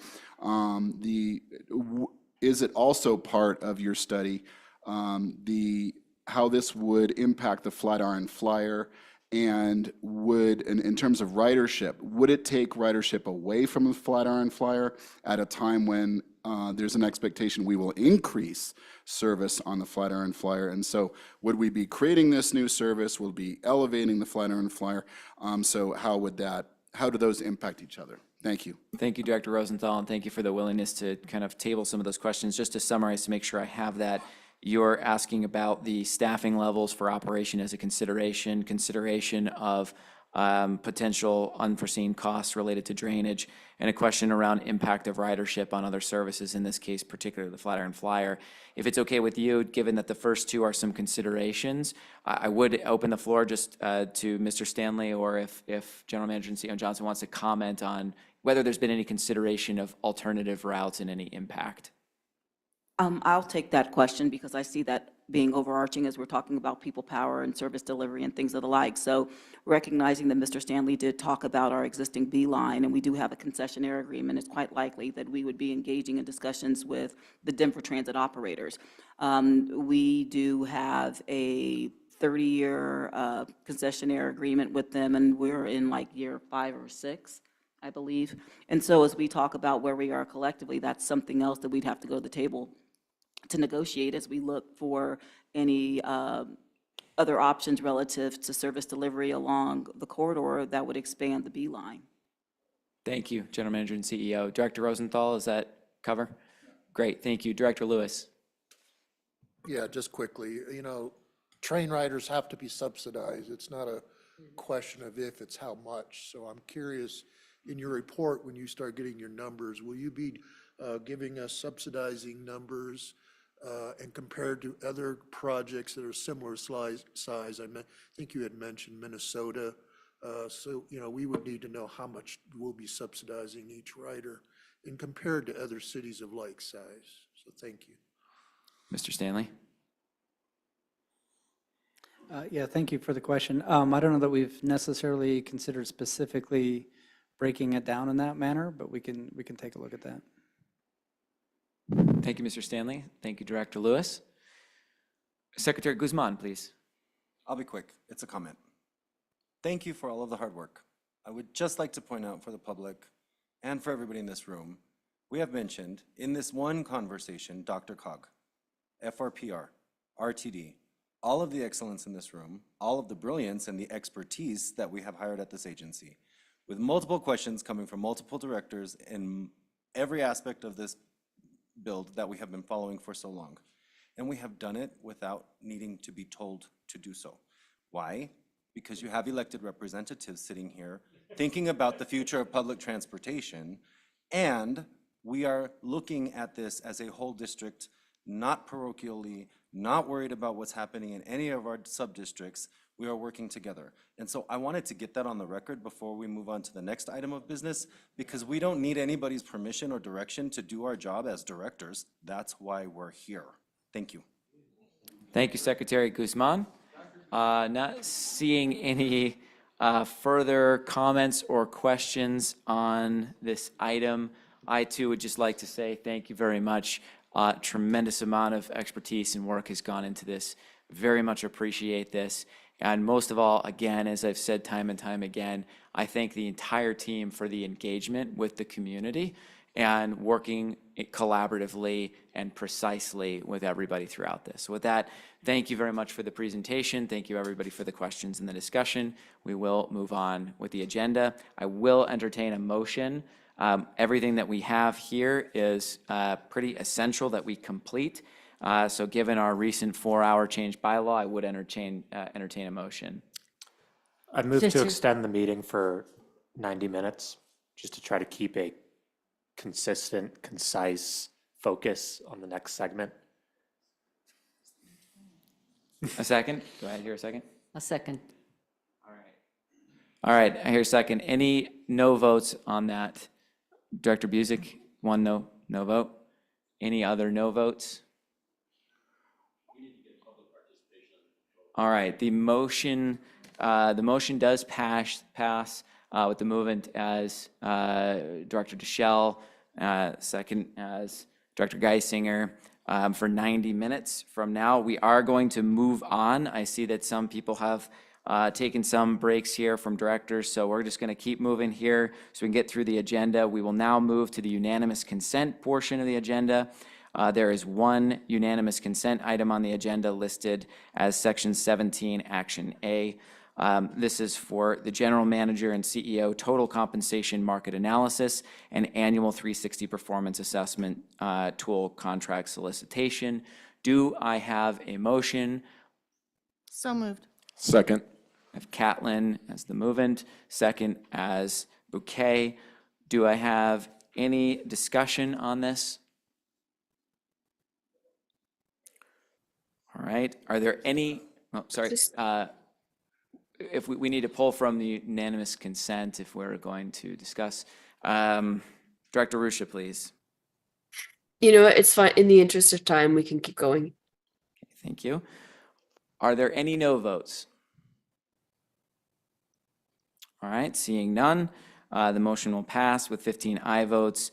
is it also part of your study how this would impact the Flatiron Flyer, and would, in terms of ridership, would it take ridership away from the Flatiron Flyer at a time when there's an expectation we will increase service on the Flatiron Flyer? And so would we be creating this new service? Will we be elevating the Flatiron Flyer? So how do those impact each other? Thank you. Thank you, Director Rosenthal, and thank you for the willingness to kind of table some of those questions. Just to summarize, to make sure I have that, you're asking about the staffing levels for operation as a consideration of potential unforeseen costs related to drainage, and a question around impact of ridership on other services, in this case, particularly the Flatiron Flyer. If it's okay with you, given that the first two are some considerations, I would open the floor just to Mr. Stanley, or if General Manager and CEO Johnson wants to comment on whether there's been any consideration of alternative routes and any impact. I'll take that question because I see that being overarching as we're talking about people power and service delivery and things of the like. So recognizing that Mr. Stanley did talk about our existing B line, and we do have a concessionaire agreement, it's quite likely that we would be engaging in discussions with the Denver Transit operators. We do have a 30-year concessionaire agreement with them, and we're in like year 5 or 6. I believe. And so as we talk about where we are collectively, that's something else that we'd have to go to the table to negotiate as we look for any other options relative to service delivery along the corridor that would expand the B line. Thank you, General Manager and CEO. Director Rosenthal, does that cover? Great, thank you. Director Lewis. Yeah, just quickly, train riders have to be subsidized. It's not a question of if, it's how much. So I'm curious, in your report, when you start getting your numbers, will you be giving us subsidizing numbers and compared to other projects that are similar size? I think you had mentioned Minnesota. So, we would need to know how much we'll be subsidizing each rider and compared to other cities of like size. So thank you. Mr. Stanley. Yeah, thank you for the question. I don't know that we've necessarily considered specifically breaking it down in that manner, but we can take a look at that. Thank you, Mr. Stanley. Thank you, Director Lewis. Secretary Guzman, please. I'll be quick. It's a comment. Thank you for all of the hard work. I would just like to point out for the public and for everybody in this room, we have mentioned in this one conversation, Dr. Cog, FRPR, RTD, all of the excellence in this room, all of the brilliance and the expertise that we have hired at this agency, with multiple questions coming from multiple directors in every aspect of this build that we have been following for so long. And we have done it without needing to be told to do so. Why? Because you have elected representatives sitting here thinking about the future of public transportation, and we are looking at this as a whole district, not parochially, not worried about what's happening in any of our sub-districts. We are working together. And so I wanted to get that on the record before we move on to the next item of business, because we don't need anybody's permission or direction to do our job as directors. That's why we're here. Thank you. Thank you, Secretary Guzman. Not seeing any further comments or questions on this item, I too would just like to say thank you very much. Tremendous amount of expertise and work has gone into this. Very much appreciate this. And most of all, again, as I've said time and time again, I thank the entire team for the engagement with the community and working collaboratively and precisely with everybody throughout this. With that, thank you very much for the presentation. Thank you, everybody, for the questions and the discussion. We will move on with the agenda. I will entertain a motion. Everything that we have here is pretty essential that we complete. So given our recent 4-hour change bylaw, I would entertain a motion. I move to extend the meeting for 90 minutes, just to try to keep a consistent, concise focus on the next segment. A second? Do I hear a second? A second. All right, I hear a second. Any no votes on that? Director Busick, one no vote. Any other no votes? All right, the motion does pass with the movement as Director Deschel, second as Director Geisinger, for 90 minutes from now. We are going to move on. I see that some people have taken some breaks here from directors, so we're just going to keep moving here so we can get through the agenda. We will now move to the unanimous consent portion of the agenda. There is one unanimous consent item on the agenda listed as Section 17, Action A. This is for the General Manager and CEO Total Compensation Market Analysis and Annual 360 Performance Assessment Tool Contract Solicitation. Do I have a motion? So moved. Second. I have Catlin as the movant, second as Bouquet. Do I have any discussion on this? All right, are there any, oh, sorry, if we need to pull from the unanimous consent if we're going to discuss. Director Ruscia, please. You know what, it's fine. In the interest of time, we can keep going. Thank you. Are there any no votes? All right, seeing none, the motion will pass with 15 aye votes,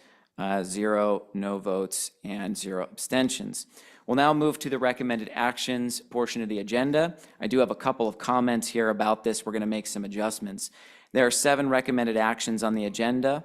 0 no votes, and 0 abstentions. We'll now move to the recommended actions portion of the agenda. I do have a couple of comments here about this. We're going to make some adjustments. There are 7 recommended actions on the agenda.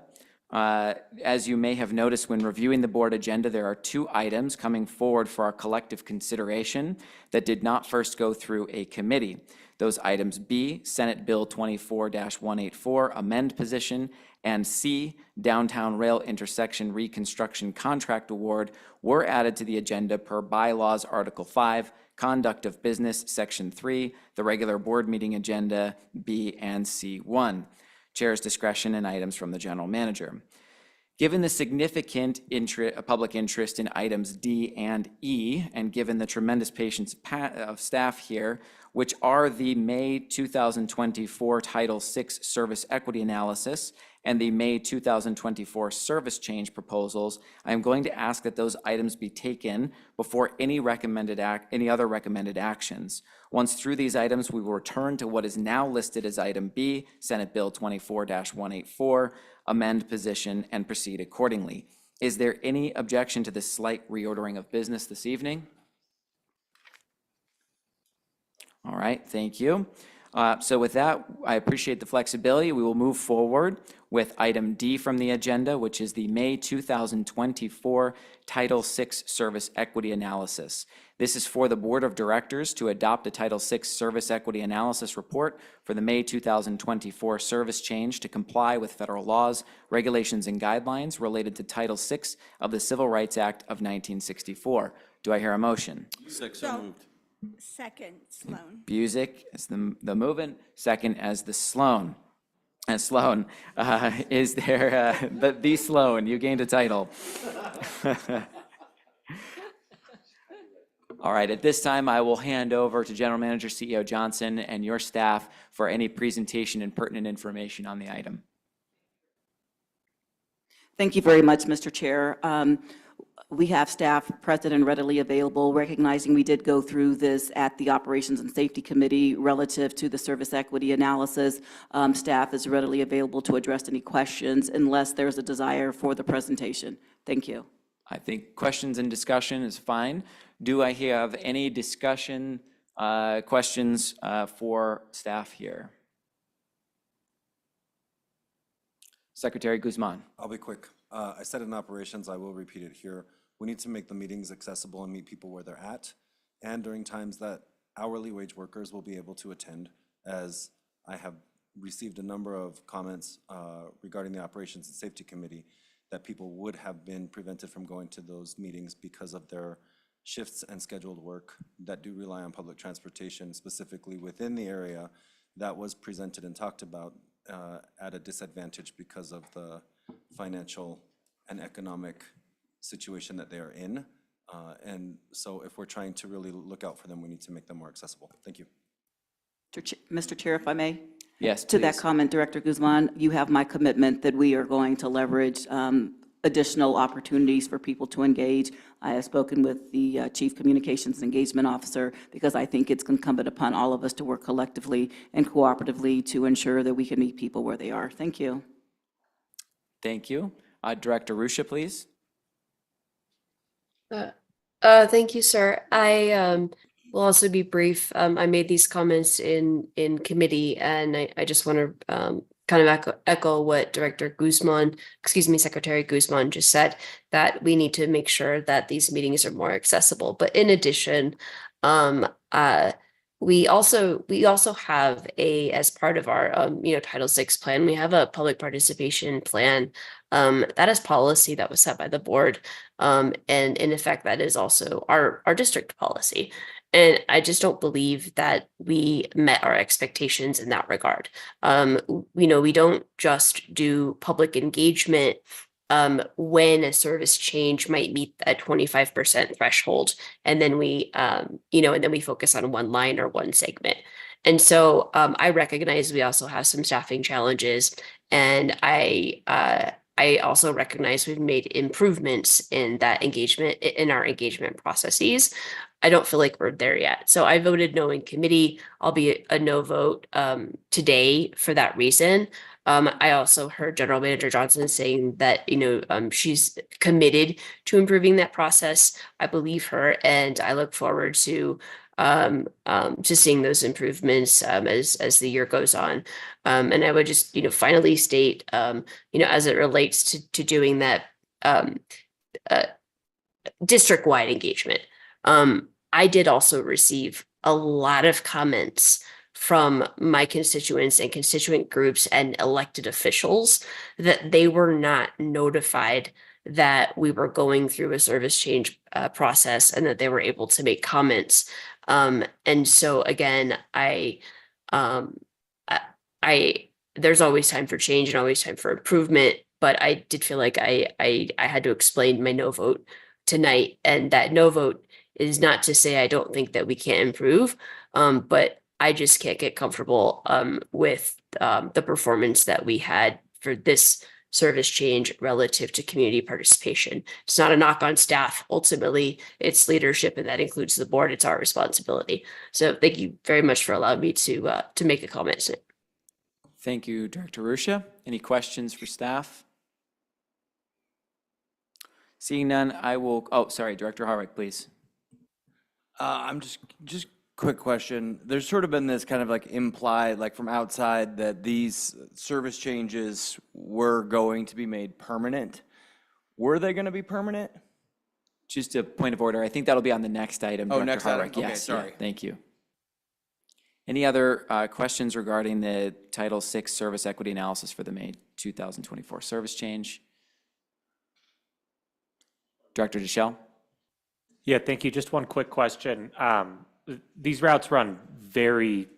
As you may have noticed when reviewing the board agenda, there are 2 items coming forward for our collective consideration that did not first go through a committee. Those items B, Senate Bill 24-184, amend position, and C, Downtown Rail Intersection Reconstruction Contract Award, were added to the agenda per Bylaws Article 5, Conduct of Business, Section 3, the regular board meeting agenda, B and C1. Chair's discretion and items from the General Manager. Given the significant public interest in items D and E, and given the tremendous patience of staff here, which are the May 2024 Title VI Service Equity Analysis and the May 2024 Service Change Proposals, I am going to ask that those items be taken before any other recommended actions. Once through these items, we will return to what is now listed as item B, Senate Bill 24-184, amend position, and proceed accordingly. Is there any objection to this slight reordering of business this evening? All right, thank you. So with that, I appreciate the flexibility. We will move forward with item D from the agenda, which is the May 2024 Title VI Service Equity Analysis. This is for the Board of Directors to adopt a Title VI Service Equity Analysis report for the May 2024 service change to comply with federal laws, regulations, and guidelines related to Title VI of the Civil Rights Act of 1964. Do I hear a motion? So moved. Second, Sloan. Busick as the movement, second as the Sloan. Sloan, is there, the Sloan, you gained a title. All right, at this time, I will hand over to General Manager CEO Johnson and your staff for any presentation and pertinent information on the item. Thank you very much, Mr. Chair. We have staff present and readily available, recognizing we did go through this at the Operations and Safety Committee relative to the service equity analysis. Staff is readily available to address any questions unless there's a desire for the presentation. Thank you. I think questions and discussion is fine. Do I have any discussion, questions for staff here? Secretary Guzman. I'll be quick. I said in operations, I will repeat it here. We need to make the meetings accessible and meet people where they're at, and during times that hourly wage workers will be able to attend, as I have received a number of comments regarding the Operations and Safety Committee that people would have been prevented from going to those meetings because of their shifts and scheduled work that do rely on public transportation, specifically within the area that was presented and talked about at a disadvantage because of the financial and economic situation that they are in. And so if we're trying to really look out for them, we need to make them more accessible. Thank you. Mr. Chair, if I may? Yes, To that please. comment, Director Guzman, you have my commitment that we are going to leverage additional opportunities for people to engage. I have spoken with the Chief Communications and Engagement Officer because I think it's incumbent upon all of us to work collectively and cooperatively to ensure that we can meet people where they are. Thank you. Thank you. Director Ruscia, please. Thank you, sir. I will also be brief. I made these comments in committee, and I just want to kind of echo what Secretary Guzman just said, that we need to make sure that these meetings are more accessible. But in addition, we also have as part of our Title VI plan, we have a public participation plan that is policy that was set by the board, and in effect that is also our district policy. And I just don't believe that we met our expectations in that regard. We don't just do public engagement when a service change might meet a 25% threshold, and then we focus on one line or one segment. And so I recognize we also have some staffing challenges, and I also recognize we've made improvements in that engagement, in our engagement processes. I don't feel like we're there yet. So I voted no in committee. I'll be a no vote today for that reason. I also heard General Manager Johnson saying that, she's committed to improving that process. I believe her, and I look forward to seeing those improvements as the year goes on. And I would just, finally state, as it relates to doing that district-wide engagement. I did also receive a lot of comments from my constituents and constituent groups and elected officials that they were not notified that we were going through a service change process and that they were able to make comments. And so again, there's always time for change and always time for improvement, but I did feel like I had to explain my no vote tonight, and that no vote is not to say I don't think that we can't improve, but I just can't get comfortable with the performance that we had for this service change relative to community participation. It's not a knock on staff. Ultimately, it's leadership, and that includes the board. It's our responsibility. So thank you very much for allowing me to make a comment. Thank you, Director Ruscia. Any questions for staff? Seeing none, I will, Director Harwick, please. I'm just quick question. There's sort of been this kind of like implied, like from outside, that these service changes were going to be made permanent. Were they going to be permanent? Just a point of order. I think that'll be on the next item. Oh, Director next item? Harwick. Okay, Yes, yeah, sorry. thank you. Any other questions regarding the Title VI service equity analysis for the May 2024 service change? Director Deschel? Yeah, thank you. Just one quick question. These routes run the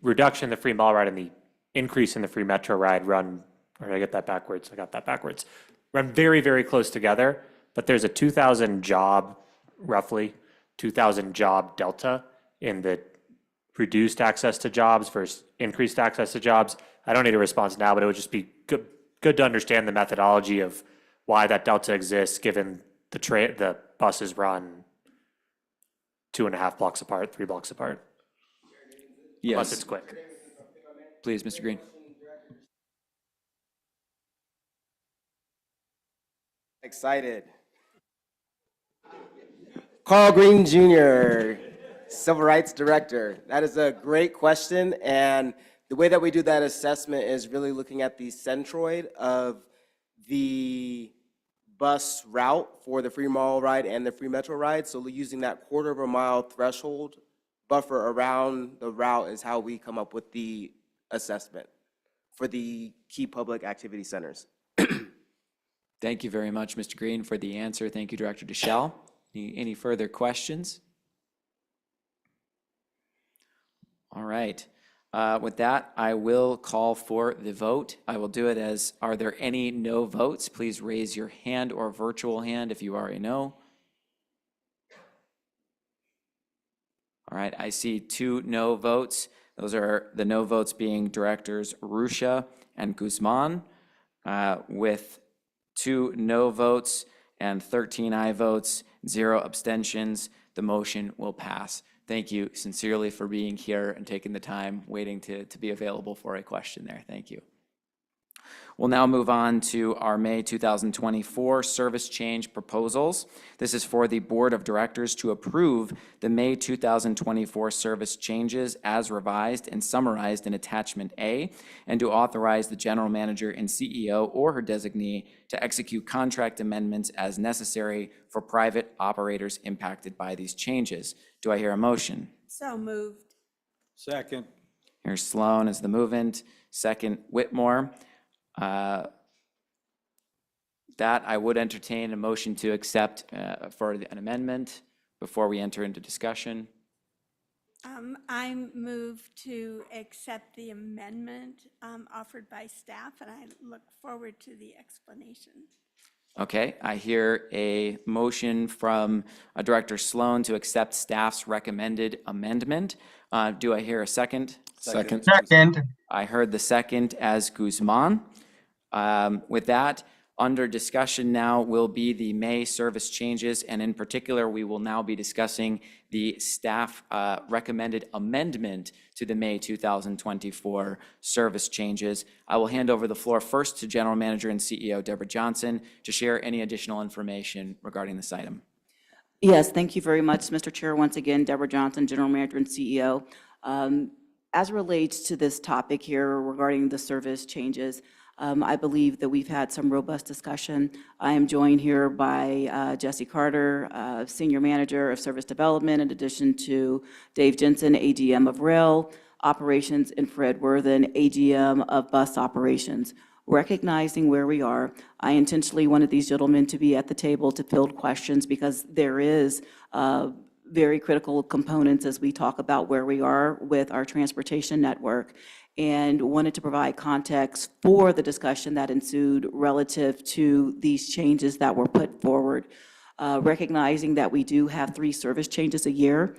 reduction in the free mall ride and the increase in the free metro ride run, or did I get that backwards? I got that backwards. Run very, very close together, but there's a 2,000 job, roughly 2,000 job delta in the reduced access to jobs versus increased access to jobs. I don't need a response now, but it would just be good to understand the methodology of why that delta exists, given the buses run 2.5 blocks apart, 3 blocks apart? Unless Yes. it's quick. Please, Mr. Green. Excited. Carl Green Jr., Civil Rights Director. That is a great question, and the way that we do that assessment is really looking at the centroid of the bus route for the free mall ride and the free metro ride. So using that 1/4 mile threshold buffer around the route is how we come up with the assessment for the key public activity centers. Thank you very much, Mr. Green, for the answer. Thank you, Director Deschel. Any further questions? All right. With that, I will call for the vote. I will do it as, are there any no votes? Please raise your hand or virtual hand if you are a no. All right, I see 2 no votes. Those are the no votes being Directors Rusha and Guzman, with 2 no votes and 13 aye votes, 0 abstentions. The motion will pass. Thank you sincerely for being here and taking the time, waiting to be available for a question there. Thank you. We'll now move on to our May 2024 service change proposals. This is for the Board of Directors to approve the May 2024 service changes as revised and summarized in Attachment A, and to authorize the General Manager and CEO or her designee to execute contract amendments as necessary for private operators impacted by these changes. Do I hear a motion? So moved. Second. Here's Sloan as the movant, second Whitmore. That I would entertain a motion to accept for an amendment before we enter into discussion. I move to accept the amendment offered by staff, and I look forward to the explanation. Okay, I hear a motion from Director Sloan to accept staff's recommended amendment. Do I hear a second? Second. Second. I heard the second as Guzman. With that, under discussion now will be the May service changes, and in particular, we will now be discussing the staff recommended amendment to the May 2024 service changes. I will hand over the floor first to General Manager and CEO Deborah Johnson to share any additional information regarding this item. Yes, thank you very much, Mr. Chair. Once again, Deborah Johnson, General Manager and CEO. As it relates to this topic here regarding the service changes, I believe that we've had some robust discussion. I am joined here by Jesse Carter, Senior Manager of Service Development, in addition to Dave Jensen, AGM of Rail Operations, and Fred Worthen, AGM of Bus Operations. Recognizing where we are, I intentionally wanted these gentlemen to be at the table to field questions because there is very critical components as we talk about where we are with our transportation network, and wanted to provide context for the discussion that ensued relative to these changes that were put forward. Recognizing that we do have 3 service changes a year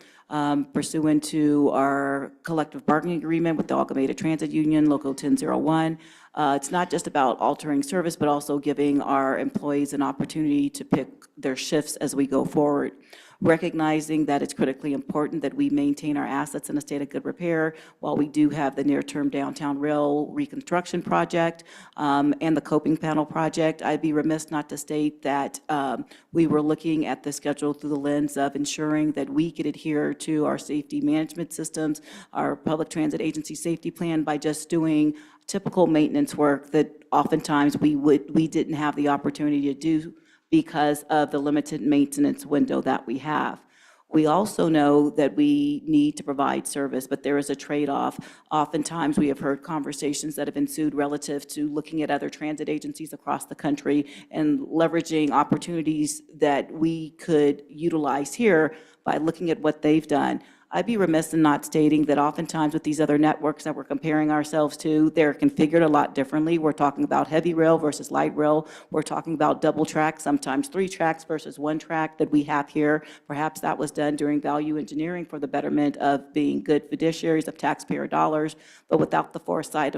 pursuant to our collective bargaining agreement with the Amalgamated Transit Union, Local 1001. It's not just about altering service, but also giving our employees an opportunity to pick their shifts as we go forward. Recognizing that it's critically important that we maintain our assets in a state of good repair while we do have the near-term downtown rail reconstruction project and the coping panel project. I'd be remiss not to state that we were looking at the schedule through the lens of ensuring that we could adhere to our safety management systems, our public transit agency safety plan, by just doing typical maintenance work that oftentimes we didn't have the opportunity to do because of the limited maintenance window that we have. We also know that we need to provide service, but there is a trade-off. Oftentimes, we have heard conversations that have ensued relative to looking at other transit agencies across the country and leveraging opportunities that we could utilize here by looking at what they've done. I'd be remiss in not stating that oftentimes with these other networks that we're comparing ourselves to, they're configured a lot differently. We're talking about heavy rail versus light rail. We're talking about double track, sometimes 3 tracks versus 1 track that we have here. Perhaps that was done during value engineering for the betterment of being good fiduciaries of taxpayer dollars, but without the foresight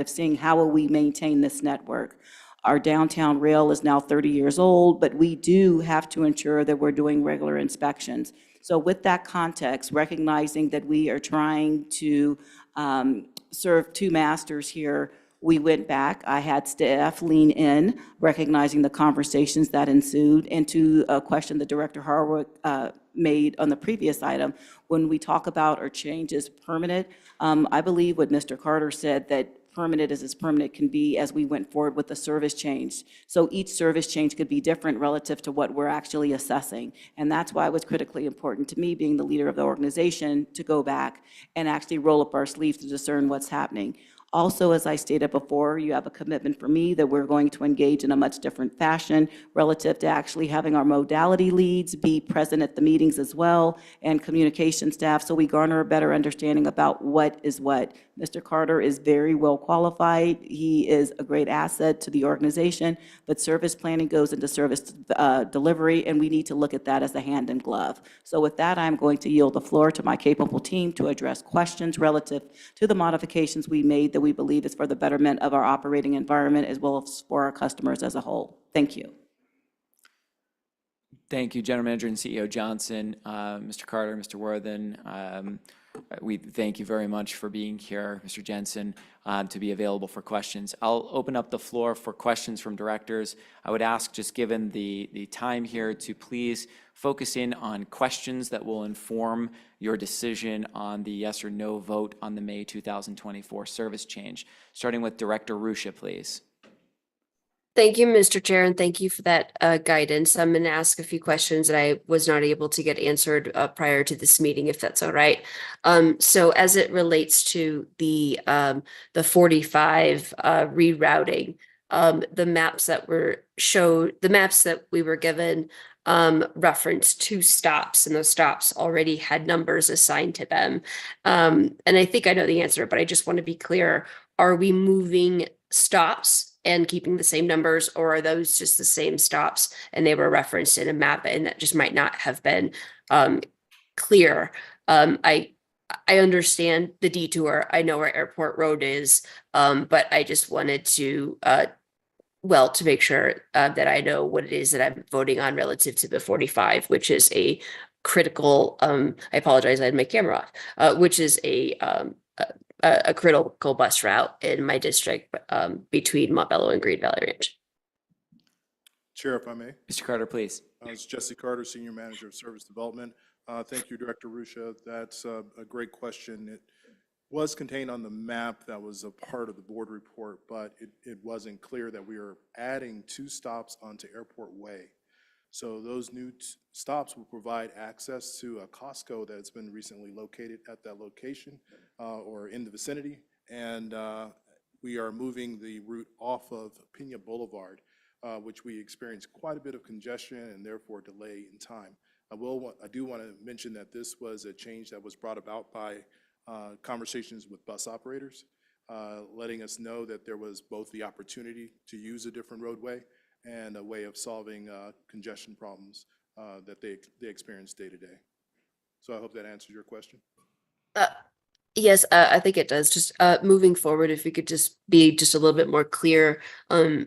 of seeing how will we maintain this network. Our downtown rail is now 30 years old, but we do have to ensure that we're doing regular inspections. So with that context, recognizing that we are trying to serve two masters here, we went back. I had staff lean in, recognizing the conversations that ensued, and to a question that Director Harwood made on the previous item, when we talk about our changes permanent, I believe what Mr. Carter said, that permanent is as permanent can be as we went forward with the service change. So each service change could be different relative to what we're actually assessing. And that's why it was critically important to me, being the leader of the organization, to go back and actually roll up our sleeves to discern what's happening. Also, as I stated before, you have a commitment from me that we're going to engage in a much different fashion relative to actually having our modality leads be present at the meetings as well, and communication staff, so we garner a better understanding about what is what. Mr. Carter is very well qualified. He is a great asset to the organization, but service planning goes into service delivery, and we need to look at that as a hand in glove. So with that, I'm going to yield the floor to my capable team to address questions relative to the modifications we made that we believe is for the betterment of our operating environment as well as for our customers as a whole. Thank you. Thank you, General Manager and CEO Johnson. Mr. Carter, Mr. Worthen, we thank you very much for being here, Mr. Jensen, to be available for questions. I'll open up the floor for questions from directors. I would ask, just given the time here, to please focus in on questions that will inform your decision on the yes or no vote on the May 2024 service change. Starting with Director Ruscia, please. Thank you, Mr. Chair, and thank you for that guidance. I'm going to ask a few questions that I was not able to get answered prior to this meeting, if that's all right. So as it relates to the 45 rerouting, the maps that we were given referenced 2 stops, and those stops already had numbers assigned to them. And I think I know the answer, but I just want to be clear. Are we moving stops and keeping the same numbers, or are those just the same stops and they were referenced in a map and that just might not have been clear? I understand the detour. I know where Airport Road is, but I just wanted to to make sure that I know what it is that I'm voting on relative to the 45, which is a critical, I apologize, I had my camera off, which is a critical bus route in my district between Montbello and Green Valley Ranch. Chair, if I may. Mr. Carter, please. It's Jesse Carter, Senior Manager of Service Development. Thank you, Director Ruscia. That's a great question. It was contained on the map that was a part of the board report, but it wasn't clear that we are adding 2 stops onto Airport Way. So those new stops will provide access to a Costco that's been recently located at that location or in the vicinity. And we are moving the route off of Pena Boulevard, which we experienced quite a bit of congestion and therefore delay in time. I do want to mention that this was a change that was brought about by conversations with bus operators, letting us know that there was both the opportunity to use a different roadway and a way of solving congestion problems that they experience day to day. So I hope that answers your question. Yes, I think it does. Just moving forward, if we could just be just a little bit more clear,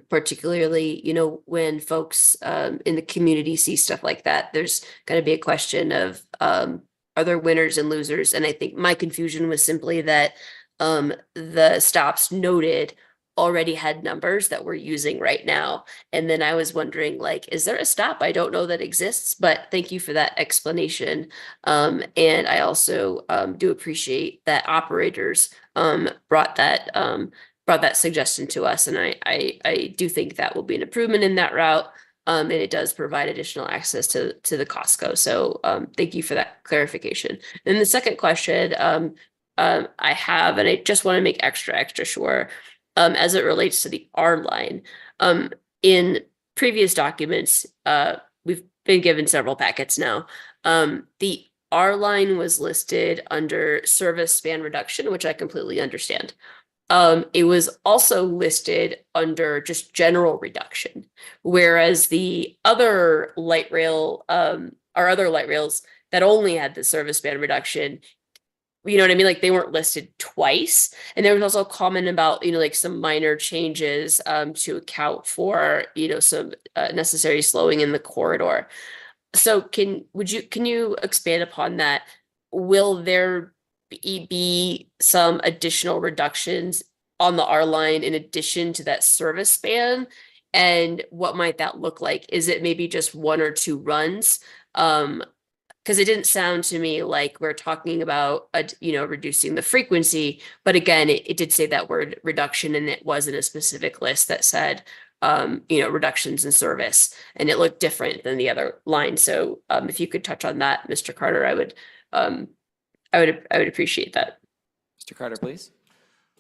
particularly, when folks in the community see stuff like that, there's going to be a question of, are there winners and losers? And I think my confusion was simply that the stops noted already had numbers that we're using right now. And then I was wondering, is there a stop I don't know that exists? But thank you for that explanation. And I also do appreciate that operators brought that suggestion to us. And I do think that will be an improvement in that route. And it does provide additional access to the Costco. So thank you for that clarification. And the second question I have, and I just want to make extra sure, as it relates to the R line. In previous documents, we've been given several packets now. The R line was listed under service span reduction, which I completely understand. It was also listed under just general reduction, whereas the other light rail, our other light rails that only had the service span reduction you know what I mean? Like they weren't listed twice. And there was also a comment about, like some minor changes to account for, some necessary slowing in the corridor. So can you expand upon that? Will there be some additional reductions on the R line in addition to that service span? And what might that look like? Is it maybe just 1 or 2 runs? Because it didn't sound to me like we're talking about, reducing the frequency, but again, it did say that word reduction, and it wasn't a specific list that said, reductions in service, and it looked different than the other line. So, if you could touch on that, Mr. Carter, I would appreciate that. Mr. Carter, please.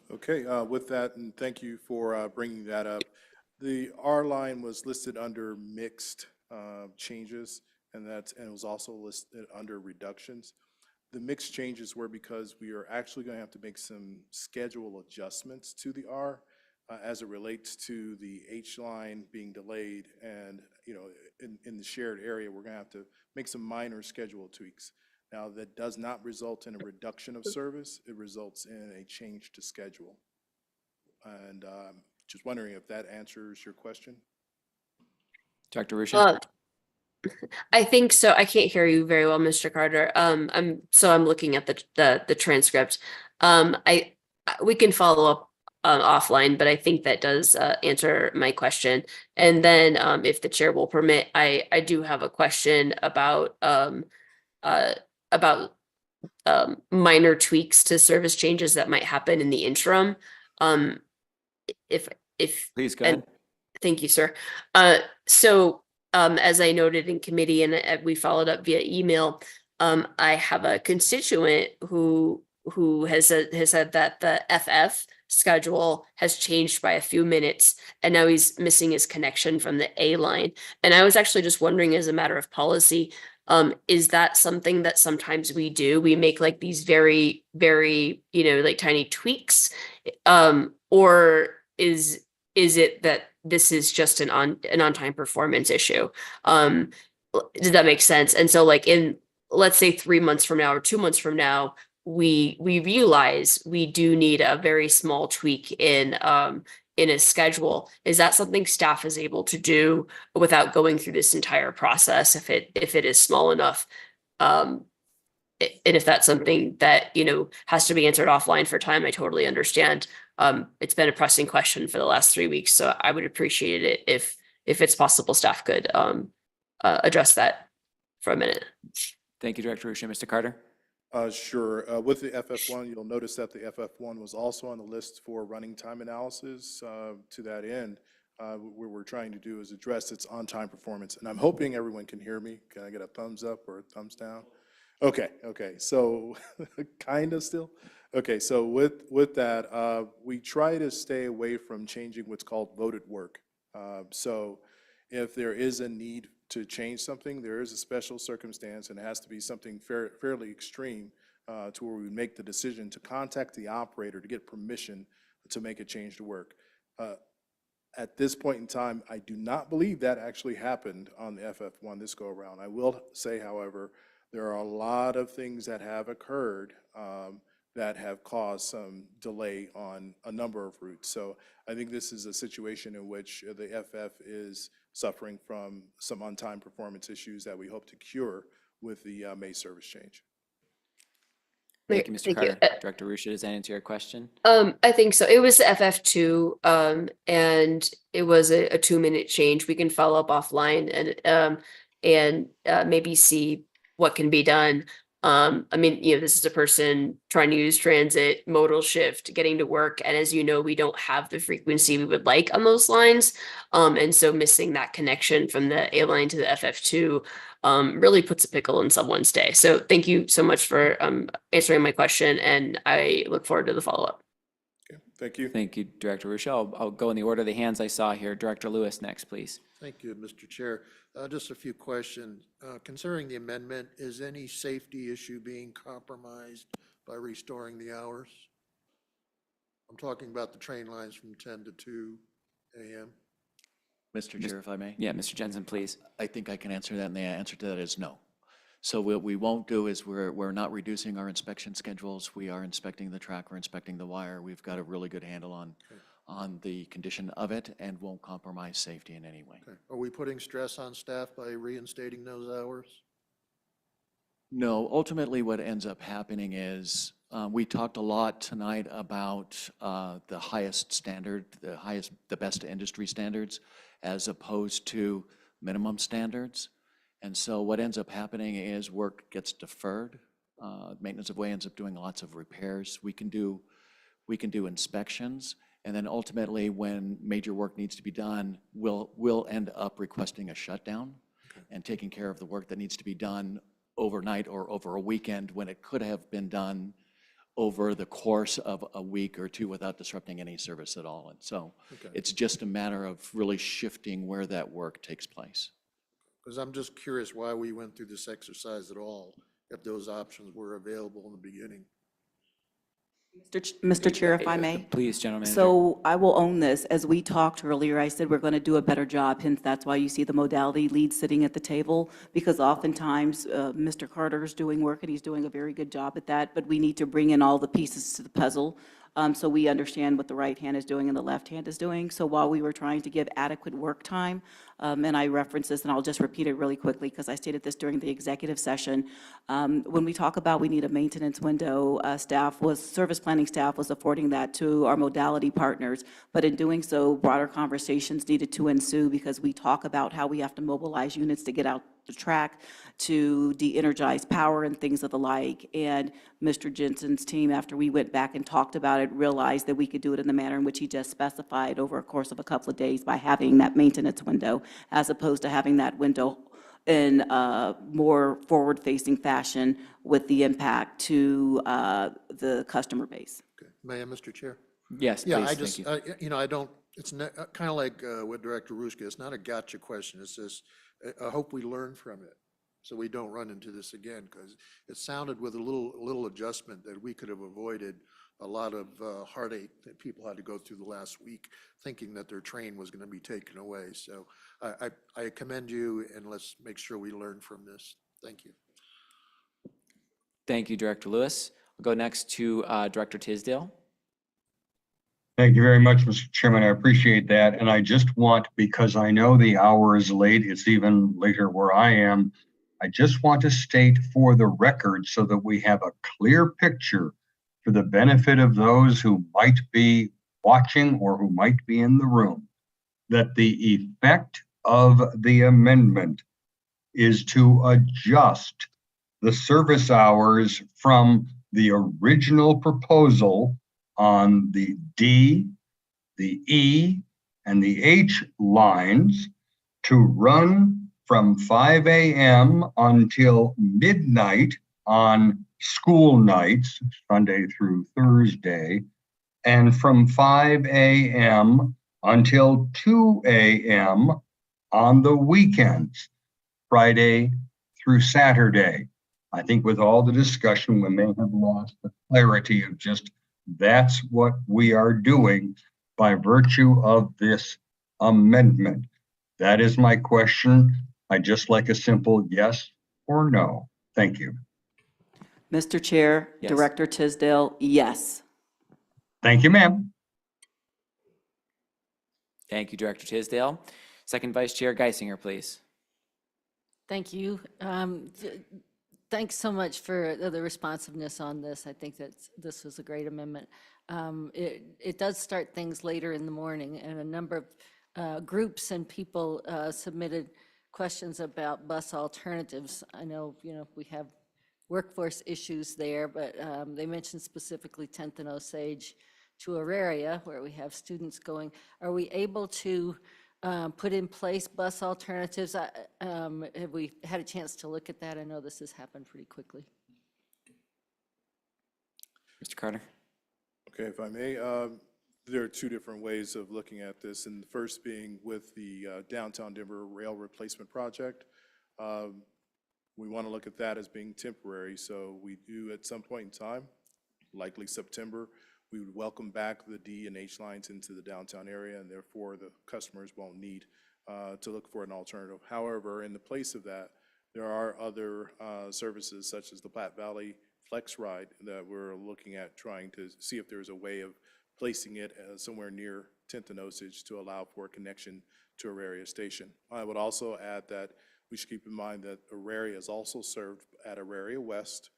Okay, with that, and thank you for bringing that up. The R line was listed under mixed changes, and it was also listed under reductions. The mixed changes were because we are actually going to have to make some schedule adjustments to the R as it relates to the H line being delayed, and in the shared area, we're going to have to make some minor schedule tweaks. Now, that does not result in a reduction of service. It results in a change to schedule. And just wondering if that answers your question. Dr. Ruscha? I think so. I can't hear you very well, Mr. Carter. I'm looking at the transcript. We can follow up offline, but I think that does answer my question. And then if the chair will permit, I do have a question about minor tweaks to service changes that might happen in the interim. Please go ahead. Thank you, sir. As I noted in committee, and we followed up via email, I have a constituent who has said that the FF schedule has changed by a few minutes, and now he's missing his connection from the A line. And I was actually just wondering, as a matter of policy, is that something that sometimes we do? We make like these very, very, like tiny tweaks, or is it that this is just an on-time performance issue? Does that make sense? And so like in, let's say 3 months from now or 2 months from now, we realize we do need a very small tweak in a schedule. Is that something staff is able to do without going through this entire process if it is small enough? And if that's something that, has to be answered offline for time, I totally understand. It's been a pressing question for the last 3 weeks, so I would appreciate it if it's possible staff could address that for a minute. Thank you, Director Ruscha. Mr. Carter? Sure. With the FF1, you'll notice that the FF1 was also on the list for running time analysis. To that end, what we're trying to do is address its on-time performance. And I'm hoping everyone can hear me. Can I get a thumbs up or a thumbs down? Okay, so kind of still. Okay, so with that, we try to stay away from changing what's called voted work. So if there is a need to change something, there is a special circumstance, and it has to be something fairly extreme to where we make the decision to contact the operator to get permission to make a change to work. At this point in time, I do not believe that actually happened on the FF1 this go around. I will say, however, there are a lot of things that have occurred that have caused some delay on a number of routes. So I think this is a situation in which the FF is suffering from some on-time performance issues that we hope to cure with the May service change. Thank you, Mr. Thank you. Carter. Director Ruscha, does that answer your question? I think so. It was FF2, and it was a 2-minute change. We can follow up offline and maybe see what can be done. I mean, this is a person trying to use transit, modal shift, getting to work. And as you know, we don't have the frequency we would like on those lines. And so missing that connection from the A line to the FF2 really puts a pickle in someone's day. So thank you so much for answering my question, and I look forward to the follow-up. Okay, thank you. Thank you, Director Ruscha. I'll go in the order of the hands I saw here. Director Lewis next, please. Thank you, Mr. Chair. Just a few questions. Concerning the amendment, is any safety issue being compromised by restoring the hours? I'm talking about the train lines from 10 to 2 a.m. Mr. Chair, if I may? Yeah, Mr. Jensen, please. I think I can answer that, and the answer to that is no. So what we won't do is we're not reducing our inspection schedules. We are inspecting the track, we're inspecting the wire. We've got a really good handle on the condition of it and won't compromise safety in any way. Okay. Are we putting stress on staff by reinstating those hours? No, ultimately what ends up happening is, we talked a lot tonight about the highest standard, the best industry standards, as opposed to minimum standards. And so what ends up happening is work gets deferred. Maintenance of way ends up doing lots of repairs. We can do inspections, and then ultimately, when major work needs to be done, we'll end up requesting a shutdown and taking care of the work that needs to be done overnight or over a weekend when it could have been done over the course of a week or two without disrupting any service at all. And so it's just a matter of really shifting where that work takes place. Because I'm just curious why we went through this exercise at all, if those options were available in the beginning. Mr. Chair, if I may? Please, General Manager. So I will own this. As we talked earlier, I said we're going to do a better job, hence that's why you see the modality lead sitting at the table, because oftentimes Mr. Carter is doing work, and he's doing a very good job at that, but we need to bring in all the pieces to the puzzle so we understand what the right hand is doing and the left hand is doing. So while we were trying to give adequate work time, and I reference this, and I'll just repeat it really quickly because I stated this during the executive session. When we talk about we need a maintenance window, service planning staff was affording that to our modality partners. But in doing so, broader conversations needed to ensue because we talk about how we have to mobilize units to get out the track, to de-energize power and things of the like. And Mr. Jensen's team, after we went back and talked about it, realized that we could do it in the manner in which he just specified over a course of a couple of days by having that maintenance window, as opposed to having that window in a more forward-facing fashion with the impact to the customer base. Okay. May I, Mr. Chair? Yes, Yeah, please, I thank just, you. I don't, it's kind of like with Director Ruska, it's not a gotcha question. It's just, I hope we learn from it so we don't run into this again, because it sounded with a little adjustment that we could have avoided a lot of heartache that people had to go through the last week thinking that their train was going to be taken away. So I commend you, and let's make sure we learn from this. Thank you. Thank you, Director Lewis. We'll go next to Director Tisdale. Thank you very much, Mr. Chairman. I appreciate that. And I just want, because I know the hour is late, it's even later where I am, I just want to state for the record so that we have a clear picture for the benefit of those who might be watching or who might be in the room, that the effect of the amendment is to adjust the service hours from the original proposal on the D, the E, and the H lines to run from 5 a.m. until midnight on school nights, Sunday through Thursday, and from 5 a.m. until 2 a.m. on the weekends, Friday through Saturday. I think with all the discussion, we may have lost the clarity of just that's what we are doing by virtue of this amendment. That is my question. I just like a simple yes or no. Thank you. Mr. Chair, Yes. Director Tisdale, yes. Thank you, ma'am. Thank you, Director Tisdale. Second Vice Chair Geisinger, please. Thank you. Thanks so much for the responsiveness on this. I think that this was a great amendment. It does start things later in the morning, and a number of groups and people submitted questions about bus alternatives. I know, we have workforce issues there, but they mentioned specifically 10th and Osage to Auraria, where we have students going. Are we able to put in place bus alternatives? Have we had a chance to look at that? I know this has happened pretty quickly. Mr. Carter. Okay, if I may, there are two different ways of looking at this, and the first being with the downtown Denver rail replacement project. We want to look at that as being temporary, so we do at some point in time, likely September, we would welcome back the D and H lines into the downtown area, and therefore the customers won't need to look for an alternative. However, in the place of that, There are other services such as the Platte Valley Flex Ride that we're looking at trying to see if there's a way of placing it somewhere near 10th and Osage to allow for a connection to Auraria Station. I would also add that we should keep in mind that Auraria is also served at Auraria West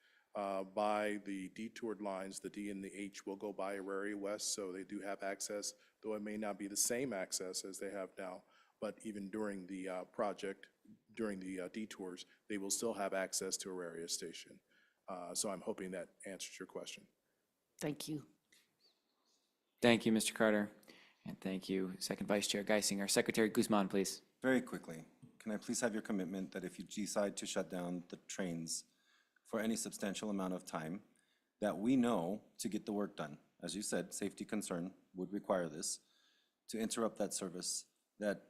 by the detoured lines. The D and the H will go by Auraria West, so they do have access, though it may not be the same access as they have now. But even during the project, during the detours, they will still have access to Auraria Station. So I'm hoping that answers your question. Thank you. Thank you, Mr. Carter. And thank you, Second Vice Chair Geisinger. Secretary Guzman, please. Very quickly, can I please have your commitment that if you decide to shut down the trains for any substantial amount of time, that we know to get the work done? As you said, safety concern would require this, to interrupt that service, that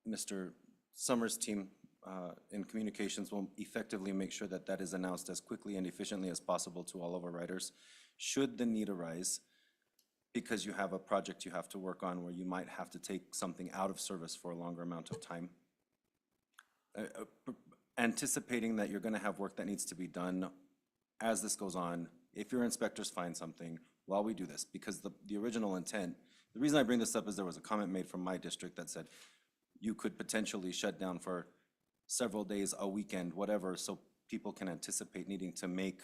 Mr. Summers' team in communications will effectively make sure that that is announced as quickly and efficiently as possible to all of our riders. Should the need arise, because you have a project you have to work on where you might have to take something out of service for a longer amount of time, anticipating that you're going to have work that needs to be done as this goes on, if your inspectors find something while we do this, because the original intent, the reason I bring this up is there was a comment made from my district that said you could potentially shut down for several days, a weekend, whatever, so people can anticipate needing to make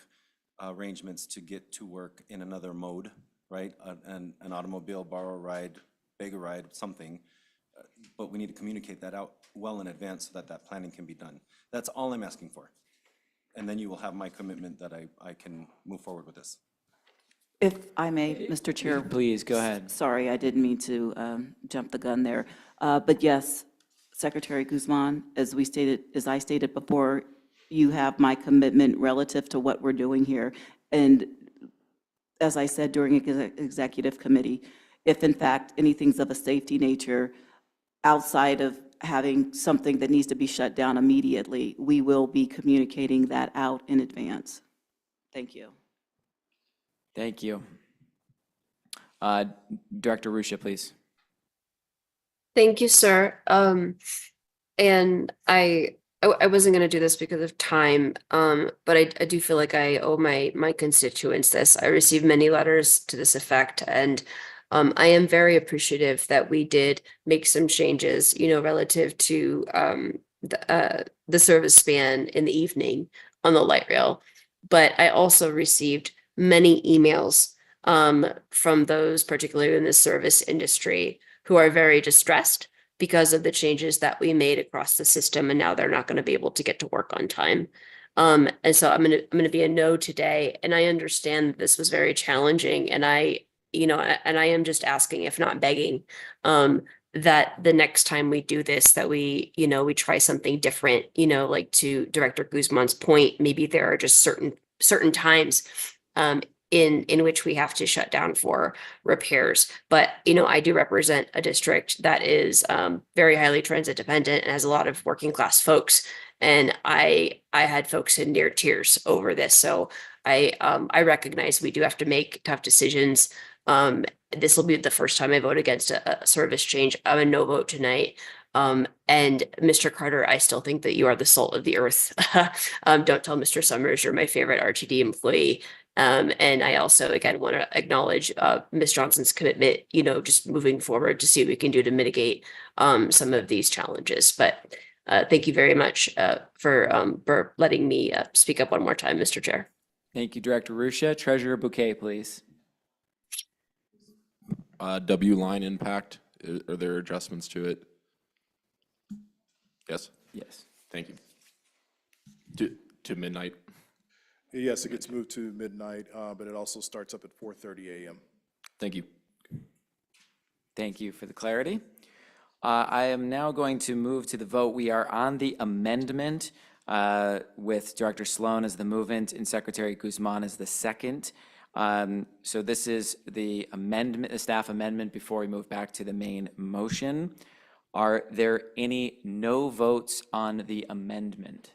arrangements to get to work in another mode, right? An automobile, borrow a ride, beg a ride, something. But we need to communicate that out well in advance so that that planning can be done. That's all I'm asking for. And then you will have my commitment that I can move forward with this. If I may, Mr. Chair. Please, go ahead. Sorry, I didn't mean to jump the gun there. But yes, Secretary Guzman, as I stated before, you have my commitment relative to what we're doing here. And as I said during executive committee, if in fact anything's of a safety nature outside of having something that needs to be shut down immediately, we will be communicating that out in advance. Thank you. Thank you. Director Ruscia, please. Thank you, sir. And I wasn't going to do this because of time, but I do feel like I owe my constituents this. I received many letters to this effect, and I am very appreciative that we did make some changes, relative to the service span in the evening on the light rail. But I also received many emails from those, particularly in the service industry, who are very distressed because of the changes that we made across the system, and now they're not going to be able to get to work on time. And so I'm going to be a no today, and I understand that this was very challenging, and I am just asking, if not begging, that the next time we do this, that we try something different. Like to Director Guzman's point, maybe there are just certain times in which we have to shut down for repairs. But, I do represent a district that is very highly transit dependent and has a lot of working class folks. And I had folks in near tears over this. So I recognize we do have to make tough decisions. This will be the first time I vote against a service change. I'm a no vote tonight. And Mr. Carter, I still think that you are the salt of the earth. Don't tell Mr. Summers you're my favorite RTD employee. And I also, again, want to acknowledge Ms. Johnson's commitment, just moving forward to see what we can do to mitigate some of these challenges. But thank you very much for letting me speak up one more time, Mr. Chair. Thank you, Director Ruscia. Treasurer Bouquet, please. W line impact, are there adjustments to it? Yes? Yes. Thank you. To midnight? Yes, it gets moved to midnight, but it also starts up at 4:30 a.m. Thank you. Thank you for the clarity. I am now going to move to the vote. We are on the amendment with Director Sloan as the movement and Secretary Guzman as the second. So this is the amendment, the staff amendment, before we move back to the main motion. Are there any no votes on the amendment?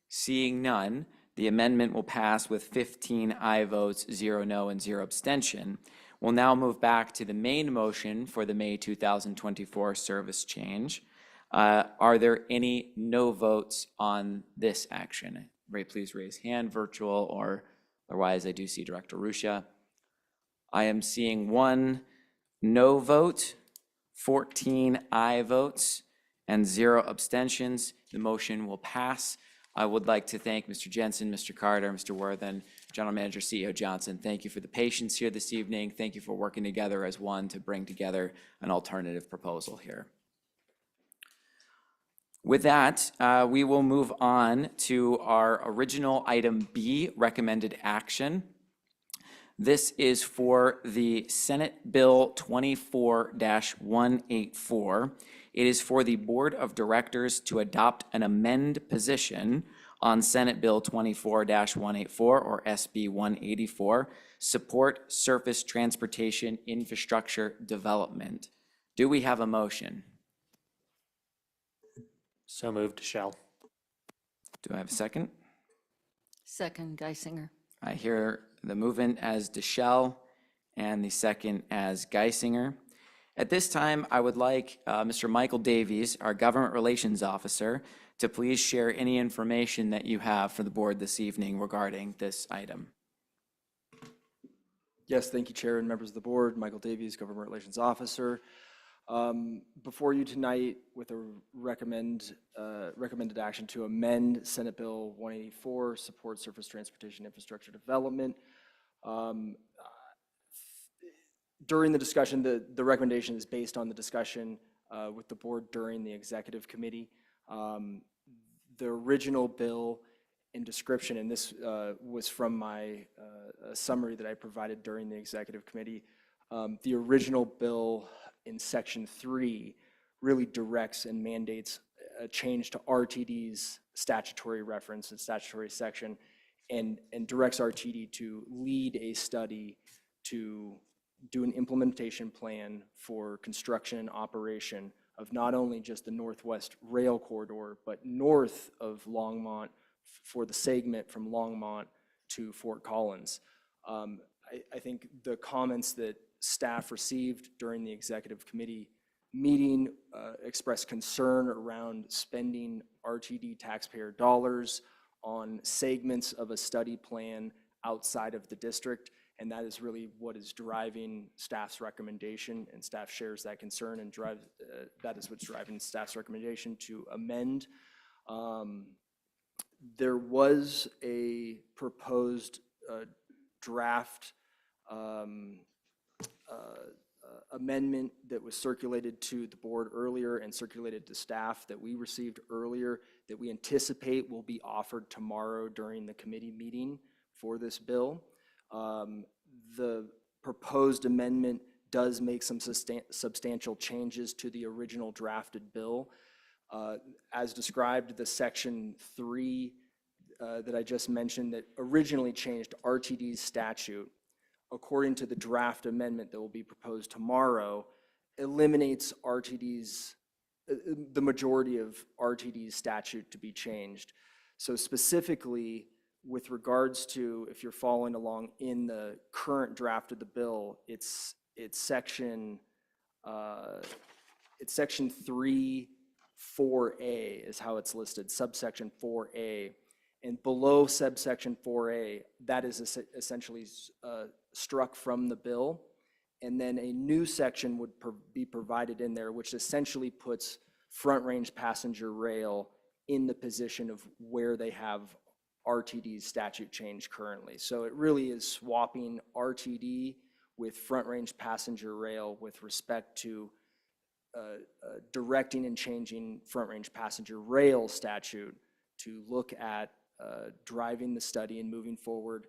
Seeing none, the amendment will pass with 15 aye votes, 0 no, and 0 abstention. We'll now move back to the main motion for the May 2024 service change. Are there any no votes on this action? Please raise hand, virtual or otherwise. I do see Director Ruscia. I am seeing 1 no vote, 14 aye votes, and 0 abstentions. The motion will pass. I would like to thank Mr. Jensen, Mr. Carter, Mr. Worthen, General Manager, CEO Johnson. Thank you for the patience here this evening. Thank you for working together as one to bring together an alternative proposal here. With that, we will move on to our original item B, recommended action. This is for the Senate Bill 24-184. It is for the Board of Directors to adopt an amend position on Senate Bill 24-184 or SB 184, Support Surface Transportation Infrastructure Development. Do we have a motion? So moved, Shell. Do I have a second? Second, Geisinger. I hear the movement as Deschel and the second as Geisinger. At this time, I would like Mr. Michael Davies, our Government Relations Officer, to please share any information that you have for the board this evening regarding this item. Yes, thank you, Chair and members of the board. Michael Davies, Government Relations Officer. Before you tonight with a recommended action to amend Senate Bill 184, Support Surface Transportation Infrastructure Development. During the discussion, the recommendation is based on the discussion with the board during the executive committee. The original bill and description, and this was from my summary that I provided during the executive committee, the original bill in section 3 really directs and mandates a change to RTD's statutory reference and statutory section and directs RTD to lead a study to do an implementation plan for construction and operation of not only just the Northwest Rail Corridor, but north of Longmont for the segment from Longmont to Fort Collins. I think the comments that staff received during the executive committee meeting expressed concern around spending RTD taxpayer dollars on segments of a study plan outside of the district. And that is really what is driving staff's recommendation, and staff shares that concern and that is what's driving staff's recommendation to amend. There was a proposed draft amendment that was circulated to the board earlier and circulated to staff that we received earlier that we anticipate will be offered tomorrow during the committee meeting for this bill. The proposed amendment does make some substantial changes to the original drafted bill. As described, the section 3 that I just mentioned that originally changed RTD's statute, according to the draft amendment that will be proposed tomorrow, eliminates RTD's, the majority of RTD's statute to be changed. So specifically, with regards to, if you're following along in the current draft of the bill, it's section 3, 4A is how it's listed, subsection 4A. And below subsection 4A, that is essentially struck from the bill. And then a new section would be provided in there, which essentially puts Front Range Passenger Rail in the position of where they have RTD's statute change currently. So it really is swapping RTD with Front Range Passenger Rail with respect to directing and changing Front Range Passenger Rail statute to look at driving the study and moving forward.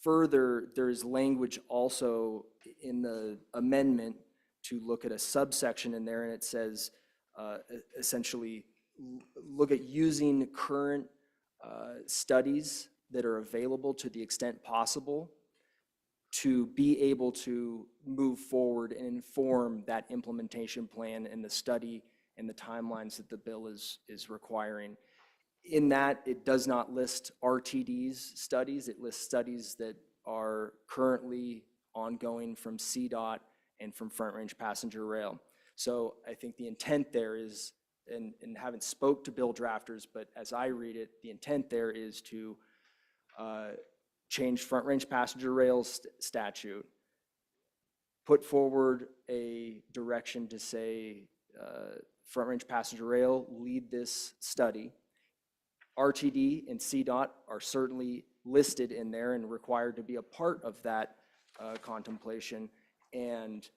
Further, there's language also in the amendment to look at a subsection in there, and it says essentially look at using current studies that are available to the extent possible to be able to move forward and inform that implementation plan and the study and the timelines that the bill is requiring. In that, it does not list RTD's studies. It lists studies that are currently ongoing from CDOT and from Front Range Passenger Rail. So I think the intent there is, and haven't spoke to bill drafters, but as I read it, the intent there is to change Front Range Passenger Rail statute, put forward a direction to say Front Range Passenger Rail lead this study. RTD and CDOT are certainly listed in there and required to be a part of that contemplation, and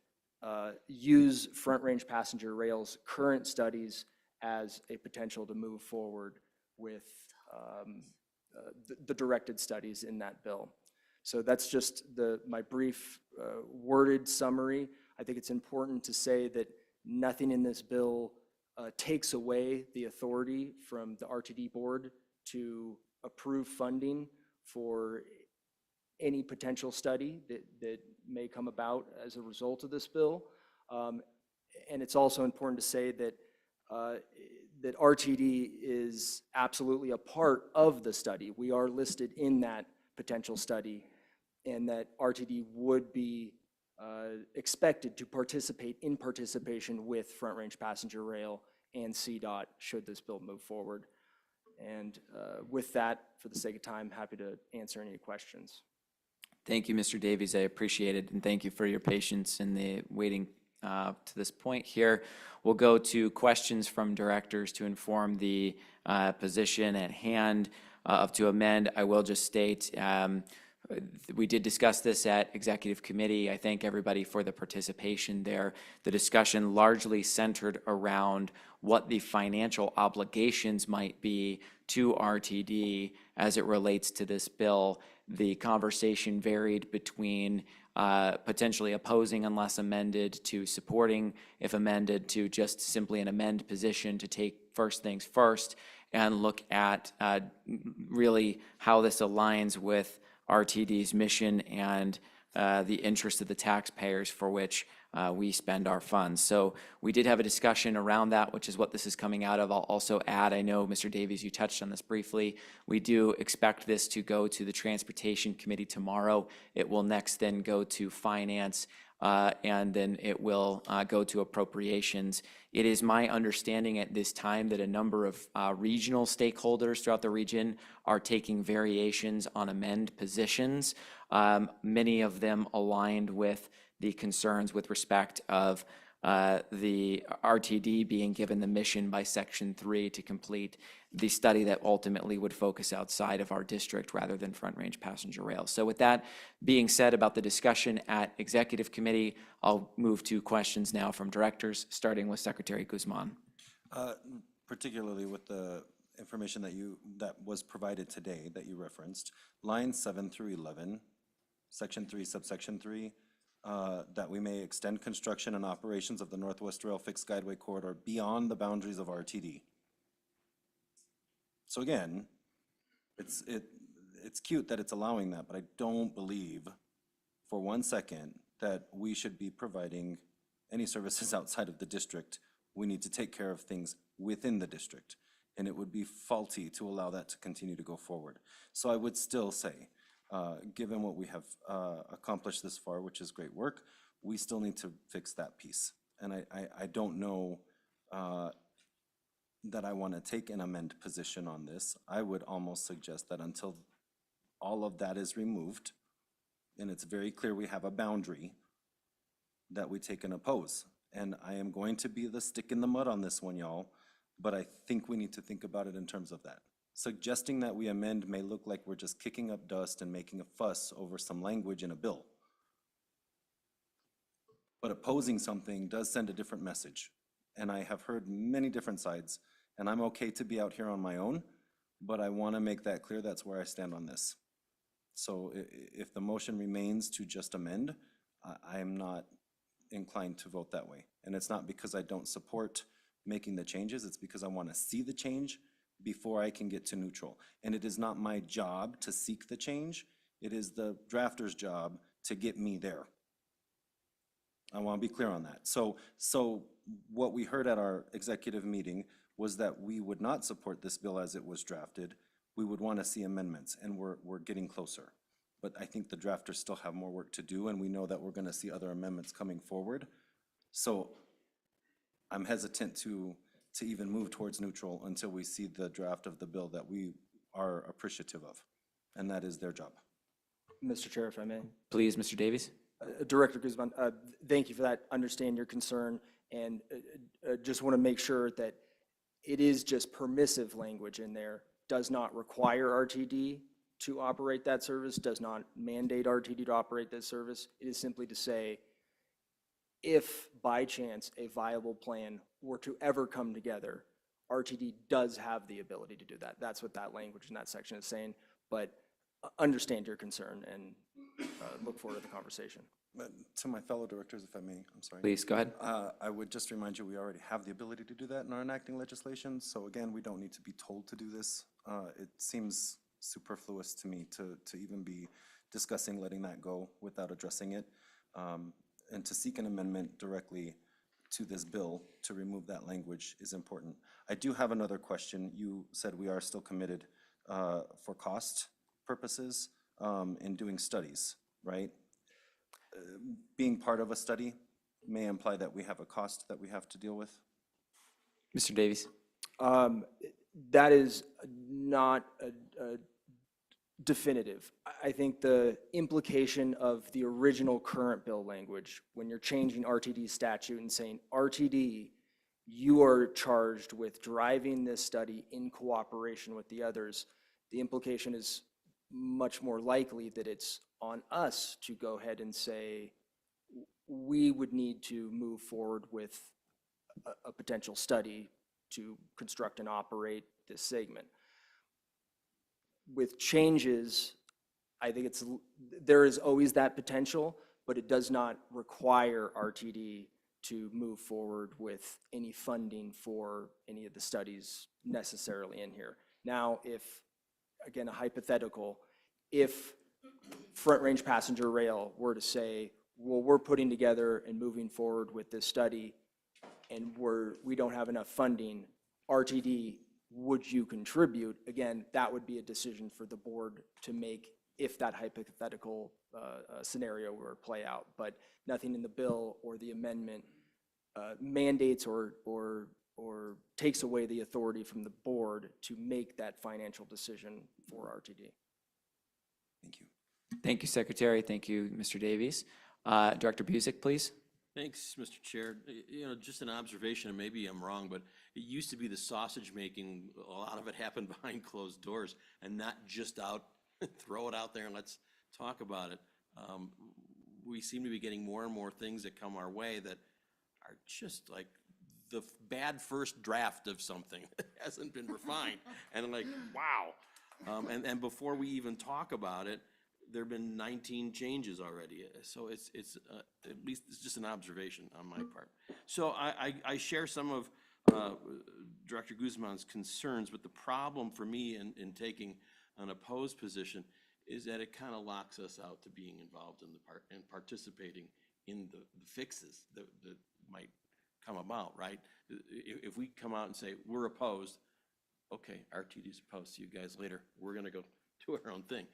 use Front Range Passenger Rail's current studies as a potential to move forward with the directed studies in that bill. So that's just my brief worded summary. I think it's important to say that nothing in this bill takes away the authority from the RTD board to approve funding for any potential study that may come about as a result of this bill. And it's also important to say that that RTD is absolutely a part of the study. We are listed in that potential study, and that RTD would be expected to participate in participation with Front Range Passenger Rail and CDOT should this bill move forward. And with that, for the sake of time, happy to answer any questions. Thank you, Mr. Davies. I appreciate it, and thank you for your patience in the waiting to this point here. We'll go to questions from directors to inform the position at hand of to amend. I will just state we did discuss this at executive committee. I thank everybody for the participation there. The discussion largely centered around what the financial obligations might be to RTD as it relates to this bill. The conversation varied between potentially opposing unless amended to supporting if amended to just simply an amend position to take first things first and look at really how this aligns with RTD's mission and the interest of the taxpayers for which we spend our funds. So we did have a discussion around that, which is what this is coming out of. I'll also add, I know, Mr. Davies, you touched on this briefly. We do expect this to go to the Transportation Committee tomorrow. It will next then go to Finance, and then it will go to Appropriations. It is my understanding at this time that a number of regional stakeholders throughout the region are taking variations on amend positions, many of them aligned with the concerns with respect of the RTD being given the mission by Section 3 to complete the study that ultimately would focus outside of our district rather than Front Range Passenger Rail. So with that being said about the discussion at Executive Committee, I'll move to questions now from directors, starting with Secretary Guzman. Particularly with the information that was provided today that you referenced, lines 7 through 11, Section 3, subsection 3, that we may extend construction and operations of the Northwest Rail Fixed Guideway Corridor beyond the boundaries of RTD. So again, it's cute that it's allowing that, but I don't believe for 1 second that we should be providing any services outside of the district. We need to take care of things within the district, and it would be faulty to allow that to continue to go forward. So I would still say, given what we have accomplished this far, which is great work, we still need to fix that piece. And I don't know that I want to take an amend position on this. I would almost suggest that until all of that is removed, and it's very clear we have a boundary, that we take an oppose. And I am going to be the stick in the mud on this one, y'all, but I think we need to think about it in terms of that. Suggesting that we amend may look like we're just kicking up dust and making a fuss over some language in a bill. But opposing something does send a different message. And I have heard many different sides, and I'm okay to be out here on my own, but I want to make that clear. That's where I stand on this. So if the motion remains to just amend, I am not inclined to vote that way. And it's not because I don't support making the changes, it's because I want to see the change before I can get to neutral. And it is not my job to seek the change, it is the drafter's job to get me there. I want to be clear on that. So what we heard at our executive meeting was that we would not support this bill as it was drafted. We would want to see amendments, and we're getting closer. But I think the drafters still have more work to do, and we know that we're going to see other amendments coming forward. So I'm hesitant to even move towards neutral until we see the draft of the bill that we are appreciative of, and that is their job. Mr. Chair, if I may. Please, Mr. Davies. Director Guzman, thank you for that. Understand your concern, and just want to make sure that it is just permissive language in there, does not require RTD to operate that service, does not mandate RTD to operate that service. It is simply to say, if by chance a viable plan were to ever come together, RTD does have the ability to do that. That's what that language in that section is saying, but understand your concern and look forward to the conversation. But to my fellow directors, if I may, I'm sorry. Please, go ahead. I would just remind you, we already have the ability to do that in our enacting legislation. So again, we don't need to be told to do this. It seems superfluous to me to even be discussing letting that go without addressing it. And to seek an amendment directly to this bill to remove that language is important. I do have another question. You said we are still committed for cost purposes in doing studies, right? Being part of a study may imply that we have a cost that we have to deal with. Mr. Davies. That is not a definitive. I think the implication of the original current bill language, when you're changing RTD statute and saying, RTD, you are charged with driving this study in cooperation with the others, the implication is much more likely that it's on us to go ahead and say, we would need to move forward with a potential study to construct and operate this segment. With changes, I think there is always that potential, but it does not require RTD to move forward with any funding for any of the studies necessarily in here. Now, if, again, a hypothetical, if Front Range Passenger Rail were to say, well, we're putting together and moving forward with this study, and we don't have enough funding, RTD, would you contribute? Again, that would be a decision for the board to make if that hypothetical scenario were to play out. But nothing in the bill or the amendment mandates or takes away the authority from the board to make that financial decision for RTD. Thank you. Thank you, Secretary. Thank you, Mr. Davies. Director Busick, please. Thanks, Mr. Chair. You know, just an observation, and maybe I'm wrong, but it used to be the sausage making, a lot of it happened behind closed doors and not just out, throw it out there and let's talk about it. We seem to be getting more and more things that come our way that are just like the bad first draft of something that hasn't been refined. And I'm like, wow. And before we even talk about it, there have been 19 changes already. So it's at least it's just an observation on my part. So I share some of Director Guzman's concerns, but the problem for me in taking an opposed position is that it kind of locks us out to being involved in and participating in the fixes that might come about, right? If we come out and say, we're opposed, okay, RTD's opposed, see you guys later. We're gonna go do our own thing.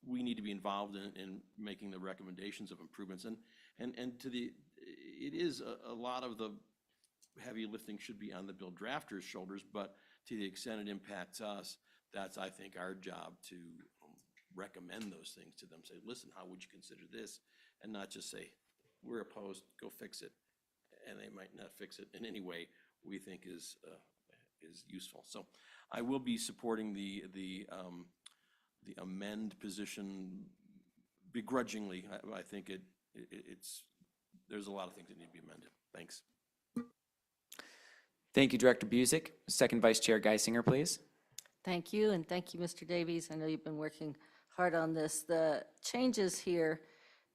We need to be involved in making the recommendations of improvements. And it is a lot of the heavy lifting should be on the bill drafters' shoulders, but to the extent it impacts us, that's, I think, our job to recommend those things to them. Say, listen, how would you consider this? And not just say, we're opposed, go fix it. And they might not fix it in any way we think is useful. So I will be supporting the amend position begrudgingly. I think there's a lot of things that need to be amended. Thanks. Thank you, Director Busick. Second Vice Chair Geisinger, please. Thank you, and thank you, Mr. Davies. I know you've been working hard on this. The changes here,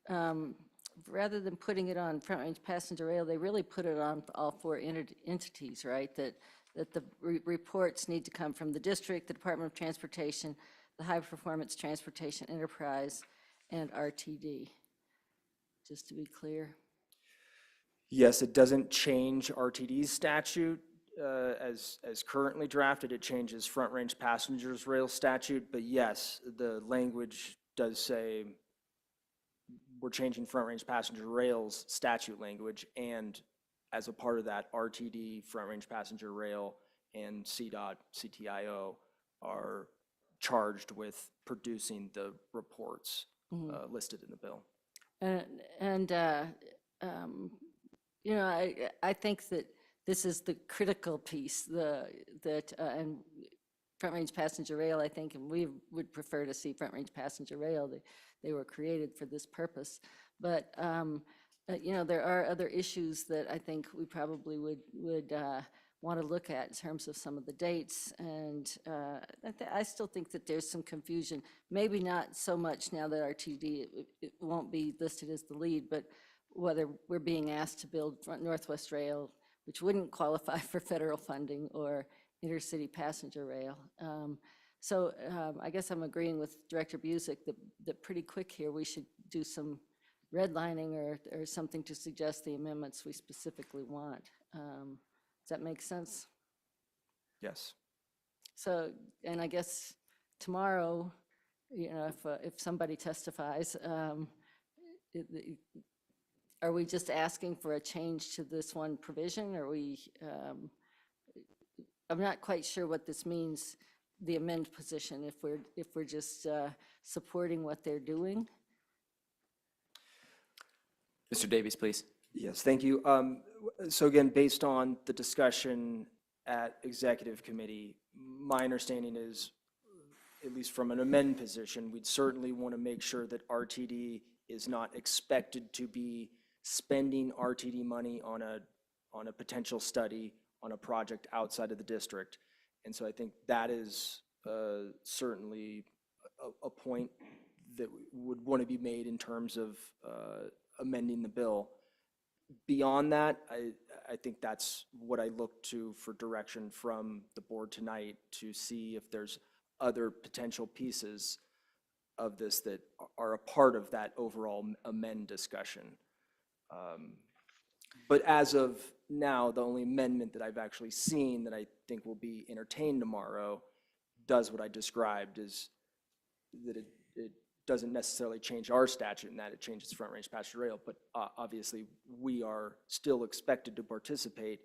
rather than putting it on Front Range Passenger Rail, they really put it on all four entities, right? That the reports need to come from the district, the Department of Transportation, the High Performance Transportation Enterprise, and RTD, just to be clear. Yes, it doesn't change RTD's statute as currently drafted. It changes Front Range Passengers Rail statute, but yes, the language does say we're changing Front Range Passenger Rail's statute language and as a part of that, RTD, Front Range Passenger Rail, and CDOT, CTIO are charged with producing the reports listed in the bill. And you know, I think that this is the critical piece, and Front Range Passenger Rail, I think, and we would prefer to see Front Range Passenger Rail. They were created for this purpose. But, you know, there are other issues that I think we probably would want to look at in terms of some of the dates. And I still think that there's some confusion, maybe not so much now that RTD it won't be listed as the lead, but whether we're being asked to build Northwest Rail, which wouldn't qualify for federal funding, or intercity passenger rail. So I guess I'm agreeing with Director Busick that pretty quick here we should do some redlining or something to suggest the amendments we specifically want. Does that make sense? Yes. So, and I guess tomorrow, you know, if somebody testifies, are we just asking for a change to this one provision? Or I'm not quite sure what this means, the amend position, if we're just supporting what they're doing. Mr. Davies, please. Yes, thank you. So again, based on the discussion at Executive Committee, my understanding is, at least from an amend position, we'd certainly want to make sure that RTD is not expected to be spending RTD money on a potential study on a project outside of the district. And so I think that is certainly a point that would want to be made in terms of amending the bill. Beyond that, I think that's what I look to for direction from the board tonight, to see if there's other potential pieces of this that are a part of that overall amend discussion. But as of now, the only amendment that I've actually seen that I think will be entertained tomorrow does what I described, is that it doesn't necessarily change our statute in that it changes Front Range Passenger Rail, but obviously we are still expected to participate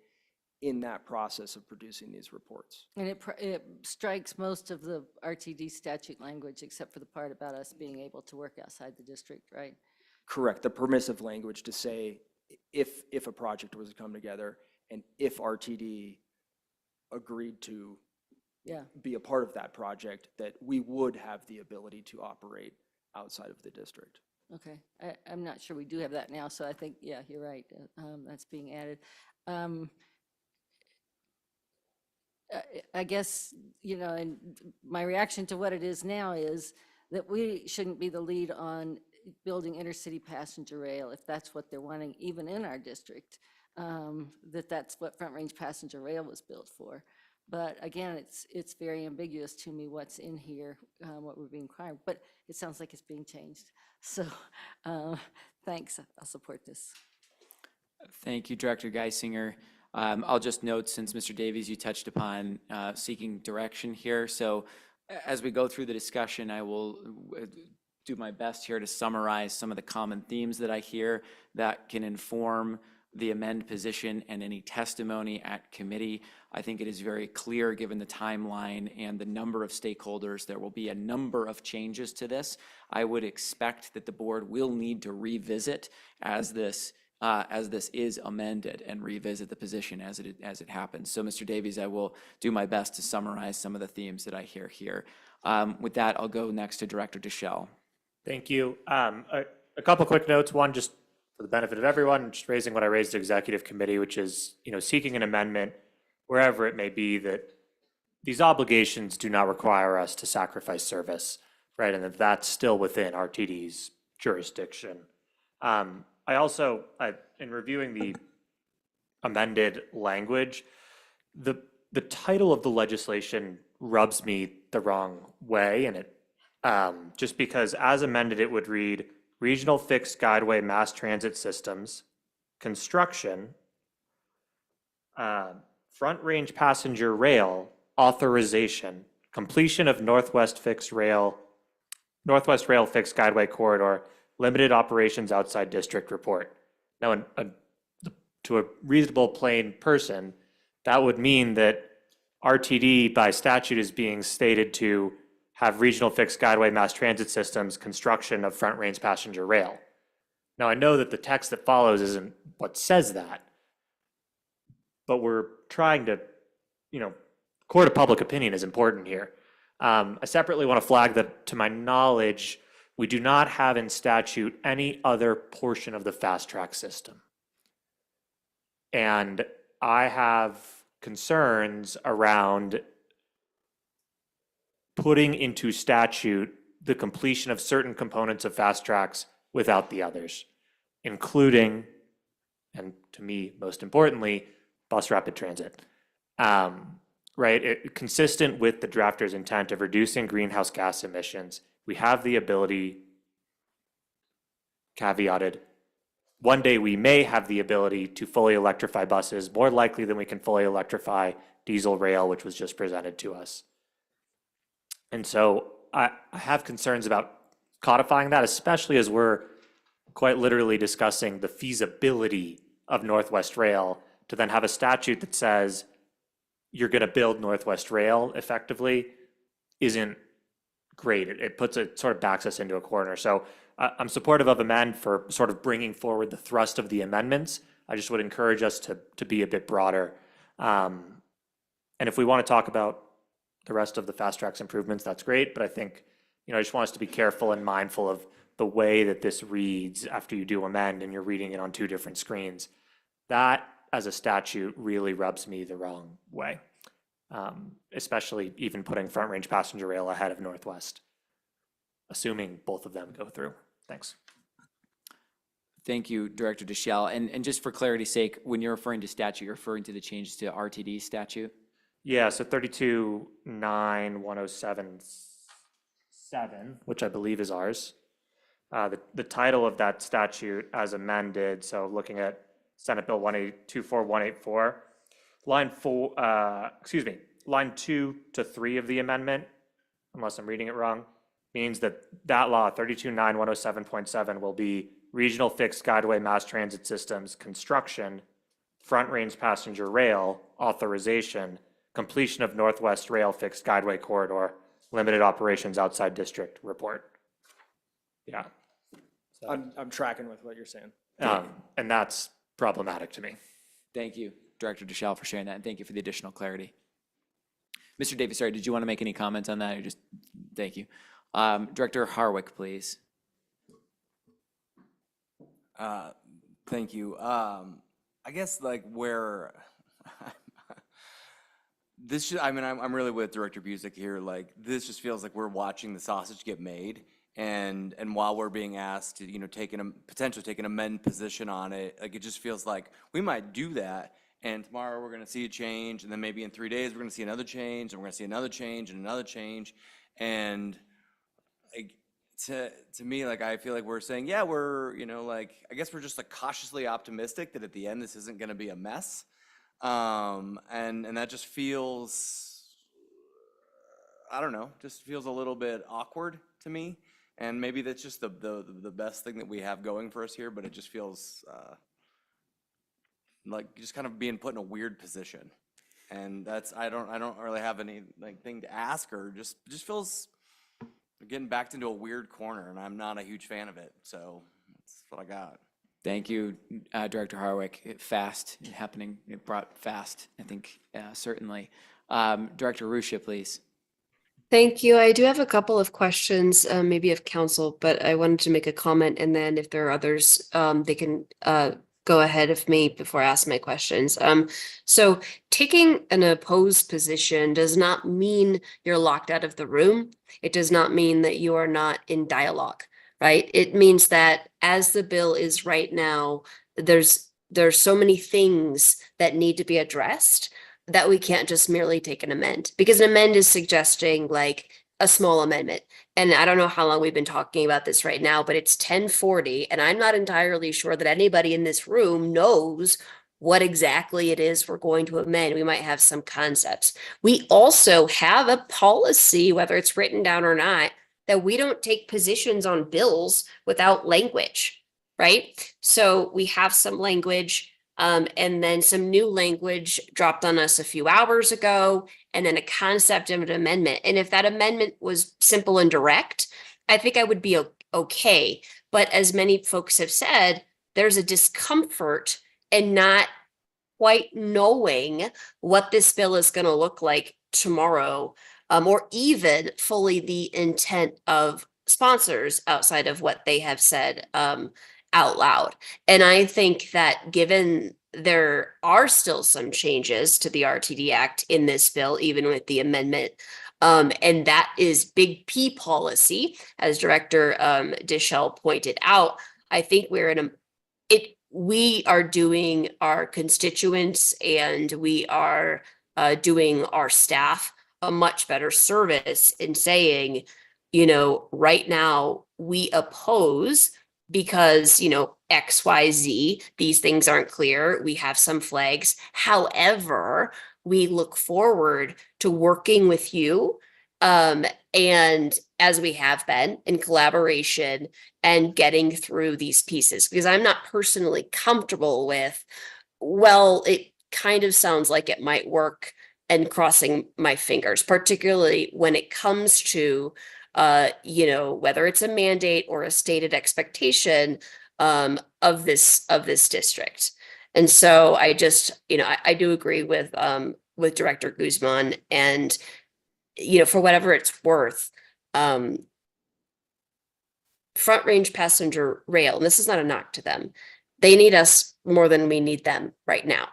in that process of producing these reports. And it strikes most of the RTD statute language, except for the part about us being able to work outside the district, right? Correct, the permissive language to say if a project was to come together and if RTD agreed to be a part of that project, that we would have the ability to operate outside of the district. Okay, I'm not sure we do have that now, so I think, yeah, you're right, that's being added. I guess, you know, and my reaction to what it is now is that we shouldn't be the lead on building intercity passenger rail, if that's what they're wanting, even in our district, that's what Front Range Passenger Rail was built for. But again, it's very ambiguous to me what's in here, what we're being required, but it sounds like it's being changed. So thanks, I'll support this. Thank you, Director Geisinger. I'll just note, since Mr. Davies, you touched upon seeking direction here. So as we go through the discussion, I will do my best here to summarize some of the common themes that I hear that can inform the amend position and any testimony at committee. I think it is very clear, given the timeline and the number of stakeholders, there will be a number of changes to this. I would expect that the board will need to revisit as this is amended, and revisit the position as it happens. So, Mr. Davies, I will do my best to summarize some of the themes that I hear here. With that, I'll go next to Director Deschel. Thank you. A couple quick notes. One, just for the benefit of everyone, just raising what I raised to Executive Committee, which is, you know, seeking an amendment wherever it may be, that these obligations do not require us to sacrifice service, right? And that that's still within RTD's jurisdiction. I also, in reviewing the amended language, the title of the legislation rubs me the wrong way, and it just because as amended it would read Regional Fixed Guideway Mass Transit Systems, Construction, Front Range Passenger Rail Authorization, Completion of Northwest Rail Fixed Guideway Corridor, Limited Operations Outside District Report. Now, to to a reasonable plain person, that would mean that RTD by statute is being stated to have regional fixed guideway mass transit systems, construction of front range passenger rail. Now, I know that the text that follows isn't what says that, but we're trying to, court of public opinion is important here. I separately want to flag that, to my knowledge, we do not have in statute any other portion of the fast track system. And I have concerns around putting into statute the completion of certain components of fast tracks without the others, including, and to me, most importantly, bus rapid transit. Right, consistent with the drafter's intent of reducing greenhouse gas emissions, we have the ability, caveated, one day we may have the ability to fully electrify buses, more likely than we can fully electrify diesel rail, which was just presented to us. And so I have concerns about codifying that, especially as we're quite literally discussing the feasibility of Northwest Rail, to then have a statute that says you're going to build Northwest Rail effectively isn't great. It puts it, sort of backs us into a corner. So I'm supportive of amend for sort of bringing forward the thrust of the amendments. I just would encourage us to be a bit broader. And if we want to talk about the rest of the fast tracks improvements, that's great. But I think, I just want us to be careful and mindful of the way that this reads after you do amend and you're reading it on two different screens. That, as a statute, really rubs me the wrong way, especially even putting front range passenger rail ahead of Northwest, assuming both of them go through. Thanks. Thank you, Director Deschel. And just for clarity's sake, when you're referring to statute, you're referring to the changes to RTD statute? Yeah, so 32.9.107.7, which I believe is ours. The title of that statute as amended, so looking at Senate Bill 24184, line 2 to 3 of the amendment, unless I'm reading it wrong, means that law, 32.9.107.7, will be regional fixed guideway mass transit systems construction, front range passenger rail authorization, completion of Northwest Rail fixed guideway corridor, limited operations outside district report. Yeah. So, I'm tracking with what you're saying. and that's problematic to me. Thank you, Director Deschel, for sharing that, and thank you for the additional clarity. Mr. Davis, sorry, did you want to make any comments on that, or just, thank you. Director Harwick, please. Thank you. I guess like where this should, I'm really with Director Busick here. Like this just feels like we're watching the sausage get made, and while we're being asked to potentially take an amend position on it, like it just feels like we might do that, and tomorrow we're going to see a change, and then maybe in 3 days we're going to see another change, and we're going to see another change and another change, and like to me, like I feel like we're saying, yeah, we're like I guess we're just like cautiously optimistic that at the end this isn't going to be a mess. And that just feels, I don't know, just feels a little bit awkward to me. And maybe that's just the best thing that we have going for us here, but it just feels like just kind of being put in a weird position. And that's, I don't really have any like thing to ask, or just feels we're getting backed into a weird corner, and I'm not a huge fan of it. So that's what I got. Thank you, Director Harwick. Fast happening, it brought fast, I think, certainly. Director Ruscia, please. Thank you. I do have a couple of questions, maybe of council, but I wanted to make a comment, and then if there are others, they can go ahead of me before I ask my questions. So taking an opposed position does not mean you're locked out of the room. It does not mean that you are not in dialogue, right? It means that as the bill is right now, there's so many things that need to be addressed that we can't just merely take an amend, because an amend is suggesting like a small amendment. And I don't know how long we've been talking about this right now, but it's 10:40, and I'm not entirely sure that anybody in this room knows what exactly it is we're going to amend. We might have some concepts. We also have a policy, whether it's written down or not, that we don't take positions on bills without language, right? So we have some language. And then some new language dropped on us a few hours ago, and then a concept of an amendment. And if that amendment was simple and direct, I think I would be okay. But as many folks have said, there's a discomfort in not quite knowing what this bill is going to look like tomorrow, or even fully the intent of sponsors outside of what they have said out loud. And I think that given there are still some changes to the RTD Act in this bill, even with the amendment, and that is big P policy, as Director Deschel pointed out. I think we're in we are doing our constituents and we are doing our staff a much better service in saying, right now we oppose because, X, Y, Z, these things aren't clear. We have some flags. However, we look forward to working with you. And as we have been in collaboration and getting through these pieces, because I'm not personally comfortable with, well, it kind of sounds like it might work, and crossing my fingers, particularly when it comes to, whether it's a mandate or a stated expectation of this district. And so I just, I do agree with Director Guzman, and for whatever it's worth, Front Range Passenger Rail, and this is not a knock to them, they need us more than we need them right now.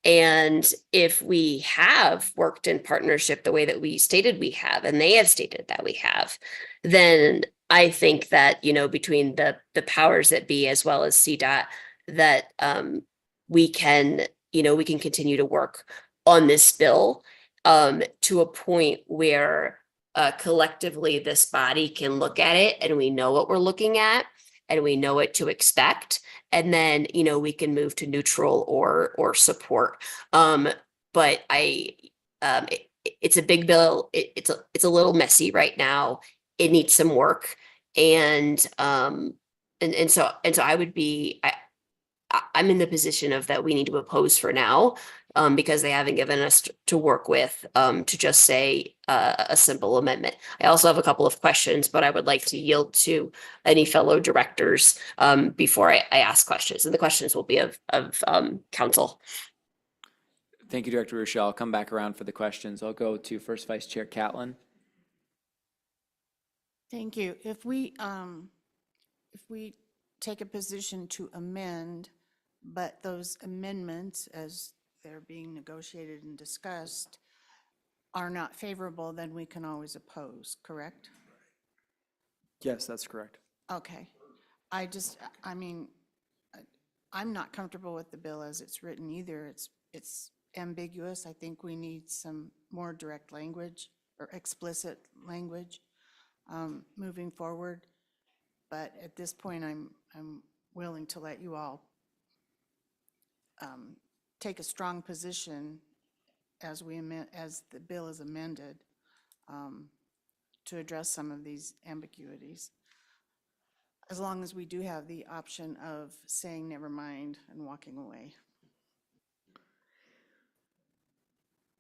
And if we have worked in partnership the way that we stated we have, and they have stated that we have, then I think that, between the powers that be as well as CDOT, that we can continue to work on this bill to a point where collectively this body can look at it and we know what we're looking at and we know what to expect. And then, we can move to neutral or support. But it's a big bill. It's a little messy right now. It needs some work. And so I would be, I'm in the position of that we need to oppose for now, because they haven't given us to work with to just say a simple amendment. I also have a couple of questions, but I would like to yield to any fellow directors before I ask questions. And the questions will be of council. Thank you, Director Rochelle. I'll come back around for the questions. I'll go to First Vice Chair Catlin. Thank you. If we take a position to amend, but those amendments, as they're being negotiated and discussed, are not favorable, then we can always oppose, correct? Yes, that's correct. Okay. I'm not comfortable with the bill as it's written either. It's ambiguous. I think we need some more direct language or explicit language moving forward. But at this point, I'm willing to let you all take a strong position as the bill is amended to address some of these ambiguities, as long as we do have the option of saying never mind and walking away.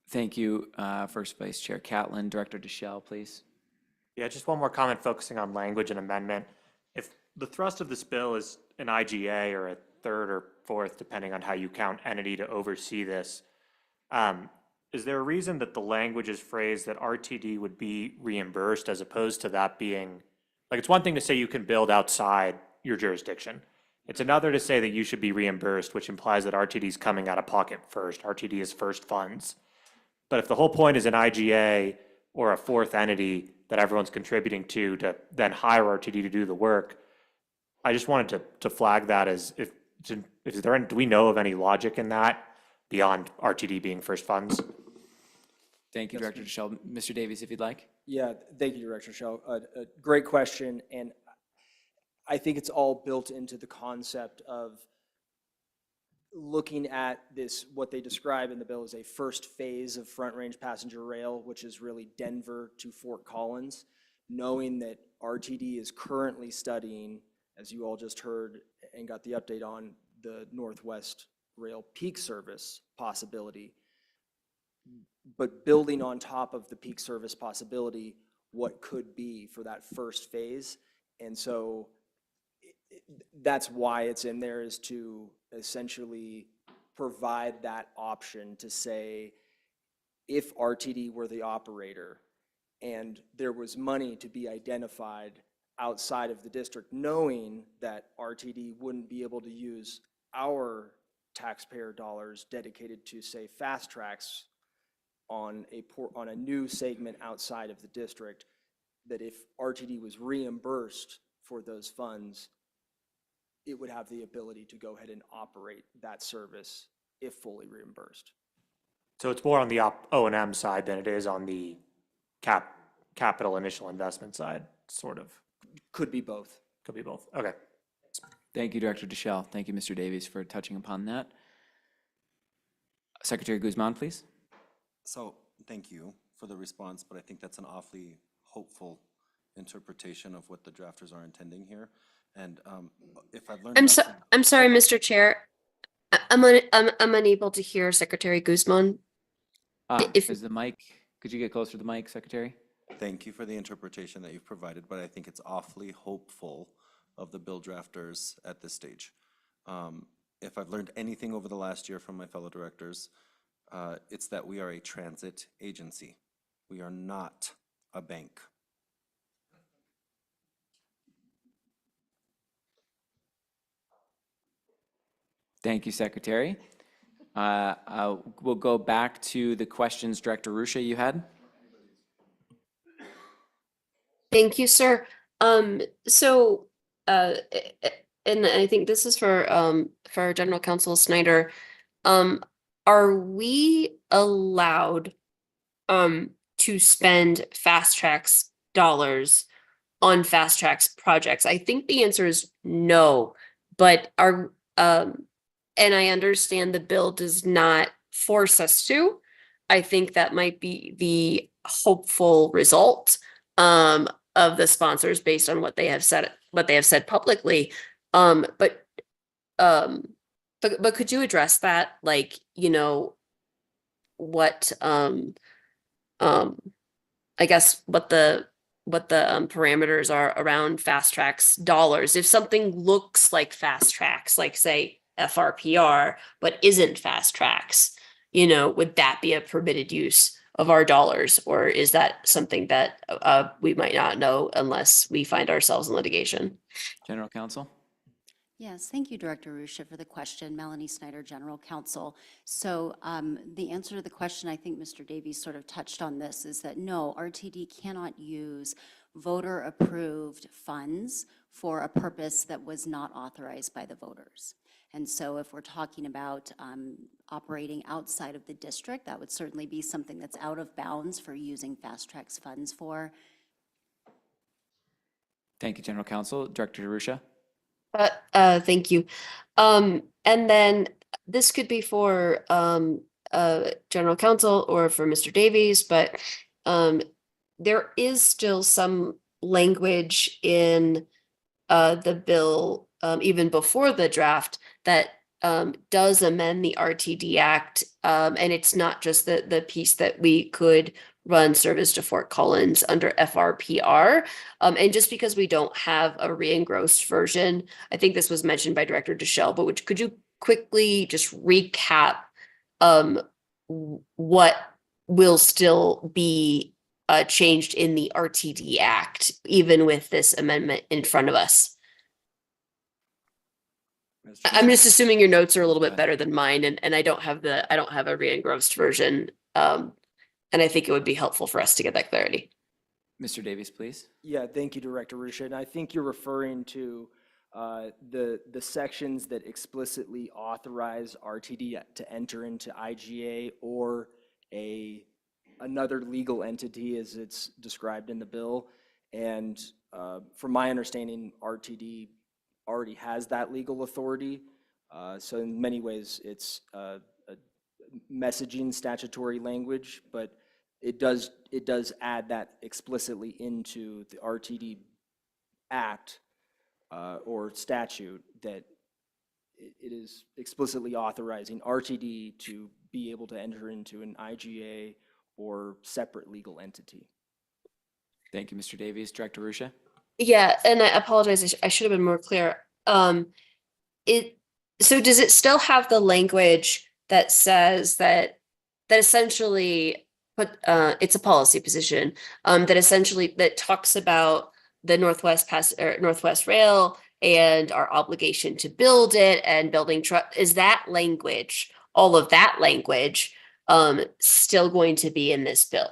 Thank you, First Vice Chair Catlin. Director Deschel, please. Yeah, just one more comment focusing on language and amendment. If the thrust of this bill is an IGA or a third or fourth, depending on how you count entity to oversee this, is there a reason that the language is phrased that RTD would be reimbursed as opposed to that being, like, it's one thing to say you can build outside your jurisdiction. It's another to say that you should be reimbursed, which implies that RTD is coming out of pocket first. RTD is first funds. But if the whole point is an IGA or a fourth entity that everyone's contributing to then hire RTD to do the work, I just wanted to flag that as do we know of any logic in that beyond RTD being first funds? Thank you, Director Deschel. Mr. Davies, if you'd like. Yeah, thank you, Director Shell. A great question, and I think it's all built into the concept of looking at this, what they describe in the bill as a first phase of Front Range Passenger Rail, which is really Denver to Fort Collins, knowing that RTD is currently studying, as you all just heard and got the update on, the Northwest Rail peak service possibility, but building on top of the peak service possibility, what could be for that first phase. And so that's why it's in there, is to essentially provide that option to say, if RTD were the operator and there was money to be identified outside of the district, knowing that RTD wouldn't be able to use our taxpayer dollars dedicated to, say, fast tracks on a new segment outside of the district, that if RTD was reimbursed for those funds, it would have the ability to go ahead and operate that service if fully reimbursed. So it's more on the O&M side than it is on the capital initial investment side, sort of. Could be both. Could be both. Okay. Thank you, Director Deschel. Thank you, Mr. Davies, for touching upon that. Secretary Guzman, please. So, thank you for the response, but I think that's an awfully hopeful interpretation of what the drafters are intending here. And if I've learned nothing- I'm sorry, Mr. Chair. I'm unable to hear Secretary Guzman. Is the mic, could you get closer to the mic, Secretary? Thank you for the interpretation that you've provided, but I think it's awfully hopeful of the bill drafters at this stage. If I've learned anything over the last year from my fellow directors, it's that we are a transit agency. We are not a bank. Thank you, Secretary. We'll go back to the questions, Director Rusha, you had. Thank you, sir. So, and I think this is for General Counsel Snyder. Are we allowed to spend Fast Tracks dollars on Fast Tracks projects? I think the answer is no, but and I understand the bill does not force us to. I think that might be the hopeful result of the sponsors based on what they have said publicly. But could you address that? Like, you know, what I guess what the parameters are around Fast Tracks dollars. If something looks like Fast Tracks, like say FRPR, but isn't Fast Tracks, you know, would that be a permitted use of our dollars? Or is that something that we might not know unless we find ourselves in litigation? General Counsel. Yes, thank you, Director Rusha, for the question. Melanie Snyder, General Counsel. So the answer to the question, I think Mr. Davies sort of touched on this, is that no, RTD cannot use voter-approved funds for a purpose that was not authorized by the voters. And so if we're talking about operating outside of the district, that would certainly be something that's out of bounds for using Fast Tracks funds for. Thank you, General Counsel. Director DeRusha. Thank you. And then this could be for General Counsel or for Mr. Davies, but there is still some language in the bill, even before the draft, that does amend the RTD Act. And it's not just the piece that we could run service to Fort Collins under FRPR. And just because we don't have a re-engrossed version, I think this was mentioned by Director Deschel, but could you quickly just recap what will still be changed in the RTD Act, even with this amendment in front of us? I'm just assuming your notes are a little bit better than mine, and I don't have a re-engrossed version. And I think it would be helpful for us to get that clarity. Mr. Davies, please. Yeah, thank you, Director Rusha. And I think you're referring to the sections that explicitly authorize RTD to enter into IGA or another legal entity as it's described in the bill. And from my understanding, RTD already has that legal authority. So in many ways, it's a messaging statutory language, but it does add that explicitly into the RTD Act or statute that it is explicitly authorizing RTD to be able to enter into an IGA or separate legal entity. Thank you, Mr. Davies. Director Rusha? Yeah, and I apologize, I should have been more clear. So does it still have the language that says that essentially it's a policy position, that essentially that talks about the Northwest Rail and our obligation to build it and building is that language, all of that language, still going to be in this bill?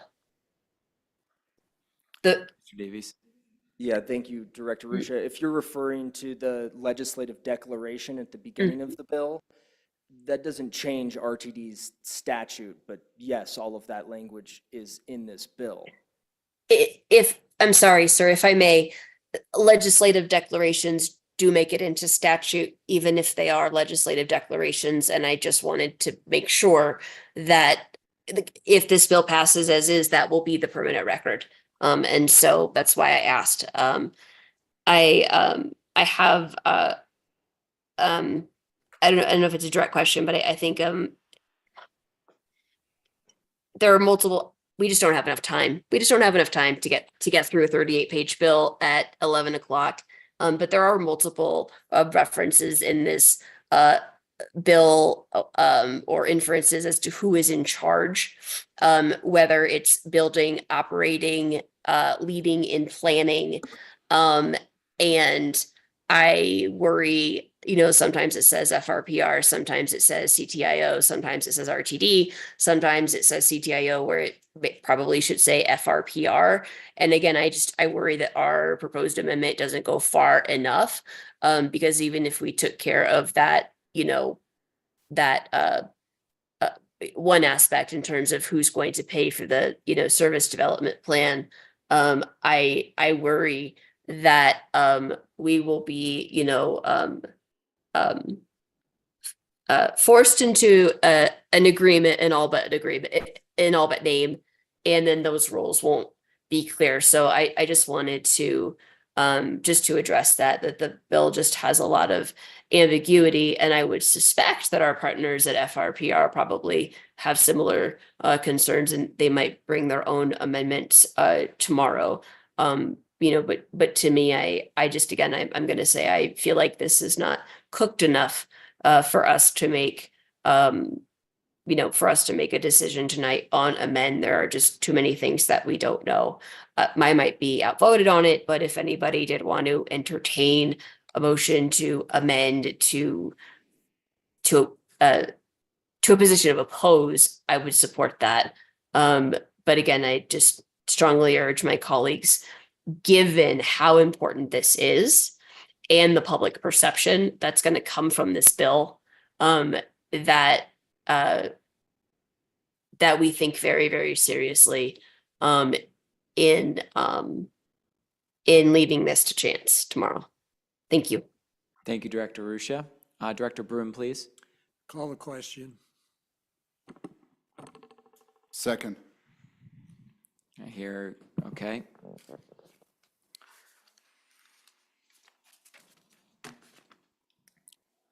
Mr. Davies? Yeah, thank you, Director Rusha. If you're referring to the legislative declaration at the beginning of the bill, that doesn't change RTD's statute, but yes, all of that language is in this bill. If, I'm sorry, sir, if I may, legislative declarations do make it into statute, even if they are legislative declarations, and I just wanted to make sure that if this bill passes as is, that will be the permanent record. And so that's why I asked. I have I don't know if it's a direct question, but I think there are multiple. We just don't have enough time. We just don't have enough time to get through a 38-page bill at 11 o'clock. But there are multiple references in this bill or inferences as to who is in charge, whether it's building, operating, leading in planning. And I worry, sometimes it says FRPR, sometimes it says CTIO, sometimes it says RTD, sometimes it says CTIO where it probably should say FRPR. And again, I worry that our proposed amendment doesn't go far enough, because even if we took care of that, that one aspect in terms of who's going to pay for the, service development plan, I worry that we will be, forced into an agreement in all but name, and then those rules won't be clear. So I just wanted to just to address that the bill just has a lot of ambiguity, and I would suspect that our partners at FRPR probably have similar concerns, and they might bring their own amendments tomorrow. But to me, I just, again, I'm going to say, I feel like this is not cooked enough for us to make, for us to make a decision tonight on amend. There are just too many things that we don't know. I might be outvoted on it, but if anybody did want to entertain a motion to amend to a position of oppose, I would support that. But again, I just strongly urge my colleagues, given how important this is and the public perception that's going to come from this bill, that we think very, very seriously in leaving this to chance tomorrow. Thank you. Thank you, Director Rusha. Director Broom, please. Call the question. Second. I hear, okay.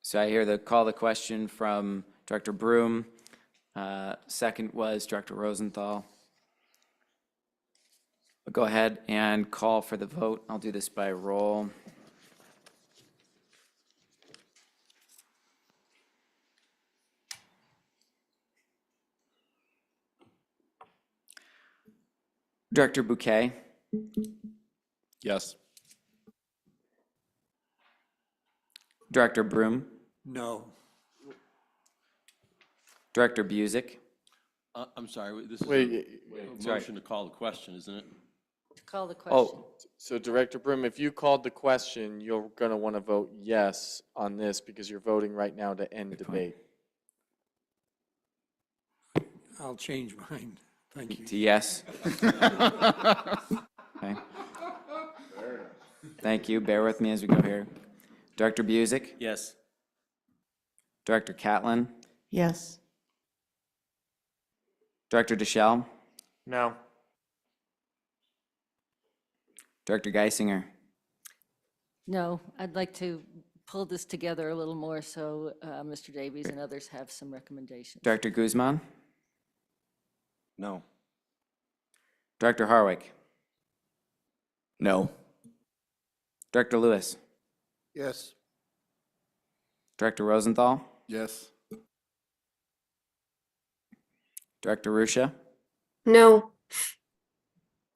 So I hear call the question from Director Broom. Second was Director Rosenthal. I'll go ahead and call for the vote. I'll do this by roll. Director Bouquet? Yes. Director Broom? No. Director Busick? I'm sorry, this is Wait, a motion to call the question, isn't it? To call the question. Oh, so Director Brim, if you called the question, you're going to want to vote yes on this because you're voting right now to end debate. I'll change mine. Thank you. To yes? Okay. Thank you. Bear with me as we go here. Director Busick? Yes. Director Catlin? Yes. Director Deschel? No. Director Geisinger? No, I'd like to pull this together a little more so Mr. Davies and others have some recommendations. Director Guzman, No. Director Harwick, No. Director Lewis, Yes. Director Rosenthal, Yes. Director Rusha, No.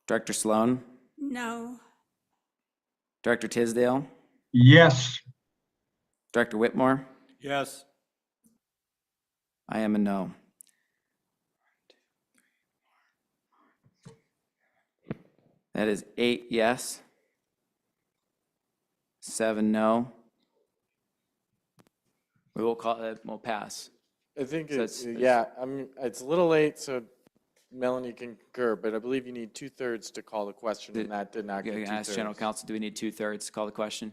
Director Sloan, No. Director Tisdale, Yes. Director Whitmore. Yes. I am a no. That is 8 yes, 7 no. We will call it, we'll pass. I think So it's, it's- yeah, it's a little late, so Melanie can concur, but I believe you need 2/3 to call the question, and that did not get You're gonna ask General 2/3. Counsel, do we need 2/3 to call the question?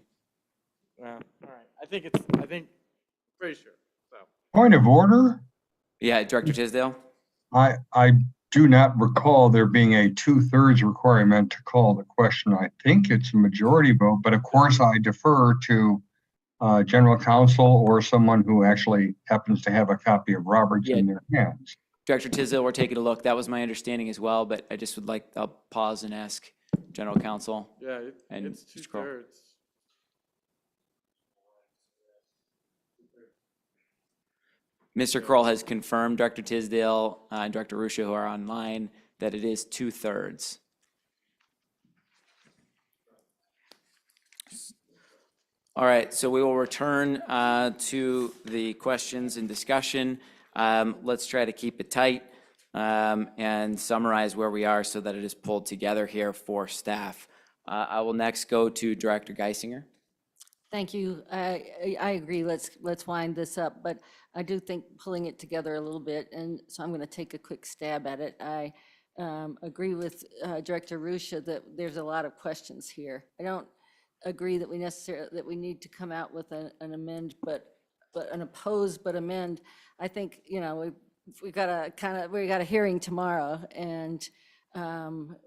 Well, all right, pretty sure, so. Point of order? Yeah, Director Tisdale? I do not recall there being a 2/3 requirement to call the question. I think it's a majority vote, but of course I defer to general counsel or someone who actually happens to have a copy of Roberts in their hands. Director Tisdale, we're taking a look. That was my understanding as well, but I just would like, I'll pause and ask General Counsel. Yeah, And it's Mr. Kroll. 2/3. Mr. Kroll has confirmed, Director Tisdale and Director Rusha, who are online, that it is 2/3. All right, so we will return to the questions and discussion. Let's try to keep it tight and summarize where we are so that it is pulled together here for staff. I will next go to Director Geisinger. Thank you. I agree. Let's wind this up, but I do think pulling it together a little bit, and so I'm going to take a quick stab at it. I agree with Director Rusha that there's a lot of questions here. I don't agree that we need to come out with an amend, but an oppose but amend. I think, we got a hearing tomorrow, and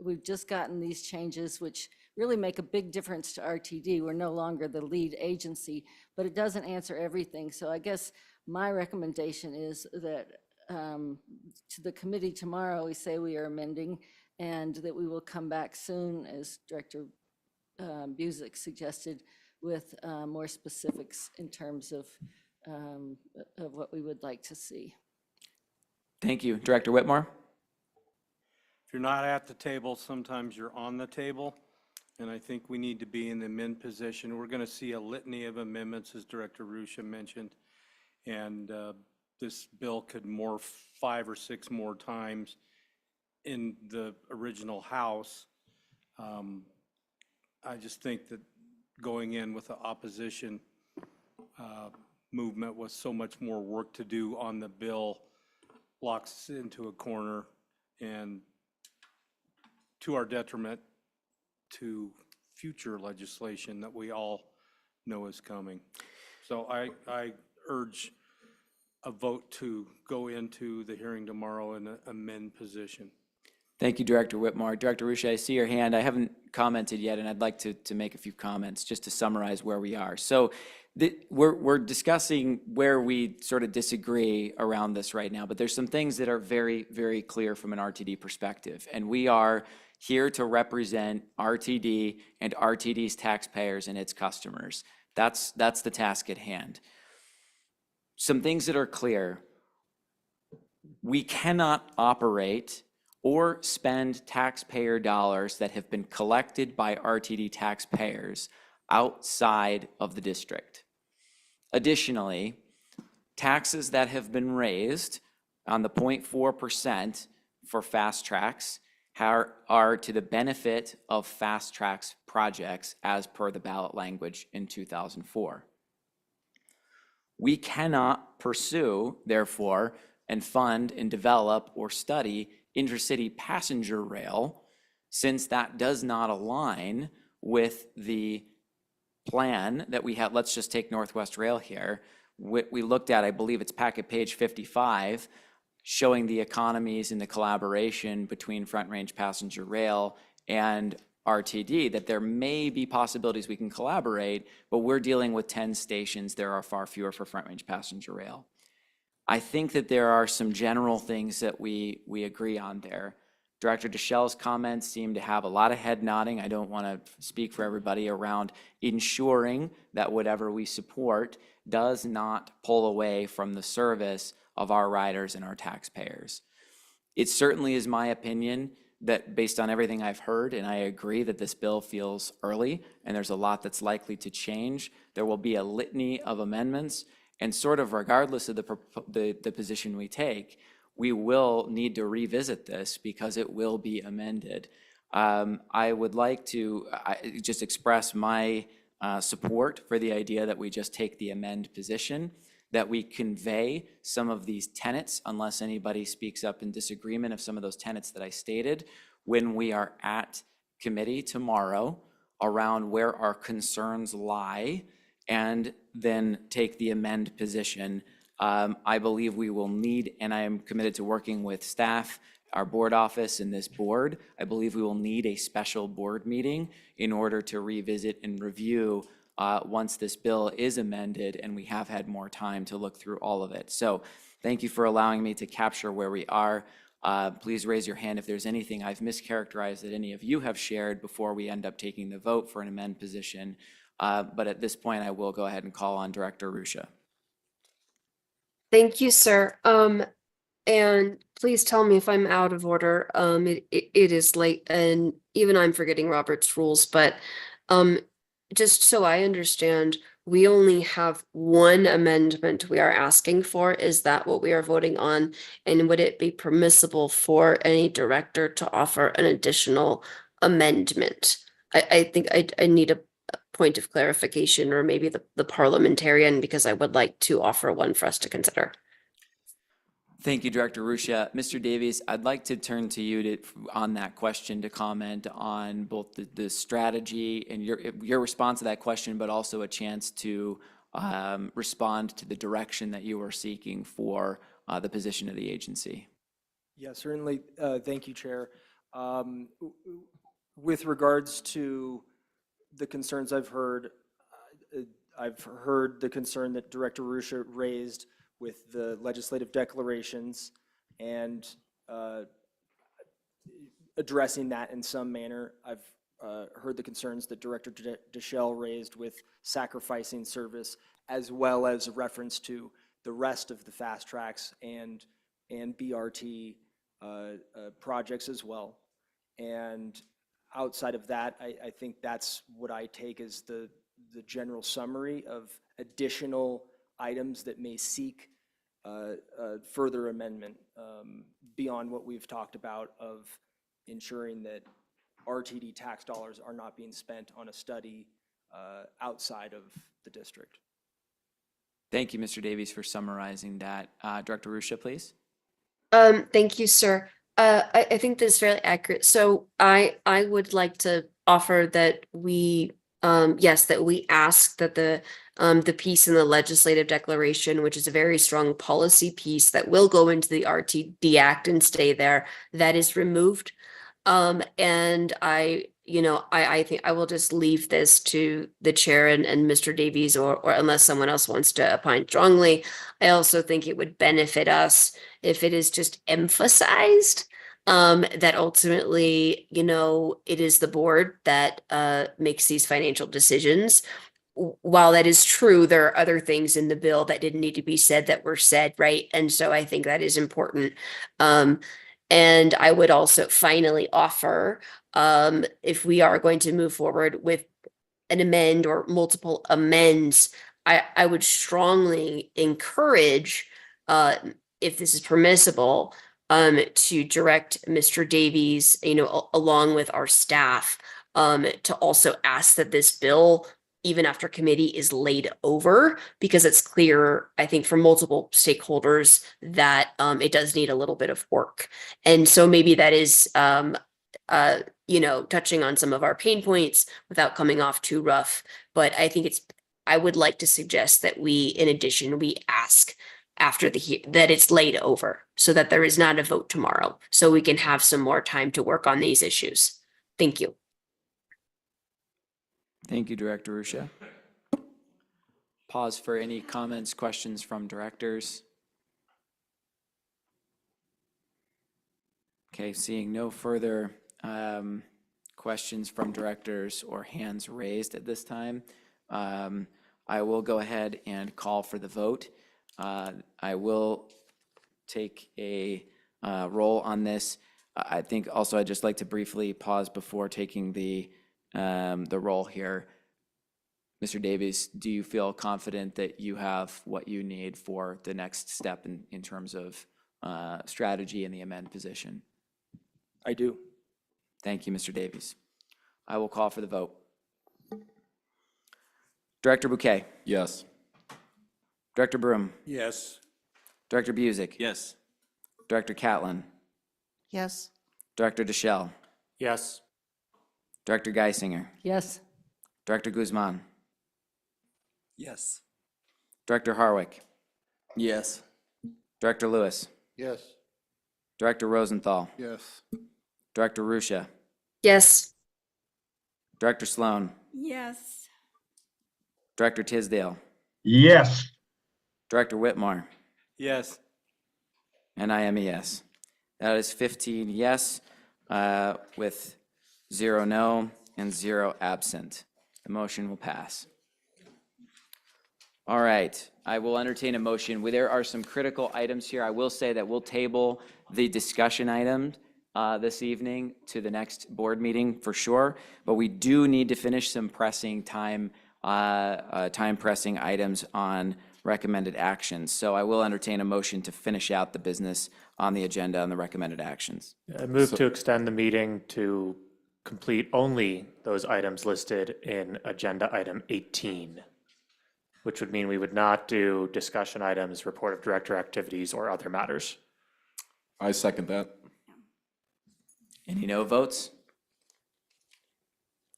we've just gotten these changes, which really make a big difference to RTD. We're no longer the lead agency, but it doesn't answer everything. So I guess my recommendation is that to the committee tomorrow, we say we are amending, and that we will come back soon, as Director Busick suggested, with more specifics in terms of what we would like to see. Thank you. Director Whitmore? If you're not at the table, sometimes you're on the table, and I think we need to be in the amend position. We're going to see a litany of amendments, as Director Rusha mentioned, and this bill could morph 5 or 6 more times in the original House. I just think that going in with the opposition movement with so much more work to do on the bill locks us into a corner, and to our detriment to future legislation that we all know is coming. So I urge a vote to go into the hearing tomorrow in an amend position. Thank you, Director Whitmore. Director Rusha, I see your hand. I haven't commented yet, and I'd like to make a few comments just to summarize where we are. So we're discussing where we sort of disagree around this right now, but there's some things that are very, very clear from an RTD perspective. And we are here to represent RTD and RTD's taxpayers and its customers. That's the task at hand. Some things that are clear: we cannot operate or spend taxpayer dollars that have been collected by RTD taxpayers outside of the district. Additionally, taxes that have been raised on the 0.4% for fast tracks are to the benefit of fast tracks projects as per the ballot language in 2004. We cannot pursue, therefore, and fund and develop or study intercity passenger rail, since that does not align with the plan that we have. Let's just take Northwest Rail here. We looked at, I believe it's packet page 55, showing the economies and the collaboration between Front Range Passenger Rail and RTD, that there may be possibilities we can collaborate, but we're dealing with 10 stations. There are far fewer for Front Range Passenger Rail. I think that there are some general things that we agree on there. Director Deschelle's comments seem to have a lot of head nodding. I don't want to speak for everybody around ensuring that whatever we support does not pull away from the service of our riders and our taxpayers. It certainly is my opinion that based on everything I've heard, and I agree that this bill feels early and there's a lot that's likely to change, there will be a litany of amendments, and sort of regardless of the position we take, we will need to revisit this because it will be amended. I would like to just express my support for the idea that we just take the amend position, that we convey some of these tenets, unless anybody speaks up in disagreement of some of those tenets that I stated, when we are at committee tomorrow around where our concerns lie, and then take the amend position. I believe we will need, and I am committed to working with staff, our board office, and this board, I believe we will need a special board meeting in order to revisit and review once this bill is amended and we have had more time to look through all of it. So thank you for allowing me to capture where we are. Please raise your hand if there's anything I've mischaracterized that any of you have shared before we end up taking the vote for an amend position. But at this point, I will go ahead and call on Director Ruscia. Thank you, sir. And please tell me if I'm out of order. It is late and even I'm forgetting Robert's rules, but just so I understand, we only have one amendment we are asking for. Is that what we are voting on? And would it be permissible for any director to offer an additional amendment? I think I need a point of clarification, or maybe the parliamentarian, because I would like to offer one for us to consider. Thank you, Director Ruscia. Mr. Davies, I'd like to turn to you on that question to comment on both the strategy and your response to that question, but also a chance to respond to the direction that you are seeking for the position of the agency. Yeah, certainly. Thank you, Chair. With regards to the concerns I've heard the concern that Director Ruscia raised with the legislative declarations and addressing that in some manner. I've heard the concerns that Director Deschelle raised with sacrificing service, as well as a reference to the rest of the fast tracks and BRT projects as well. And outside of that, I think that's what I take as the general summary of additional items that may seek further amendment beyond what we've talked about of ensuring that RTD tax dollars are not being spent on a study outside of the district. Thank you, Mr. Davies, for summarizing that. Director Ruscia, please. Thank you, sir. I think this is fairly accurate. So I would like to offer that we that we ask that the piece in the legislative declaration, which is a very strong policy piece that will go into the RTD Act and stay there, that is removed. And I think I will just leave this to the chair and Mr. Davies, or unless someone else wants to opine strongly. I also think it would benefit us if it is just emphasized that ultimately, it is the board that makes these financial decisions. While that is true, there are other things in the bill that didn't need to be said that were said, right? And so I think that is important. And I would also finally offer, if we are going to move forward with an amend or multiple amends, I would strongly encourage, if this is permissible, to direct Mr. Davies, along with our staff, to also ask that this bill, even after committee, is laid over, because it's clear, I think, for multiple stakeholders that it does need a little bit of work. And so maybe that is, touching on some of our pain points without coming off too rough. But I think I would like to suggest that in addition, we ask after that it's laid over, so that there is not a vote tomorrow, so we can have some more time to work on these issues. Thank you. Thank you, Director Rusha. Pause for any comments, questions from directors. Okay, seeing no further questions from directors or hands raised at this time, I will go ahead and call for the vote. I will take a roll on this. I think also I'd just like to briefly pause before taking the roll here. Mr. Davies, do you feel confident that you have what you need for the next step in terms of strategy in the amend position? I do. Thank you, Mr. Davies. I will call for the vote. Director Bouquet, Yes. Director Broom, Yes. Director Busick, Yes. Director Catlin, Yes. Director Deschel, Yes. Director Geisinger, Yes. Director Guzman, Yes. Director Harwick, Yes. Director Lewis, Yes. Director Rosenthal, Yes. Director Rusha, Yes. Director Sloan, Yes. Director Tisdale, Yes. Director Whitmore, Yes. and I am a yes. That is 15 yes, with 0 no and 0 absent. The motion will pass. All right, I will entertain a motion. There are some critical items here. I will say that we'll table the discussion item this evening to the next board meeting for sure, but we do need to finish some pressing time-pressing items on recommended actions. So I will entertain a motion to finish out the business on the agenda on the recommended actions. I move to extend the meeting to complete only those items listed in agenda item 18, which would mean we would not do discussion items, report of director activities, or other matters. I second that. Any no votes?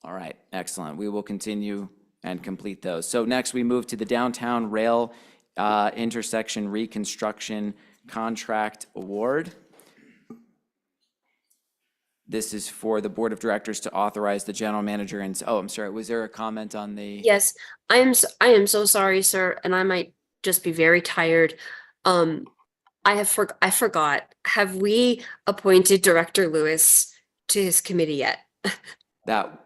All right, excellent. We will continue and complete those. So next, we move to the downtown rail intersection reconstruction contract award. This is for the Board of Directors to authorize the general manager and, oh, I'm sorry, was there a comment on the? Yes, I am so sorry, sir, and I might just be very tired. I forgot. Have we appointed Director Lewis to his committee yet? That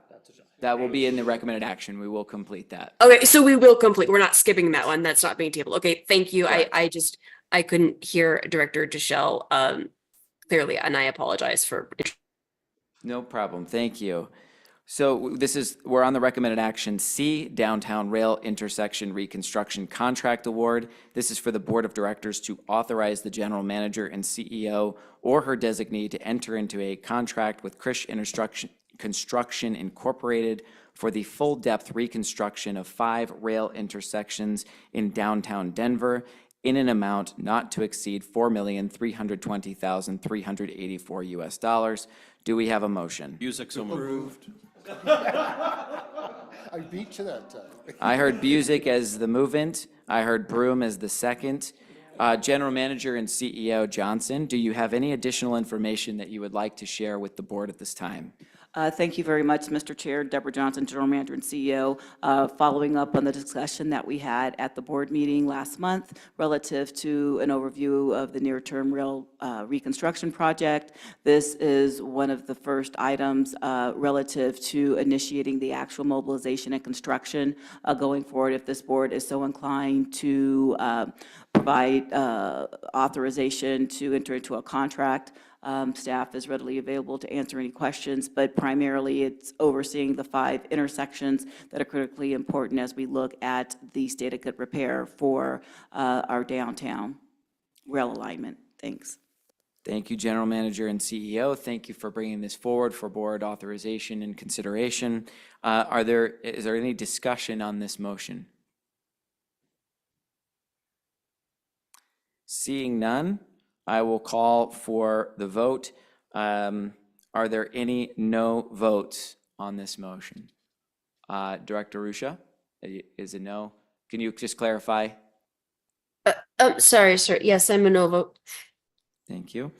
will be in the recommended action. We will complete that. Okay, so we will complete. We're not skipping that one. That's not being tabled. Okay, thank you. Correct. I couldn't hear Director Deschel clearly, and I apologize for. No problem. Thank you. So we're on the recommended action C, Downtown Rail Intersection Reconstruction Contract Award. This is for the Board of Directors to authorize the general manager and CEO or her designee to enter into a contract with Krish Construction Incorporated for the full-depth reconstruction of 5 rail intersections in downtown Denver in an amount not to exceed $4,320,384. Do we have a motion? Busick, so moved. I beat you that time. I heard Busick as the movant. I heard Broom as the second. General Manager and CEO Johnson, do you have any additional information that you would like to share with the board at this time? Thank you very much, Mr. Chair. Deborah Johnson, General Manager and CEO. Following up on the discussion that we had at the board meeting last month relative to an overview of the near-term rail reconstruction project, this is one of the first items relative to initiating the actual mobilization and construction going forward if this board is so inclined to provide authorization to enter into a contract. Staff is readily available to answer any questions, but primarily it's overseeing the 5 intersections that are critically important as we look at the state of good repair for our downtown rail alignment. Thanks. Thank you, General Manager and CEO. Thank you for bringing this forward for board authorization and consideration. Is there any discussion on this motion? Seeing none, I will call for the vote. Are there any no votes on this motion? Director Rusha, is it no? Can you just clarify? Sorry, sir. Yes, I'm a no vote. Thank you.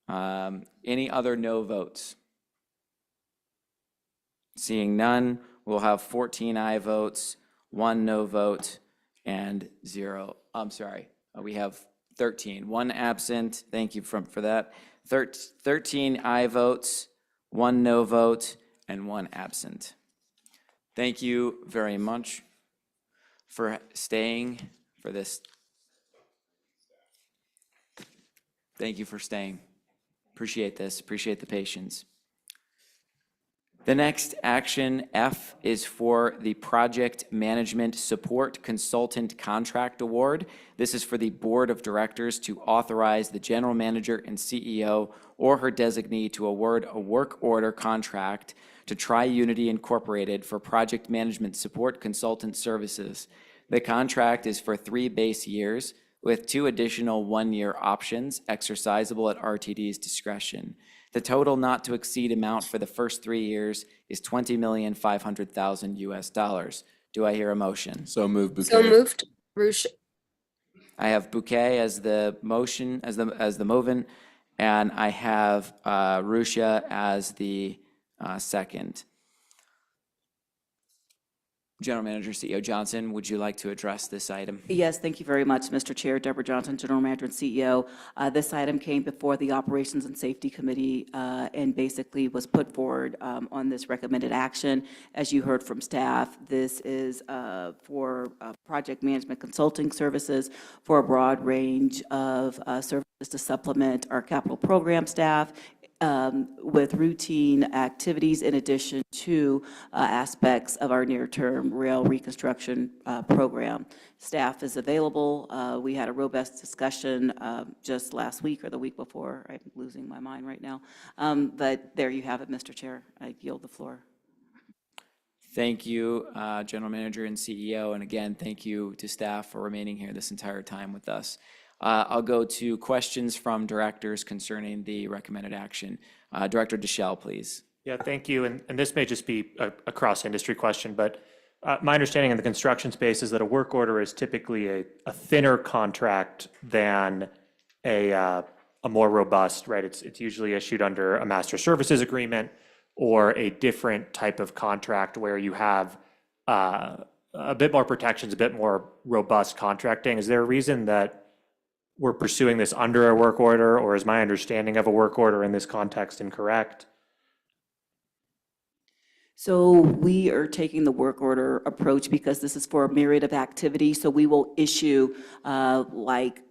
Any other no votes? Seeing none, we'll have 14 aye votes, 1 no vote, and 0. I'm sorry, we have 13, 1 absent. Thank you for that. 13 aye votes, 1 no vote, and 1 absent. Thank you very much for staying for this. Thank you for staying. Appreciate this, appreciate the patience. The next action, F, is for the Project Management Support Consultant Contract Award. This is for the Board of Directors to authorize the General Manager and CEO or her designee to award a work order contract to Tri-Unity Incorporated for Project Management Support Consultant Services. The contract is for 3 base years with 2 additional 1-year options exercisable at RTD's discretion. The total not to exceed amount for the first 3 years is $20,500,000 US. Do I hear a motion? So moved, Bouquet. So moved, Rush. I have Bouquet as the motion, as the movant, and I have Ruscia as the second. General Manager, CEO Johnson, would you like to address this item? Yes, thank you very much, Mr. Chair. Deborah Johnson, General Manager and CEO. This item came before the Operations and Safety Committee and basically was put forward on this recommended action. As you heard from staff, this is for project management consulting services for a broad range of services to supplement our capital program staff with routine activities in addition to aspects of our near-term rail reconstruction program. Staff is available. We had a robust discussion just last week or the week before. I'm losing my mind right now. But there you have it, Mr. Chair. I yield the floor. Thank you, General Manager and CEO. And again, thank you to staff for remaining here this entire time with us. I'll go to questions from directors concerning the recommended action. Director Deschel, please. Yeah, thank you. And this may just be a cross-industry question, but my understanding in the construction space is that a work order is typically a thinner contract than a more robust, right? It's usually issued under a master services agreement or a different type of contract where you have a bit more protections, a bit more robust contracting. Is there a reason that we're pursuing this under a work order, or is my understanding of a work order in this context incorrect? So we are taking the work order approach because this is for a myriad of activities. So we will issue like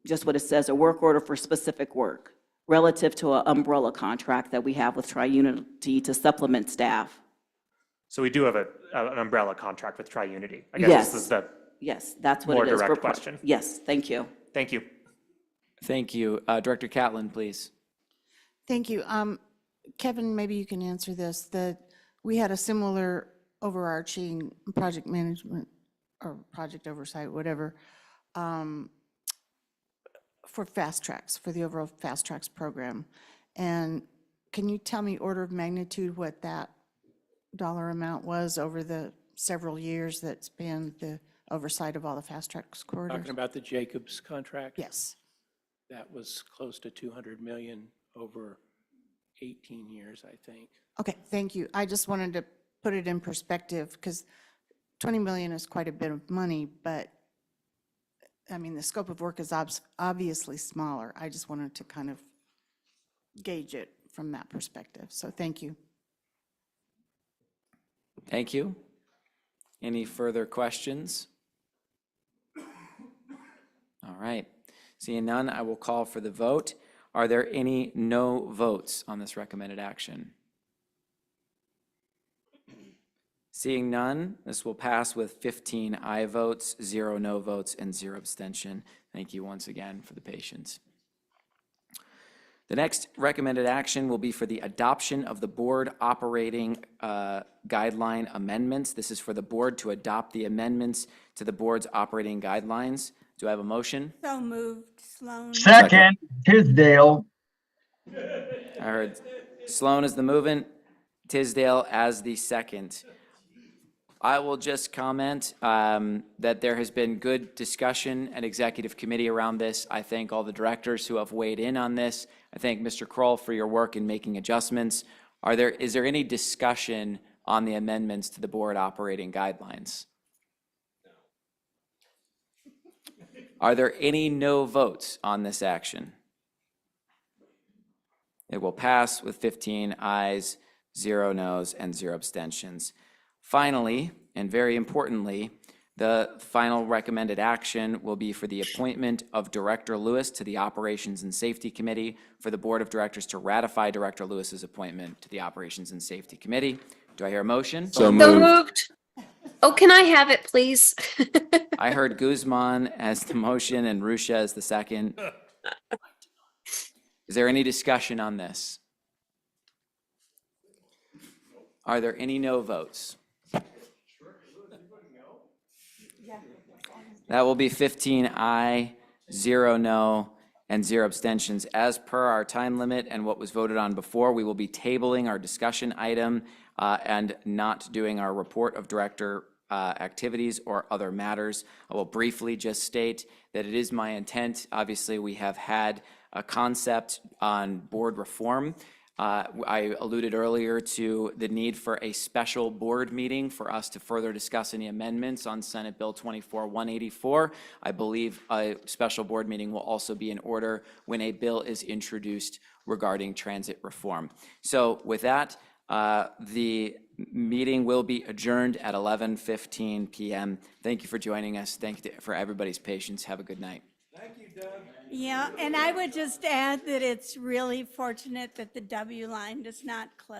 just what it says, a work order for specific work relative to an umbrella contract that we have with Tri-Unity to supplement staff. So we do have an umbrella contract with Tri-Unity. I guess Yes. this is the Yes, that's what more it is. direct question. Yes, thank you. Thank you. Thank you. Director Catlin, please. Thank you. Kevin, maybe you can answer this, that we had a similar overarching project management or project oversight, whatever, for Fast Tracks, for the overall Fast Tracks program. And can you tell me order of magnitude what that dollar amount was over the several years that spanned the oversight of all the Fast Tracks corridors? Talking about the Jacobs contract? Yes. That was close to 200 million over 18 years, I think. Okay, thank you. I just wanted to put it in perspective because 20 million is quite a bit of money, but I mean, the scope of work is obviously smaller. I just wanted to kind of gauge it from that perspective. So thank you. Thank you. Any further questions? All right. Seeing none, I will call for the vote. Are there any no votes on this recommended action? Seeing none, this will pass with 15 aye votes, 0 no votes, and 0 abstention. Thank you once again for the patience. The next recommended action will be for the adoption of the board operating guideline amendments. This is for the board to adopt the amendments to the board's operating guidelines. Do I have a motion? So moved, Sloan. Second, Tisdale. I heard Sloan as the movant, Tisdale as the second. I will just comment that there has been good discussion at executive committee around this. I thank all the directors who have weighed in on this. I thank Mr. Kroll for your work in making adjustments. Is there any discussion on the amendments to the board operating guidelines? Are there any no votes on this action? It will pass with 15 ayes, 0 noes, and 0 abstentions. Finally, and very importantly, the final recommended action will be for the appointment of Director Lewis to the Operations and Safety Committee, for the Board of Directors to ratify Director Lewis's appointment to the Operations and Safety Committee. Do I hear a motion? So So moved. moved. Oh, can I have it, please? I heard Guzman as the motion and Rusha as the second. Is there any discussion on this? Are there any no votes? That will be 15 aye, 0 no, and 0 abstentions. As per our time limit and what was voted on before, we will be tabling our discussion item and not doing our report of director activities or other matters. I will briefly just state that it is my intent, obviously, we have had a concept on board reform. I alluded earlier to the need for a special board meeting for us to further discuss any amendments on Senate Bill 24-184. I believe a special board meeting will also be in order when a bill is introduced regarding transit reform. So with that, the meeting will be adjourned at 11:15 p.m. Thank you for joining us. Thank you for everybody's patience. Have a good night. Yeah, and I would just add that it's really fortunate that the W line does not close.